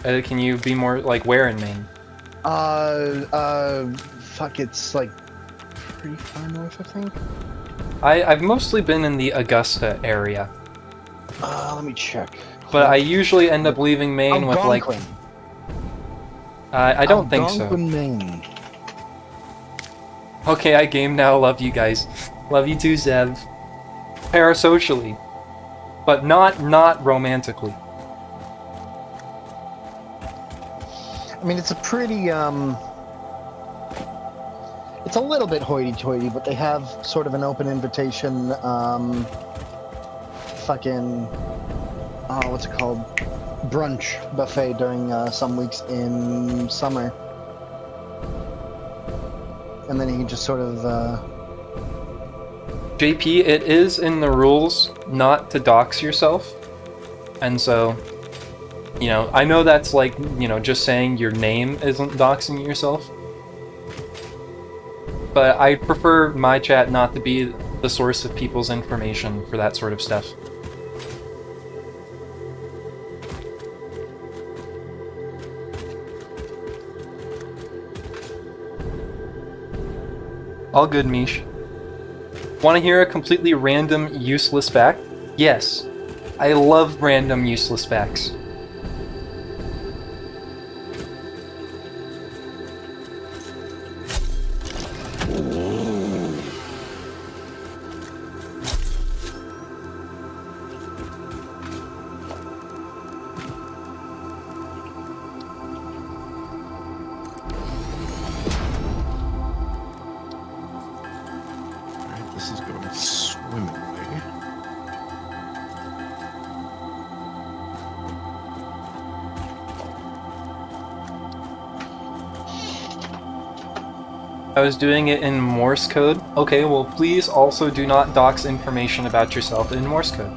Can you be more like where in Maine? Fuck, it's like pretty far north, I think. I've mostly been in the Augusta area. Let me check. But I usually end up leaving Maine with like. I don't think so. Algonquin, Maine. Okay, I game now. Love you guys. Love you too, Zev. Parasocially, but not romantically. I mean, it's a pretty it's a little bit hoity-toity, but they have sort of an open invitation. What's it called? Brunch buffet during some weeks in summer, and then you can just sort of. JP, it is in the rules not to dox yourself, and so, you know, I know that's like, you know, just saying your name isn't doxing yourself, but I prefer my chat not to be the source of people's information for that sort of stuff. All good, Mish. Want to hear a completely random, useless fact? Yes. I love random, useless facts. This is going swimmingly. I was doing it in Morse code. Okay, well please also do not dox information about yourself in Morse code.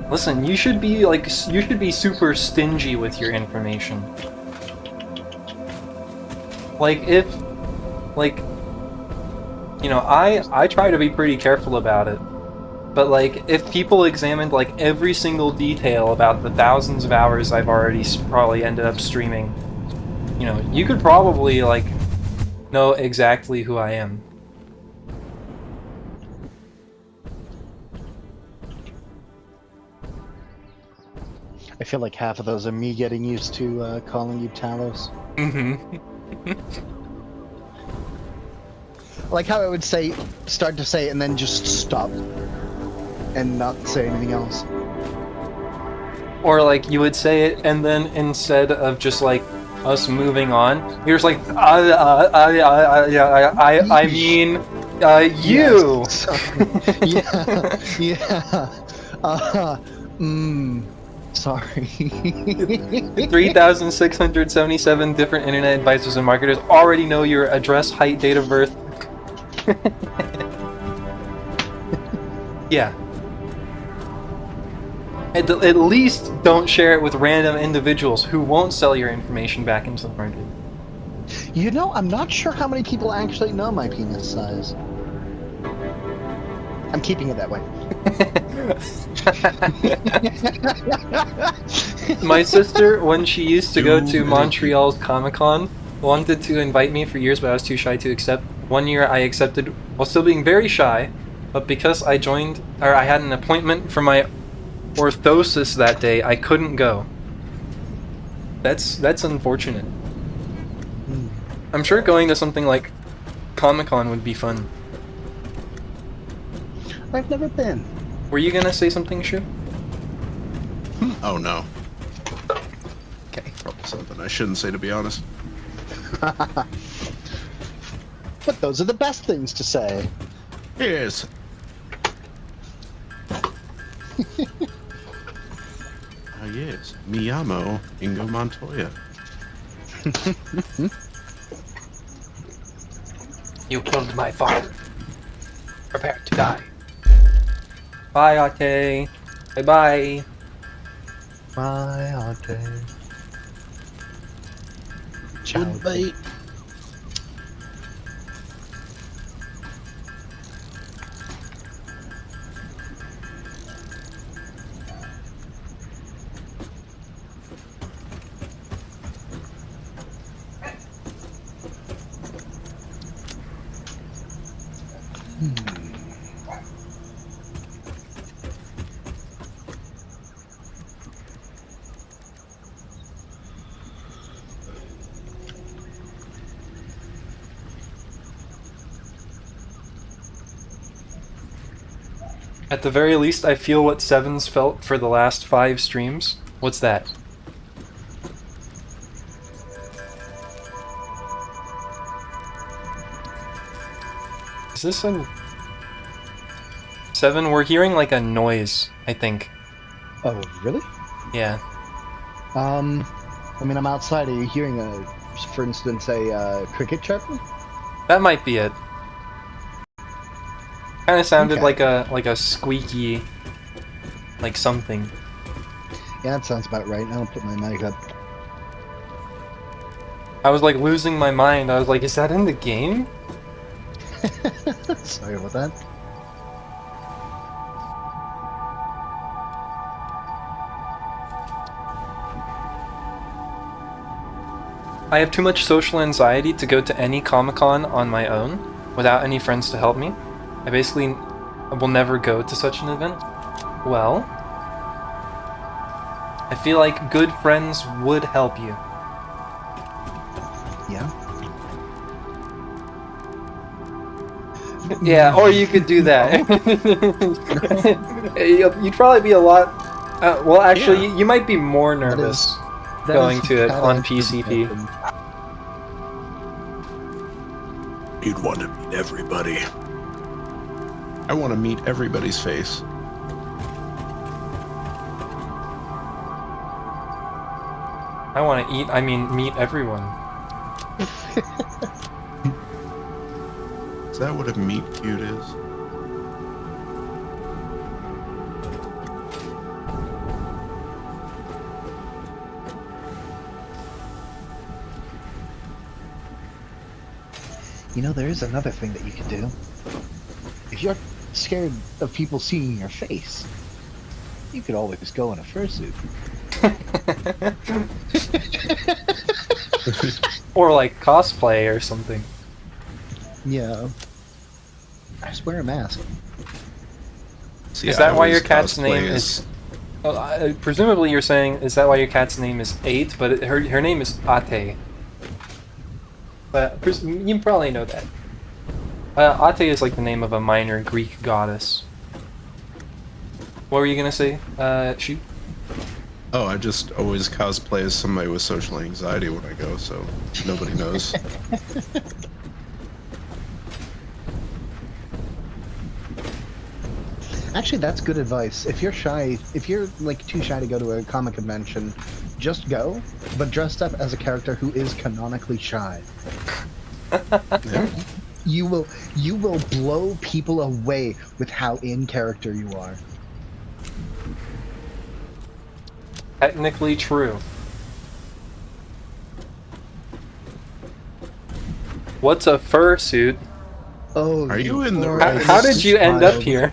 Listen, you should be super stingy with your information. Like if, like, you know, I try to be pretty careful about it. But like, if people examined like every single detail about the thousands of hours I've already probably ended up streaming, you know, you could probably like know exactly who I am. I feel like half of those are me getting used to calling you Talos. Mm-hmm. Like how I would start to say it and then just stop and not say anything else. Or like you would say it and then instead of just like us moving on, you're just like I mean you. Yes. Yeah. Sorry. 3,677 different internet advisors and marketers already know your address, height, date of birth. Yeah. At least don't share it with random individuals who won't sell your information back into the market. You know, I'm not sure how many people actually know my penis size. I'm keeping it that way. My sister, when she used to go to Montreal's Comic-Con, wanted to invite me for years, but I was too shy to accept. One year I accepted while still being very shy, but because I had an appointment for my orthosis that day, I couldn't go. That's unfortunate. I'm sure going to something like Comic-Con would be fun. I've never been. Were you gonna say something, Shu? Oh no. Okay. Probably something I shouldn't say, to be honest. But those are the best things to say. Yes. Yes. Mi llamo Ingo Montoya. You killed my father. Prepare to die. Bye, Ate. Bye-bye. My Ate. Goodbye. At the very least, I feel what Sevens felt for the last 5 streams. What's that? Is this a... Seven, we're hearing like a noise, I think. Oh, really? Yeah. I mean, I'm outside. Are you hearing for instance, a cricket chirping? That might be it. Kind of sounded Okay. like a squeaky, like something. Yeah, that sounds about right. I'll put my mic up. I was like losing my mind. I was like, is that in the game? Sorry about that. I have too much social anxiety to go to any Comic-Con on my own without any friends to help me. I basically will never go to such an event. Well, I feel like good friends would help you. Yeah. Yeah, or you could do that. You'd probably be a lot... well, actually, you might be more nervous going to it on PCP. You'd want to meet everybody. I want to meet everybody's face. I want to meet everyone. Is that what a meet cute is? You know, there is another thing that you could do. If you're scared of people seeing your face, you could always go in a fursuit. Or like cosplay or something. Yeah. Just wear a mask. See, Is that I why your always cat's cosplay name as- is... Well, presumably you're saying, is that why your cat's name is 8? But her name is Ate. But you probably know that. Ate is like the name of a minor Greek goddess. What were you gonna say, Shoot? Oh, I just always cosplay as somebody with social anxiety when I go, so nobody knows. Actually, that's good advice. If you're shy, if you're like too shy to go to a comic convention, just go, but dressed up as a character who is canonically shy. You will blow people away with how in character you are. Technically true. What's a fursuit? Oh, Are you in the poor right- How did you end up child. here?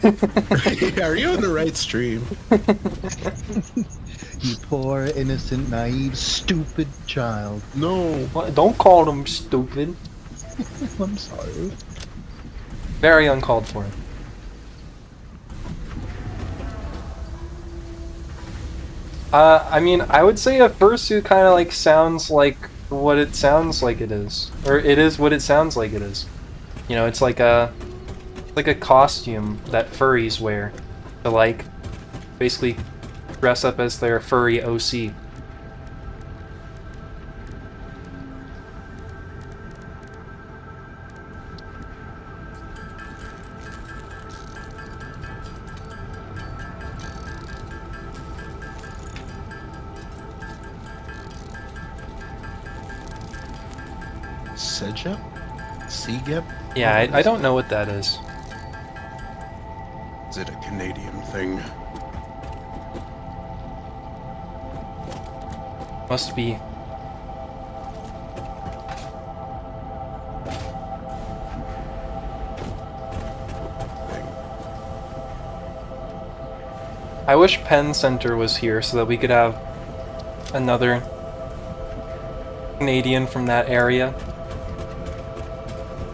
Are you in the right stream? You poor, innocent, naive, stupid child. No. What? Don't call them stupid. I'm sorry. Very uncalled for. I mean, I would say a fursuit kind of like sounds like what it sounds like it is, or it is what it sounds like it is. You know, it's like a costume that furries wear to like basically dress up as their furry OC. Sejep? Seagep? Yeah, I don't know what that is. Is it a Canadian thing? Must be. I wish Penn Center was here so that we could have another Canadian from that area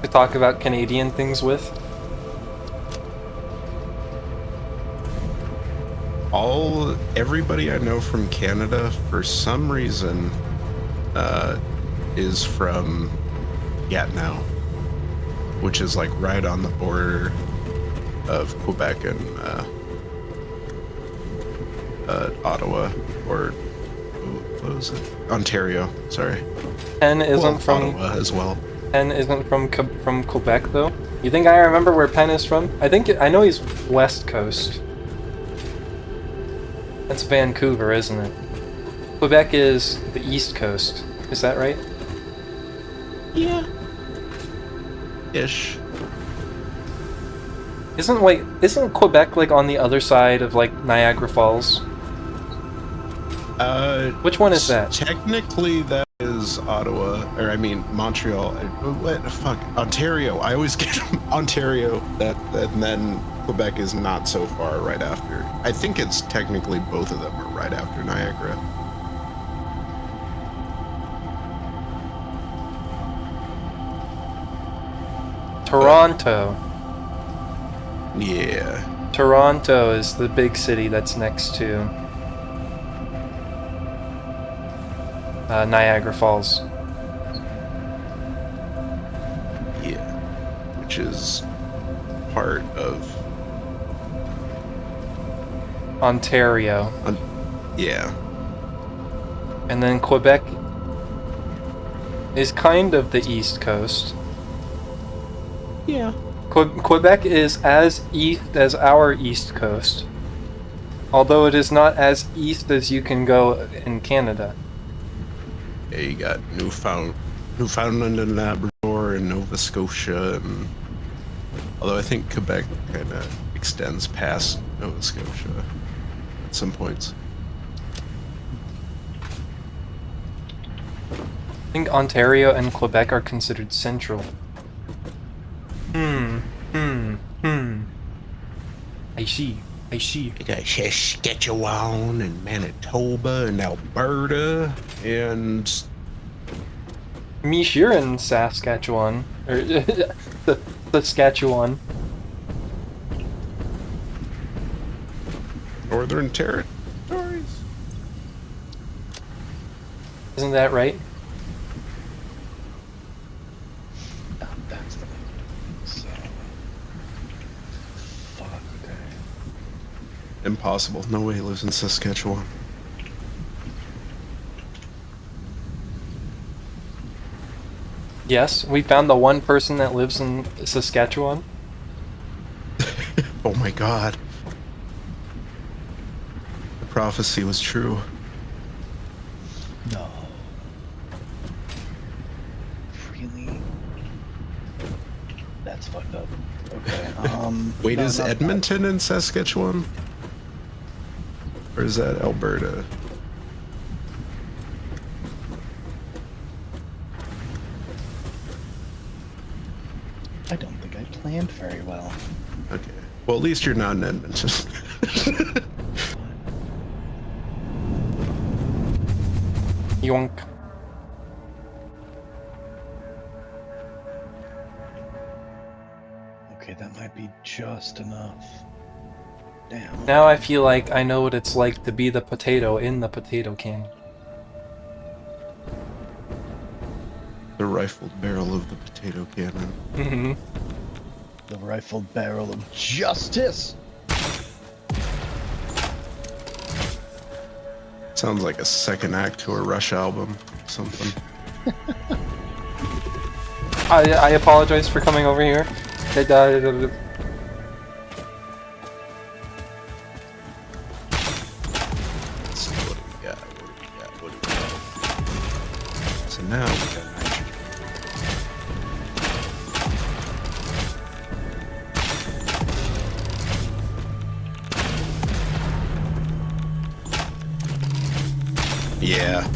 to talk about Canadian things with. Everybody I know from Canada, for some reason, is from Gatineau, which is like right on the border of Quebec and Ottawa, or what was it? Ontario. Sorry. Penn isn't Well, from Ottawa as well. Penn isn't from Quebec though. You think I remember where Penn is from? I know he's West Coast. That's Vancouver, isn't it? Quebec is the East Coast. Is that right? Yeah. Ish. Isn't Quebec like on the other side of like Niagara Falls? Which one is that? Technically, that is Ottawa, or I mean Montreal. What the fuck? Ontario. I always get Ontario. And then Quebec is not so far right after. I think it's technically both of them are right after Niagara. Toronto. Yeah. Toronto is the big city that's next to Niagara Falls. Yeah. Which is part of Ontario. Yeah. And then Quebec is kind of the East Coast. Yeah. Quebec is as east as our East Coast, although it is not as east as you can go in Canada. Yeah, you got Newfoundland and Labrador and Nova Scotia, and although I think Quebec kind of extends past Nova Scotia at some points. I think Ontario and Quebec are considered central. I see. You got Saskatchewan and Manitoba and Alberta and Me, you're in Saskatchewan. Or Saskatchewan. Northern Territories. Isn't that right? That's the so. Fuck. Impossible. No way he lives in Saskatchewan. Yes, we found the one person that lives in Saskatchewan. Oh my god. prophecy was true. No. Really? That's fucked up. Okay. Wait, no, is not Edmonton in Saskatchewan? Or is that Alberta? I don't think I planned very well. Okay. Well, at least you're not in Edmonton. Yonk. Okay, that might be just enough. Damn. Now I feel like I know what it's like to be the potato in the potato can. The rifled barrel of the potato cannon. Mm-hmm. The rifled barrel of justice! Sounds like a second act to a Rush album. Something. I apologize for coming over here. Let's see what do we got. What do we got? So now we got nitrogen. Yeah.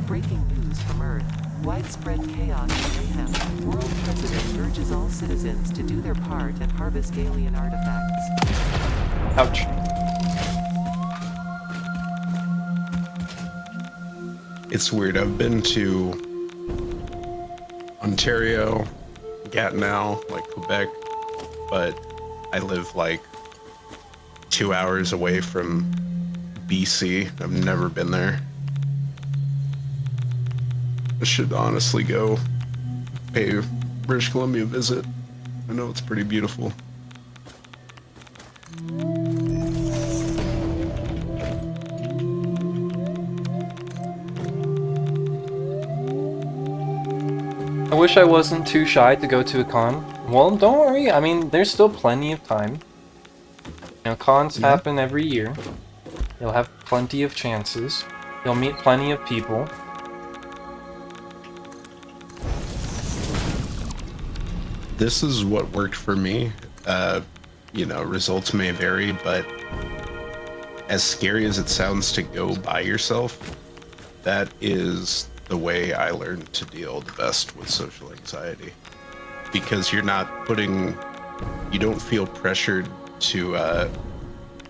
Breaking news from Earth. Widespread chaos and mayhem. World President urges all citizens to do their part and harvest alien artifacts. Ouch. It's weird. I've been to Ontario, Gatineau, like Quebec, but I live like 2 hours away from BC. I've never been there. I should honestly go pay British Columbia a visit. I know it's pretty beautiful. I wish I wasn't too shy to go to a con. Well, don't worry. I mean, there's still plenty of time. You know, cons happen every year. You'll have plenty of chances. You'll meet plenty of people. This is what worked for me. You know, results may vary, but as scary as it sounds to go by yourself, that is the way I learned to deal the best with social anxiety. Because you're not putting, you don't feel pressured to,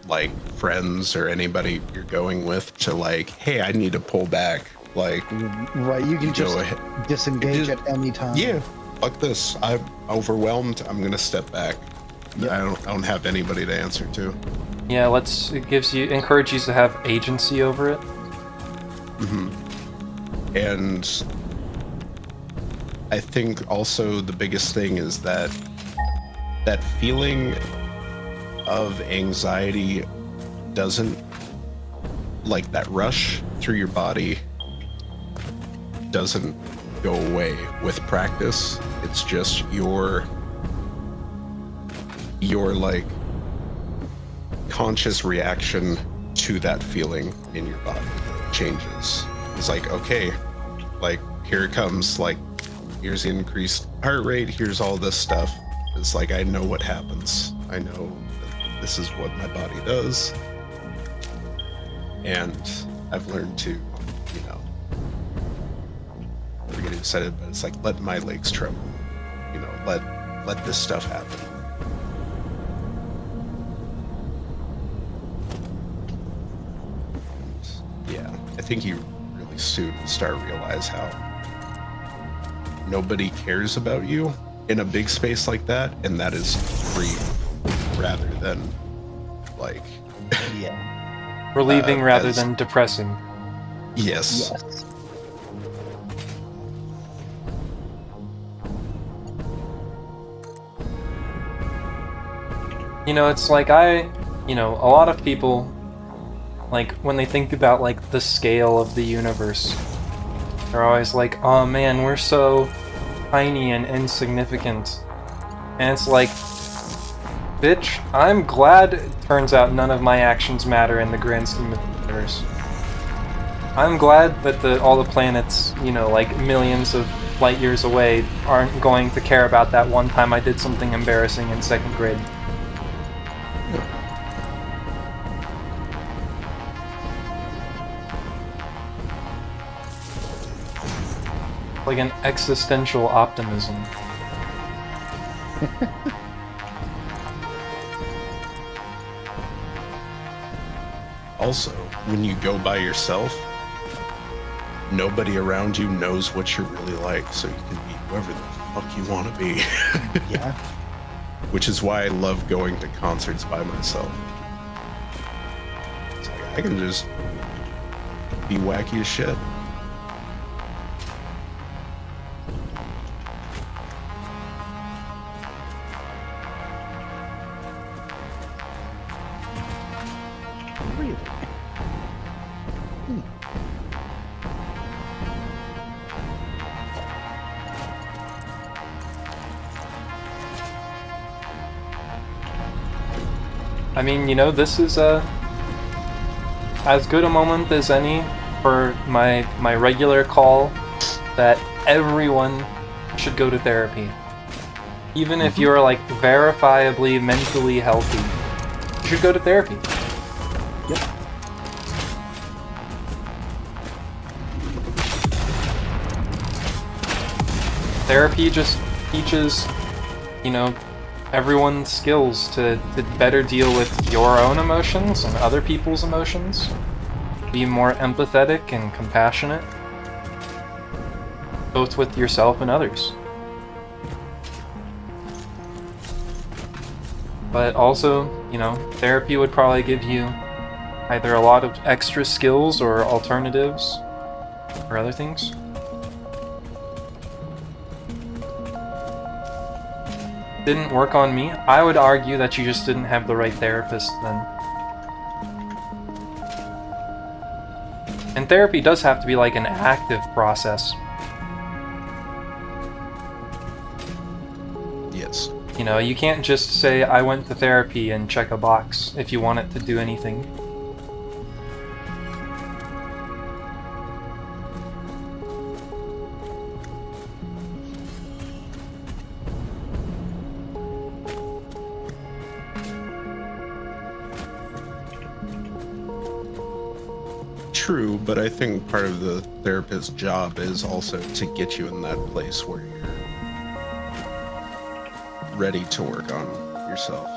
like, friends or anybody you're going with to, like, hey, I need to pull back. Like, right, you can just ahead. disengage at any time. Yeah, fuck this. I'm overwhelmed. I'm gonna step back. Yep. I don't have anybody to answer to. Yeah, it encourages you to have agency over it. Mm-hmm. And I think also the biggest thing is that feeling of anxiety doesn't, like that rush through your body doesn't go away with practice. It's just your like conscious reaction to that feeling in your body changes. It's like, okay, like here it comes, like here's the increased heart rate, here's all this stuff. It's like I know what happens. I know that this is what my body does. And I've learned to, you know, we're getting excited, but it's like let my legs tremble. You know, let this stuff happen. And yeah, I think you really soon start to realize how nobody cares about you in a big space like that, and that is free rather than like Relieving rather than depressing. Yes. You know, it's like a lot of people, like, when they think about, like, the scale of the universe, they're always like, oh man, we're so tiny and insignificant. And it's like, Bitch, I'm glad it turns out none of my actions matter in the grand scheme of the universe. I'm glad that all the planets, you know, like millions of light years away, aren't going to care about that one time I did something embarrassing in 2nd grade. Like an existential optimism. Also, when you go by yourself, nobody around you knows what you're really like, so you can be whoever the fuck you want to be. Yeah. Which is why I love going to concerts by myself. It's like, I can just be wacky as shit. Really? I mean, you know, this is as good a moment as any for my regular call that everyone should go to therapy. Even if you're like verifiably mentally healthy, you should go to therapy. Yep. Therapy just teaches, you know, everyone skills to better deal with your own emotions and other people's emotions. Be more empathetic and compassionate, both with yourself and others. But also, you know, therapy would probably give you either a lot of extra skills or alternatives or other things. Didn't work on me. I would argue that you just didn't have the right therapist then. And therapy does have to be like an active process. Yes. You know, you can't just say, I went to therapy and check a box if you want it to do anything. True, but I think part of the therapist's job is also to get you in that place where you're ready to work on yourself.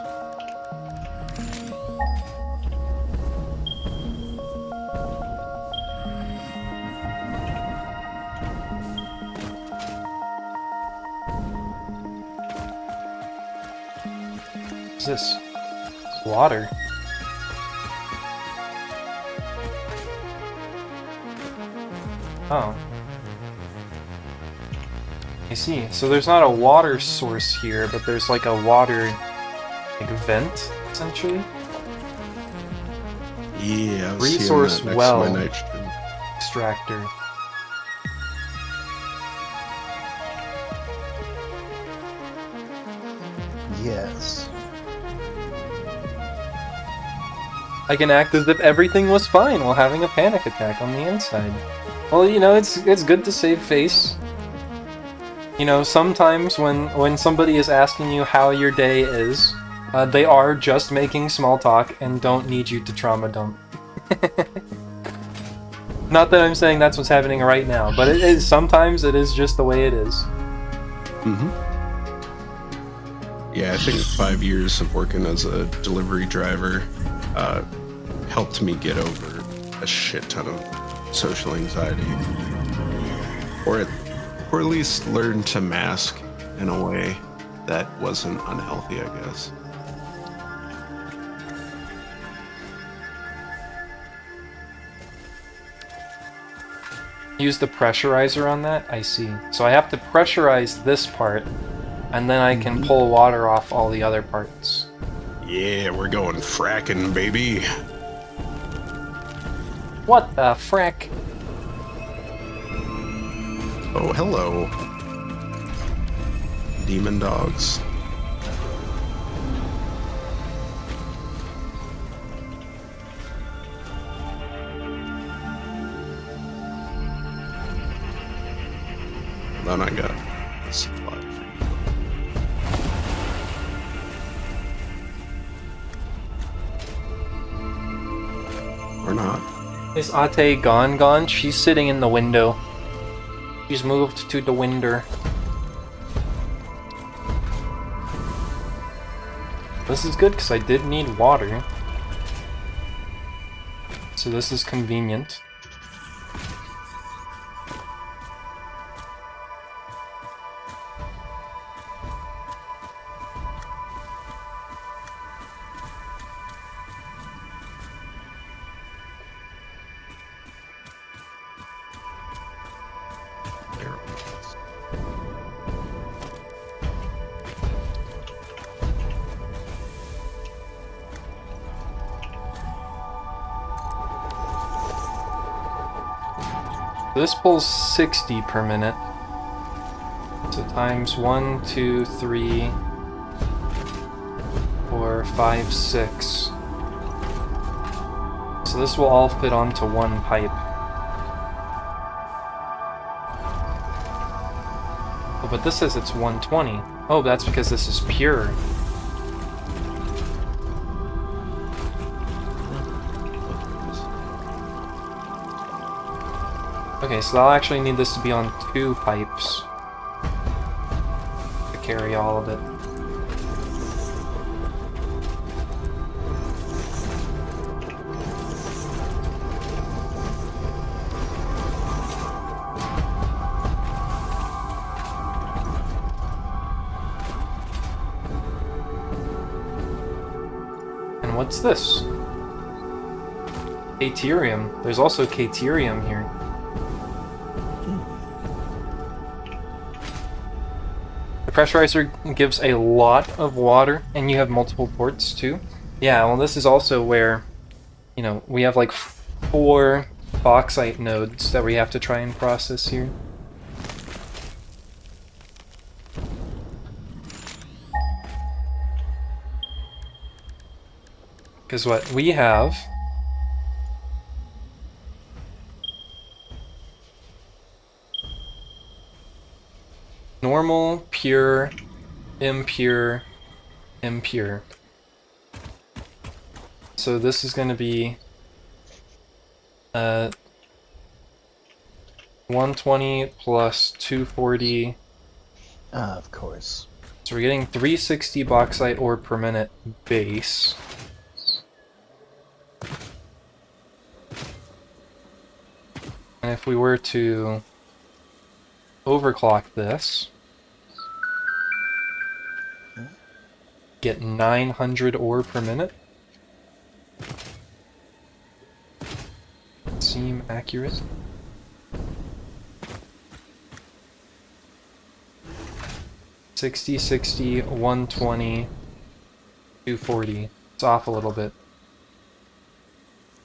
What's this? Water. Oh. I see. So there's not a water source here, but there's like a water like vent, essentially. Yeah, I was Resource seeing that next to well. my nitrogen. Extractor. Yes. I can act as if everything was fine while having a panic attack on the inside. Well, you know, it's good to save face. You know, sometimes when somebody is asking you how your day is, they are just making small talk and don't need you to trauma dump. Not that I'm saying that's what's happening right now, but it is, sometimes it is just the way it is. Mm-hmm. Yeah, I think 5 years of working as a delivery driver helped me get over a shit ton of social anxiety, or at least learn to mask in a way that wasn't unhealthy, I guess. Use the pressurizer on that? I see. So I have to pressurize this part, and then I can pull water off all the other parts. Yeah, we're going fracking, baby. What the frack? Oh, hello. Demon dogs. on, I got a supply for you. Or not. Is Ate gone? She's sitting in the window. She's moved to the window. This is good because I did need water. So this is convenient. There it is. This pulls 60 per minute. So times 1, 2, 3, 4, 5, 6. So this will all fit onto one pipe. Oh, but this says it's 120. Oh, that's because this is pure. Okay, so I'll actually need this to be on 2 pipes to carry all of it. And what's this? Caterium. There's also caterium here. The pressurizer gives a lot of water, and you have multiple ports too. Yeah, well this is also where, you know, we have like 4 bauxite nodes that we have to try and process here. Because what we have normal, pure, impure, impure. So this is going to be 120 plus 240. Of course. So we're getting 360 bauxite ore per minute base. And if we were to overclock this, get 900 ore per minute. Seem accurate? $60, $60, $120, $240. It's off a little bit.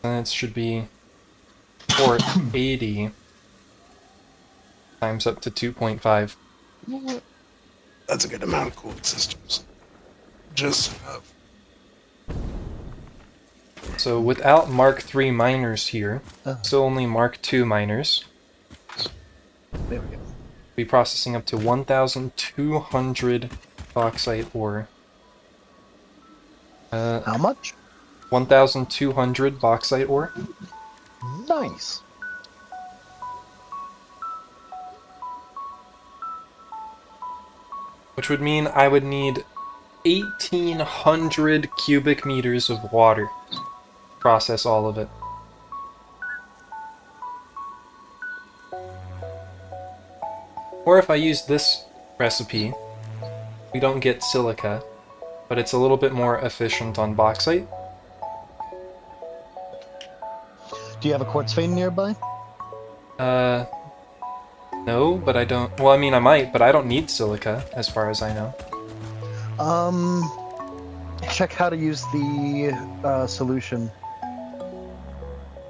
And it should be 480 times up to 2.5. That's a good amount of cooled systems. Just enough. So without Mark III miners here, still only Mark II miners. There we go. Be processing up to 1,200 bauxite ore. How much? 1,200 bauxite ore. Nice. Which would mean I would need 1,800 cubic meters of water to process all of it. Or if I use this recipe, we don't get silica, but it's a little bit more efficient on bauxite. Do you have a quartz vein nearby? No, but I don't. Well, I mean, I might, but I don't need silica, as far as I know. Check how to use the solution.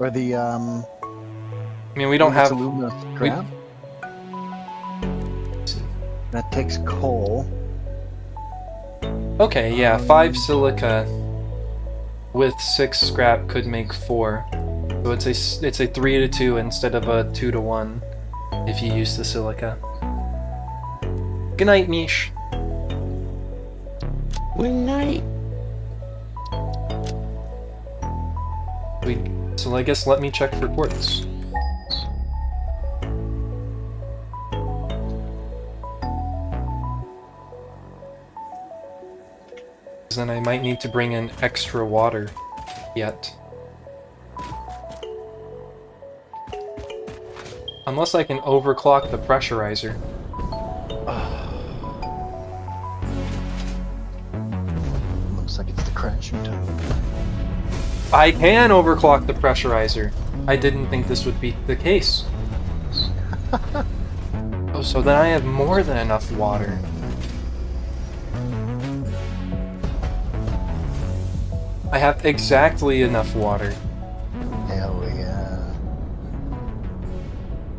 Or the I mean, we don't have. alumina scrap. That takes coal. Okay, yeah, 5 silica with 6 scrap could make 4. So it's a 3 to 2 instead of a 2 to 1 if you use the silica. Good night, Mish. Good night. So I guess let me check for quartz. Then I might need to bring in extra water yet. Unless I can overclock the pressurizer. Looks like it's the crashing time. I can overclock the pressurizer. I didn't think this would be the case. Oh, so then I have more than enough water. I have exactly enough water. Hell yeah.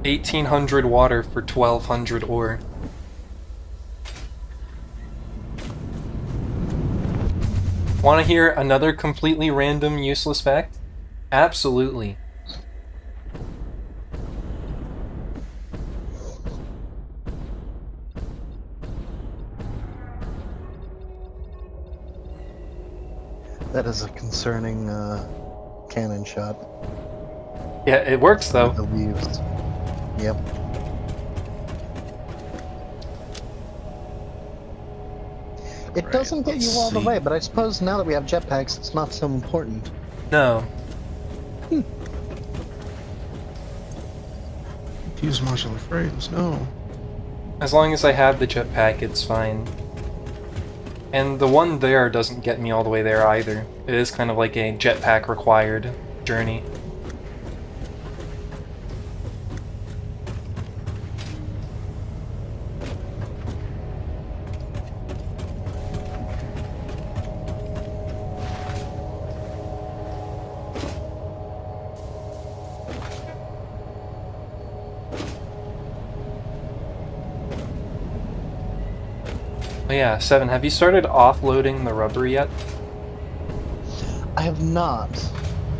1800 water for 1200 ore. Want to hear another completely random, useless fact? Absolutely. That is a concerning cannon shot. Yeah, it works though. The leaves. Yep. It doesn't get you all the way, but I suppose now that we have jetpacks, it's not so important. No. Use modular frames, no. As long as I have the jetpack, it's fine. And the one there doesn't get me all the way there either. It is kind of like a jetpack required journey. Oh yeah, 7, have you started offloading the rubber yet? I have not.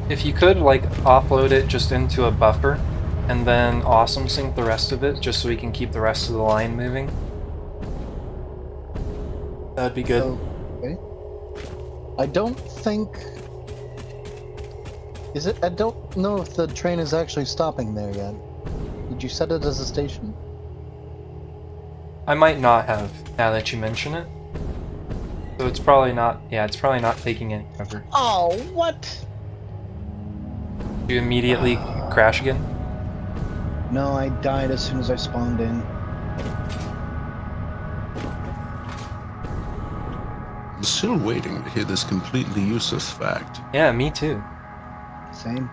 If you could, like, offload it just into a buffer, and then awesome sync the rest of it, just so we can keep the rest of the line moving. That'd be good. Okay. I don't think... Is it? I don't know if the train is actually stopping there yet. Did you set it as a station? I might not have, now that you mention it. So it's probably not, yeah, it's probably not taking any cover. Oh, what? You immediately crash again? No, I died as soon as I spawned in. I'm still waiting to hear this completely useless fact. Yeah, me too. Same.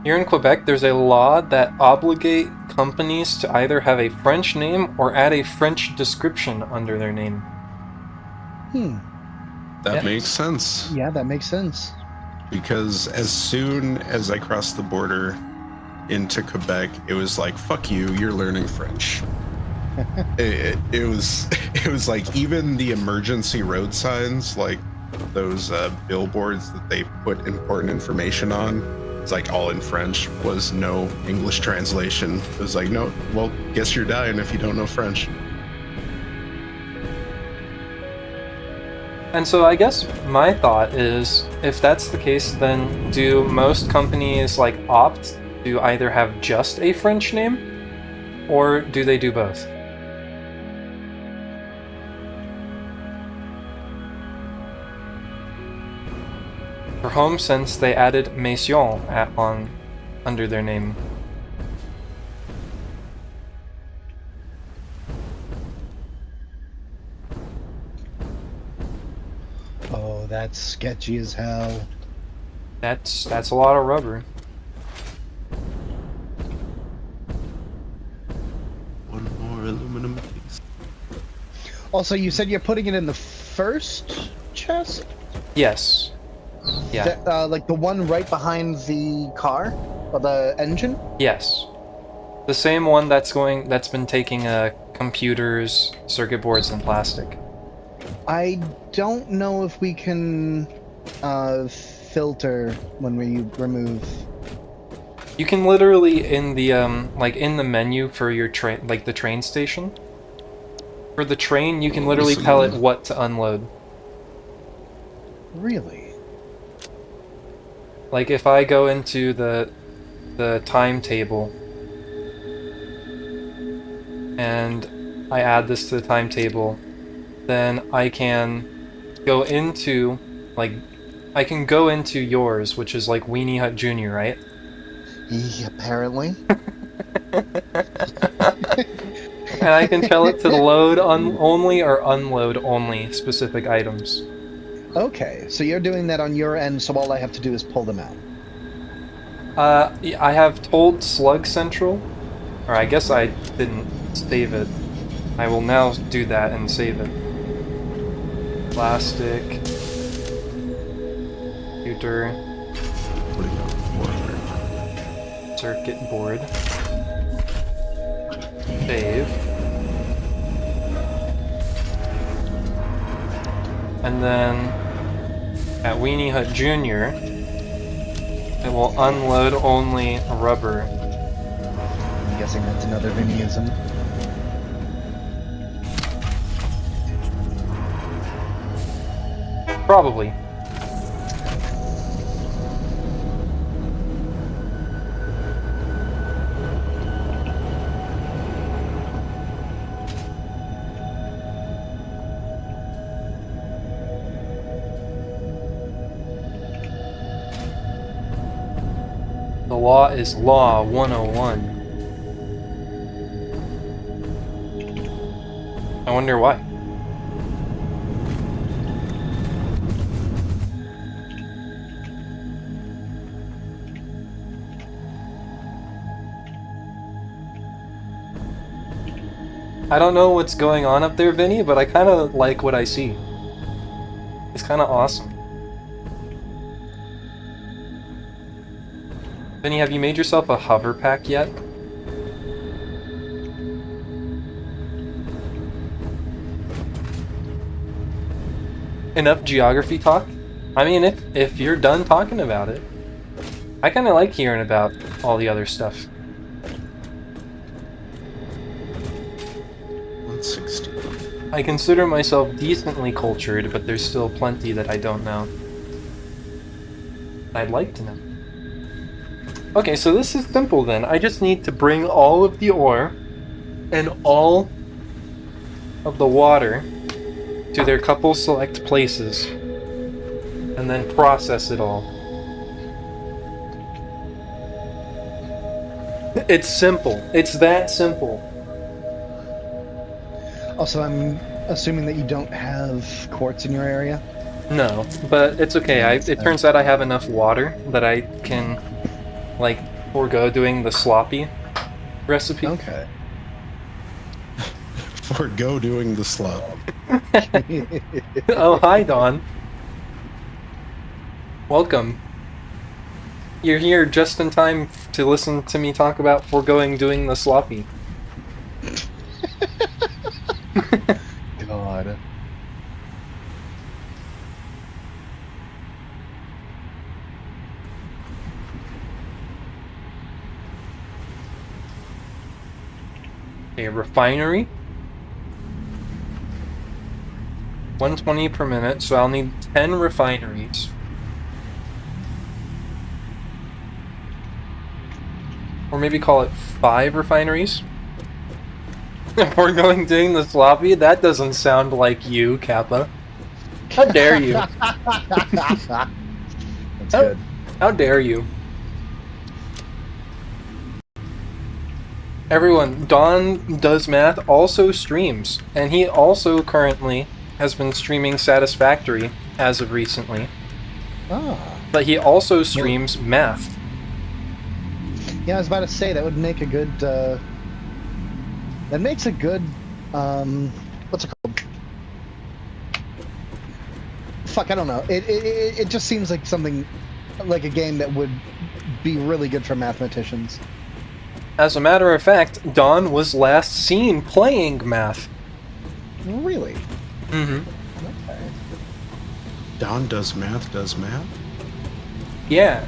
Here in Quebec, there's a law that obligate companies to either have a French name or add a French description under their name. That Yeah. makes sense. Yeah, that makes sense. Because as soon as I crossed the border into Quebec, it was like, fuck you, you're learning French. it was like even the emergency road signs, like those billboards that they put important information on, it's like all in French, was no English translation. It was like, no, well, guess you're dying if you don't know French. And so I guess my thought is, if that's the case, then do most companies like opt to either have just a French name, or do they do both? For home sense, they added Maison under their name. Oh, that's sketchy as hell. That's a lot of rubber. One more aluminum piece. Also, you said you're putting it in the first chest? Yes. Yeah. That, like the one right behind the car? Or the engine? Yes. The same one that's been taking computers, circuit boards, and plastic. I don't know if we can filter when we remove. You can literally in the like in the menu for your train, like the train station. For the train, you can literally tell it what to unload. Really? Like if I go into the timetable and I add this to the timetable, then I can go into like I can go into yours, which is like Weenie Hut Jr., right? Apparently. And I can tell it to load only or unload only specific items. Okay, so you're doing that on your end, so all I have to do is pull them out. I have told Slug Central, or I guess I didn't save it. I will now do that and save it. Plastic. Computer. Circuit board. Save. And then at Weenie Hut Jr., it will unload only rubber. I'm guessing that's another Vinnyism. Probably. The law is Law 101. I wonder why. I don't know what's going on up there, Vinny, but I kind of like what I see. It's kind of awesome. Vinny, have you made yourself a hover pack yet? Enough geography talk? I mean, if you're done talking about it. I kind of like hearing about all the other stuff. 160. I consider myself decently cultured, but there's still plenty that I don't know. I'd like to know. Okay, so this is simple then. I just need to bring all of the ore and all of the water to their couple select places, and then process it all. It's simple. It's that simple. Also, I'm assuming that you don't have quartz in your area? No, but it's okay. It turns out I have enough water that I can, like, forego doing the sloppy recipe. Okay. Forgo doing the slop. Oh, hi, Dawn. Welcome. You're here just in time to listen to me talk about foregoing doing the sloppy. God. A refinery. 120 per minute, so I'll need 10 refineries. Or maybe call it 5 refineries. If we're doing the sloppy, that doesn't sound like you, Kappa. How dare you? That's good. How dare you? Everyone, Don Does Math also streams, and he also currently has been streaming Satisfactory as of recently. Ah. But he also streams math. Yeah, I was about to say that would make a good. That makes a good. What's it called? Fuck, I don't know. It just seems like something, like a game that would be really good for mathematicians. As a matter of fact, Don was last seen playing math. Really? Mm-hmm. Don does math. Yeah.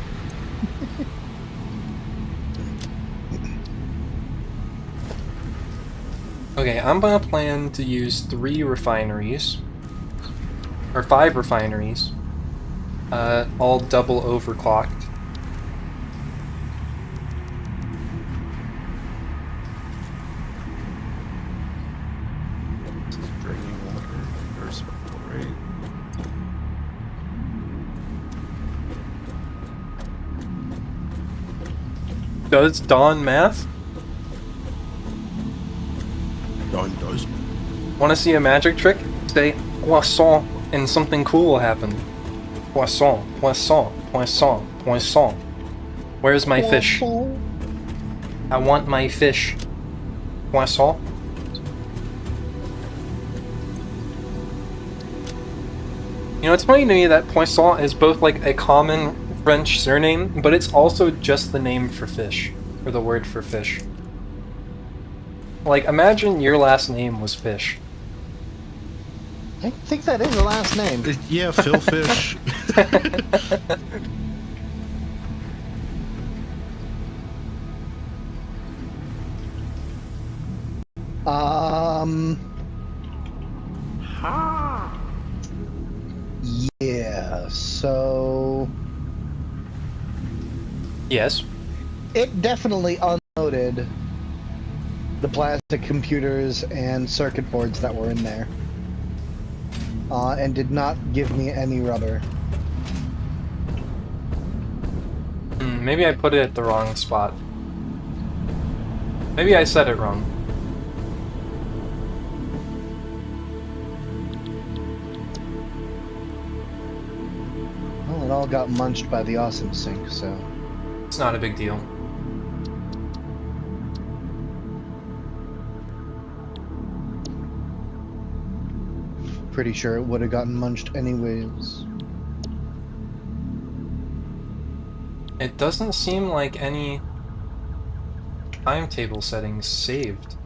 Okay, I'm gonna plan to use 3 refineries. Or 5 refineries. All double overclocked. Drinking water, respectful rate. Does Dawn math? Don does. Wanna see a magic trick? Say poisson and something cool will happen. Poisson, poisson, poisson, poisson. Where's my fish? I want my fish. Poisson. You know, it's funny to me that Poisson is both like a common French surname, but it's also just the name for fish, or the word for fish. Like, imagine your last name was Fish. I think that is the last name. Yeah, Phil Fish. Yeah, so Yes. it definitely unloaded the plastic computers and circuit boards that were in there. And did not give me any rubber. Maybe I put it at the wrong spot. Maybe I said it wrong. Well, it all got munched by the awesome sink, so... It's not a big deal. Pretty sure it would have gotten munched anyways. It doesn't seem like any timetable settings saved.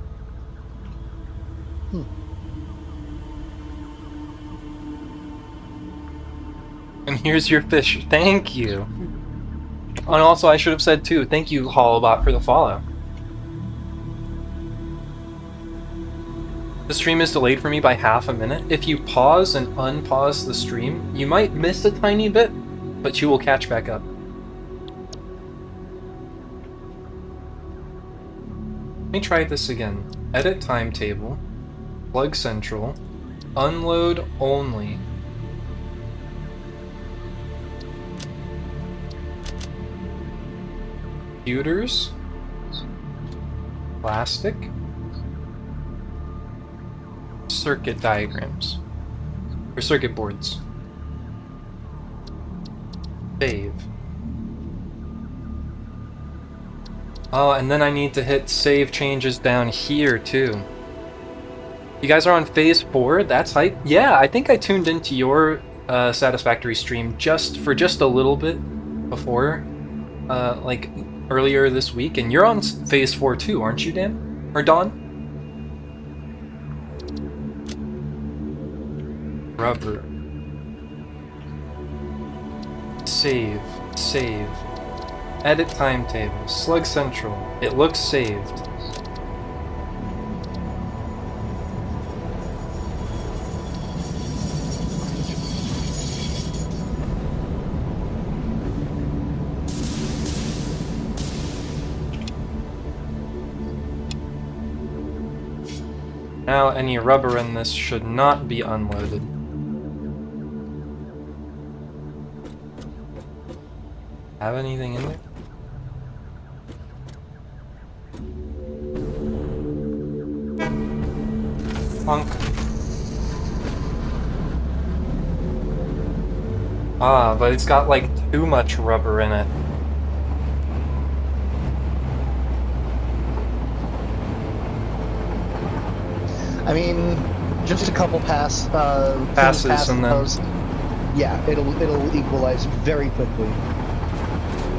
And here's your fish. Thank you. And also, I should have said too, thank you, Hollowbot, for the follow. The stream is delayed for me by half a minute. If you pause and unpause the stream, you might miss a tiny bit, but you will catch back up. Let me try this again. Edit timetable, plug central, unload only. Computers, plastic, circuit diagrams, or circuit boards. Save. Oh, and then I need to hit save changes down here too. You guys are on phase 4? That's hype. Yeah, I think I tuned into your Satisfactory stream just a little bit before, like earlier this week, and you're on phase 4 too, aren't you, Dan? Or Dawn? Rubber. Save. Save. Edit timetable. Slug Central. It looks saved. Now any rubber in this should not be unloaded. Have anything in there? Punk. Ah, but it's got like too much rubber in it. I mean, just a couple passes and then... those, yeah, it'll equalize very quickly.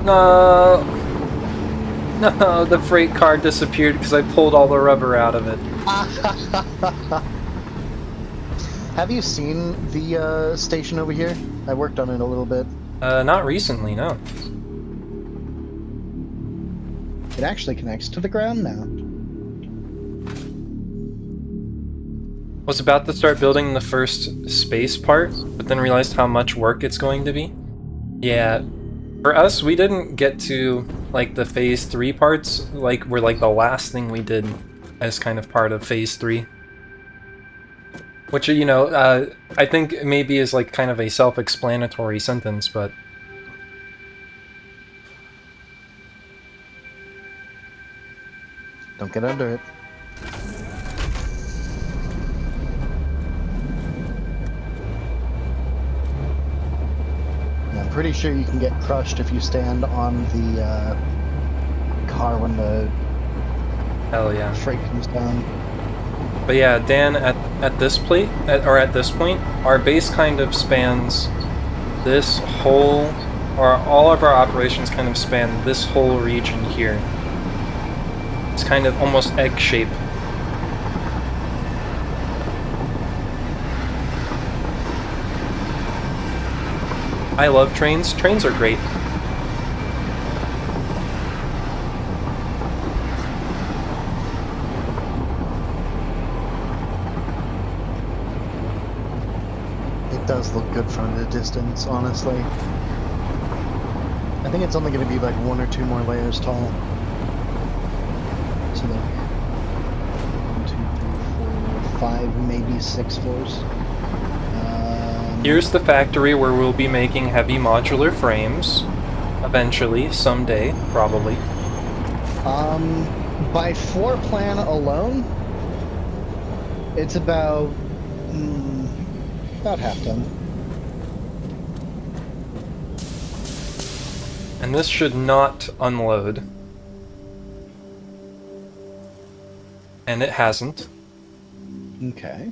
No, no, the freight car disappeared because I pulled all the rubber out of it. Have you seen the station over here? I worked on it a little bit. Not recently, no. It actually connects to the ground now. Was about to start building the first space part, but then realized how much work it's going to be. Yeah, for us, we didn't get to like the phase 3 parts, like were like the last thing we did as kind of part of phase 3. Which, you know, I think maybe is like kind of a self-explanatory sentence, but Don't get under it. I'm pretty sure you can get crushed if you stand on the car when the hell yeah. freight comes down. But yeah, Dan, at this point, our base kind of spans this whole, or all of our operations kind of span this whole region here. It's kind of almost egg-shaped. I love trains. Trains are great. It does look good from the distance, honestly. I think it's only going to be like 1 or 2 more layers tall. So like 1, 2, 3, 4, 5, maybe 6 floors. Here's the factory where we'll be making heavy modular frames. Eventually, someday, probably. By floor plan alone, it's about half done. And this should not unload. And it hasn't. Okay.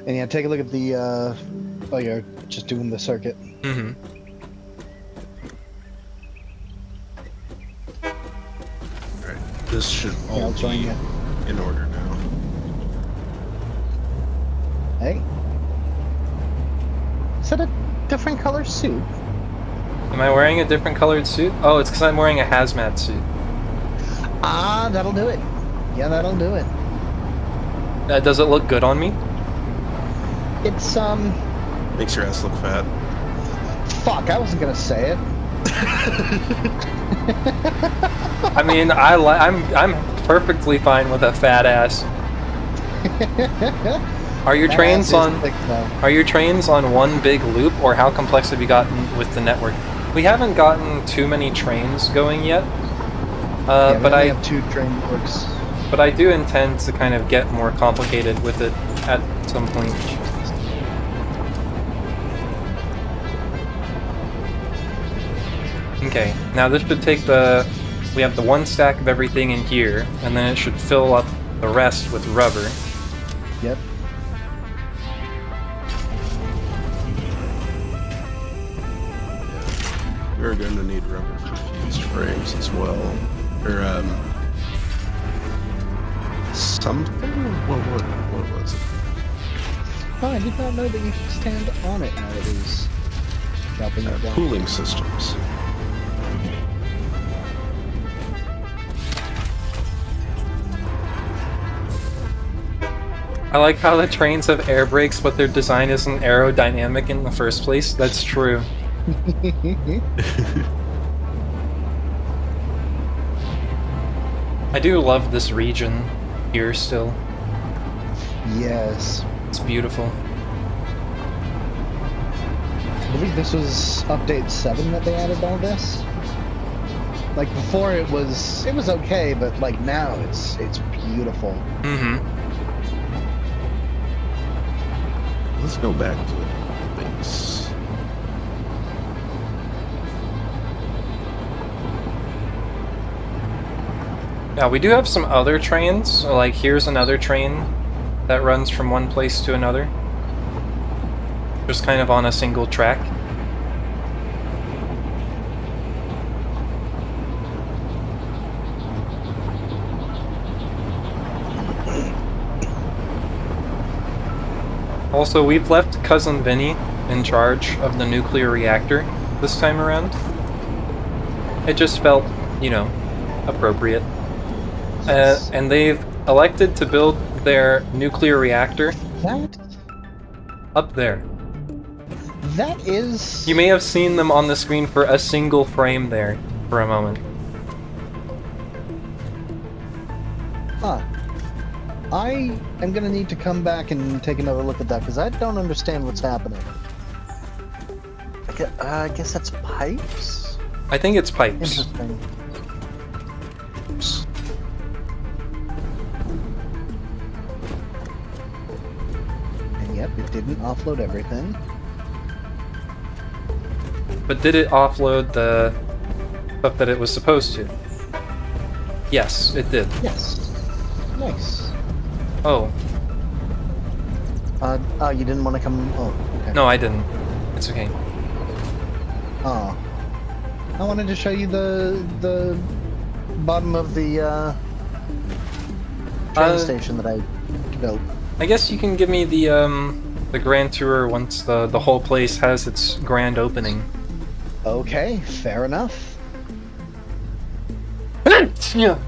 And yeah, take a look at the, oh, you're just doing the circuit. Mm-hmm. Alright, this should all join be you. in order now. Hey. Is that a different color suit? Am I wearing a different colored suit? Oh, it's because I'm wearing a hazmat suit. Ah, that'll do it. Yeah, that'll do it. Does it look good on me? It's, Makes your ass look fat. fuck, I wasn't gonna say it. I mean, I'm perfectly fine with a fat ass. Are your That trains ass is on? thick, though. Are your trains on one big loop, or how complex have you gotten with the network? We haven't gotten too many trains going yet, Yeah, but we have 2 train networks. But I do intend to kind of get more complicated with it at some point. Okay, now this should take the... We have the 1 stack of everything in here, and then it should fill up the rest with rubber. Yep. We're going to need rubber for fused frames as well. Or, something? What was it? Oh, I did not know that you could stand on it now it is dropping it down. Cooling systems. I like how the trains have air brakes, but their design isn't aerodynamic in the first place. That's true. I do love this region here still. Yes. It's beautiful. I believe this was update 7 that they added all this. Like before it was okay, but like now it's beautiful. Mm-hmm. Let's go back to the base. Now we do have some other trains. So, like here's another train that runs from one place to another. Just kind of on a single track. Also, we've left Cousin Vinny in charge of the nuclear reactor this time around. It just felt, you know, appropriate. And they've elected to build their nuclear reactor That up there. is. You may have seen them on the screen for a single frame there for a moment. Huh. I am gonna need to come back and take another look at that because I don't understand what's happening. I guess that's pipes. I think it's pipes. Interesting. And yep, it didn't offload everything. But did it offload the stuff that it was supposed to? Yes, it did. Yes. Nice. Oh, Oh, you didn't want to come. Oh, okay. no, I didn't. It's okay. Oh. I wanted to show you the bottom of the train station that I built. I guess you can give me the grand tour once the whole place has its grand opening. Okay, fair enough. Yeah.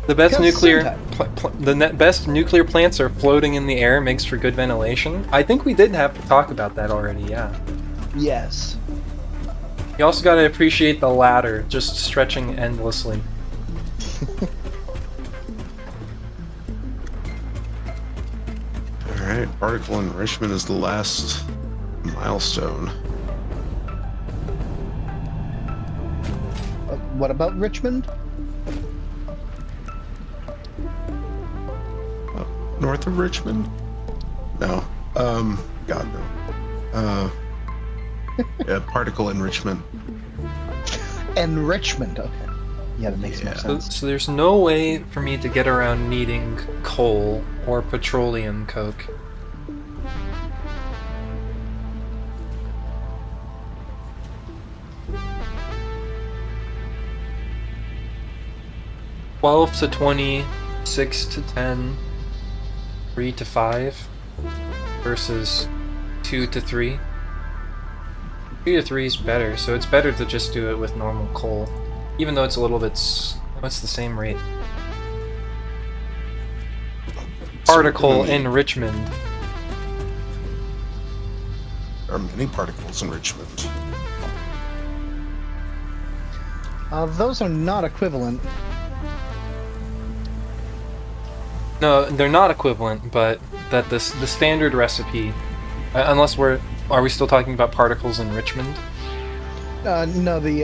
The best Because nuclear best nuclear plants are floating in the air, makes for good ventilation. I think we did have to talk about that already, yeah. Yes. You also gotta appreciate the ladder just stretching endlessly. Alright, particle enrichment is the last milestone. What about Richmond? North of Richmond? No. God, no. Yeah, particle enrichment. Enrichment, okay. Yeah, that makes more Yeah. sense. So there's no way for me to get around needing coal or petroleum coke. $12 to $20, 6 to 10, 3 to 5 versus 2 to 3. 2 to 3 is better, so it's better to just do it with normal coal. Even though it's a little bit... What's the same rate? Particle in Richmond. There are many particles enrichment. Those are not equivalent. No, they're not equivalent, but that the standard recipe... unless we're... Are we still talking about particles in Richmond? No, the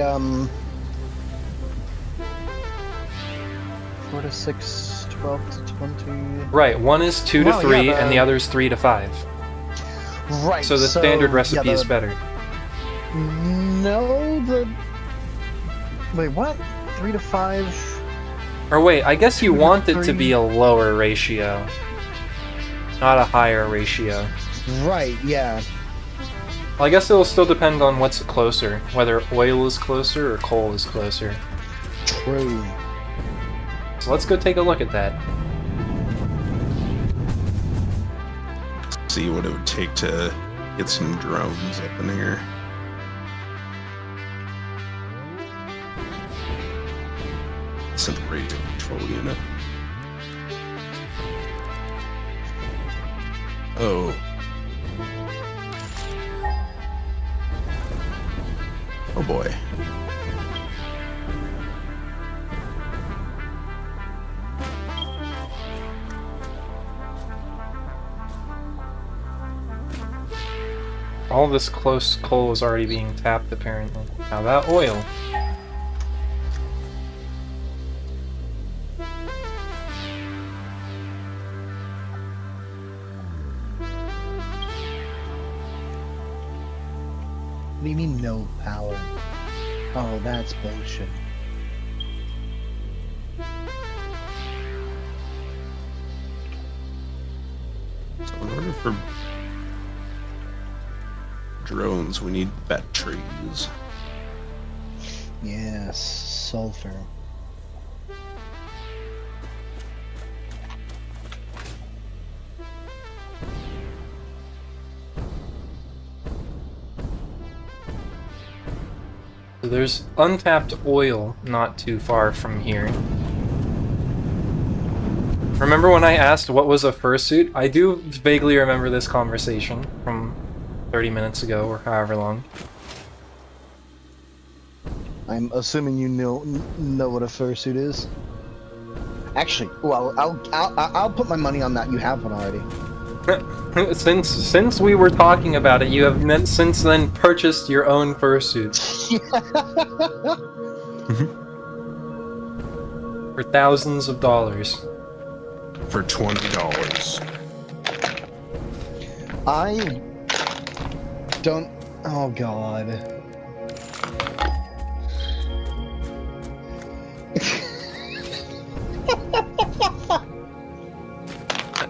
4 to 6, 12 to 20. Right, one is 2 to Well, 3, yeah, and the other is 3 to 5. Right. So the standard recipe yeah, is better. No, wait, what? 3 to 5. Or wait, I guess you 2 to want it to 3. be a lower ratio, not a higher ratio. Right. Yeah. Well, I guess it'll still depend on what's closer, whether oil is closer or coal is closer. True. So let's go take a look at that. See what it would take to get some drones up in here. Separate the control unit. Oh. Oh boy. All this close coal is already being tapped, apparently. How about oil? What do you mean no power? Oh, that's bullshit. So in order for drones, we need batteries. Yes, sulfur. there's untapped oil not too far from here. Remember when I asked what was a fursuit? I do vaguely remember this conversation from 30 minutes ago or however long. I'm assuming you know what a fursuit is. Actually, well, I'll put my money on that. You have one already. Since we were talking about it, you have since then purchased your own fursuit. For thousands of dollars. For $20. I don't. Oh God.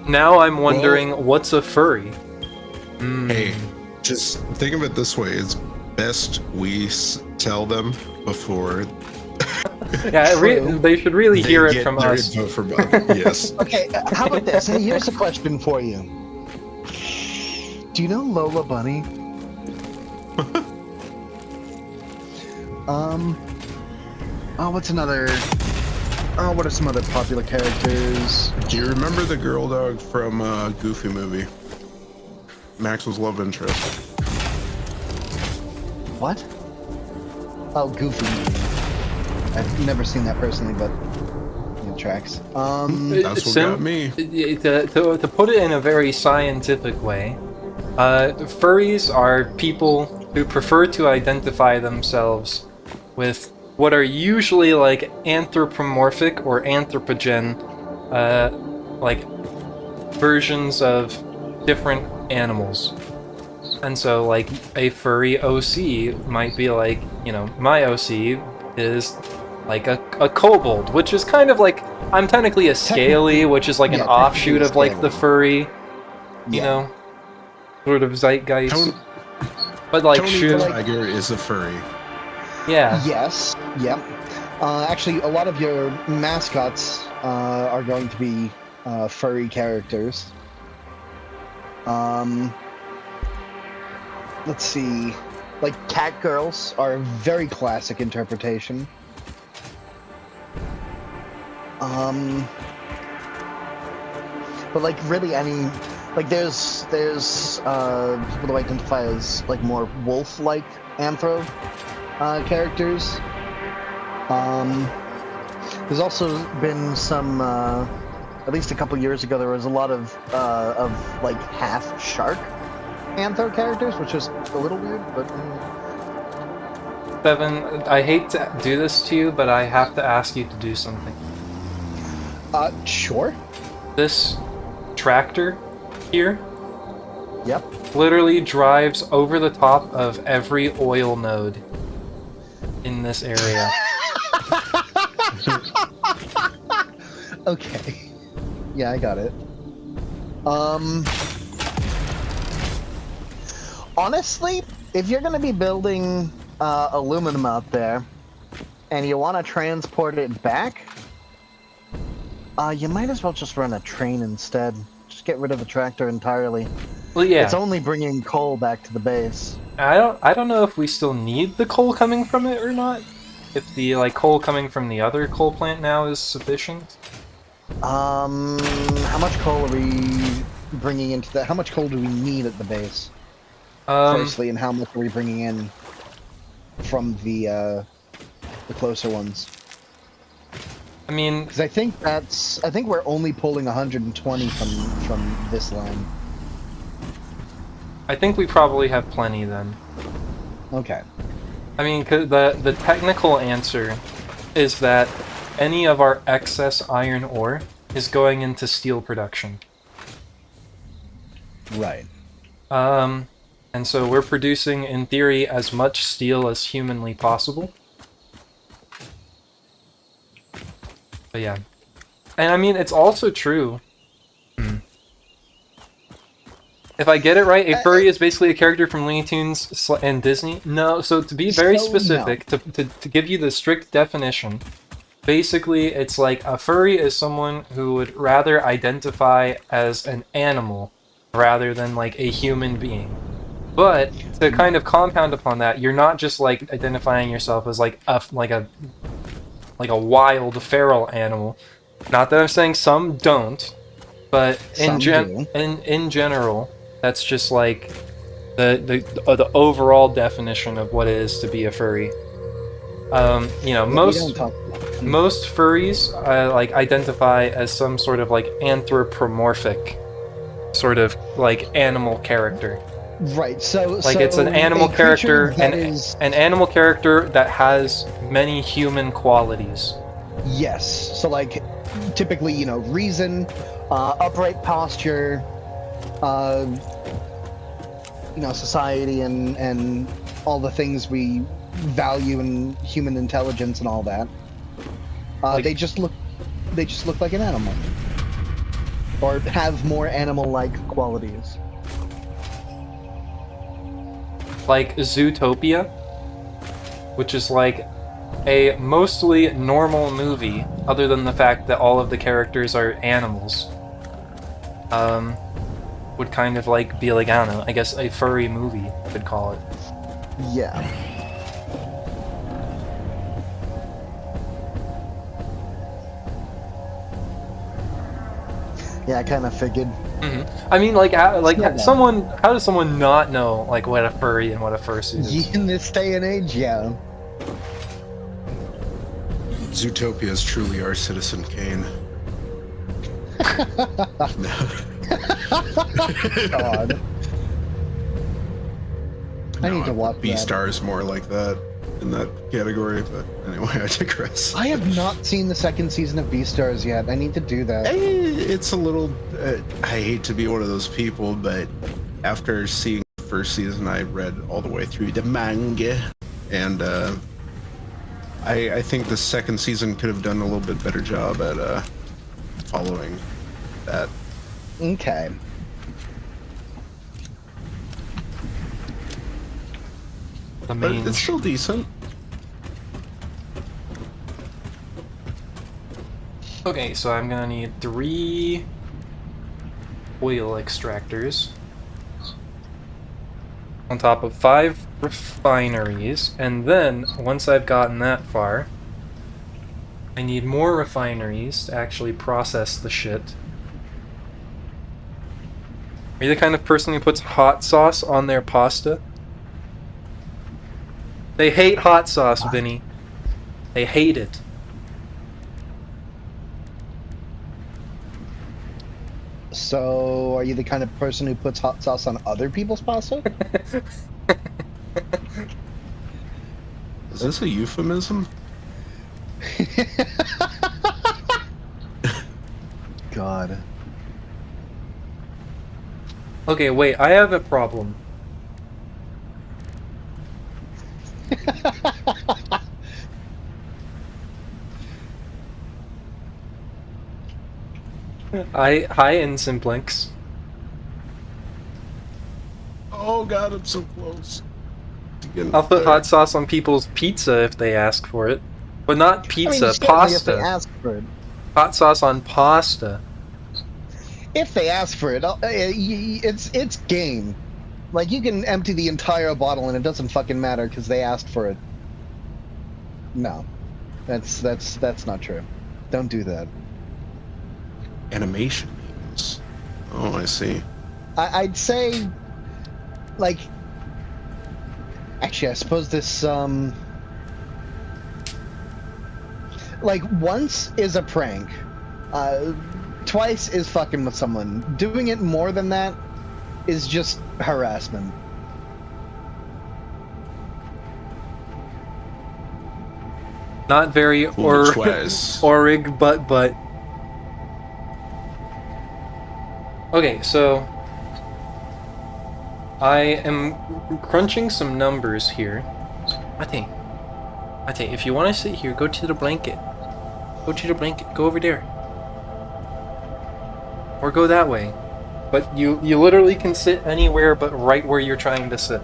Now I'm wondering, what's a furry? Hey, just think of it this way: it's best we tell them before. Yeah, they should really hear it from their us. info from us. Yes. Okay, how about this? Hey, here's a question for you. Do you know Lola Bunny? What's another? What are some other popular characters? Do you remember the girl dog from Goofy movie? Maxwell's love interest. What? Oh, Goofy. I've never seen that personally, but it tracks. That's what got me. To put it in a very scientific way, furries are people who prefer to identify themselves with what are usually like anthropomorphic or anthropogen, like versions of different animals. And so like a furry OC might be like, you know, my OC is like a kobold, which is kind of like, I'm technically a scaly, which is like an offshoot of like the furry, you know, sort of zeitgeist. But like Tony the Tiger is a furry. Yeah. Yes. Yep. Actually, a lot of your mascots are going to be furry characters. Let's see. Like cat girls are a very classic interpretation. But like really any, like there's people who identify as like more wolf-like anthro characters. There's also been some, at least a couple years ago, there was a lot of like half shark anthro characters, which is a little weird, but. Seven, I hate to do this to you, but I have to ask you to do something. Sure. This tractor here, yep, literally drives over the top of every oil node in this area. Okay. Yeah, I got it. Honestly, if you're gonna be building aluminum out there, and you want to transport it back, you might as well just run a train instead. Just get rid of the tractor entirely. Well, yeah. It's only bringing coal back to the base. I don't know if we still need the coal coming from it or not. If the like coal coming from the other coal plant now is sufficient. How much coal are we bringing into that? How much coal do we need at the base? Firstly, and how much are we bringing in from the closer ones? I mean, because I think we're only pulling 120 from this line. I think we probably have plenty then. Okay. I mean, the technical answer is that any of our excess iron ore is going into steel production. Right. And so we're producing, in theory, as much steel as humanly possible. But yeah. And I mean, it's also true. If I get it right, a furry is basically a character from Looney Tunes and Disney? No, so to be very specific, no. to give you the strict definition, basically it's like a furry is someone who would rather identify as an animal rather than like a human being. But to kind of compound upon that, you're not just like identifying yourself as like a wild feral animal. Not that I'm saying some don't, but Some do. in general, that's just like the overall definition of what it is to be a furry. You know, Yeah, we most don't talk about most furries like identify as some sort of like anthropomorphic sort of like animal character. Right, so Like it's an animal a creature character, that and is an animal character that has many human qualities. yes. So like typically, you know, reason, upright posture, you know, society and all the things we value in human intelligence and all that. Like- they just look like an animal. Or have more animal-like qualities. Like Zootopia, which is like a mostly normal movie, other than the fact that all of the characters are animals. Would kind of like be like, I don't know, I guess a furry movie could call it. Yeah. Yeah, I kind of figured. I mean, like, Yeah, no. how does someone not know like what a furry and what a fursuit is? In this day and age, yeah. Zootopia is truly our Citizen Kane. God. I need to watch B that. Star is more like that in that category, but anyway, I digress. I have not seen the second season of Beastars yet. I need to do that. It's a little. I hate to be one of those people, but after seeing the first season, I read all the way through the manga, and I think the second season could have done a little bit better job at following that. Okay. The But main. it's still decent. Okay, so I'm gonna need 3 oil extractors on top of 5 refineries, and then once I've gotten that far, I need more refineries to actually process the shit. Are you the kind of person who puts hot sauce on their pasta? They hate hot sauce, Vinny. They hate it. So, are you the kind of person who puts hot sauce on other people's pasta? Is this a euphemism? God. Okay, wait, I have a problem. Hi, Insimplinks. Oh god, I'm so close. to getting I'll put there. hot sauce on people's pizza if they ask for it. But not pizza, I mean, certainly pasta. If they ask for it. Hot sauce on pasta. If they ask for it, it's game. Like, you can empty the entire bottle and it doesn't fucking matter because they asked for it. No. That's not true. Don't do that. Animation names. Oh, I see. I'd say, like, actually, I suppose this, like, once is a prank. Twice is fucking with someone. Doing it more than that is just harassment. Not very Twice. orig, but. Okay, so I am crunching some numbers here. Ate, if you want to sit here, go to the blanket. Go to the blanket. Go over there. Or go that way. But you literally can sit anywhere but right where you're trying to sit.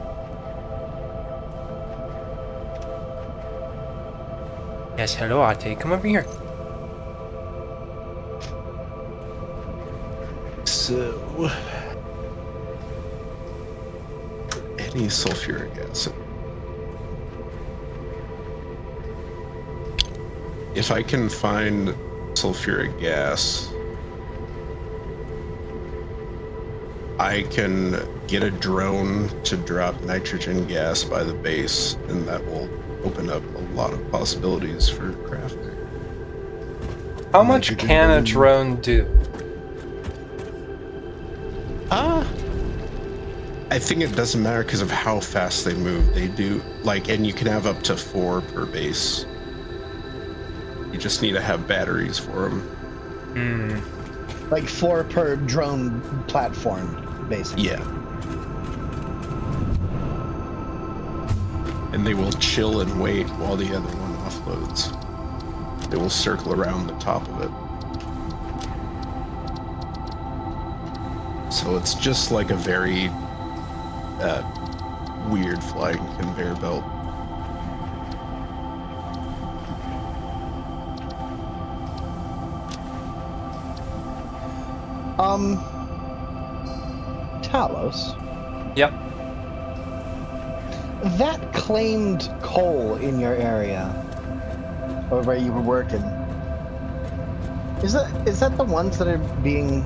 Yes, hello, Ate. Come over here. So, any sulfuric acid. If I can find sulfuric gas, I can get a drone to drop nitrogen gas by the base, and that will open up a lot of possibilities for crafting. How much can a drone do? I think it doesn't matter because of how fast they move. They do, like, and you can have up to 4 per base. You just need to have batteries for them. Like 4 per drone platform, basically. Yeah. And they will chill and wait while the other one offloads. They will circle around the top of it. So it's just like a very weird flying conveyor belt. Talos. Yep. That claimed coal in your area, or where you were working, is that the ones that are being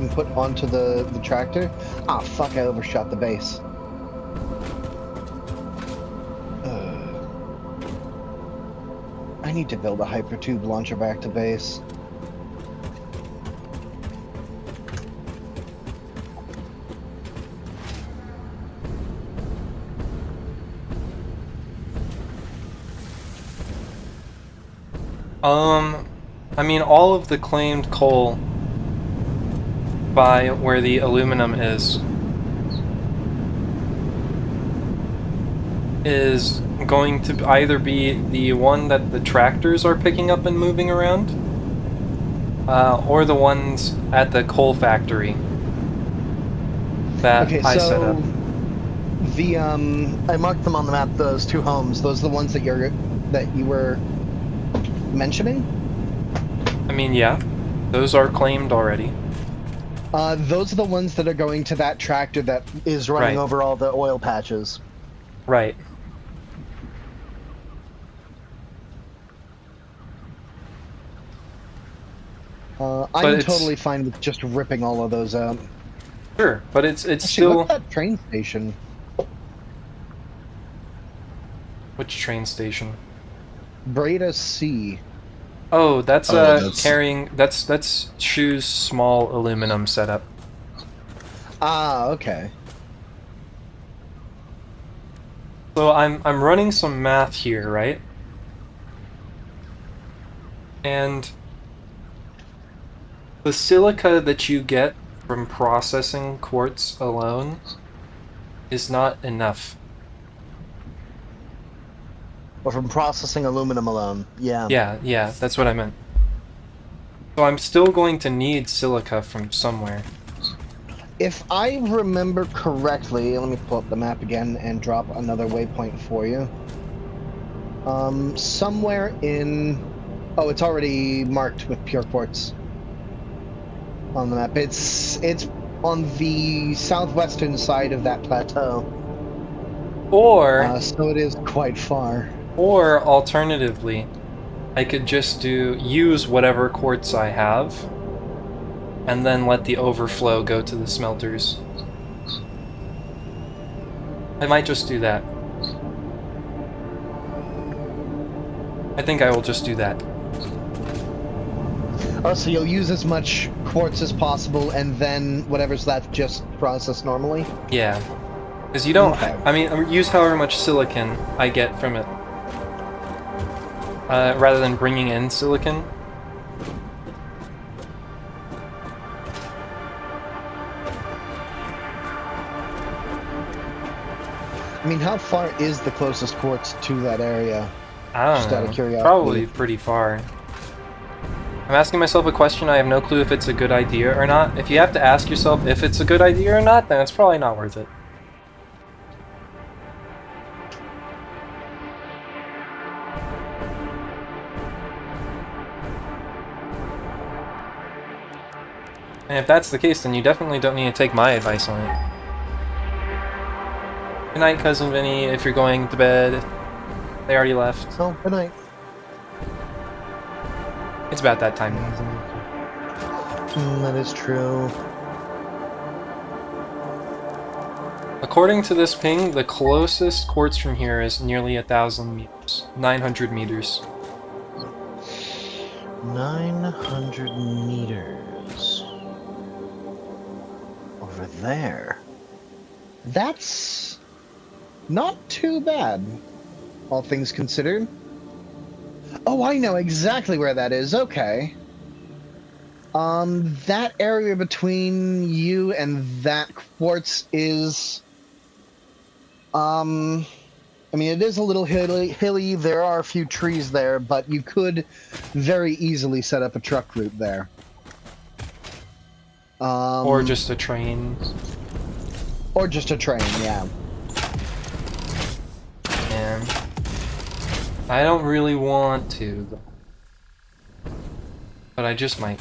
put onto the tractor? Ah, fuck! I overshot the base. I need to build a hypertube launcher back to base. I mean, all of the claimed coal by where the aluminum is going to either be the one that the tractors are picking up and moving around, or the ones at the coal factory that I set up. The I marked them on the map. Those 2 homes. Those are the ones that you were mentioning? I mean, yeah, those are claimed already. Those are the ones that are going to that tractor that is running over all the oil patches. Right. I'm totally fine with just ripping all of those out. Sure, but it's Actually, still... what's that train station? Which train station? Breda C. Oh, that's carrying... That's Shu's small aluminum setup. Ah, okay. So I'm running some math here, right? And the silica that you get from processing quartz alone is not enough. Or from processing aluminum alone, yeah. Yeah, that's what I meant. So I'm still going to need silica from somewhere. If I remember correctly, let me pull up the map again and drop another waypoint for you. Somewhere in... Oh, it's already marked with pure quartz on the map. It's on the southwestern side of that plateau. Or... so it is quite far. Or, alternatively, I could just use whatever quartz I have, and then let the overflow go to the smelters. I might just do that. I think I will just do that. Oh, so you'll use as much quartz as possible, and then whatever's left just process normally? Yeah. Because you don't... Okay. I mean, use however much silicon I get from it. Rather than bringing in silicon. I mean, how far is the closest quartz to that area? I don't Just know. out of curiosity. Probably pretty far. I'm asking myself a question, I have no clue if it's a good idea or not. If you have to ask yourself if it's a good idea or not, then it's probably not worth it. And if that's the case, then you definitely don't need to take my advice on it. Good night, Cousin Vinny, if you're going to bed. They already left. Oh, good night. It's about that time. That is true. According to this ping, the closest quartz from here is nearly 1,000 meters. 900 meters. 900 meters. Over there. That's not too bad, all things considered. Oh, I know exactly where that is. Okay. That area between you and that quartz is... I mean, it is a little hilly. There are a few trees there, but you could very easily set up a truck route there. Or just a train. Or just a train, yeah. And I don't really want to, but I just might.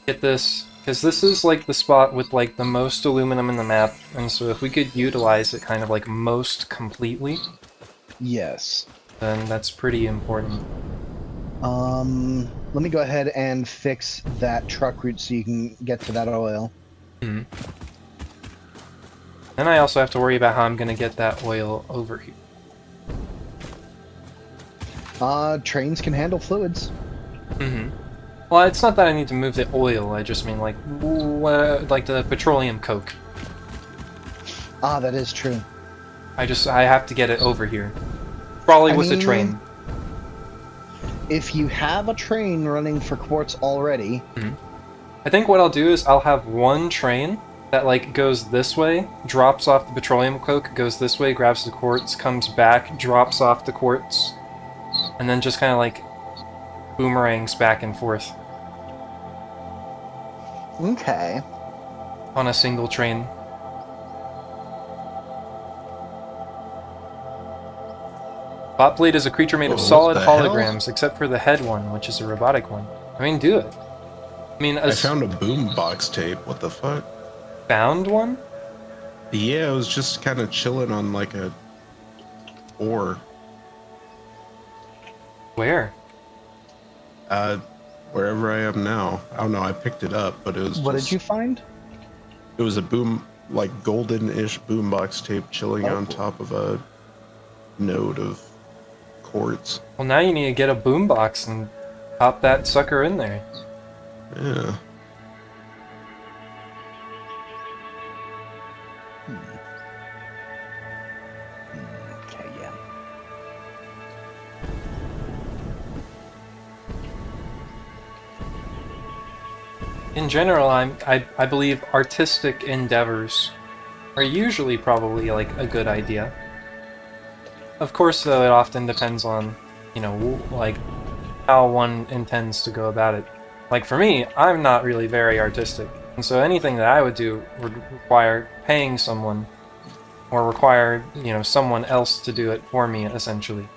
Get this, because this is like the spot with like the most aluminum in the map, and so if we could utilize it kind of like most completely, yes, then that's pretty important. Let me go ahead and fix that truck route so you can get to that oil. Hmm. Then I also have to worry about how I'm gonna get that oil over here. Trains can handle fluids. Mm-hmm. Well, it's not that I need to move the oil, I just mean like the petroleum coke. Ah, that is true. I have to get it over here. Probably with a train. If you have a train running for quartz already... I think what I'll do is I'll have one train that like goes this way, drops off the petroleum coke, goes this way, grabs the quartz, comes back, drops off the quartz, and then just kind of like boomerangs back and forth. Okay. On a single train. Botblade is a creature made of solid holograms, except for the head one, which is a robotic one. I mean, do it. I mean, I found a boombox tape. What the fuck? Found one? Yeah, I was just kind of chilling on like a ore. Where? Wherever I am now. I don't know. I picked it up, but it was. What did you find? It was a golden-ish boombox tape chilling on top of a node of quartz. Well, now you need to get a boombox and pop that sucker in there. Yeah. Okay, yeah. In general, I believe artistic endeavors are usually probably like a good idea. Of course, though, it often depends on, you know, like how one intends to go about it. Like for me, I'm not really very artistic, and so anything that I would do would require paying someone, or require, you know, someone else to do it for me, essentially.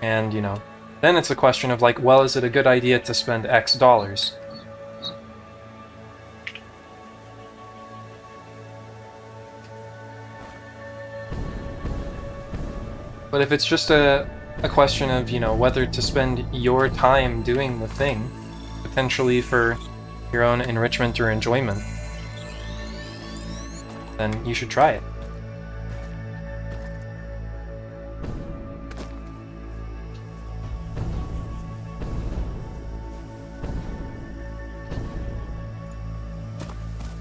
And, you know, then it's a question of like, well, is it a good idea to spend X dollars? But if it's just a question of, you know, whether to spend your time doing the thing, potentially for your own enrichment or enjoyment, then you should try it.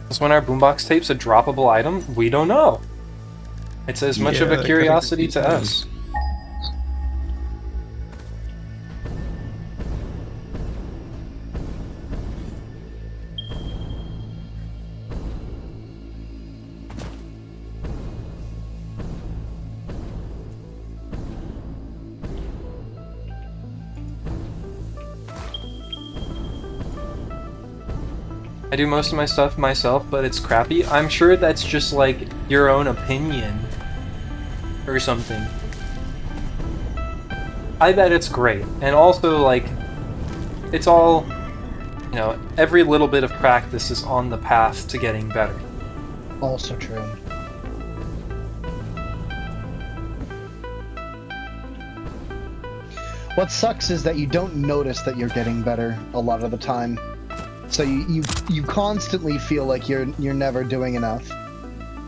Is when our boombox tape's a droppable item? We don't know. It's as much of a curiosity to us. I do most of my stuff myself, but it's crappy. I'm sure that's just like your own opinion or something. I bet it's great. And also, like, it's all you know, every little bit of practice is on the path to getting better. Also true. What sucks is that you don't notice that you're getting better a lot of the time. So you constantly feel like you're never doing enough.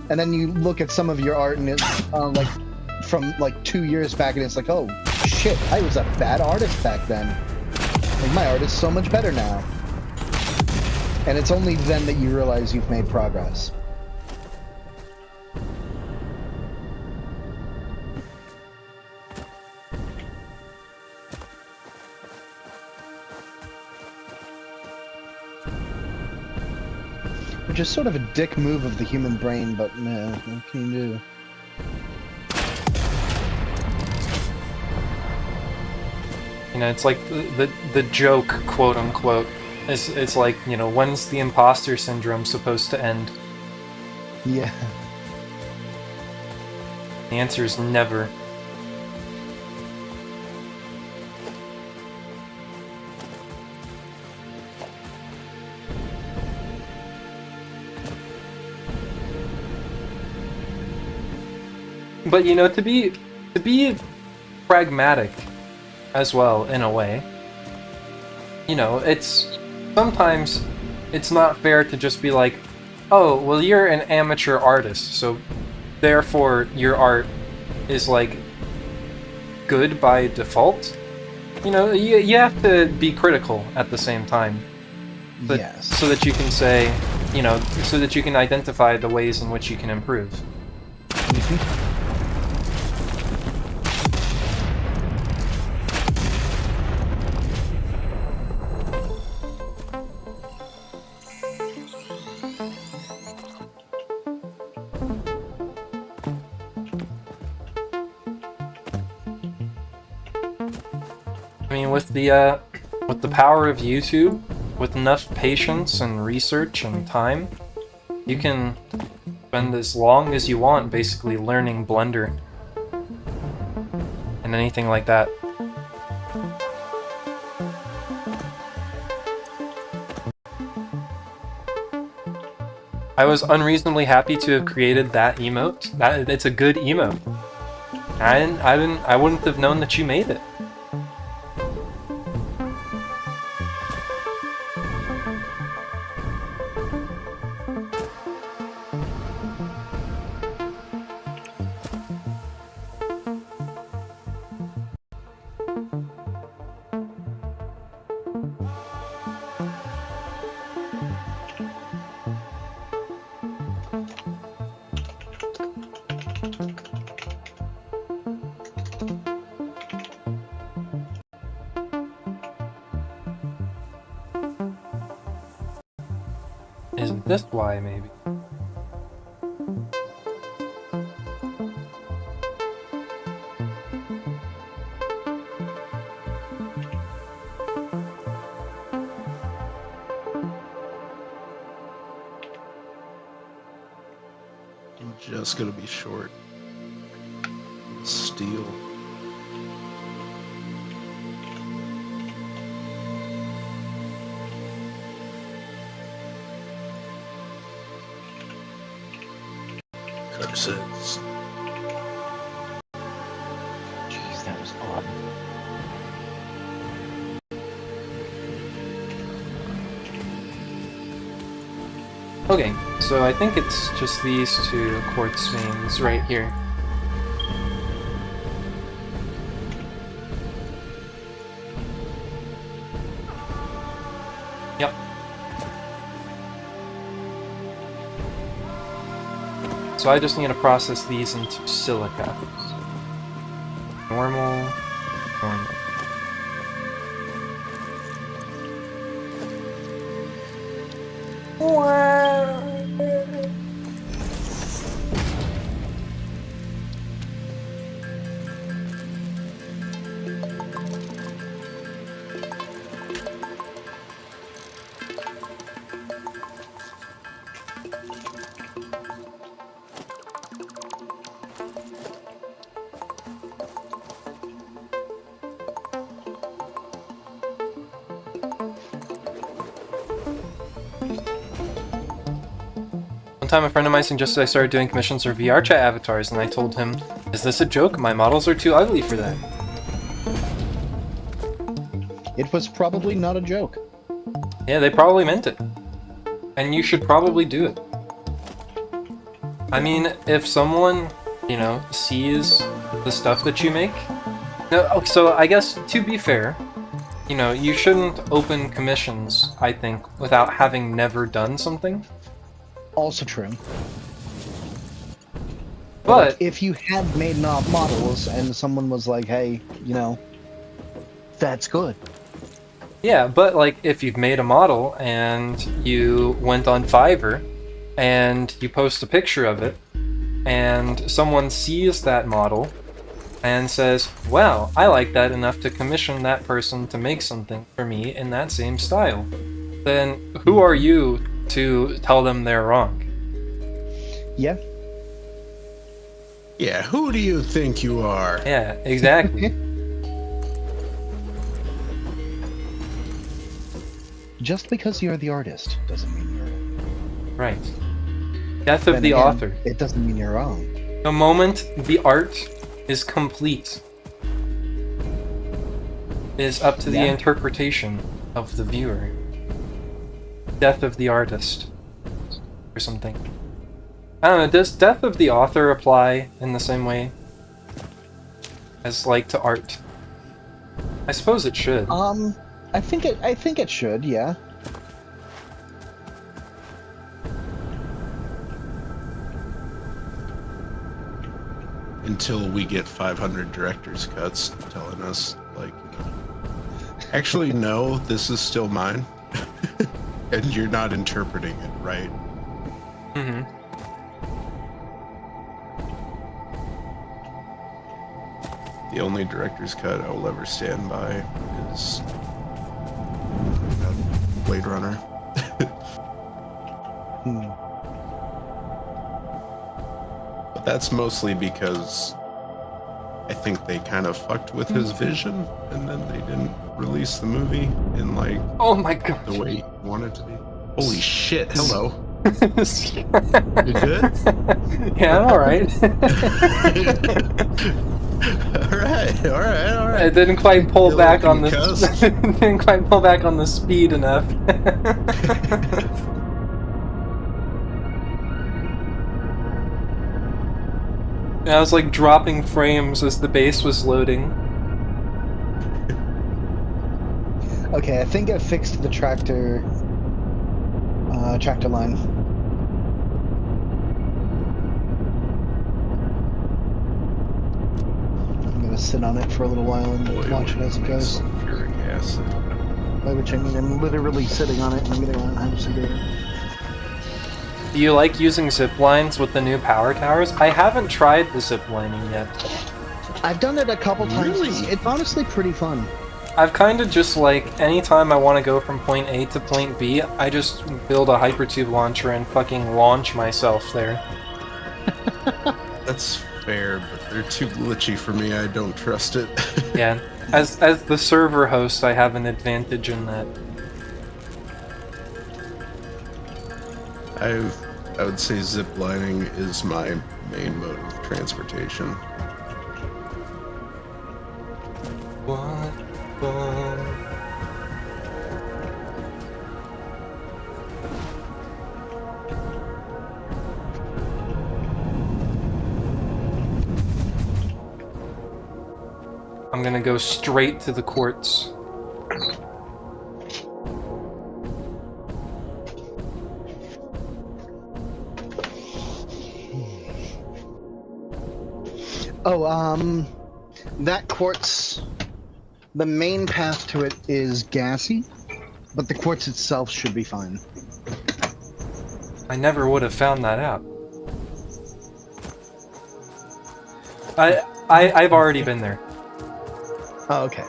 And then you look at some of your art and it's like from like 2 years back and it's like, oh shit, I was a bad artist back then. Like my art is so much better now. And it's only then that you realize you've made progress. Which is sort of a dick move of the human brain, but man, what can you do? You know, it's like the joke, quote unquote. It's like, you know, when's the imposter syndrome supposed to end? Yeah. The answer is never. But you know, to be pragmatic as well, in a way, you know, it's sometimes it's not fair to just be like, oh, well, you're an amateur artist, so therefore your art is like good by default. You know, you have to be critical at the same time, but Yes. so that you can say, you know, so that you can identify the ways in which you can improve. I mean, with the power of YouTube, with enough patience and research and time, you can spend as long as you want basically learning Blender and anything like that. I was unreasonably happy to have created that emote. It's a good emote. I wouldn't have known that you made it. Isn't this why, maybe? I'm just gonna be short. Steel. Curses. Jeez, that was odd. Okay, so I think it's just these two quartz veins right here. Yep. So I just need to process these into silica. Normal, normal. time a friend of mine suggested I started doing commissions for VR chat avatars, and I told him, is this a joke? My models are too ugly for that. It was probably not a joke. Yeah, they probably meant it. And you should probably do it. I mean, if someone, you know, sees the stuff that you make... No, so I guess, to be fair, you know, you shouldn't open commissions, I think, without having never done something. Also true. But if you had made models and someone was like, hey, you know, that's good. yeah, but like if you've made a model and you went on Fiverr and you post a picture of it and someone sees that model and says, wow, I like that enough to commission that person to make something for me in that same style, then who are you to tell them they're wrong? Yeah. Yeah, who do you think you are? Yeah, exactly. Just because you're the artist doesn't mean you're Right. Death of Then the again, author. It doesn't mean you're wrong. The moment the art is complete is up to the Yeah. interpretation of the viewer. Death of the artist. Or something. I don't know, does death of the author apply in the same way as like to art? I suppose it should. I think it should, yeah. Until we get 500 director's cuts telling us, like, you know, actually, no, this is still mine. And you're not interpreting it right. Mm-hmm. The only director's cut I will ever stand by is Blade Runner. But that's mostly because I think they kind of fucked with his vision, and then they didn't release the movie in like Oh my god. the way he wanted to be. Holy shit! Hello. You You good? Yeah, I'm alright. all right. It didn't quite pull You're back on looking the cussed. didn't quite pull back on the speed enough. I was like dropping frames as the base was loading. Okay, I think I fixed the tractor line. I'm gonna sit on it for a little while and watch it as it goes. Sulfuric acid. By which I mean I'm literally sitting on it and I'm gonna go and have a cigarette. Do you like using zip lines with the new power towers? I haven't tried the zip lining yet. I've done it a couple times. Really? It's honestly pretty fun. I've kind of just like, anytime I want to go from point A to point B, I just build a hypertube launcher and fucking launch myself there. That's fair, but they're too glitchy for me. I don't trust it. Yeah, as the server host, I have an advantage in that. I would say ziplining is my main mode of transportation. What fun. I'm gonna go straight to the quartz. Oh, that quartz, the main path to it is gassy, but the quartz itself should be fine. I never would have found that out. I've already been there. Oh, okay.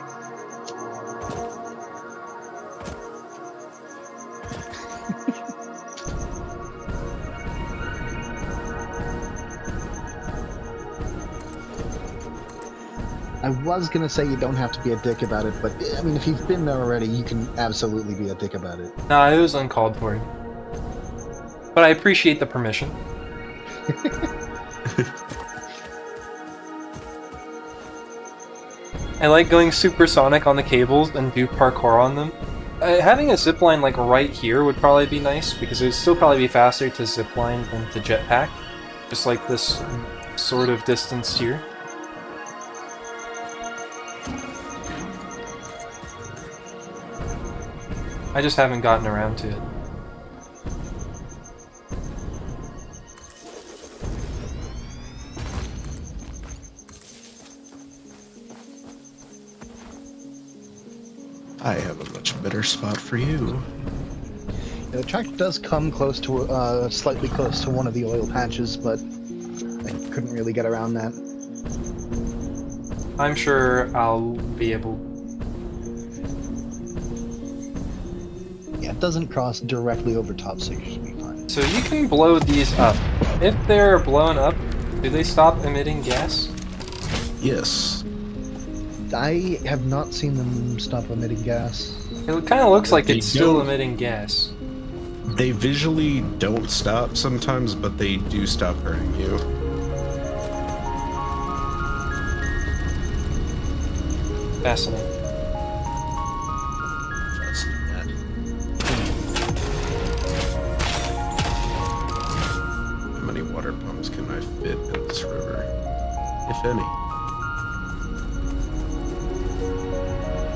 I was gonna say you don't have to be a dick about it, but I mean, if you've been there already, you can absolutely be a dick about it. Nah, it was uncalled for. But I appreciate the permission. I like going supersonic on the cables and do parkour on them. Having a zipline like right here would probably be nice, because it would still probably be faster to zipline than to jetpack. Just like this sort of distance here. I just haven't gotten around to it. I have a much better spot for you. Yeah, the tractor does come close to, slightly close to one of the oil patches, but I couldn't really get around that. I'm sure I'll be able. Yeah, it doesn't cross directly over top, so you should be fine. So you can blow these up. If they're blown up, do they stop emitting gas? Yes. I have not seen them stop emitting gas. It kind of looks like They it's still don't. emitting gas. They visually don't stop sometimes, but they do stop hurting you. Fascinating. How many water pumps can I fit in this river? If any.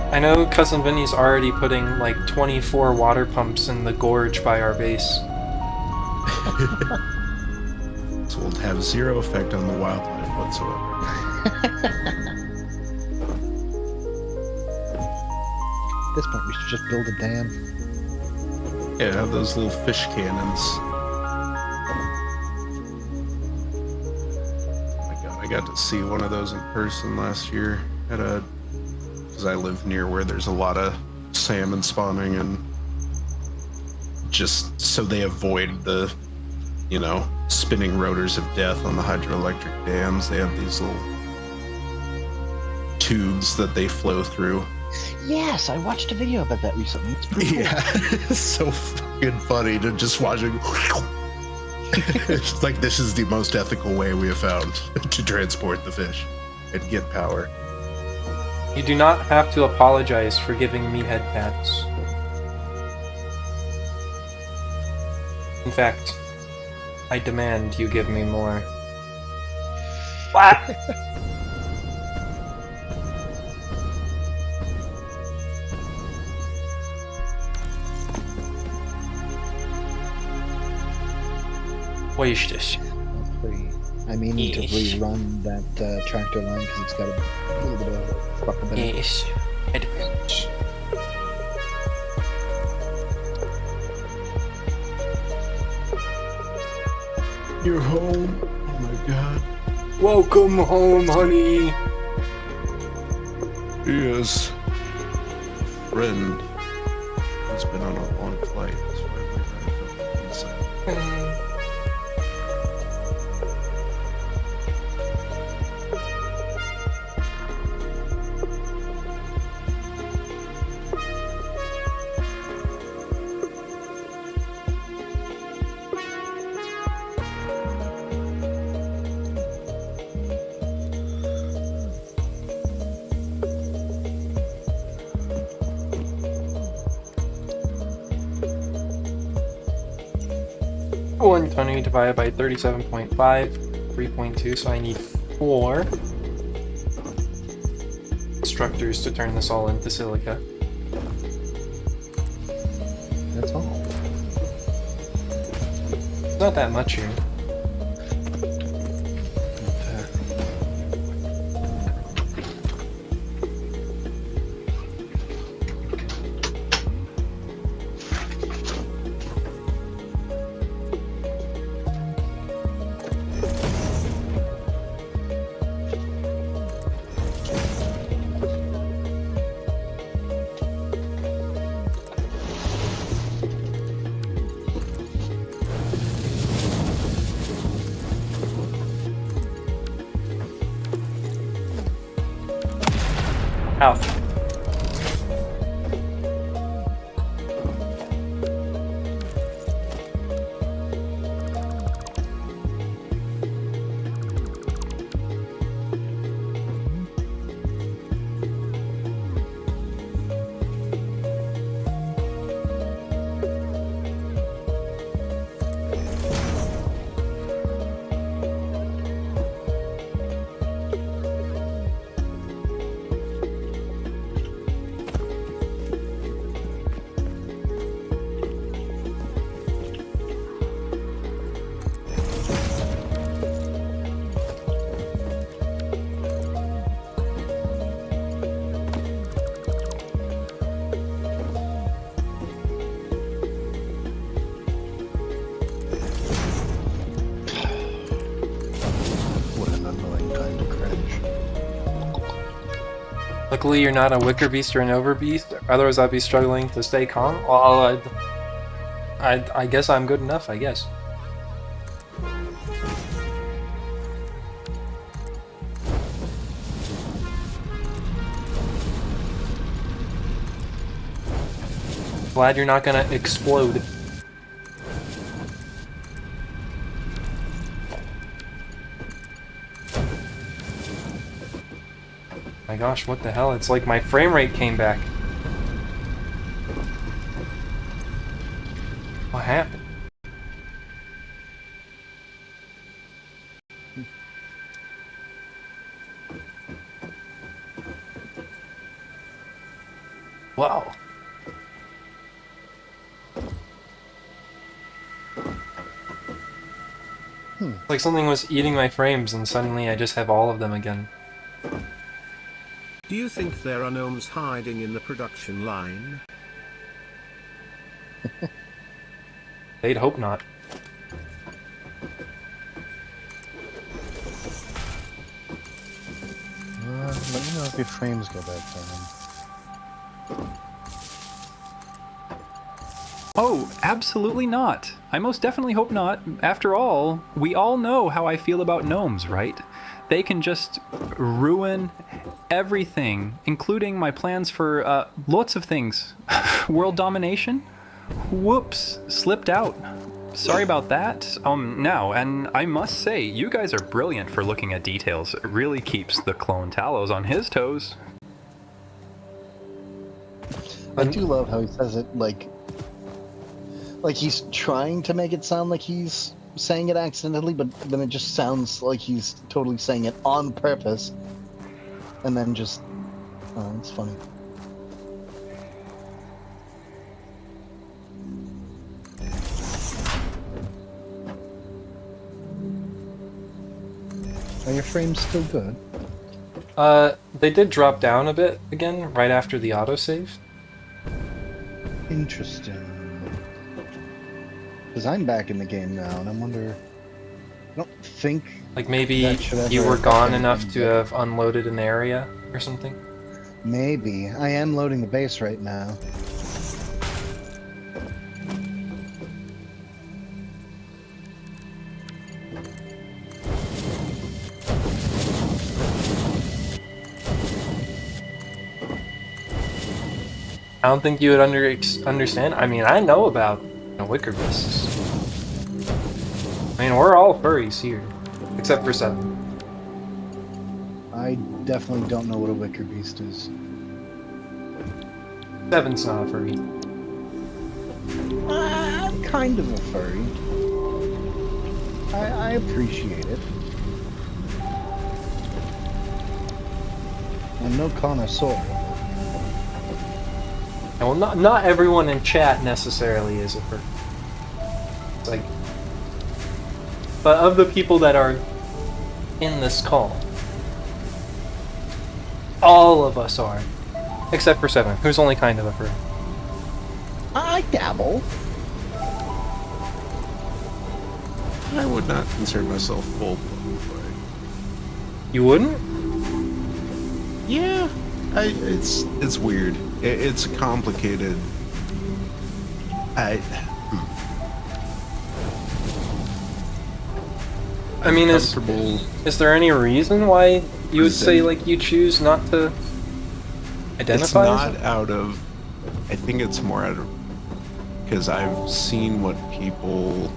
I know Cousin Vinny's already putting like 24 water pumps in the gorge by our base. So will have zero effect on the wildlife whatsoever. At this point, we should just build a dam. Yeah, have those little fish cannons. Oh my god, I got to see one of those in person last year at a... because I live near where there's a lot of salmon spawning, and just so they avoid the, you know, spinning rotors of death on the hydroelectric dams, they have these little tubes that they flow through. Yes, I watched a video about that recently. It's pretty cool. Yeah, it's so fucking funny to just watch it. It's like, this is the most ethical way we have found to transport the fish and get power. You do not have to apologize for giving me head pats. In fact, I demand you give me more. What? Waste this. I may need to Yes. rerun that tractor line because it's got a little bit of fuckability. Yes. Head pats. You're home. Oh my god. Welcome home, honey. Yes. Friend has been on a long flight. That's why we're back inside. One tonne divided by 37.5, 3.2, so I need 4 constructors to turn this all into silica. That's all. It's not that much here. Ow. Luckily, you're not a wicker beast or an overbeast, otherwise I'd be struggling to stay calm. Well, I guess I'm good enough, I guess. Glad you're not gonna explode. My gosh, what the hell? It's like my frame rate came back. What happened? Wow. It's like something was eating my frames and suddenly I just have all of them again. Do you think there are gnomes hiding in the production line? They'd hope not. Let me know if your frames go back down. Oh, absolutely not. I most definitely hope not. After all, we all know how I feel about gnomes, right? They can just ruin everything, including my plans for lots of things. World domination? Whoops, slipped out. Sorry about that. Now, and I must say, you guys are brilliant for looking at details. It really keeps the clone Talos on his toes. I do love how he says it like he's trying to make it sound like he's saying it accidentally, but then it just sounds like he's totally saying it on purpose. And then just, oh, it's funny. Are your frames still good? They did drop down a bit again right after the autosave. Interesting. Because I'm back in the game now, and I wonder... I don't think... Like maybe that should ever you were affect gone enough anything, to but- have unloaded an area or something? Maybe. I am loading the base right now. I don't think you would understand. I mean, I know about wicker beasts. I mean, we're all furries here, except for 7. I definitely don't know what a wicker beast is. 7's not a furry. I'm kind of a furry. I appreciate it. I'm no connoisseur. Well, not everyone in chat necessarily is a furry. It's like, but of the people that are in this call, all of us are, except for 7, who's only kind of a furry. I dabble. I would not consider myself full-blown furry. You wouldn't? Yeah, it's weird. It's complicated. I mean, is there any reason why you would say like you choose not to identify? It's not out of. I think it's more out of because I've seen what people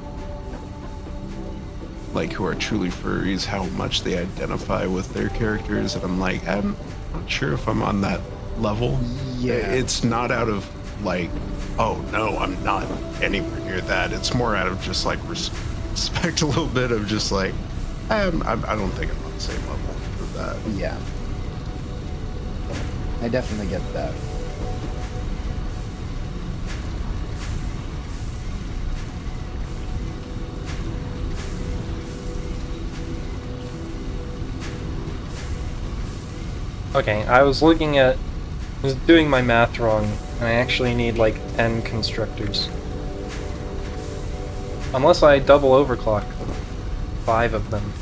like who are truly furries, how much they identify with their characters, and I'm like, I'm not sure if I'm on that level. Yeah. It's not out of like, oh no, I'm not anywhere near that. It's more out of just like respect a little bit of just like, I don't think I'm on the same level for that. Yeah. I definitely get that. Okay, I was doing my math wrong, and I actually need like 10 constructors. Unless I double overclock 5 of them.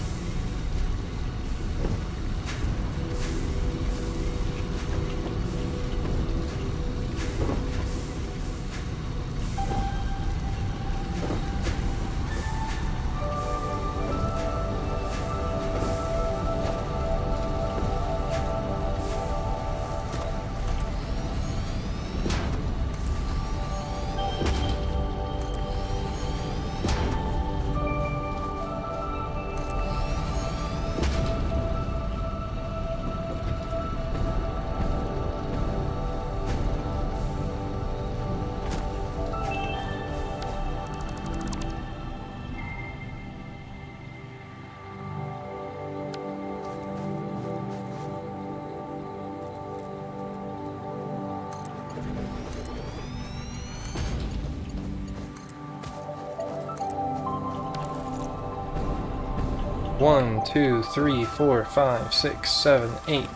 One, two, three, 4, 5, 6, 7, 8.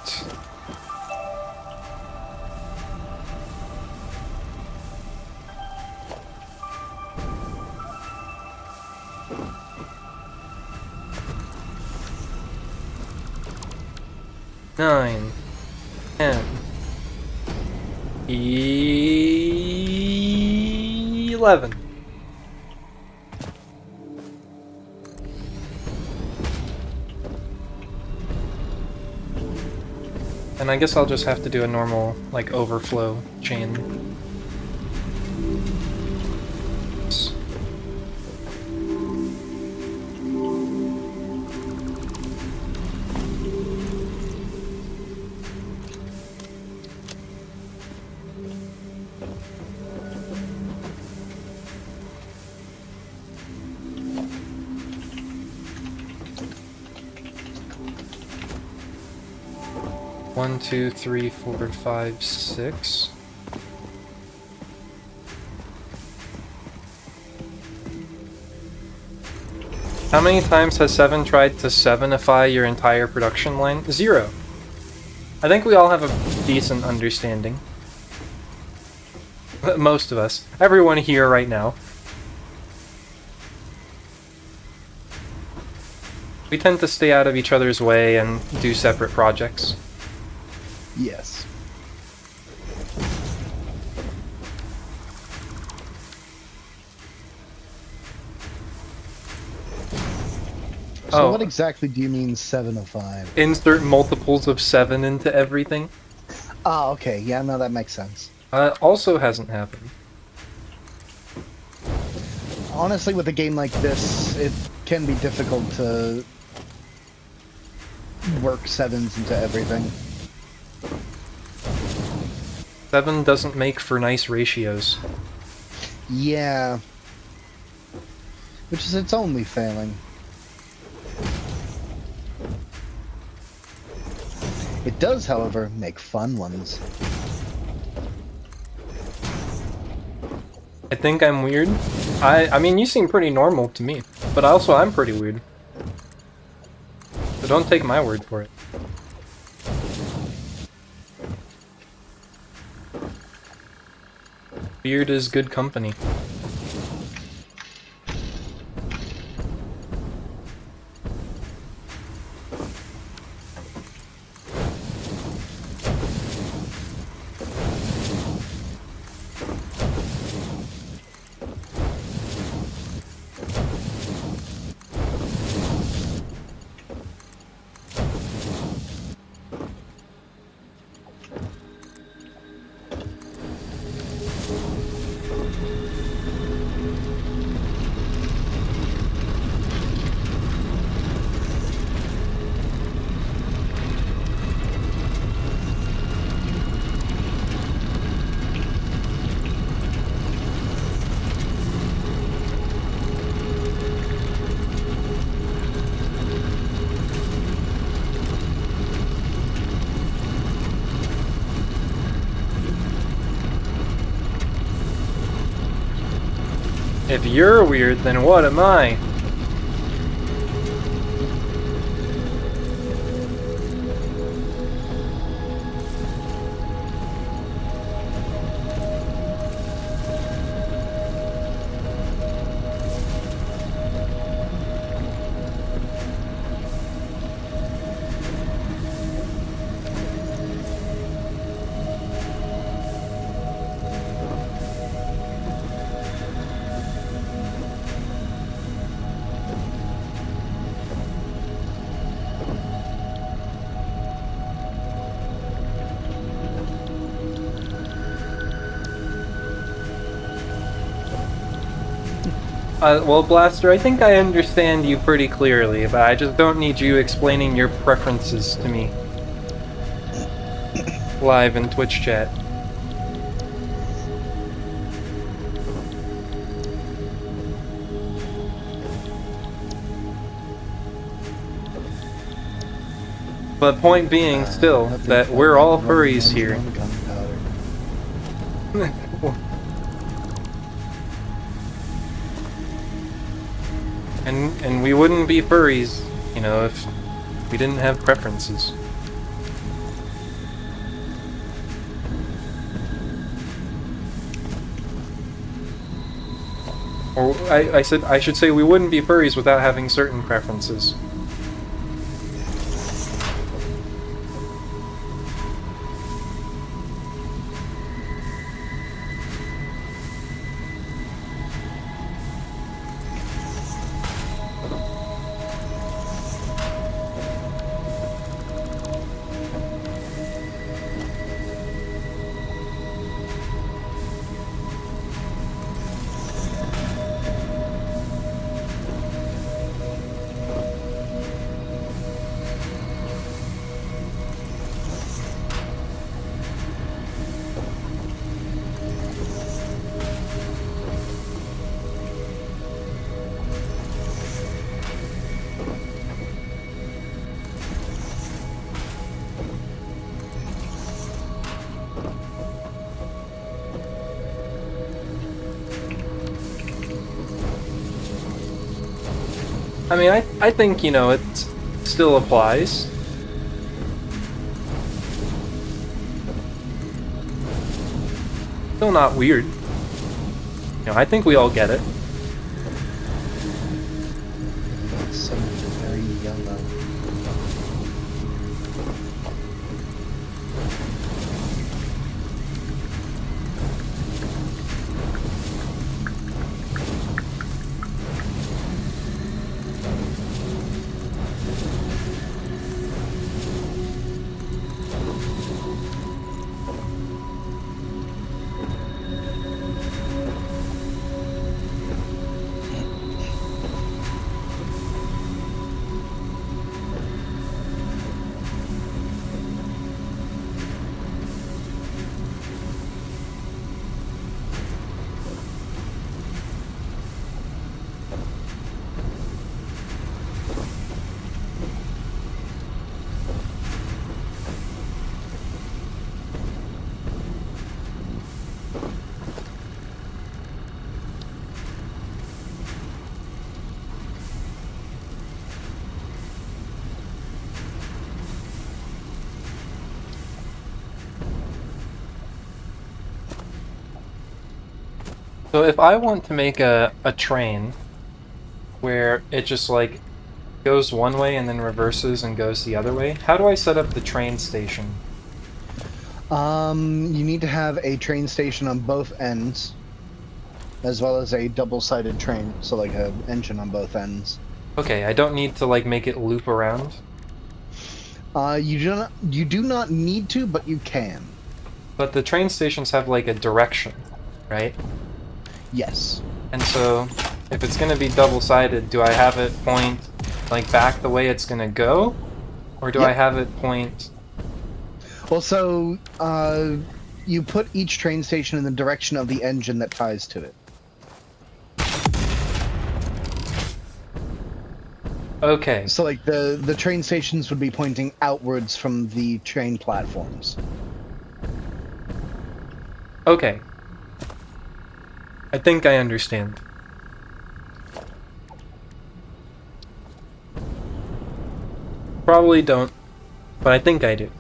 Nine, 10, 11. And I guess I'll just have to do a normal, like, overflow chain. One, two, three, 4, 5, 6. How many times has 7 tried to 7ify your entire production line? 0. I think we all have a decent understanding. Most of us. Everyone here right now. We tend to stay out of each other's way and do separate projects. Yes. So what exactly do you mean 7 of 5? Insert multiples of 7 into everything. Oh, okay. Yeah, no, that makes sense. Also hasn't happened. Honestly, with a game like this, it can be difficult to work 7s into everything. 7 doesn't make for nice ratios. Yeah. Which is its only failing. It does, however, make fun ones. I think I'm weird. I mean, you seem pretty normal to me, but also I'm pretty weird. So don't take my word for it. Weird is good company. If you're weird, then what am I? Well, Blaster, I think I understand you pretty clearly, but I just don't need you explaining your preferences to me. Live in Twitch chat. But point being still, that we're all furries here. And we wouldn't be furries, you know, if we didn't have preferences. Or I should say we wouldn't be furries without having certain preferences. I mean, I think, you know, it still applies. Still not weird. You know, I think we all get it. So very yellow. So if I want to make a train where it just like goes one way and then reverses and goes the other way, how do I set up the train station? You need to have a train station on both ends, as well as a double-sided train, so like an engine on both ends. Okay, I don't need to like make it loop around. You do not need to, but you can. But the train stations have like a direction, right? Yes. And so, if it's gonna be double-sided, do I have it point like back the way it's gonna go? Or do I have it point... Well, so, you put each train station in the direction of the engine that ties to it. Okay. So, like, the train stations would be pointing outwards from the train platforms. Okay. I think I understand. Probably don't, but I think I do.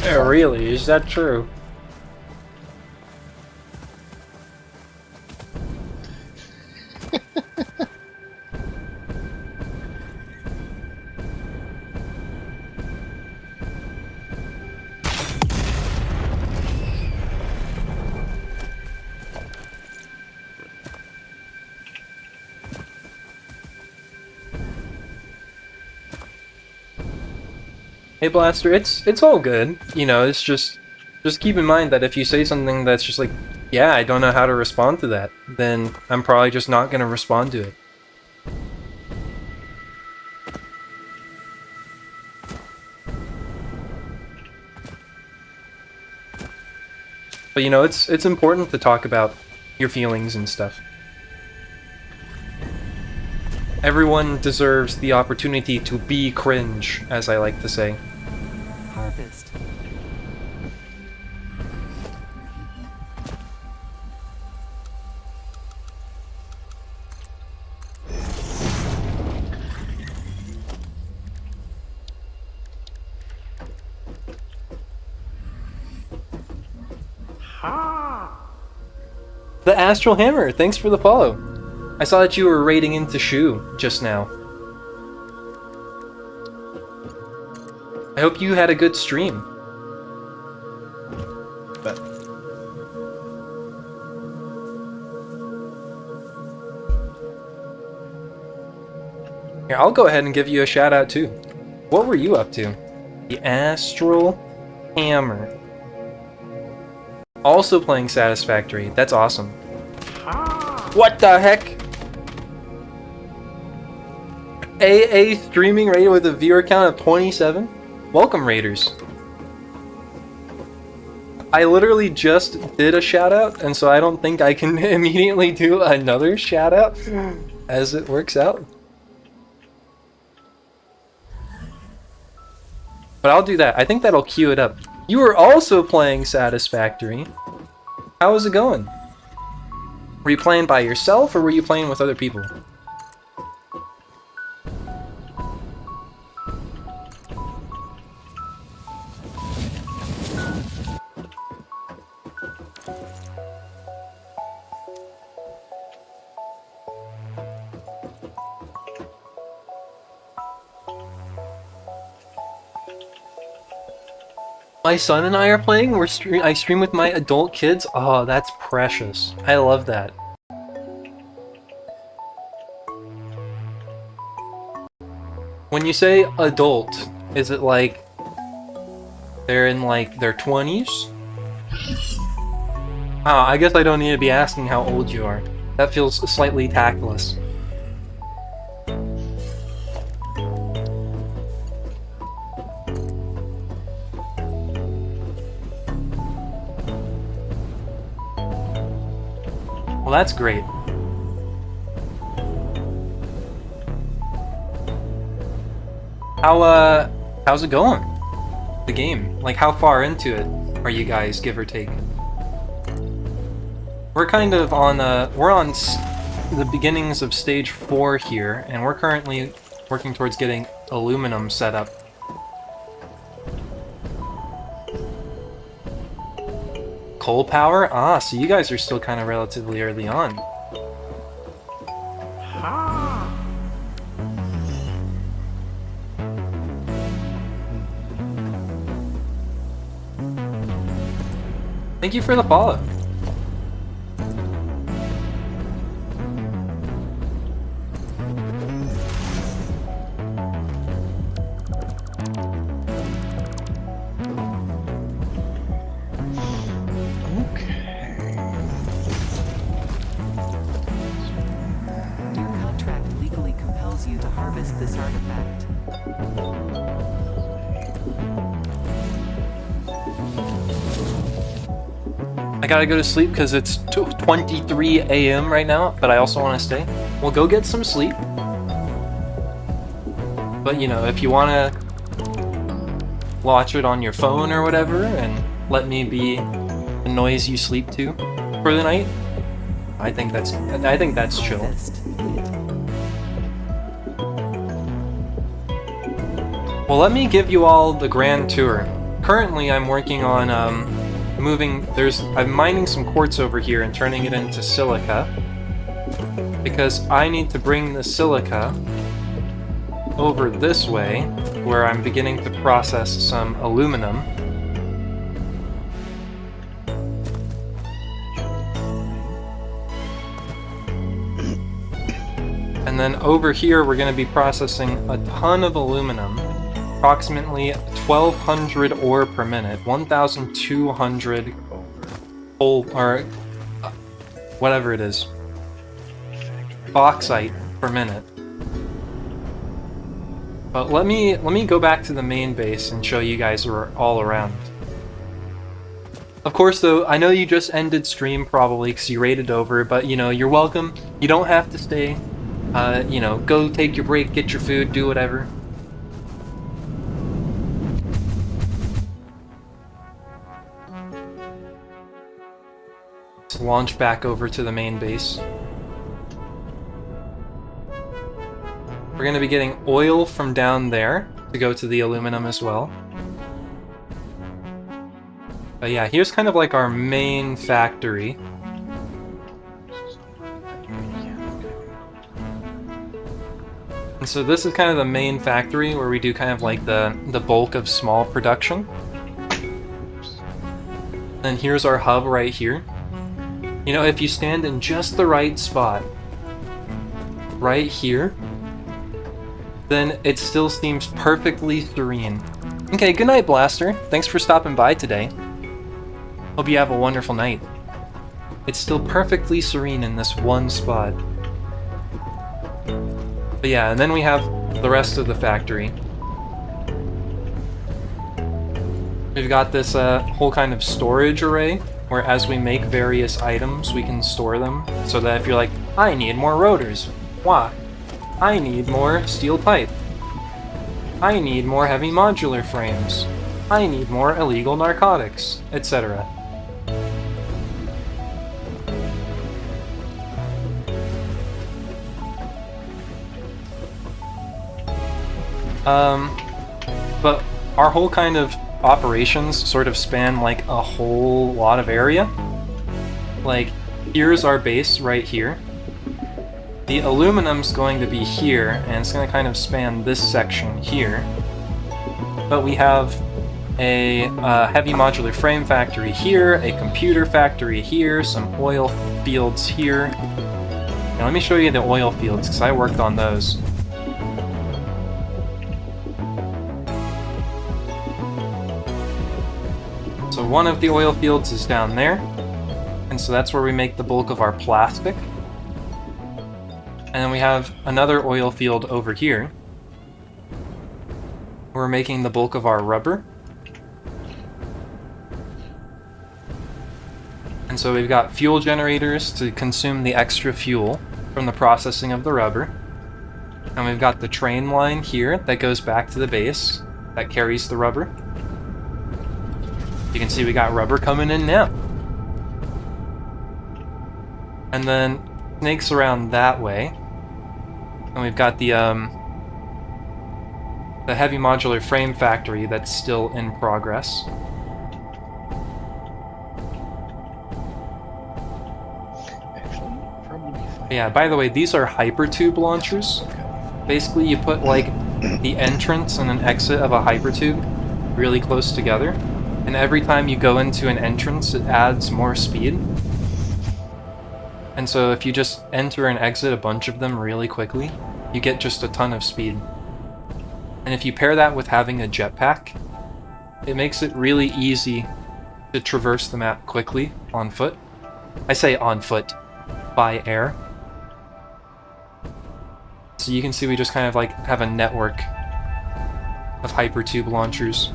Really? Is that true? Hey Blaster, it's all good. You know, it's just keep in mind that if you say something that's just like, yeah, I don't know how to respond to that, then I'm probably just not gonna respond to it. But you know, it's important to talk about your feelings and stuff. Everyone deserves the opportunity to be cringe, as I like to say. Harvest. The Astral Hammer, thanks for the follow. I saw that you were raiding into Shu just now. I hope you had a good stream. But Here, I'll go ahead and give you a shout out too. What were you up to? The Astral Hammer. Also playing Satisfactory. That's awesome. What the heck? AA streaming rated with a viewer count of 27? Welcome, Raiders. I literally just did a shout out, and so I don't think I can immediately do another shout out as it works out. But I'll do that. I think that'll cue it up. You were also playing Satisfactory. How was it going? Were you playing by yourself, or were you playing with other people? My son and I are playing. I stream with my adult kids. Oh, that's precious. I love that. When you say adult, is it like they're in like their 20s? Ah, I guess I don't need to be asking how old you are. That feels slightly tactless. Well, that's great. How's it going? The game? Like, how far into it are you guys, give or take? We're kind of on, the beginnings of stage 4 here, and we're currently working towards getting aluminum set up. Coal power? Ah, so you guys are still kind of relatively early on. Thank you for the follow. Your contract legally compels you to harvest this artifact. I gotta go to sleep because it's 23 a.m. right now, but I also want to stay. Well, go get some sleep. But, you know, if you want to watch it on your phone or whatever and let me be the noise you sleep to for the night, I think that's chill. Harvest. Well, let me give you all the grand tour currently I'm working on I'm mining some quartz over here and turning it into silica, because I need to bring the silica over this way, where I'm beginning to process some aluminum. And then over here we're going to be processing a ton of aluminum, approximately 1200 ore per minute, 1200 or whatever it is, bauxite per minute. But let me go back to the main base and show you guys all around. Of course, though, I know you just ended stream probably because you raided over, but you know, you're welcome. You don't have to stay. You know, go take your break, get your food, do whatever. Let's launch back over to the main base. We're going to be getting oil from down there to go to the aluminum as well. But yeah, here's kind of like our main factory. And so this is kind of the main factory where we do kind of like the bulk of small production. And here's our hub right here. You know, if you stand in just the right spot, right here, then it still seems perfectly serene. Okay, good night, Blaster. Thanks for stopping by today. Hope you have a wonderful night. It's still perfectly serene in this one spot. But yeah, and then we have the rest of the factory. We've got this whole kind of storage array, where as we make various items, we can store them, so that if you're like, I need more rotors, why? I need more steel pipe. I need more heavy modular frames. I need more illegal narcotics, etc. But our whole kind of operations sort of span like a whole lot of area. Like, here's our base right here. The aluminum's going to be here, and it's going to kind of span this section here. But we have a heavy modular frame factory here, a computer factory here, some oil fields here. Now let me show you the oil fields, because I worked on those. So one of the oil fields is down there, and so that's where we make the bulk of our plastic. And then we have another oil field over here. We're making the bulk of our rubber. And so we've got fuel generators to consume the extra fuel from the processing of the rubber. And we've got the train line here that goes back to the base that carries the rubber. You can see we got rubber coming in now. And then snakes around that way. And we've got the heavy modular frame factory that's still in progress. Yeah, by the way, these are hypertube launchers. Basically, you put like the entrance and an exit of a hypertube really close together. And every time you go into an entrance, it adds more speed. And so if you just enter and exit a bunch of them really quickly, you get just a ton of speed. And if you pair that with having a jetpack, it makes it really easy to traverse the map quickly on foot. I say on foot, by air. So you can see we just kind of like have a network of hypertube launchers.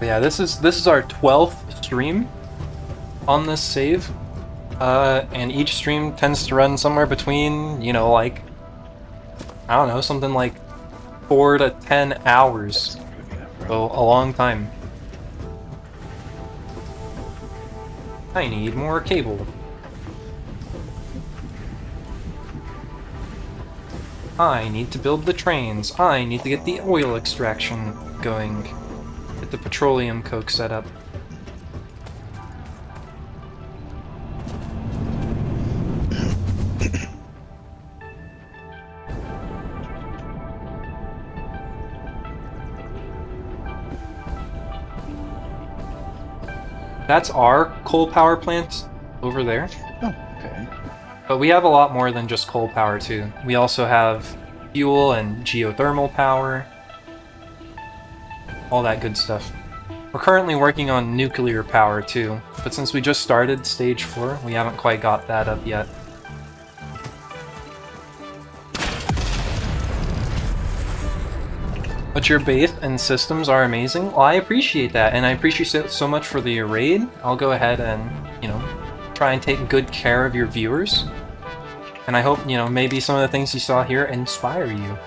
Yeah, this is our 12th stream on this save. And each stream tends to run somewhere between, you know, like, I don't know, something like 4 to 10 hours. So, a long time. I need more cable. I need to build the trains. I need to get the oil extraction going. Get the petroleum coke set up. That's our coal power plant over there. Oh, okay. But we have a lot more than just coal power too. We also have fuel and geothermal power. All that good stuff. We're currently working on nuclear power too, but since we just started stage 4, we haven't quite got that up yet. But your base and systems are amazing. Well, I appreciate that, and I appreciate it so much for the raid. I'll go ahead and, you know, try and take good care of your viewers. And I hope, you know, maybe some of the things you saw here inspire you.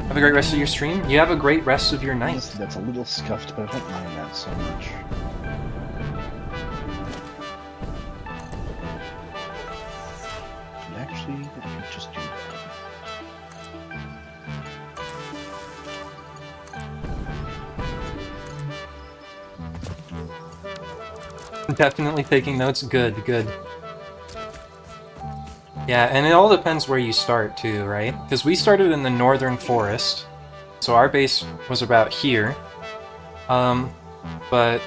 Have a great rest of your stream. You have a great rest of your night. Honestly, that's a little scuffed, but I don't mind that so much. And actually, let me just do that. Definitely taking notes. Good, good. Yeah, and it all depends where you start too, right? Because we started in the northern forest, so our base was about here. But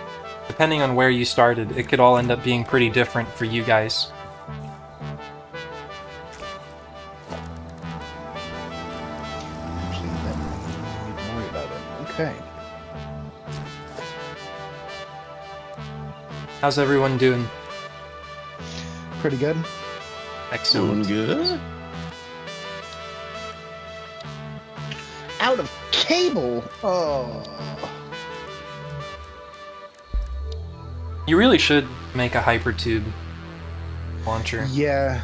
depending on where you started, it could all end up being pretty different for you guys. Actually, then we don't worry about it. Okay. How's everyone doing? Pretty good. Excellent. Doing good. Out of cable! Oh. You really should make a hypertube launcher. Yeah.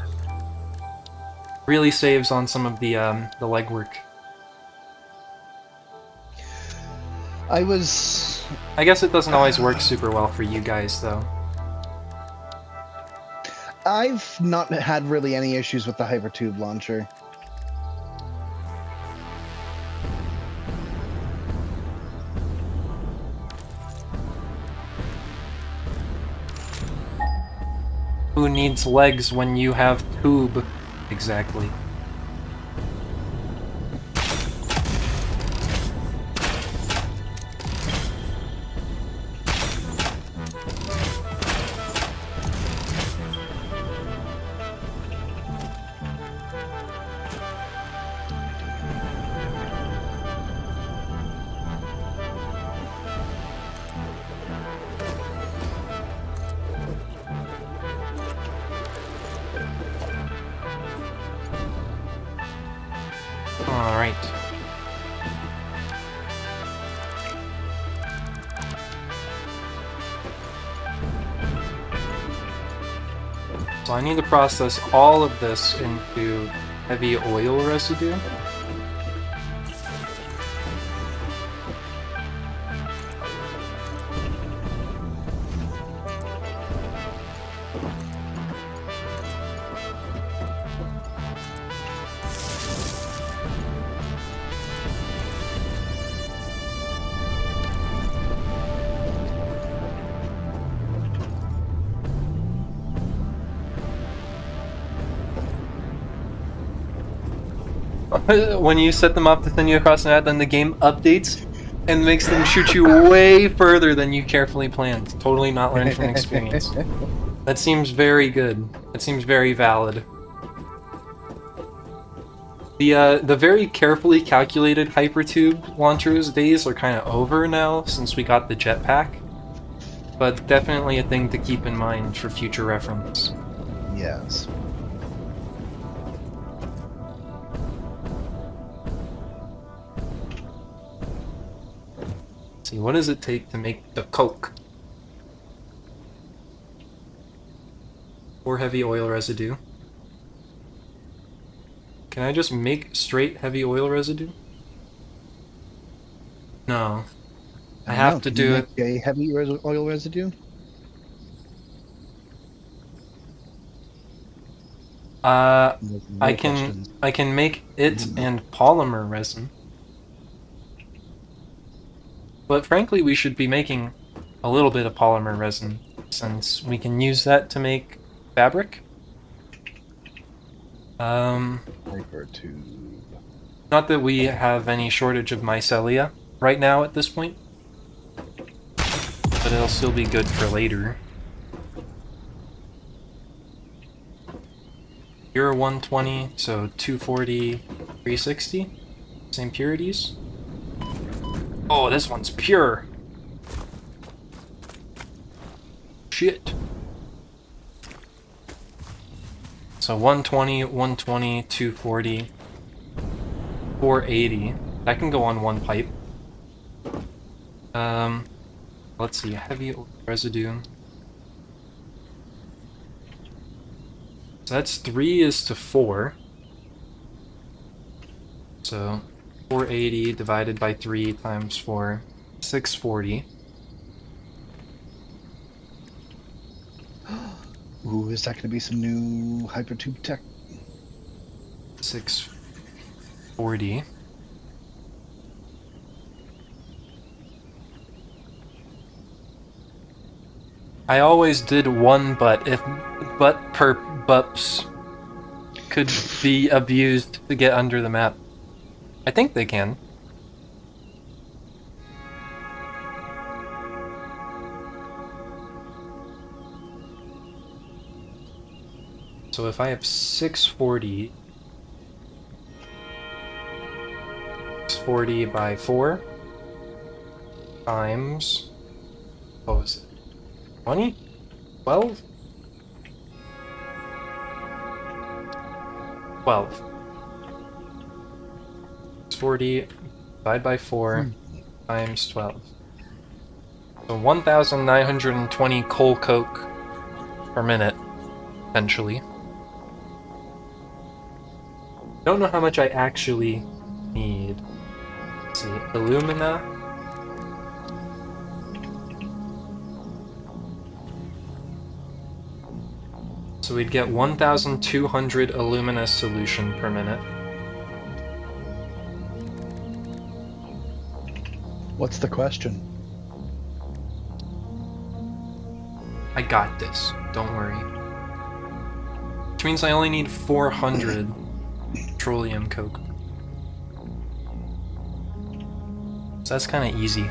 Really saves on some of the legwork. I guess it doesn't always work super well for you guys, though. I've not had really any issues with the hypertube launcher. Who needs legs when you have tube? Exactly. Alright. So I need to process all of this into heavy oil residue. When you set them up to send you across the map, then the game updates and makes them shoot you way further than you carefully planned. Totally not learned from experience. That seems very good. That seems very valid. The very carefully calculated hypertube launchers days are kind of over now since we got the jetpack, but definitely a thing to keep in mind for future reference. Yes. See, what does it take to make the Coke? Or heavy oil residue. Can I just make straight heavy oil residue? No. I have to do it. A heavy oil residue? I No can questions. I can make it and polymer resin. But frankly, we should be making a little bit of polymer resin, since we can use that to make fabric. Paper tube. Not that we have any shortage of mycelia right now at this point, but it'll still be good for later. Pure 120, so 240, 360. Same purities. Oh, this one's pure. Shit. So 120, 120, 240, 480. That can go on one pipe. Let's see, heavy residue. So that's 3:4. So 480 divided by 3 times 4, 640. Ooh, is that going to be some new hypertube tech? 640. I always did one but if but per bups could be abused to get under the map. I think they can. So if I have 640, 640 by 4 times, what was it? 20? 12? 12. 640 divided by 4 times 12. So 1,920 coal coke per minute, essentially. Don't know how much I actually need. Let's see, alumina. So we'd get 1,200 alumina solution per minute. What's the question? I got this, don't worry. Which means I only need 400 petroleum coke. So that's kind of easy.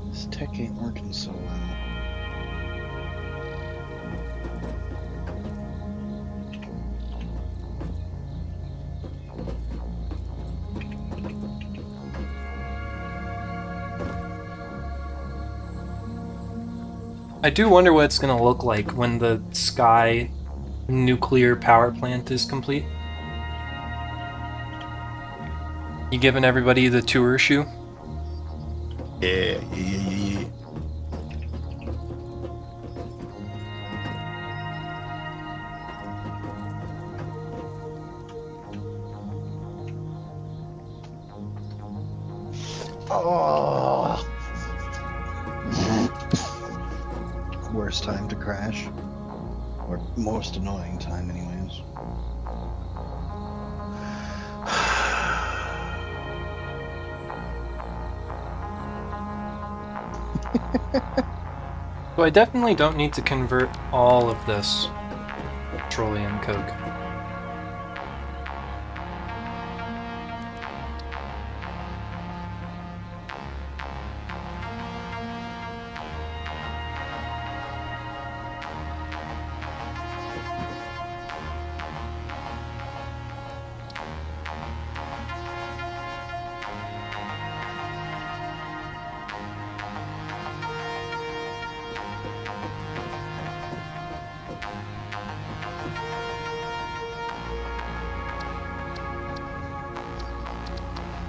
This tech ain't working so well. I do wonder what it's gonna look like when the Sky nuclear power plant is complete. You giving everybody the tour shoe? Yeah. Oh. Worst time to crash. Or most annoying time, anyways. So I definitely don't need to convert all of this petroleum coke.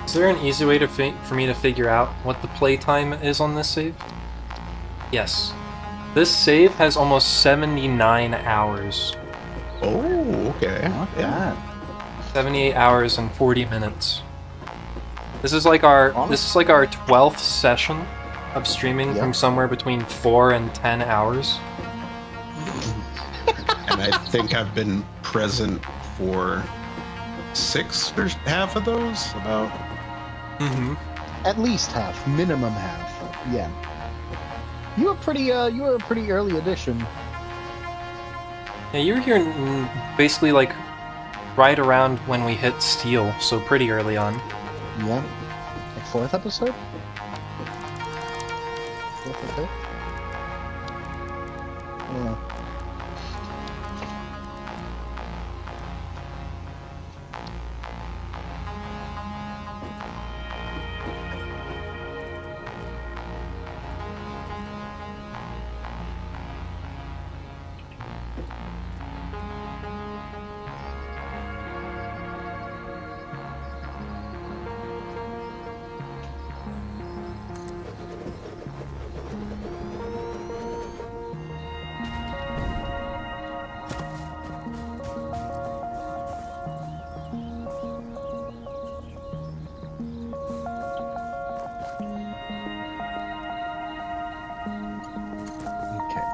Is there an easy way for me to figure out what the playtime is on this save? Yes. This save has almost 79 hours. Oh, okay. Not bad. 78 hours and 40 minutes. This is like our 12th session of streaming from somewhere between 4 and 10 hours. And I think I've been present for 6 or half of those, about. Mm-hmm. At least half, minimum half. Yeah. You were a pretty early addition. Yeah, you were here basically like right around when we hit Steel, so pretty early on. Yeah. Like 4th episode? 4th or 5th? I don't know.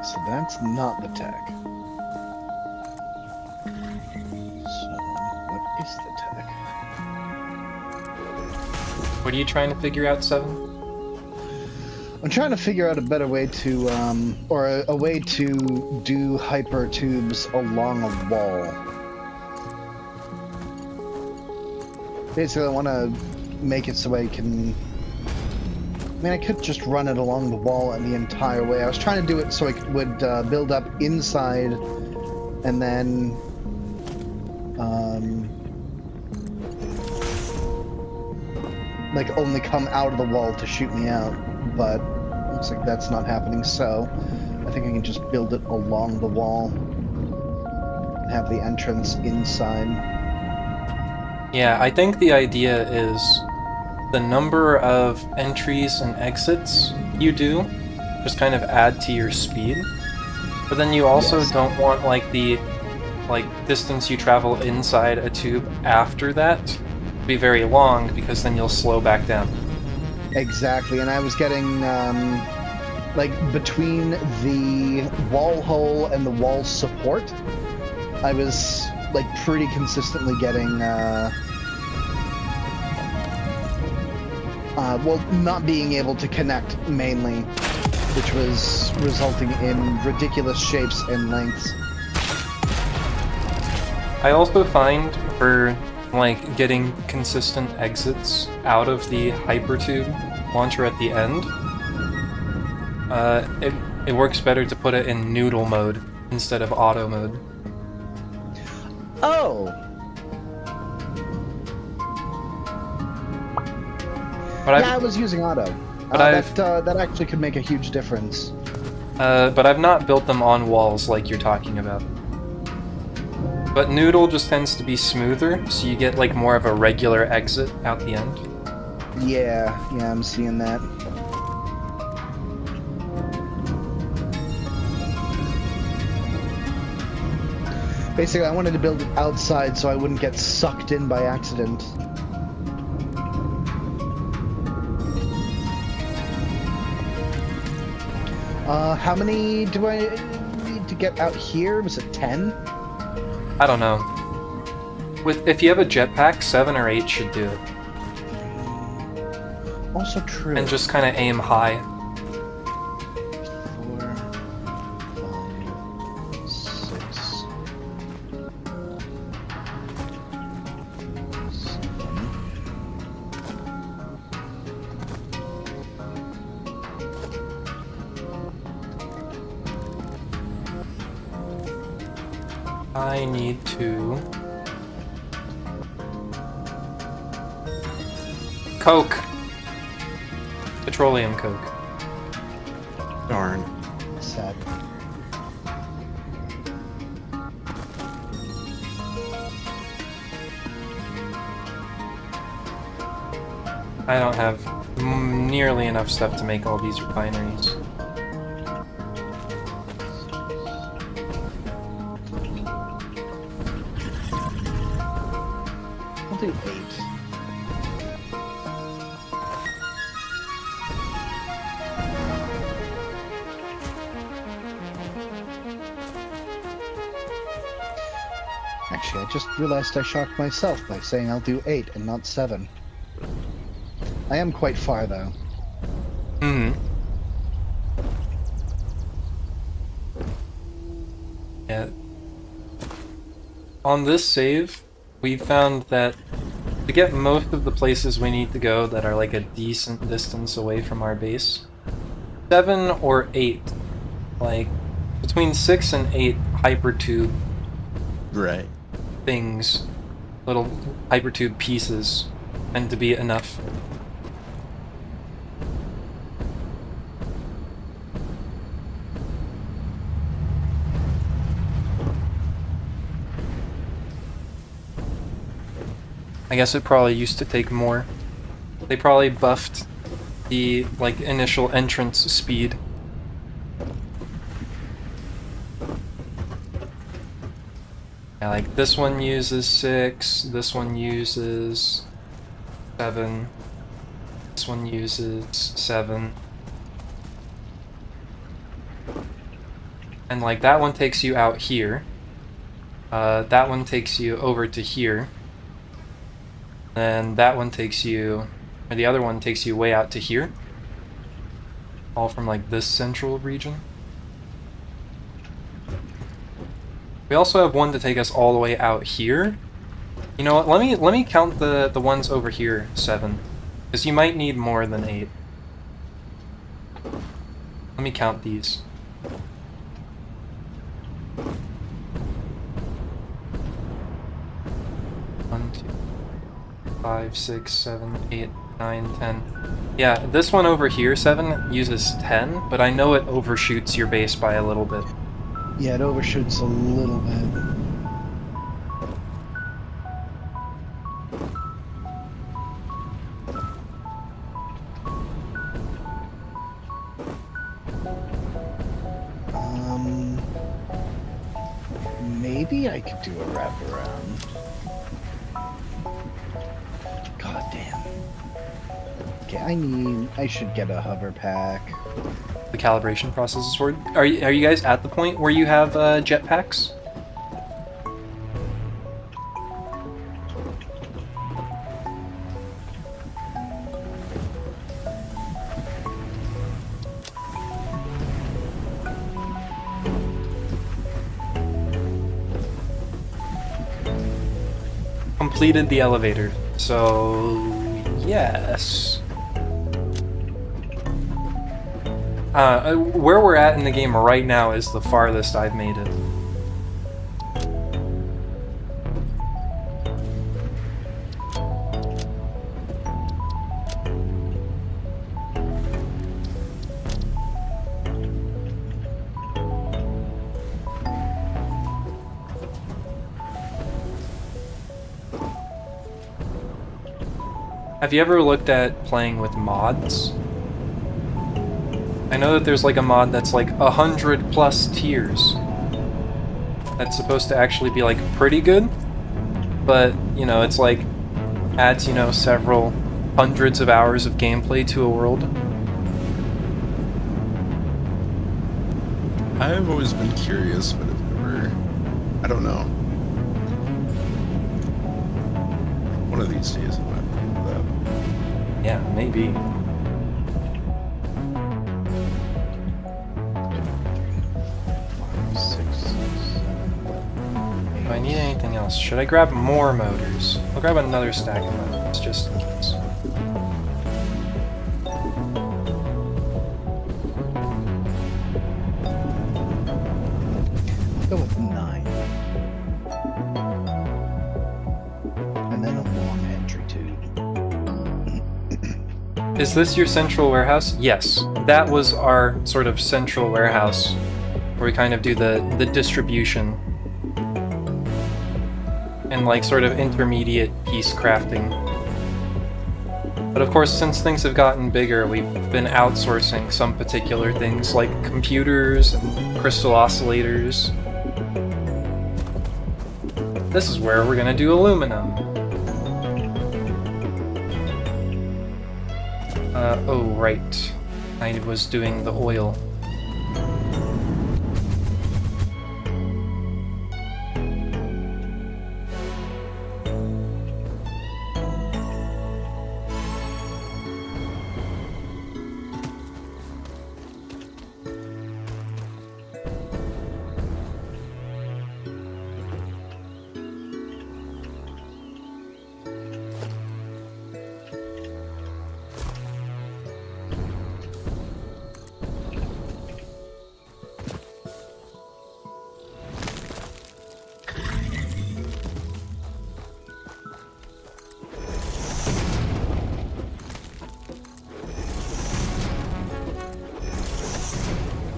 So that's not the tech. So, what is the tech? What are you trying to figure out, Seven? I'm trying to figure out a better way to, or a way to do hyper tubes along a wall. Basically, I want to make it so I can... I mean, I could just run it along the wall and the entire way. I was trying to do it so it would build up inside and then like only come out of the wall to shoot me out, but looks like that's not happening, so I think I can just build it along the wall and have the entrance inside. Yeah, I think the idea is the number of entries and exits you do just kind of add to your speed. But then you also don't want like the distance you travel inside a tube after that to be very long, because then you'll slow back down. Exactly, and I was getting like between the wall hole and the wall support, I was like pretty consistently getting well, not being able to connect mainly, which was resulting in ridiculous shapes and lengths. I also find for like getting consistent exits out of the hypertube launcher at the end, it works better to put it in noodle mode instead of auto mode. Oh! But yeah, I was using auto. But that actually could make a huge difference. But I've not built them on walls like you're talking about. But noodle just tends to be smoother, so you get like more of a regular exit out the end. Yeah, I'm seeing that. Basically, I wanted to build it outside so I wouldn't get sucked in by accident. How many do I need to get out here? Was it 10? I don't know. If you have a jetpack, 7 or 8 should do it. Also true. And just kind of aim high. 4, 5, 6, 7. I need to... Coke! Petroleum Coke. Darn. Sad. I don't have nearly enough stuff to make all these refineries. I'll do 8. Actually, I just realized I shocked myself by saying I'll do 8 and not 7. I am quite far, though. Hmm. Yeah. On this save, we found that to get most of the places we need to go that are like a decent distance away from our base, 7 or 8, like between 6 and 8 hypertube Right. things, little hypertube pieces, tend to be enough. I guess it probably used to take more. They probably buffed the like initial entrance speed. Yeah, like this one uses 6, this one uses 7, this one uses 7. And like that one takes you out here. That one takes you over to here. And that one takes you, or the other one takes you way out to here. All from like this central region. We also have one to take us all the way out here. You know what? Let me count the ones over here 7, because you might need more than 8. Let me count these. 1, 2, 5, 6, 7, 8, 9, 10. Yeah, this one over here, 7, uses 10, but I know it overshoots your base by a little bit. Yeah, it overshoots a little bit. Maybe I could do a wraparound. God damn. Okay, I should get a hover pack. The calibration process is for. Are you guys at the point where you have jetpacks? Completed the elevator, so yes. Where we're at in the game right now is the farthest I've made it. Have you ever looked at playing with mods? I know that there's like a mod that's like 100+ tiers. That's supposed to actually be like pretty good, but you know, it's like adds, you know, several hundreds of hours of gameplay to a world. I've always been curious, but I've never, I don't know. One of these days I might do that. Yeah, maybe. Do I need anything else? Should I grab more motors? I'll grab another stack of motors just in case. Go with 9. And then a long entry tube. Is this your central warehouse? Yes. That was our sort of central warehouse where we kind of do the distribution and like sort of intermediate piece crafting. But of course, since things have gotten bigger, we've been outsourcing some particular things like computers and crystal oscillators. This is where we're gonna do aluminum. Oh right. I was doing the oil.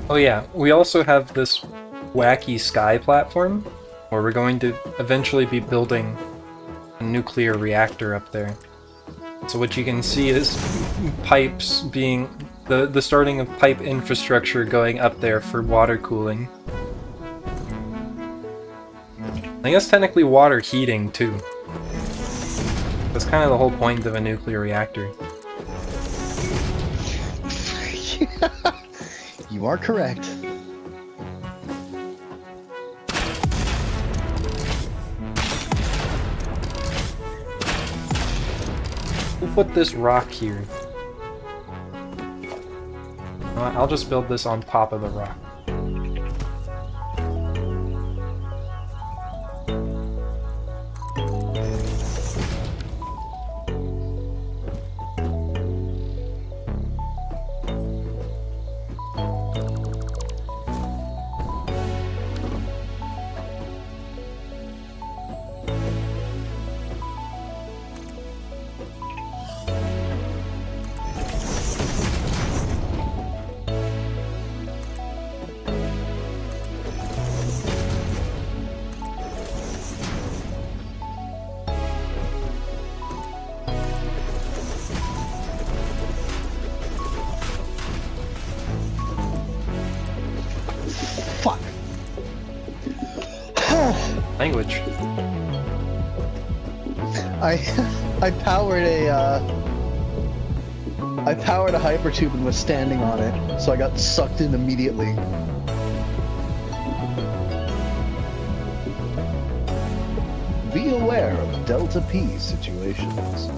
Oh yeah, we also have this wacky sky platform where we're going to eventually be building a nuclear reactor up there. So what you can see is pipes being the starting of pipe infrastructure going up there for water cooling. I guess technically water heating too. That's kind of the whole point of a nuclear reactor. You are correct. We'll put this rock here. I'll just build this on top of the rock. Fuck. Language. I powered a hypertube and was standing on it, so I got sucked in immediately. Be aware of Delta P situations.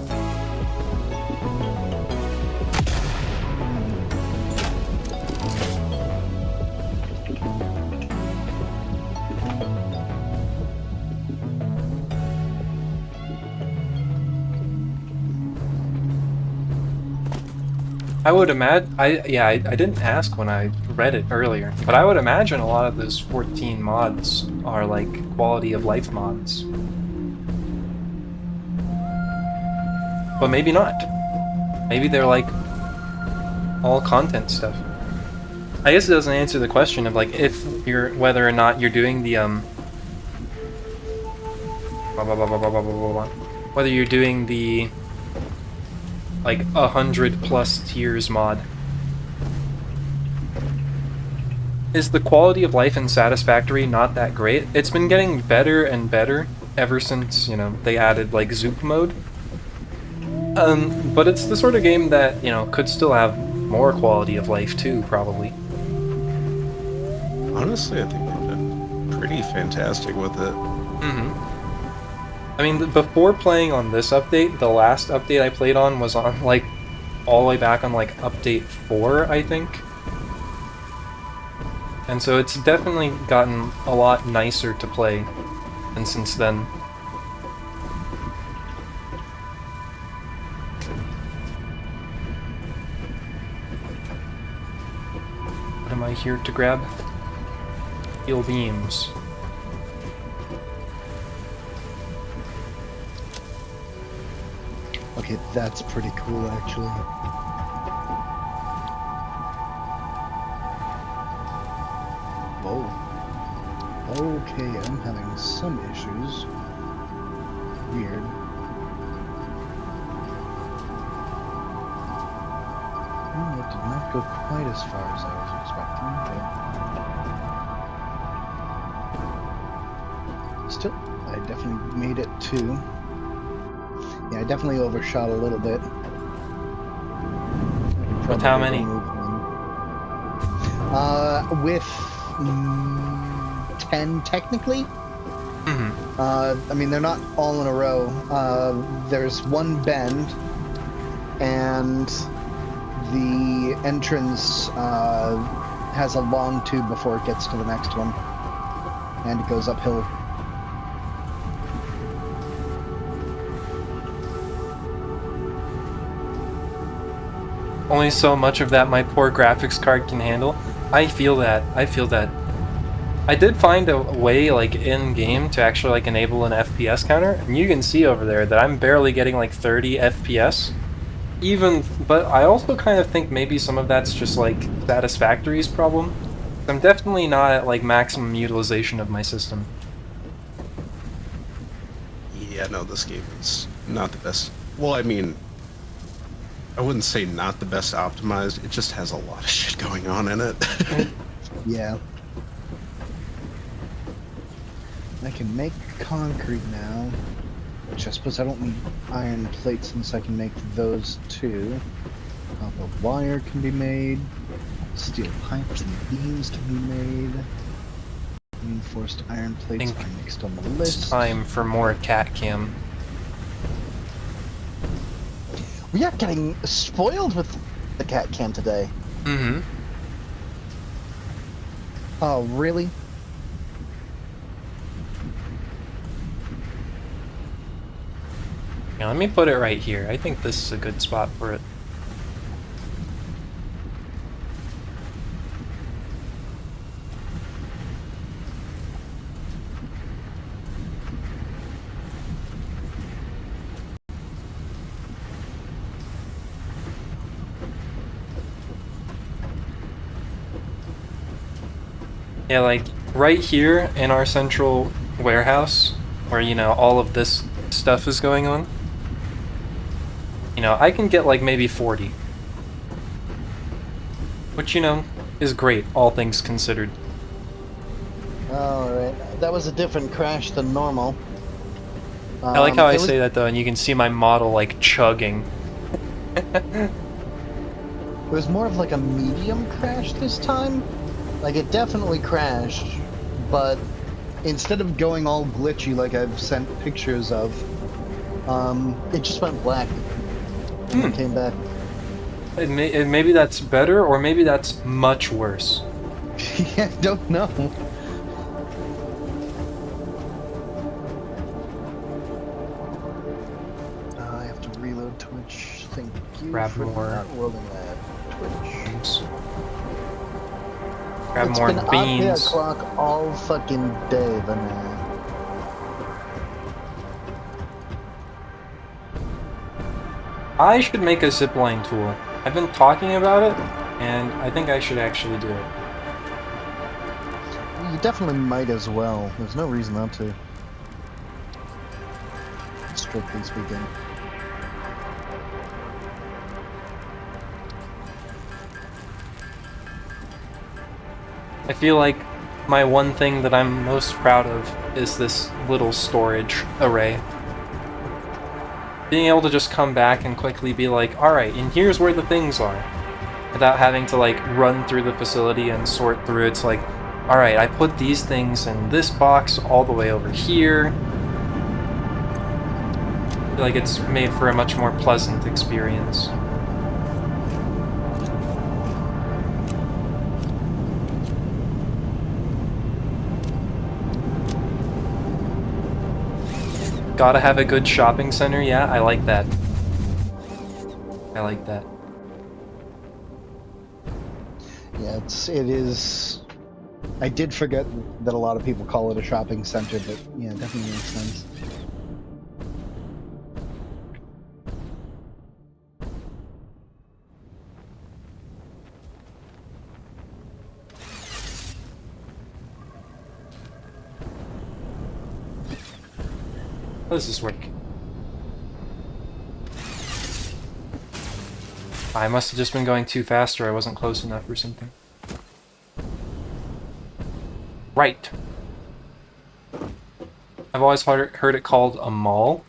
I would imagine, I didn't ask when I read it earlier, but I would imagine a lot of those 14 mods are like quality of life mods. But maybe not. Maybe they're like all content stuff. I guess it doesn't answer the question of like if you're, whether or not you're doing the whether you're doing the like 100+ tiers mod. Is the quality of life in Satisfactory not that great? It's been getting better and better ever since, you know, they added like Zoop mode. But it's the sort of game that, you know, could still have more quality of life too, probably. Honestly, I think they've been pretty fantastic with it. Mm-hmm. I mean, before playing on this update, the last update I played on was on, like, all the way back on, like, update 4, I think. And so it's definitely gotten a lot nicer to play, and since then. What am I here to grab? Steel beams. Okay, that's pretty cool, actually. Whoa. Okay, I'm having some issues. Weird. did not go quite as far as I was expecting, but still, I definitely made it too. Yeah, I definitely overshot a little bit. With how many? With 10 technically. Mm-hmm. I mean, they're not all in a row. There's one bend, and the entrance has a long tube before it gets to the next one, and it goes uphill. Only so much of that my poor graphics card can handle. I feel that. I feel that. I did find a way, like, in-game to actually, like, enable an FPS counter, and you can see over there that I'm barely getting, like, 30 FPS. But I also kind of think maybe some of that's just, like, Satisfactory's problem. I'm definitely not at, like, maximum utilization of my system. Yeah, no, this game is not the best. Well, I mean, I wouldn't say not the best optimized. It just has a lot of shit going on in it. Yeah. I can make concrete now, which I suppose I don't need iron plates since I can make those too. Copper wire can be made. Steel pipes and beams can be made. Reinforced iron plates are next on the list. It's time for more cat cam. We are getting spoiled with the cat cam today. Mm-hmm. Oh, really? Yeah, let me put it right here. I think this is a good spot for it. Yeah, like, right here in our central warehouse, where, you know, all of this stuff is going on, you know, I can get, like, maybe 40. Which, you know, is great, all things considered. Alright, that was a different crash than normal. I like how I say that, though, and you can see my model, like, chugging. It was more of like a medium crash this time. Like, it definitely crashed, but instead of going all glitchy like I've sent pictures of, it just went black and came back. Maybe that's better, or maybe that's much worse. Yeah, I don't know. I have to reload Twitch. Thank you Grab for more. not rolling that Twitch. Oops. Grab It's more been up the beans. clock all fucking day, Vanilla. I should make a zipline tool. I've been talking about it, and I think I should actually do it. You definitely might as well. There's no reason not to. Strictly speaking. I feel like my one thing that I'm most proud of is this little storage array. Being able to just come back and quickly be like, alright, and here's where the things are. Without having to, like, run through the facility and sort through. It's like, alright, I put these things in this box all the way over here. I feel like it's made for a much more pleasant experience. Gotta have a good shopping center, yeah, I like that. I like that. Yeah, it is. I did forget that a lot of people call it a shopping center, but yeah, it definitely makes sense. How does this work? I must have just been going too fast, or I wasn't close enough or something. Right. I've always heard it called a mall.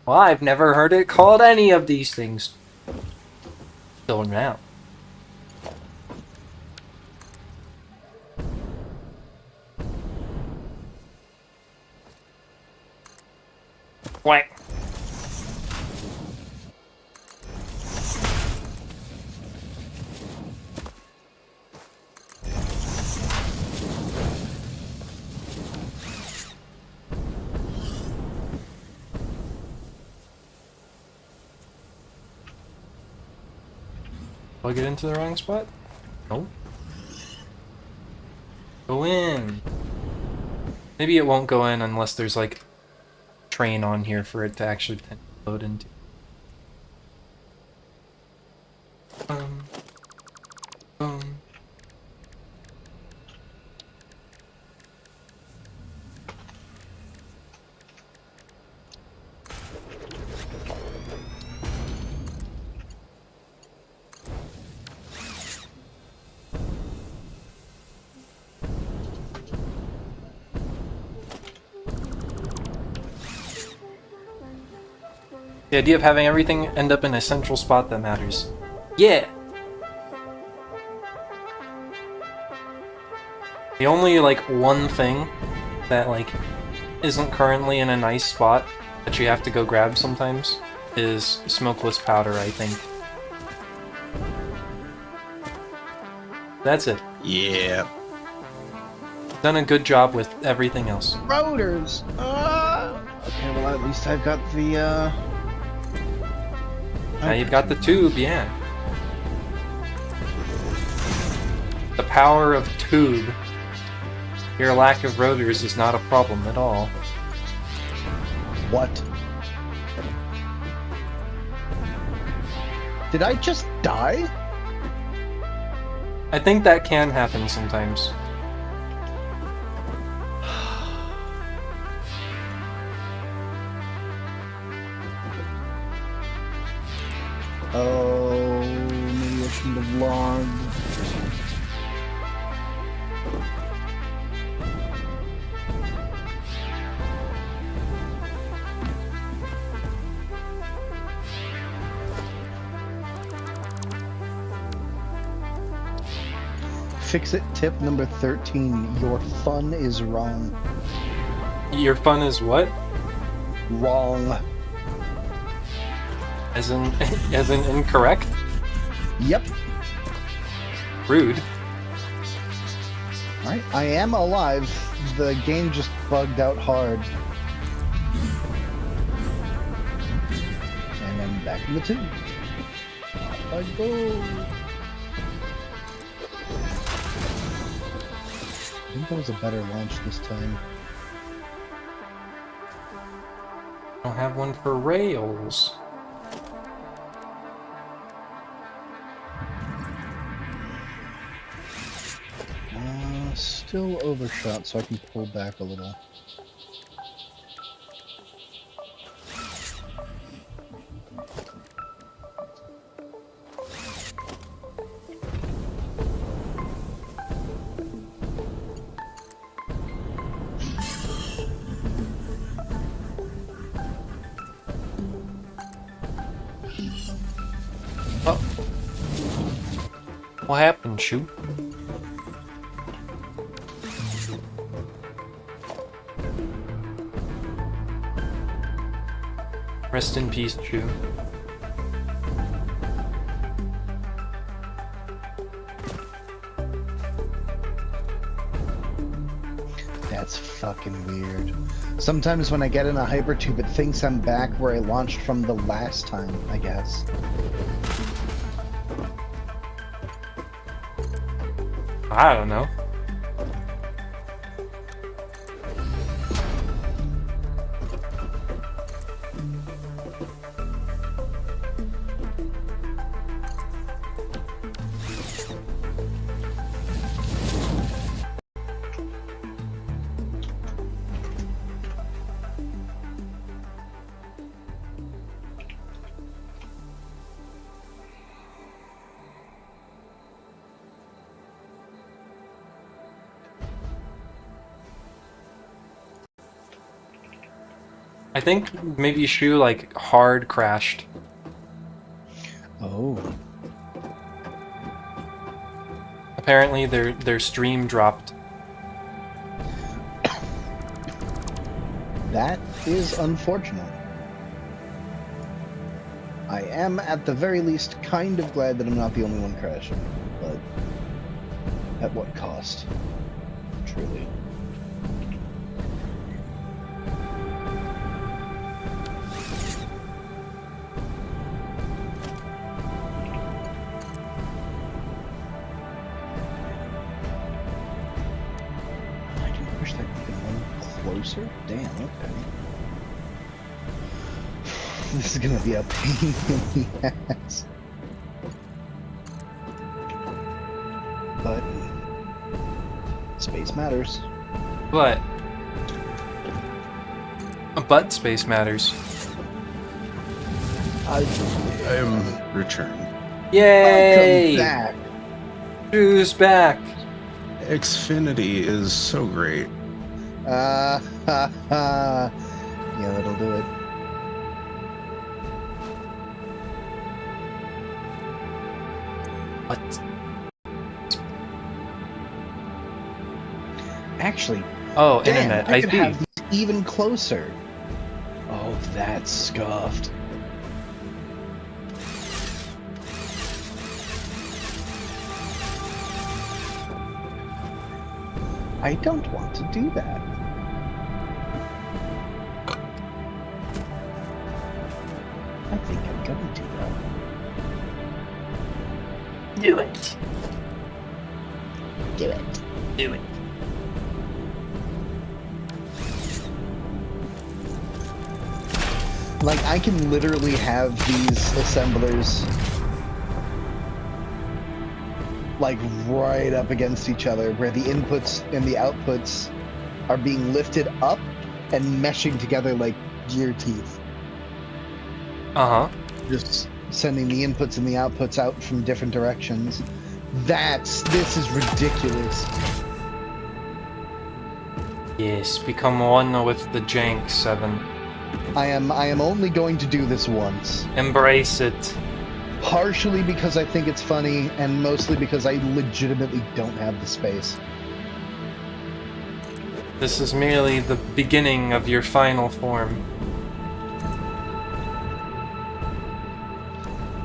Well, I've never heard it called any of these things. Till now. Whack. Plug it into the wrong spot? No. Go in. Maybe it won't go in unless there's like train on here for it to actually load into. Boom. The idea of having everything end up in a central spot that matters. Yeah! The only, like, one thing that, like, isn't currently in a nice spot that you have to go grab sometimes is smokeless powder, I think. That's it. Yeah. Done a good job with everything else. Rotors! Okay, well, at least I've got the, Now you've got the tube, yeah. The power of tube. Your lack of rotors is not a problem at all. What? Did I just die? I think that can happen sometimes. Oh, maybe I shouldn't have logged. Fix it tip number 13. Your fun is wrong. Your fun is what? Wrong. As in incorrect? Yep. Rude. Alright, I am alive. The game just bugged out hard. And I'm back in the tube. Off I go. I think that was a better launch this time. Don't have one for rails. Still overshot, so I can pull back a little. Oh. What happened, Shoot? Rest in peace, Chew. That's fucking weird. Sometimes when I get in a hypertube, it thinks I'm back where I launched from the last time, I guess. I don't know. I think maybe Shu like hard crashed. Oh. Apparently their stream dropped. That is unfortunate. I am, at the very least, kind of glad that I'm not the only one crashing, but at what cost? Truly. I can push that even one closer? Damn, okay. This is gonna be a pain in the ass. But space matters. But space matters. I am returned. Yay! Welcome back. Shu's back. Xfinity is so great. Yeah, that'll do it. What? Actually, Oh, damn, internet. I I could see. have these even closer. Oh, that's scuffed. I don't want to do that. I think I'm gonna do that. Do it. Do it. Do it. Like, I can literally have these assemblers like right up against each other, where the inputs and the outputs are being lifted up and meshing together like gear teeth. Uh-huh. Just sending the inputs and the outputs out from different directions. This is ridiculous. Yes, become one with the jank, 7. I am only going to do this once. Embrace it. Partially because I think it's funny, and mostly because I legitimately don't have the space. This is merely the beginning of your final form.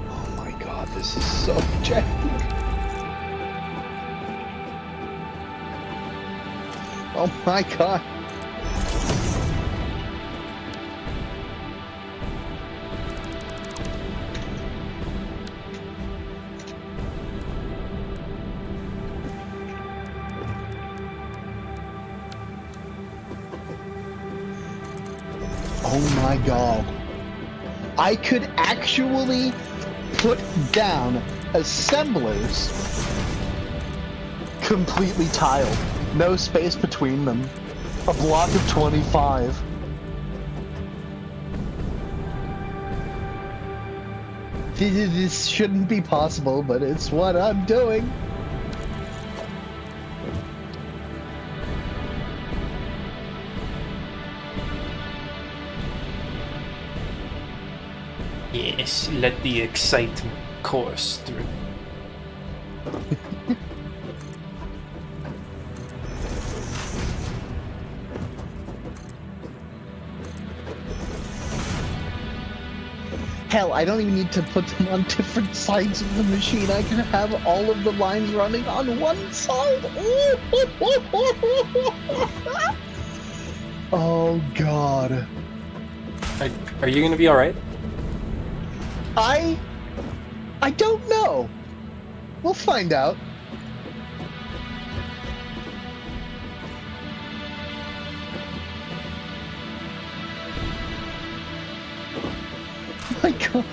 Oh my god, this is so janky. Oh my god. Oh my god. I could actually put down assemblers completely tiled. No space between them. A block of 25. This shouldn't be possible, but it's what I'm doing. Yes, let the excitement course through. Hell, I don't even need to put them on different sides of the machine. I can have all of the lines running on one side. Oh god. Are you gonna be alright? I don't know. We'll find out. My god.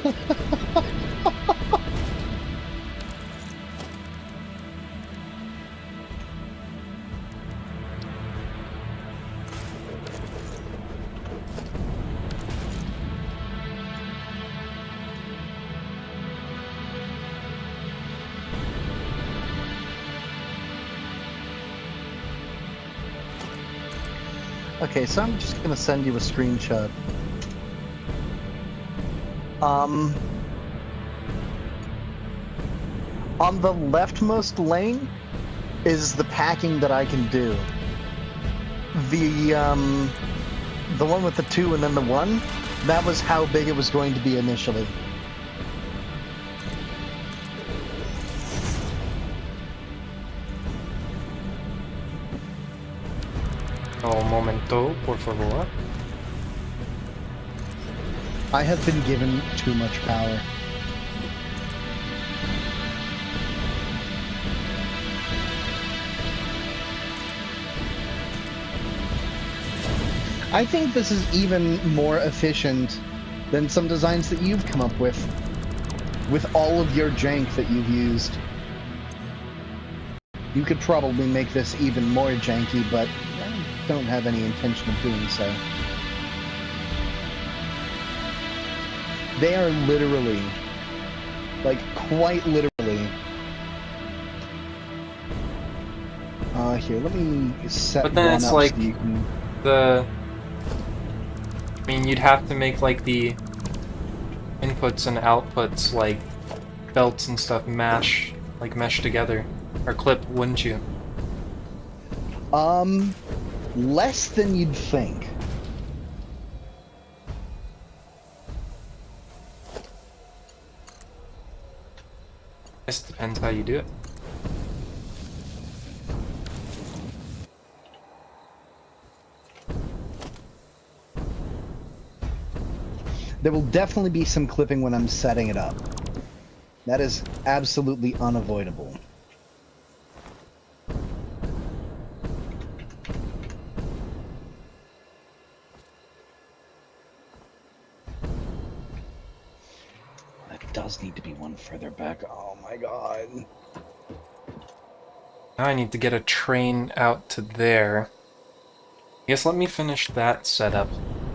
Okay, so I'm just gonna send you a screenshot On the leftmost lane is the packing that I can do. The one with the 2 and then the 1, that was how big it was going to be initially. Un momento, por favor. I have been given too much power. I think this is even more efficient than some designs that you've come up with all of your jank that you've used. You could probably make this even more janky, but I don't have any intention of doing so. They are literally, like, quite literally. Here, let me set But then one it's up like so you can... I mean, you'd have to make, like, the inputs and outputs, like, belts and stuff mesh together. Or clip, wouldn't you? Less than you'd think. I guess it depends how you do it. There will definitely be some clipping when I'm setting it up. That is absolutely unavoidable. That does need to be one further back. Oh my god. Now I need to get a train out to there. I guess let me finish that setup,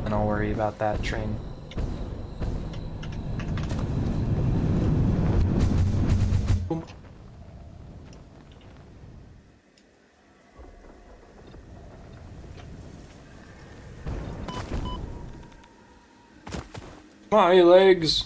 and I'll worry about that train. Boom. My legs!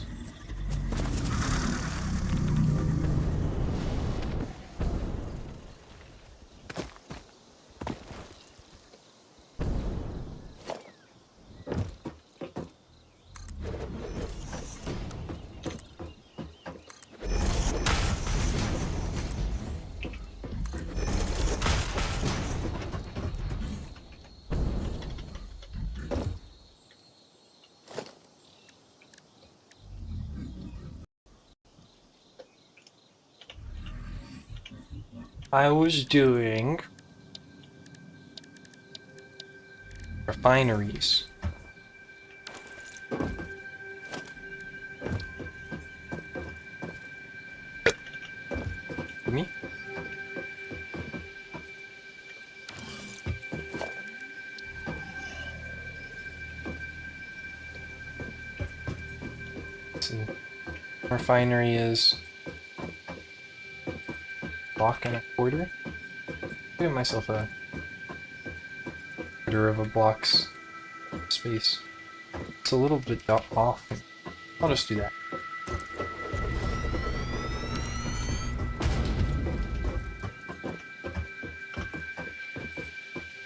I was doing refineries. Me? Let's see. Refinery is block and a quarter. Give myself a quarter of a block's space. It's a little bit off. I'll just do that.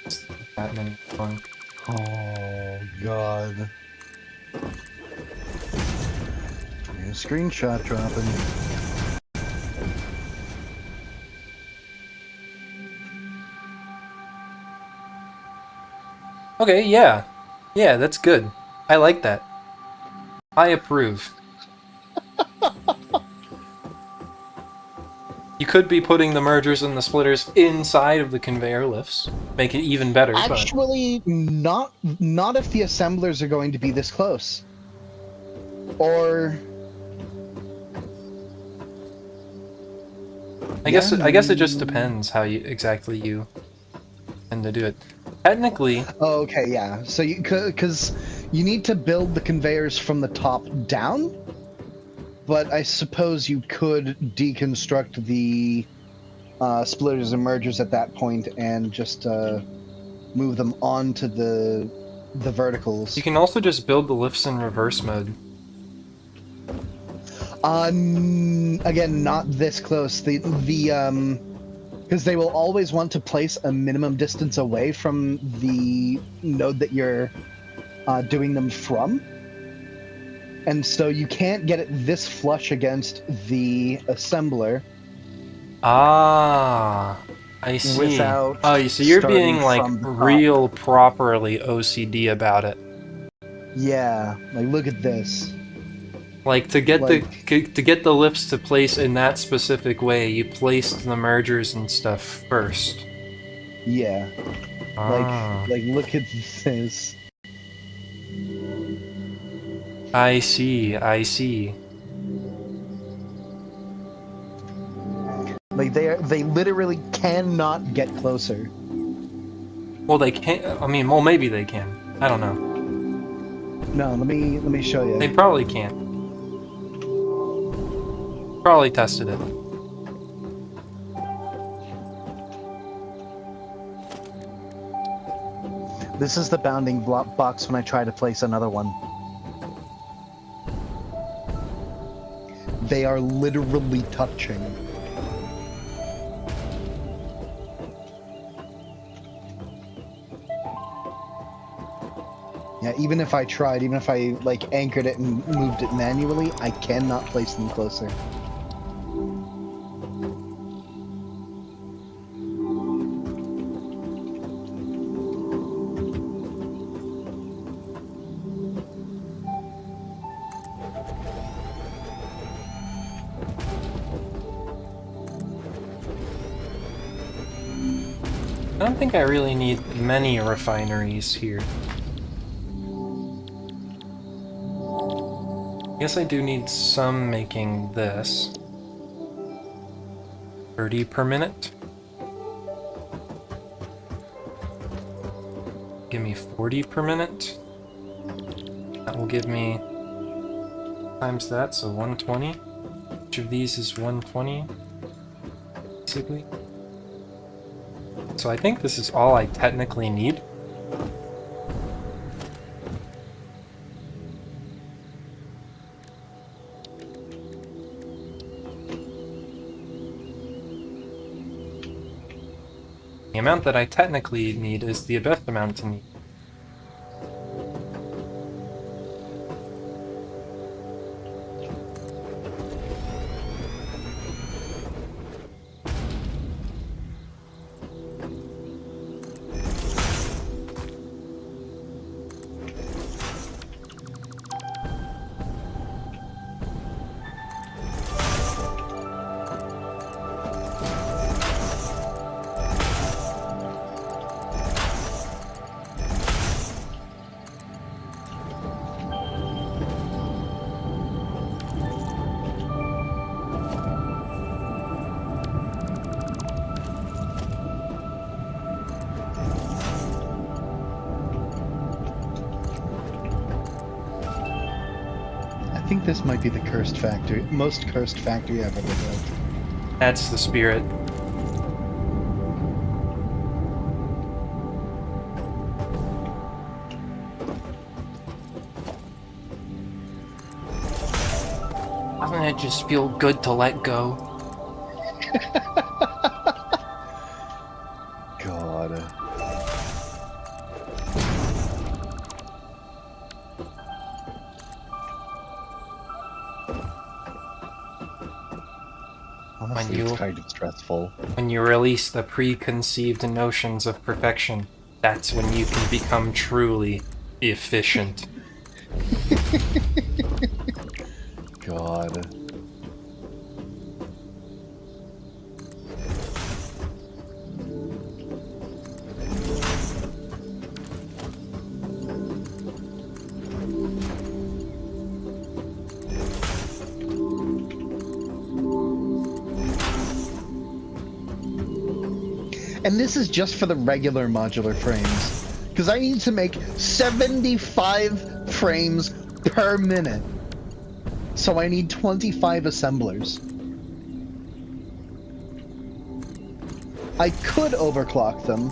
It's that many fun. Oh god. New screenshot dropping. Okay, yeah. Yeah, that's good. I like that. I approve. You could be putting the mergers and the splitters inside of the conveyor lifts. Make it even better, Actually, not if the assemblers are going to be this close. Or... I guess it just depends how exactly you tend to do it. Technically... Oh, okay, yeah. So you... Because you need to build the conveyors from the top down, but I suppose you could deconstruct the splitters and mergers at that point and just move them onto the verticals. You can also just build the lifts in reverse mode. Again, not this close. Because they will always want to place a minimum distance away from the node that you're doing them from. And so you can't get it this flush against the assembler. Ah, I see. Without Oh, so you're starting being like from the top. real properly OCD about it. Yeah, like look at this. Like to get Like- to get the lifts to place in that specific way, you placed the mergers and stuff first. Yeah. Ah, Like look at this. I see. I see. Like they literally cannot get closer. Well, they can't. I mean, well, maybe they can. I don't know. No, let me show you. They probably can't. Probably tested it. This is the bounding block box when I try to place another one. They are literally touching. Yeah, even if I tried, even if I like anchored it and moved it manually, I cannot place them closer. I don't think I really need many refineries here. Guess I do need some making this. 30 per minute. Give me 40 per minute. That will give me times that, so 120. Each of these is 120, basically. So I think this is all I technically need. The amount that I technically need is the best amount to need. I think this might be the cursed factory, most cursed factory I've ever built. That's the spirit. Doesn't it just feel good to let go? God. Honestly, you- it's kind of stressful. When you release the preconceived notions of perfection, that's when you can become truly efficient. God. And this is just for the regular modular frames. Because I need to make 75 frames per minute. So I need 25 assemblers. I could overclock them,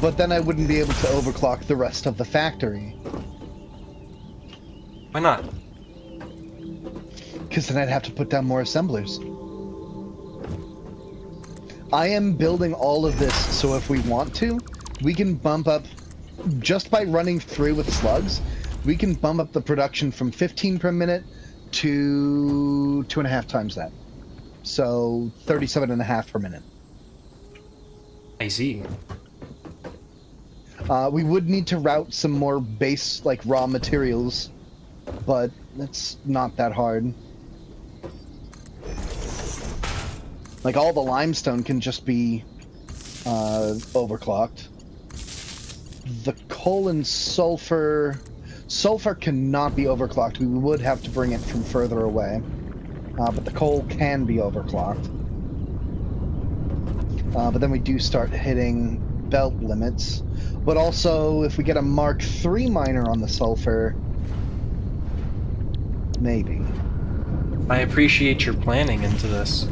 but then I wouldn't be able to overclock the rest of the factory. Why not? Because then I'd have to put down more assemblers. I am building all of this so if we want to, we can bump up, just by running through with slugs, we can bump up the production from 15 per minute to 2.5 times that. So 37.5 per minute. I see. We would need to route some more base, like raw materials, but it's not that hard. Like all the limestone can just be overclocked. The coal and sulfur cannot be overclocked. We would have to bring it from further away, but the coal can be overclocked. But then we do start hitting belt limits. But also, if we get a Mark III miner on the sulfur, maybe. I appreciate your planning into this.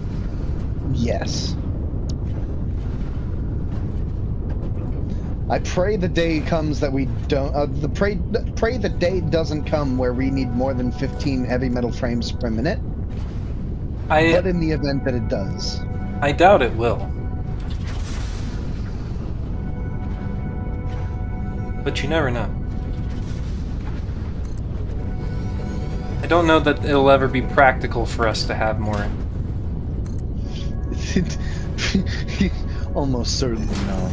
Yes. I pray the day comes that we don't. Pray the day doesn't come where we need more than 15 heavy metal frames per minute. But in the event that it does, I doubt it will. But you never know. I don't know that it'll ever be practical for us to have more. almost certainly no.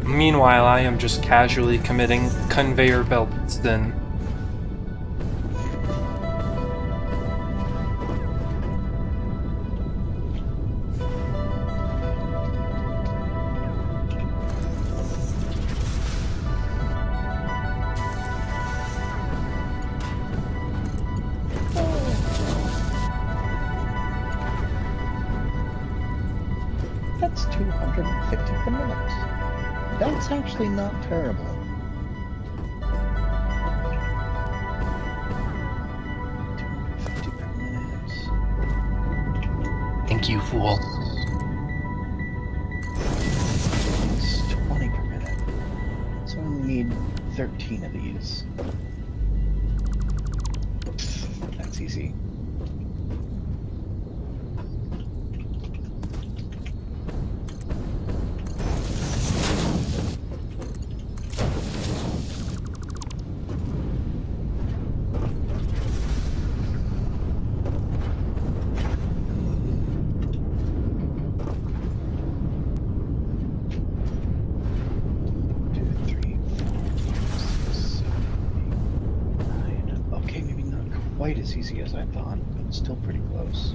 Meanwhile, I am just casually committing conveyor belts then. That's 250 per minute. That's actually not terrible. Thank you, fool. It's 20 per minute. So I only need 13 of these. That's easy. Quite as easy as I thought, but it's still pretty close.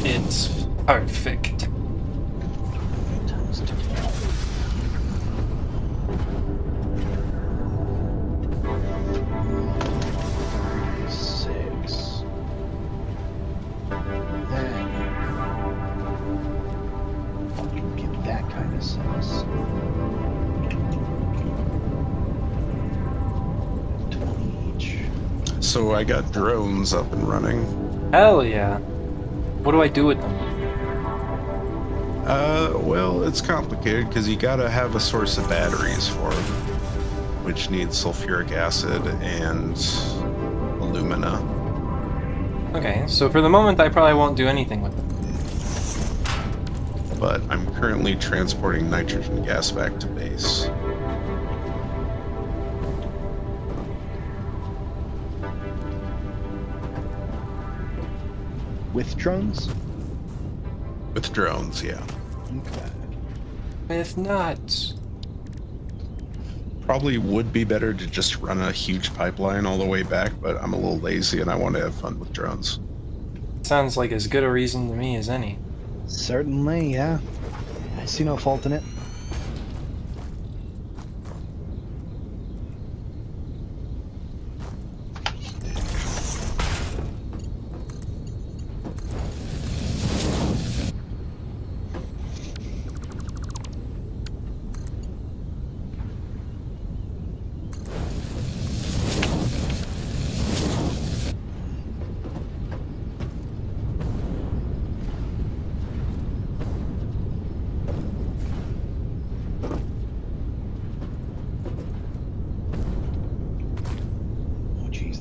It's perfect. Six. process. 20 each. So I got drones up and running. Hell yeah. What do I do with them? Well, it's complicated because you gotta have a source of batteries for them, which needs sulfuric acid and alumina. Okay, so for the moment I probably won't do anything with them. But I'm currently transporting nitrogen gas back to base. With drones? With drones, yeah. Okay. With nuts. Probably would be better to just run a huge pipeline all the way back, but I'm a little lazy and I want to have fun with drones. Sounds like as good a reason to me as any. Certainly, yeah. I see no fault in it.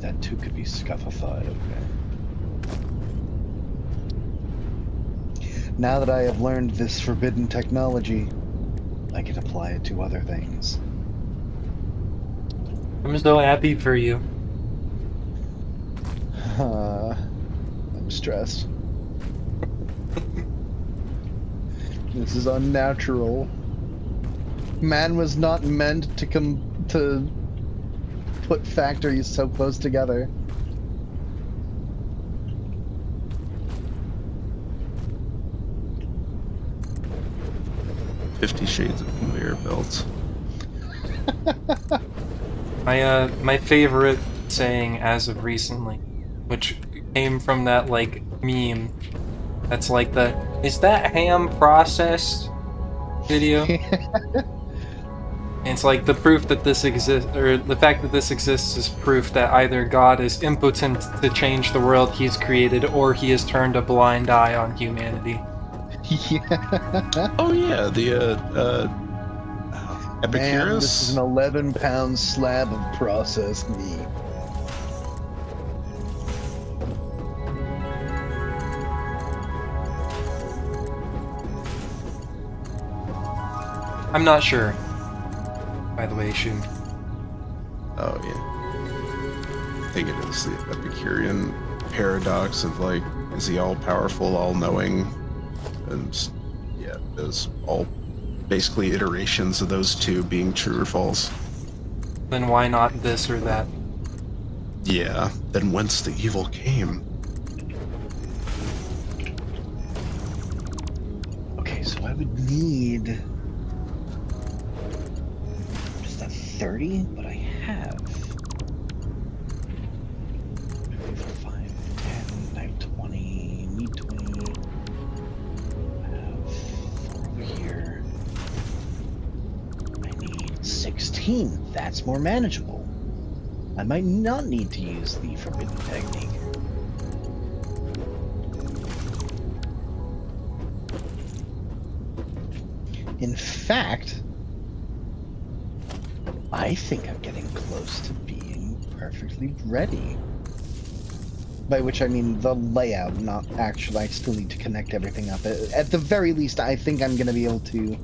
That too could be scuffified, okay. Now that I have learned this forbidden technology, I can apply it to other things. I'm so happy for you. I'm stressed. This is unnatural. Man was not meant to put factories so close together. $50 Shades of Conveyor Belts. My favorite saying as of recently, which came from that like meme that's like the "is that ham processed" video. It's like the proof that this exists, or the fact that this exists is proof that either God is impotent to change the world he's created, or he has turned a blind eye on humanity. Yeah. Oh yeah, the Epicurus. Man, this is an 11-pound slab of processed meat. I'm not sure. By the way, Shun. Oh yeah. I think it is the Epicurean paradox of like, is he all powerful, all knowing? And yeah, those all basically iterations of those two being true or false. Then why not this or that? Yeah, then whence the evil came? Okay, so I would need just a 30, but I have 5, 10, I have 20, need 20. I have 4 over here. I need 16. That's more manageable. I might not need to use the forbidden technique. In fact, I think I'm getting close to being perfectly ready. By which I mean the layout, not actually. I still need to connect everything up. At the very least, I think I'm going to be able to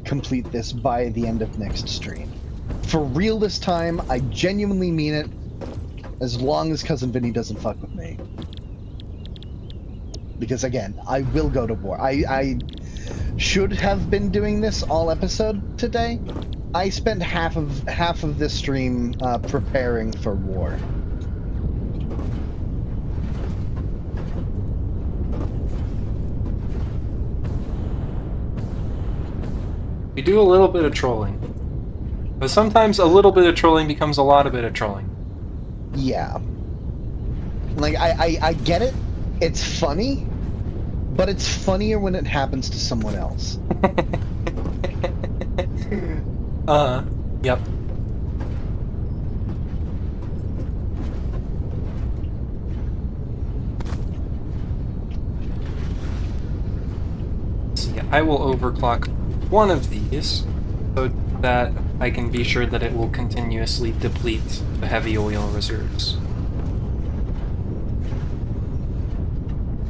complete this by the end of next stream. For real this time, I genuinely mean it, as long as Cousin Vinny doesn't fuck with me. Because again, I will go to war. I should have been doing this all episode today. I spent half of this stream preparing for war. We do a little bit of trolling. But sometimes a little bit of trolling becomes a lot of bit of trolling. Yeah. Like, I get it. It's funny. But it's funnier when it happens to someone else. Yep. See, I will overclock one of these so that I can be sure that it will continuously deplete the heavy oil reserves.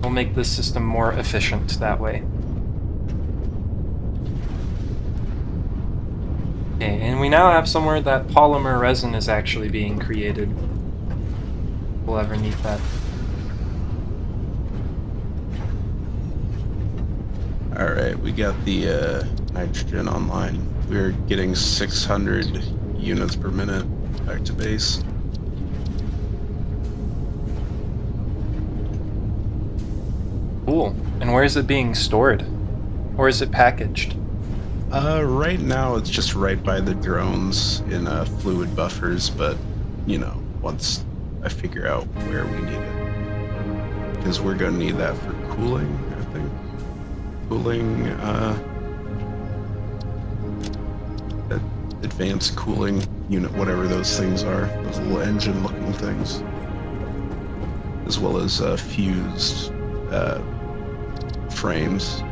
We'll make this system more efficient that way. Okay, and we now have somewhere that polymer resin is actually being created. We'll ever need that. Alright, we got the nitrogen online. We're getting 600 units per minute back to base. Cool. And where is it being stored? Or is it packaged? Right now it's just right by the drones in fluid buffers, but you know, once I figure out where we need it. Because we're gonna need that for cooling, I think. Cooling, advanced cooling unit, whatever those things are, those little engine looking things. As well as fused frames.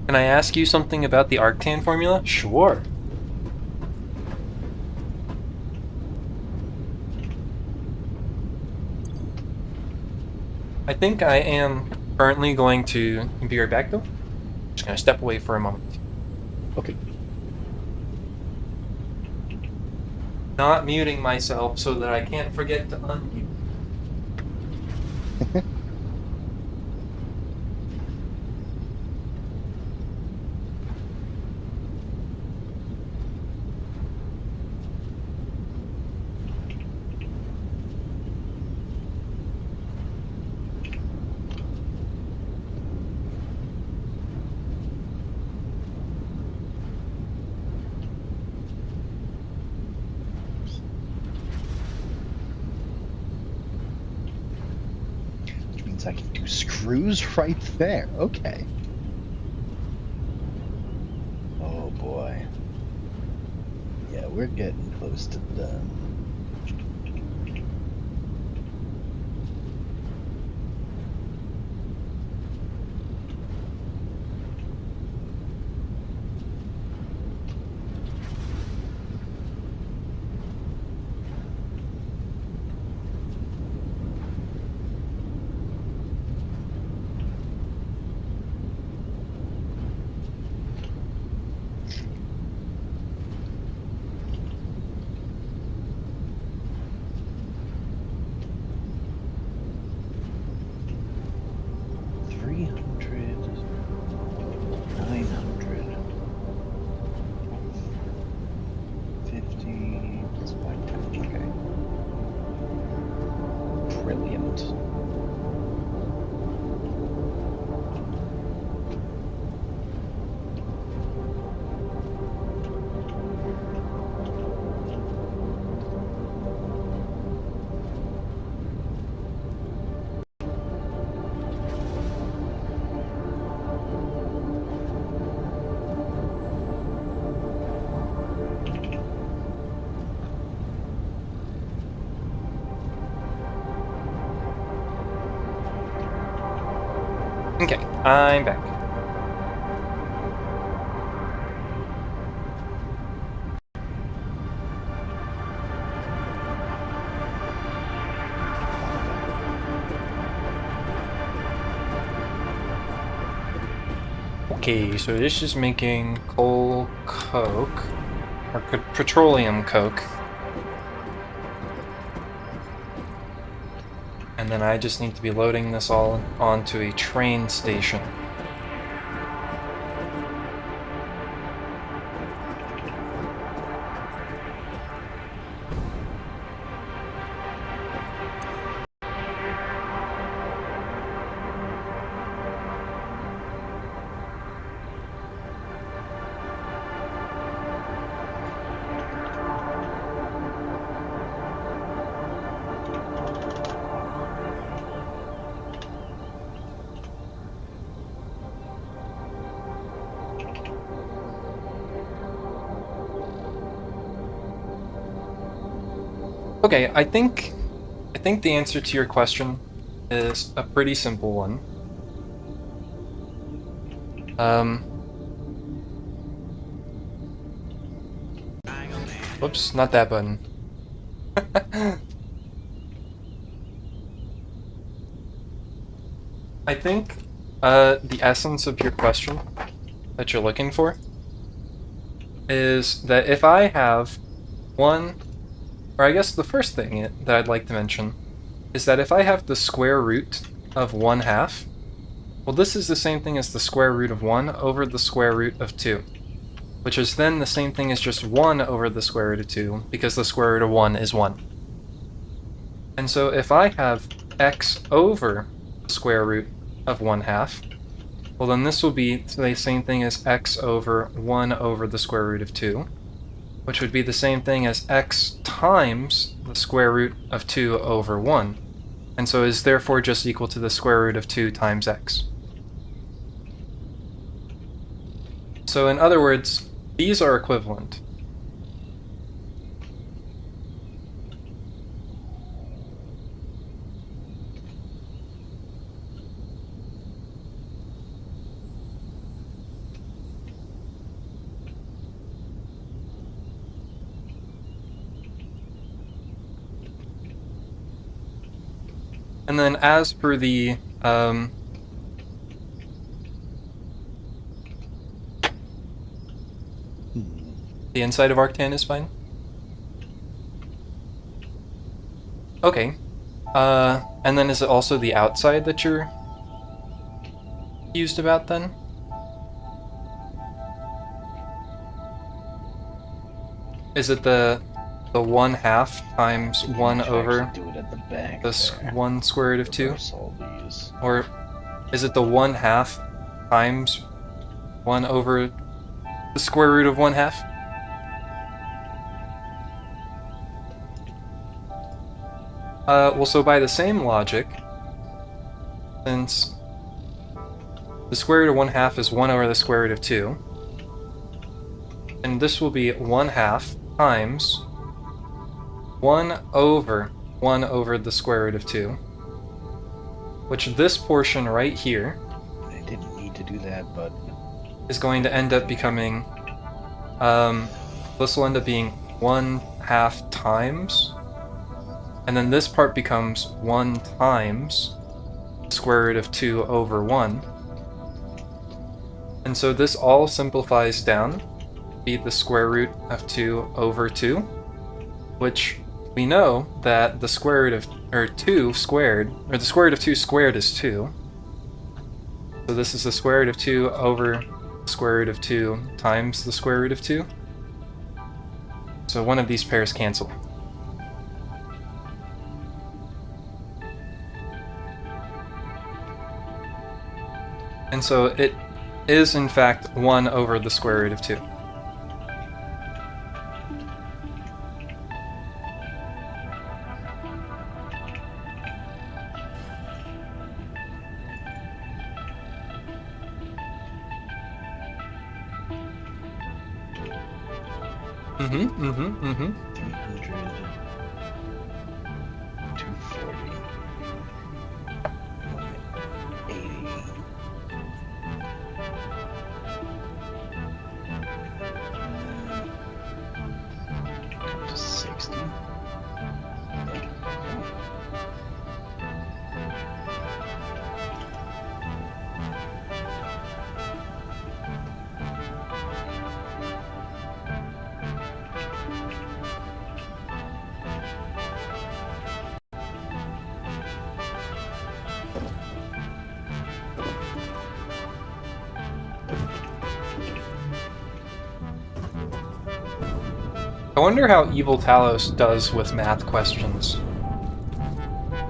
Can I ask you something about the Arctan formula? Sure. I think I am currently going to be right back though. Just gonna step away for a moment. Okay. Not muting myself so that I can't forget to unmute. I can do screws right there. Okay. Oh boy. Yeah, we're getting close to done. Okay, I'm back. Okay, so this is making coal coke, or petroleum coke. And And then I just need to be loading this all onto a train station. Okay, I think the answer to your question is a pretty simple one. Whoops, not that button. I think the essence of your question that you're looking for is that if I have one, or I guess the first thing that I'd like to mention is that if I have the square root of 1/2, well, this is the same thing as the square root of 1 over the square root of 2, which is then the same thing as just 1 over the square root of 2, because the square root of 1 is 1. And so if I have x over the square root of 1/2, well, then this will be the same thing as x over 1 over the square root of 2, which would be the same thing as x times the square root of 2 over 1, and so is therefore just equal to the square root of 2 times x. So in other words, these are equivalent. And then as for the inside of Arctan is fine? Okay. And then is it also the outside that you're confused about then? Is it the 1/2 times 1 over this 1 square root of 2? Or is it the 1/2 times 1 over the square root of 1/2? Well, so by the same logic, since the square root of 1/2 is 1 over the square root of 2, and this will be 1/2 times 1 over the square root of 2, which this portion right here, I didn't need to do that, but is going to end up becoming, this will end up being 1/2 times, and then this part becomes 1 times square root of 2 over 1. And so this all simplifies down to be the square root of 2 over 2, which we know that the square root of, or 2 squared, or the square root of 2 squared is 2. So this is the square root of 2 over the square root of 2 times the square root of 2. So one of these pairs cancel. And so it is in fact 1 over the square root of 2. Mm-hmm. 300, 240, 180. To 60. I wonder how Evil Talos does with math questions.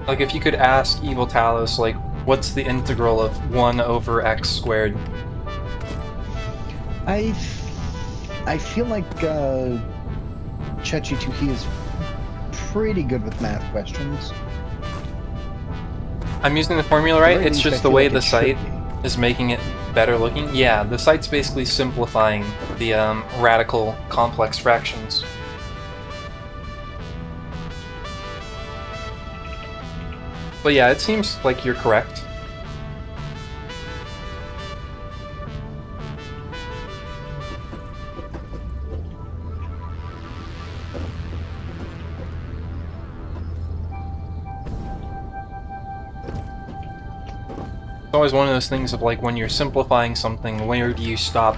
Like, if you could ask Evil Talos, like, what's the integral of 1 over x squared? I feel like ChatGPT is pretty good with math questions. I'm using the formula right? Very It's least I just the feel way like the it should site be. is making it better looking. Yeah, the site's basically simplifying the radical complex fractions. But yeah, it seems like you're correct. It's always one of those things of like when you're simplifying something, where do you stop?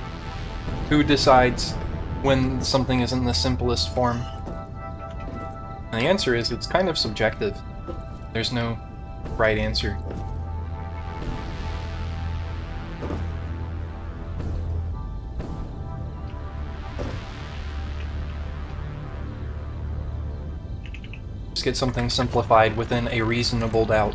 Who decides when something is in the simplest form? And the answer is it's kind of subjective. There's no right answer. Just get something simplified within a reasonable doubt.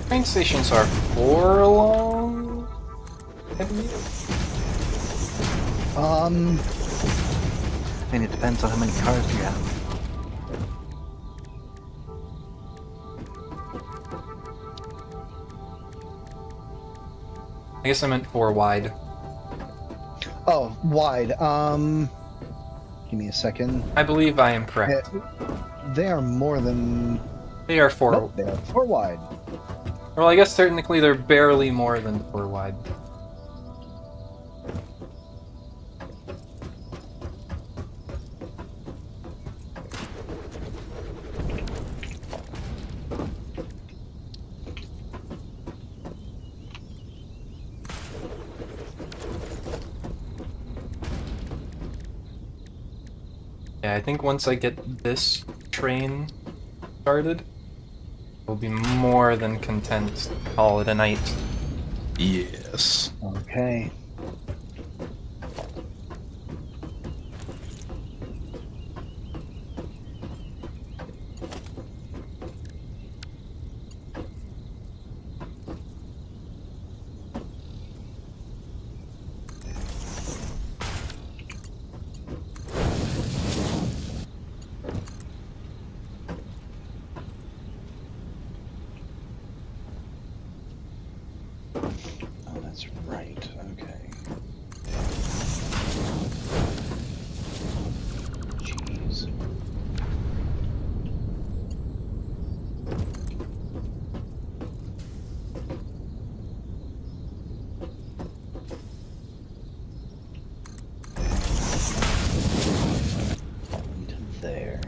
Train stations are 4 long, I believe. I mean, it depends on how many cars you have. I guess I meant 4 wide. Oh, wide. Give me a second. I believe I am correct. They are more than. They are 4. Nope, they are 4 wide. Well, I guess technically they're barely more than 4 wide. Yeah, I think once I get this train started, I'll be more than content to call it a night. Yes. Okay. Oh, that's right. Okay. Jeez. Into there.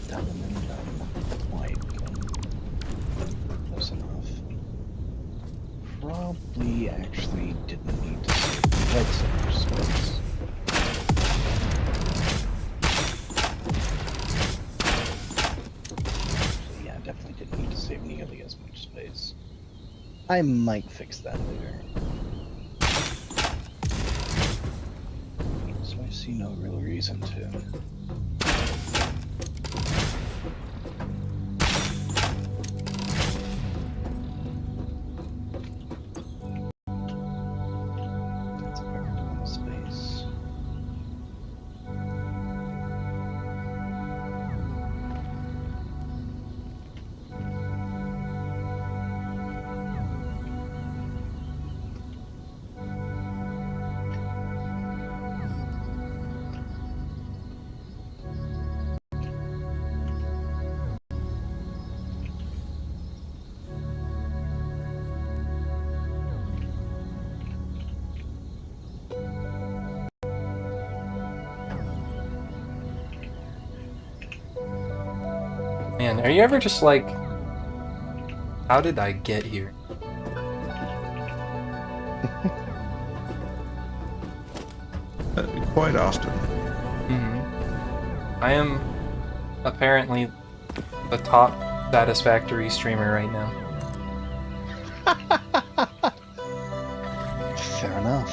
Down and then down. Wide. Close enough. Probably actually didn't need to save head center space. Actually, yeah, definitely didn't need to save nearly as much space. I might fix that later. So I See no real reason to. That's a very little space. Man, are you ever just like, how did I get here? Quite often. I am apparently the top Satisfactory streamer right now. Fair enough.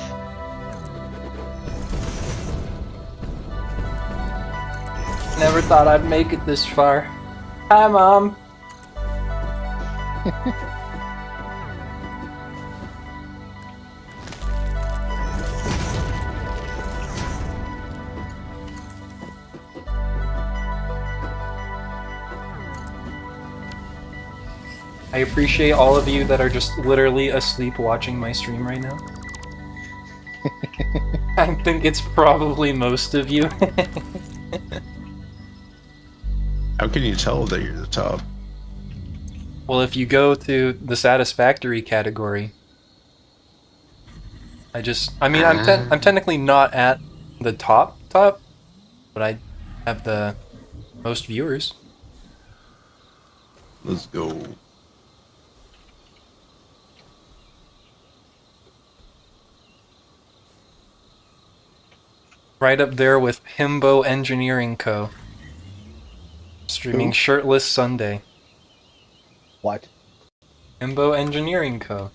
Never thought I'd make it this far. Hi, Mom! I appreciate all of you that are just literally asleep watching my stream right now. I think it's probably most of you. How can you tell that you're the top? Well, if you go to the Satisfactory category, I'm technically not at the top, but I have the most viewers. Let's go. Right up there with Himbo Engineering Co. Streaming Who? Shirtless Sunday. What? Himbo Engineering Co.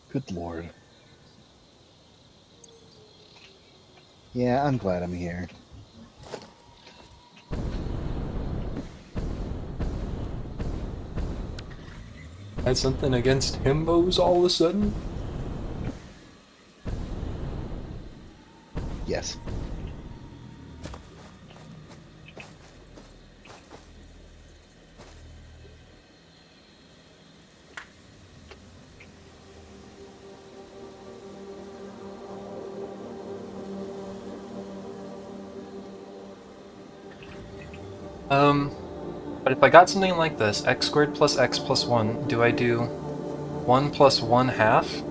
Good lord. Yeah, I'm glad I'm here. Had something against Himbos all of a sudden? Yes. But if I got something like this, x squared plus x plus 1, do I do 1 plus 1 half?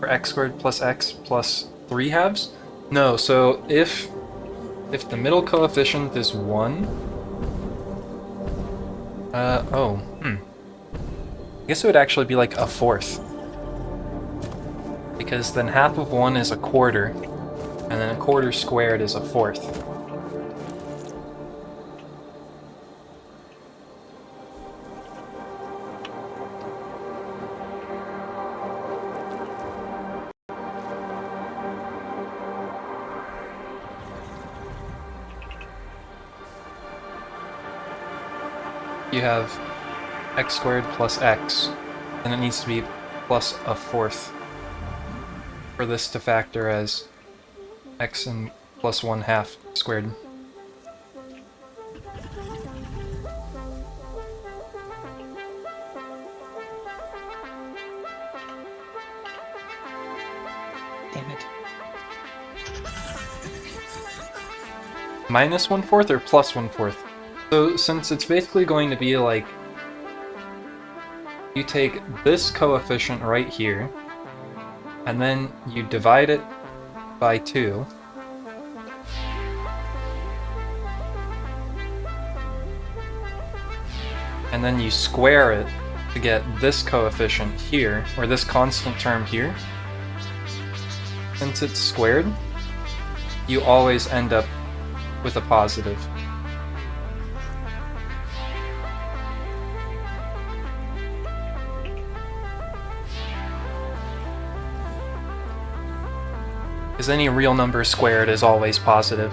Or x squared plus x plus 3 halves? No, so if the middle coefficient is 1... I guess it would actually be like a fourth. Because then half of 1 is a quarter, and then a quarter squared is a fourth. You have x squared plus x, and it needs to be plus a fourth for this to factor as x and plus 1 half squared. Damn it. Minus 1/4 or plus 1/4? So since it's basically going to be like, you take this coefficient right here, and then you divide it by 2, and then you square it to get this coefficient here, or this constant term here. Since it's squared, you always end up with a positive. Because any real number squared is always positive.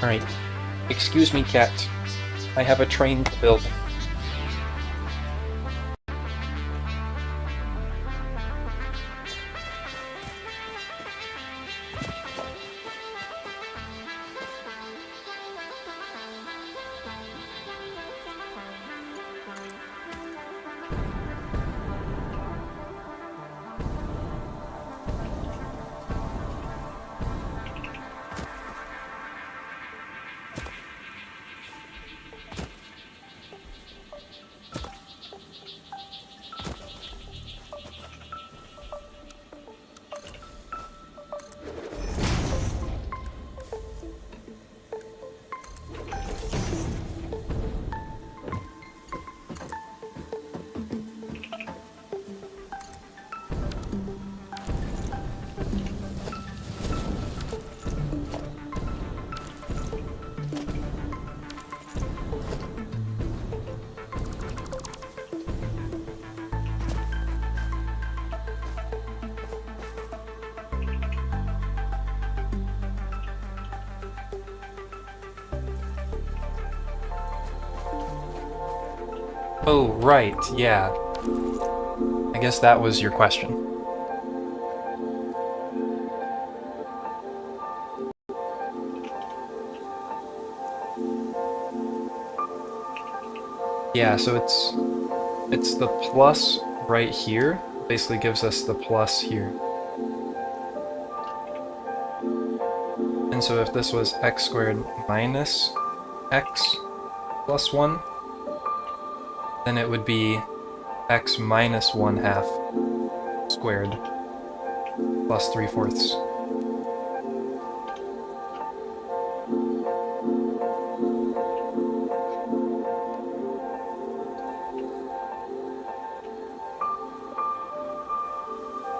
Alright. Excuse me, cat. I have a train to build. Oh, right, yeah. I guess that was your question. Yeah, so it's the plus right here, basically gives us the plus here. And so if this was x squared minus x plus 1, then it would be x minus 1/2 squared plus 3/4.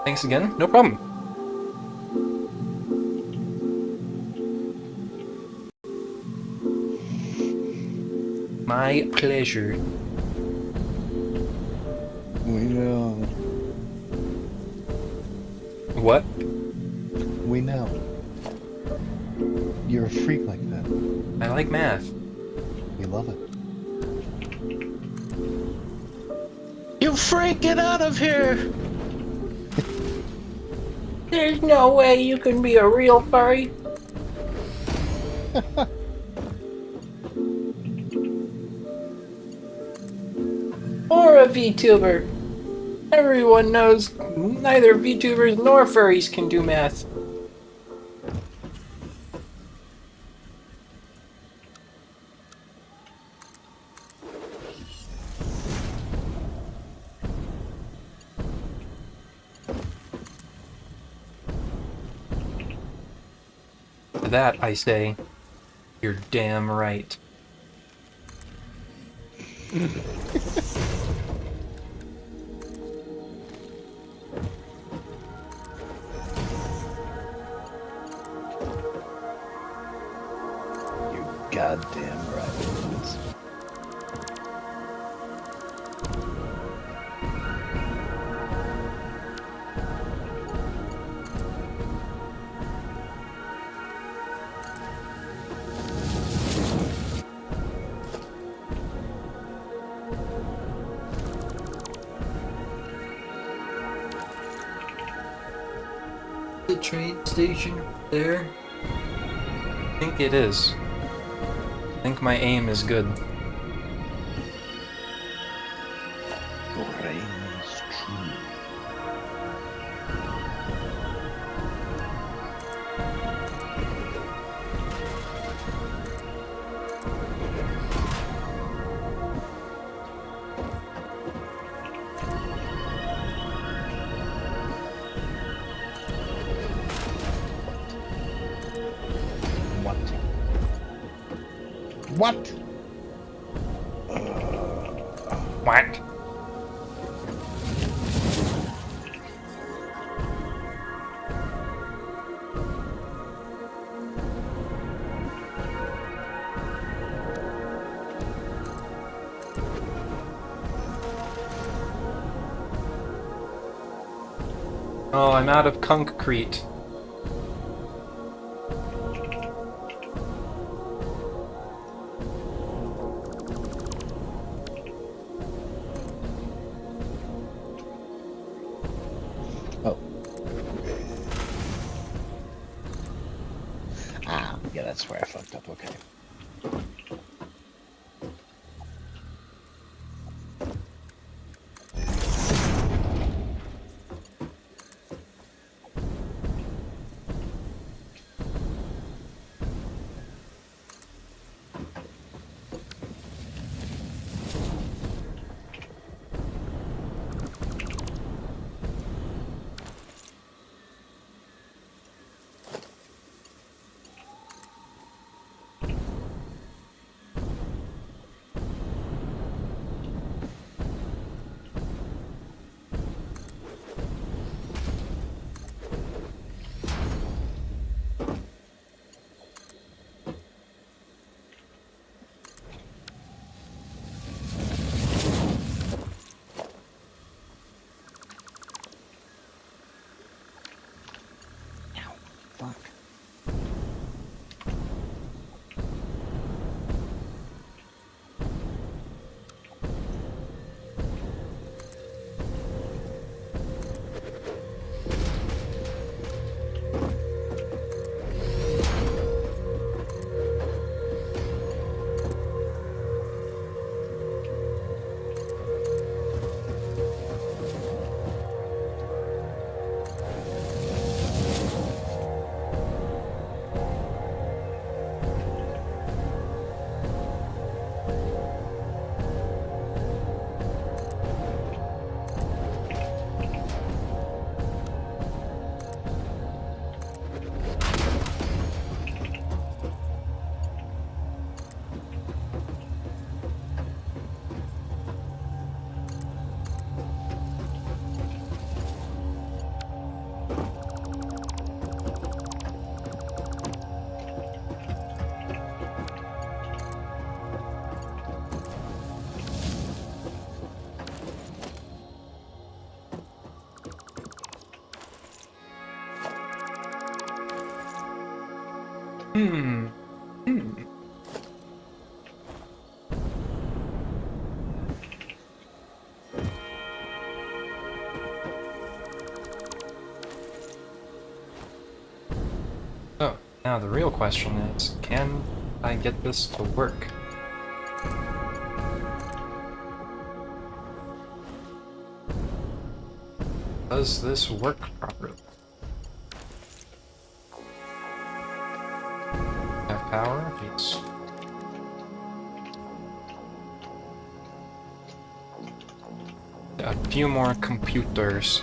Thanks again, no problem. My pleasure. We know. What? We know. You're a freak like that. I like math. We love it. You freak, get out of here! There's no way you can be a real furry. Or a VTuber. Everyone knows neither VTubers nor furries can do math. To that I say, you're damn right. You're goddamn right. The train station there. I think it is. I think my aim is good. Your aim is true. What? What? What? Oh, I'm out of concrete. Oh. Ah, yeah, that's where I fucked up. Okay. Fuck. Hmm. So, now the real question is, can I get this to work? Does this work properly? Have power? Yes. A few more computers.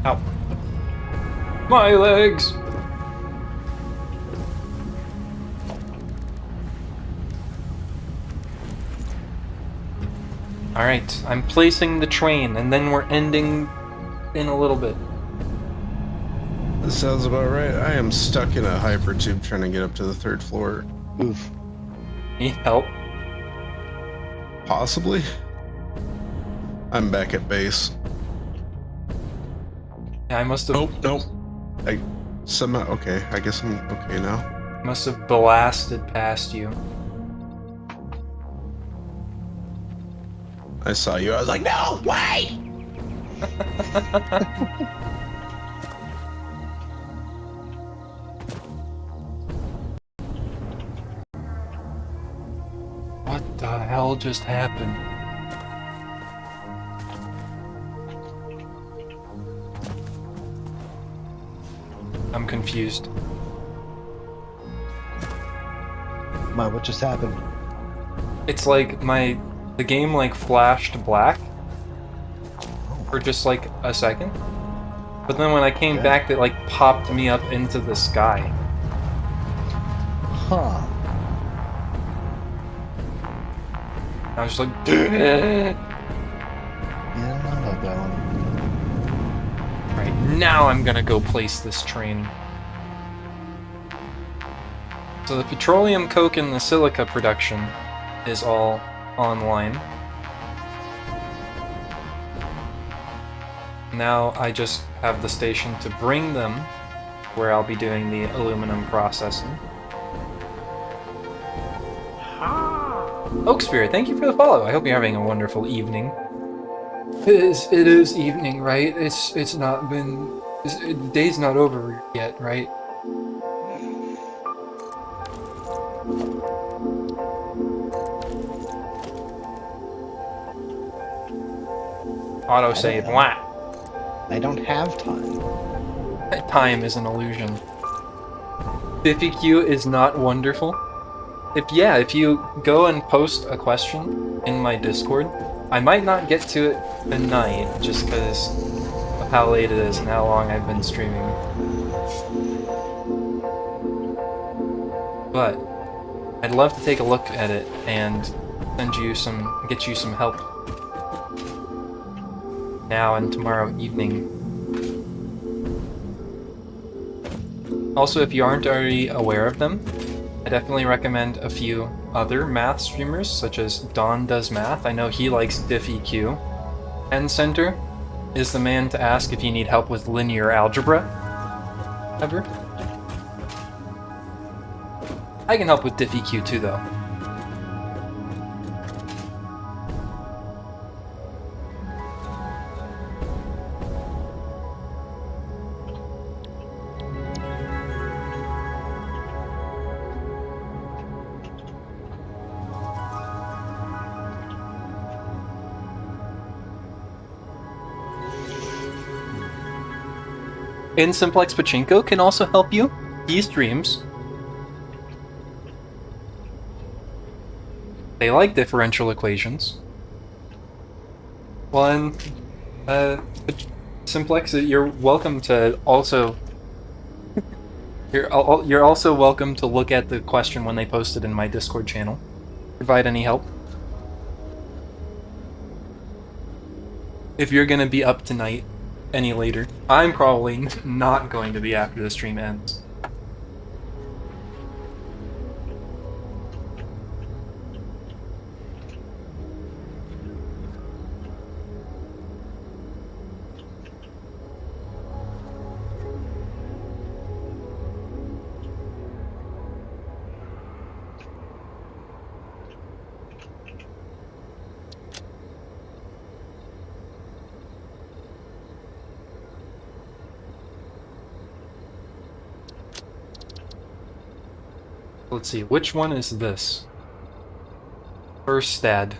Ow. My legs! Alright, I'm placing the train, and then we're ending in a little bit. That sounds about right. I am stuck in a hypertube trying to get up to the 3rd floor. Oof. Need help? Possibly. I'm back at base. Yeah, I must have. Oh, nope. I somehow. Okay, I guess I'm okay now. Must have blasted past you. I saw you. I was like, no, wait! What the hell just happened? I'm confused. My, what just happened? It's like the game like flashed black for just like a second. But then when I came back, it like popped me up into the sky. Huh. I was just like, Yeah, I don't know about that one. right, now I'm gonna go place this train. So the petroleum coke and the silica production is all online. Now I just have the station to bring them where I'll be doing the aluminum processing. Oak Spirit, thank you for the follow. I hope you're having a wonderful evening. It is evening, right? It's not been... the day's not over yet, right? Autosave, what? I don't have time. Time is an illusion. FiffyQ is not wonderful. If you go and post a question in my Discord, I might not get to it tonight just because of how late it is and how long I've been streaming. But I'd love to take a look at it and get you some help now and tomorrow evening. Also, if you aren't already aware of them, I definitely recommend a few other math streamers, such as Don Does Math. I know he likes DiffEQ. And Center is the man to ask if you need help with linear algebra. Ever. I can help with DiffEQ too, though. And Simplex Pachinko can also help you. He streams. They like differential equations. Well, and Simplex, you're welcome to also. You're also welcome to look at the question when they post it in my Discord channel. Provide any help. If you're gonna be up tonight any later, I'm probably not going to be after the stream ends. Let's see, which one is this? First stad.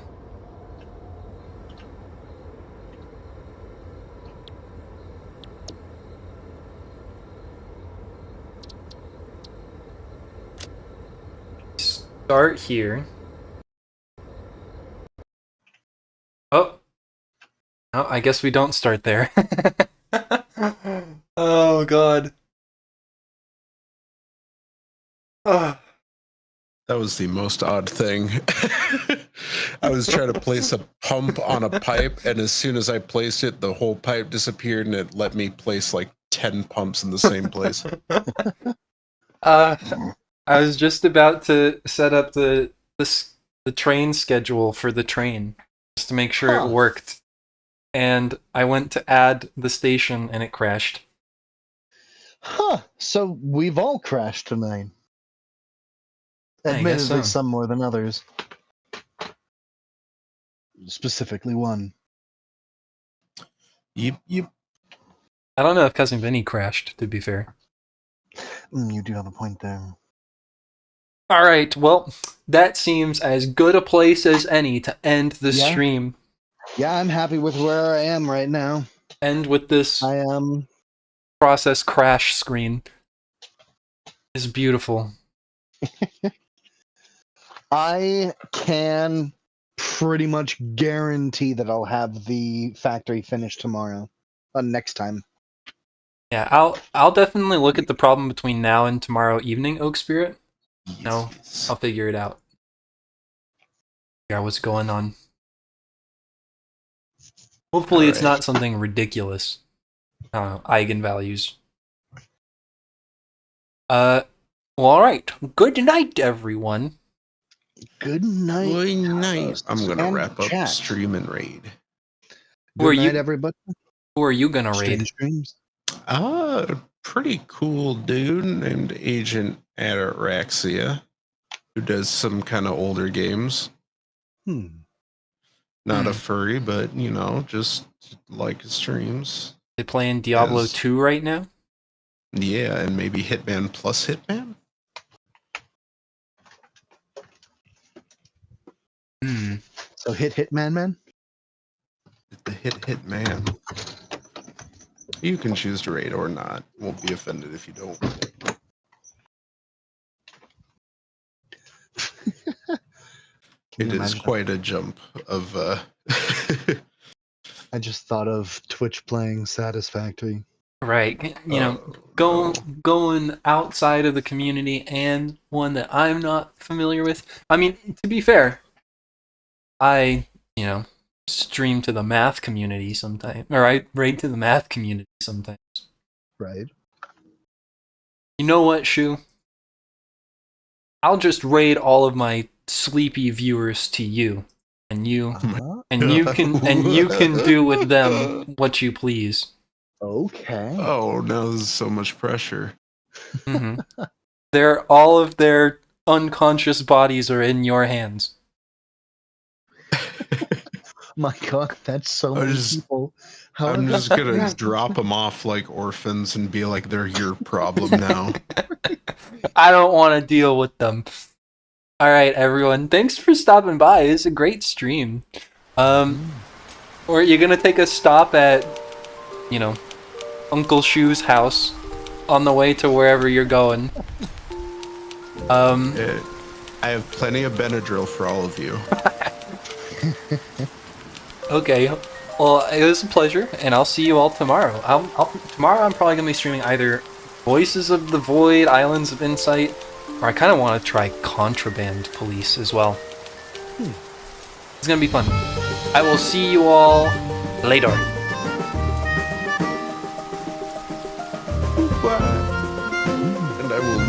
Start here. Oh. No, I guess we don't start there. Oh god. Ugh. That was the most odd thing. I was trying to place a pump on a pipe, and as soon as I placed it, the whole pipe disappeared, and it let me place like 10 pumps in the same place. I was just about to set up the train schedule for the train, just to make sure it worked. And I went to add the station, and it crashed. Huh. So we've all crashed tonight. Admittedly, some more than others. Specifically one. Yep. I don't know if Cousin Vinny crashed, to be fair. You do have a point there. Alright, well, that seems as good a place as any to end the stream. Yeah, I'm happy with where I am right now. End with this I am process crash screen. is beautiful. I can pretty much guarantee that I'll have the factory finished tomorrow. Next time. Yeah, I'll definitely look at the problem between now and tomorrow evening, Oak Spirit. No, I'll figure it out. Figure out what's going on. Hopefully it's not something ridiculous. Eigenvalues. Well, alright. Good night, everyone. Good night. Good night. I'm gonna and wrap up chat. stream and raid. Who are Good night, you- everybody. Who are you gonna raid? Strange dreams. Pretty cool dude named Agent Ataraxia, who does some kind of older games. Not a furry, but you know, just like his streams. They playing Diablo Yes. 2 right now? Yeah, and maybe Hitman plus Hitman. So Hitman Man. The Hitman. You can choose to raid or not. Won't be offended if you don't. It is quite a jump of I just thought of Twitch playing Satisfactory. Right. You know, going outside of the community and one that I'm not familiar with. I mean, to be fair, I, stream to the math community sometimes. Or I raid to the math community sometimes. Right. You know what, Shu? I'll just raid all of my sleepy viewers to you. And you can do with them what you please. Okay. Oh, now there's so much pressure. Mm-hmm. All of their unconscious bodies are in your hands. My God, that's so many people. I'm just gonna drop them off like orphans and be like, they're your problem now. I don't want to deal with them. All right, everyone. Thanks for stopping by. It's a great stream. Or you're gonna take a stop at, Uncle Shu's house on the way to wherever you're going. I have plenty of Benadryl for all of you. Okay. Well, it was a pleasure, and I'll see you all tomorrow. Tomorrow I'm probably gonna be streaming either Voices of the Void, Islands of Insight, or I kind of want to try Contraband Police as well. It's gonna be fun. I will see you all later. And I will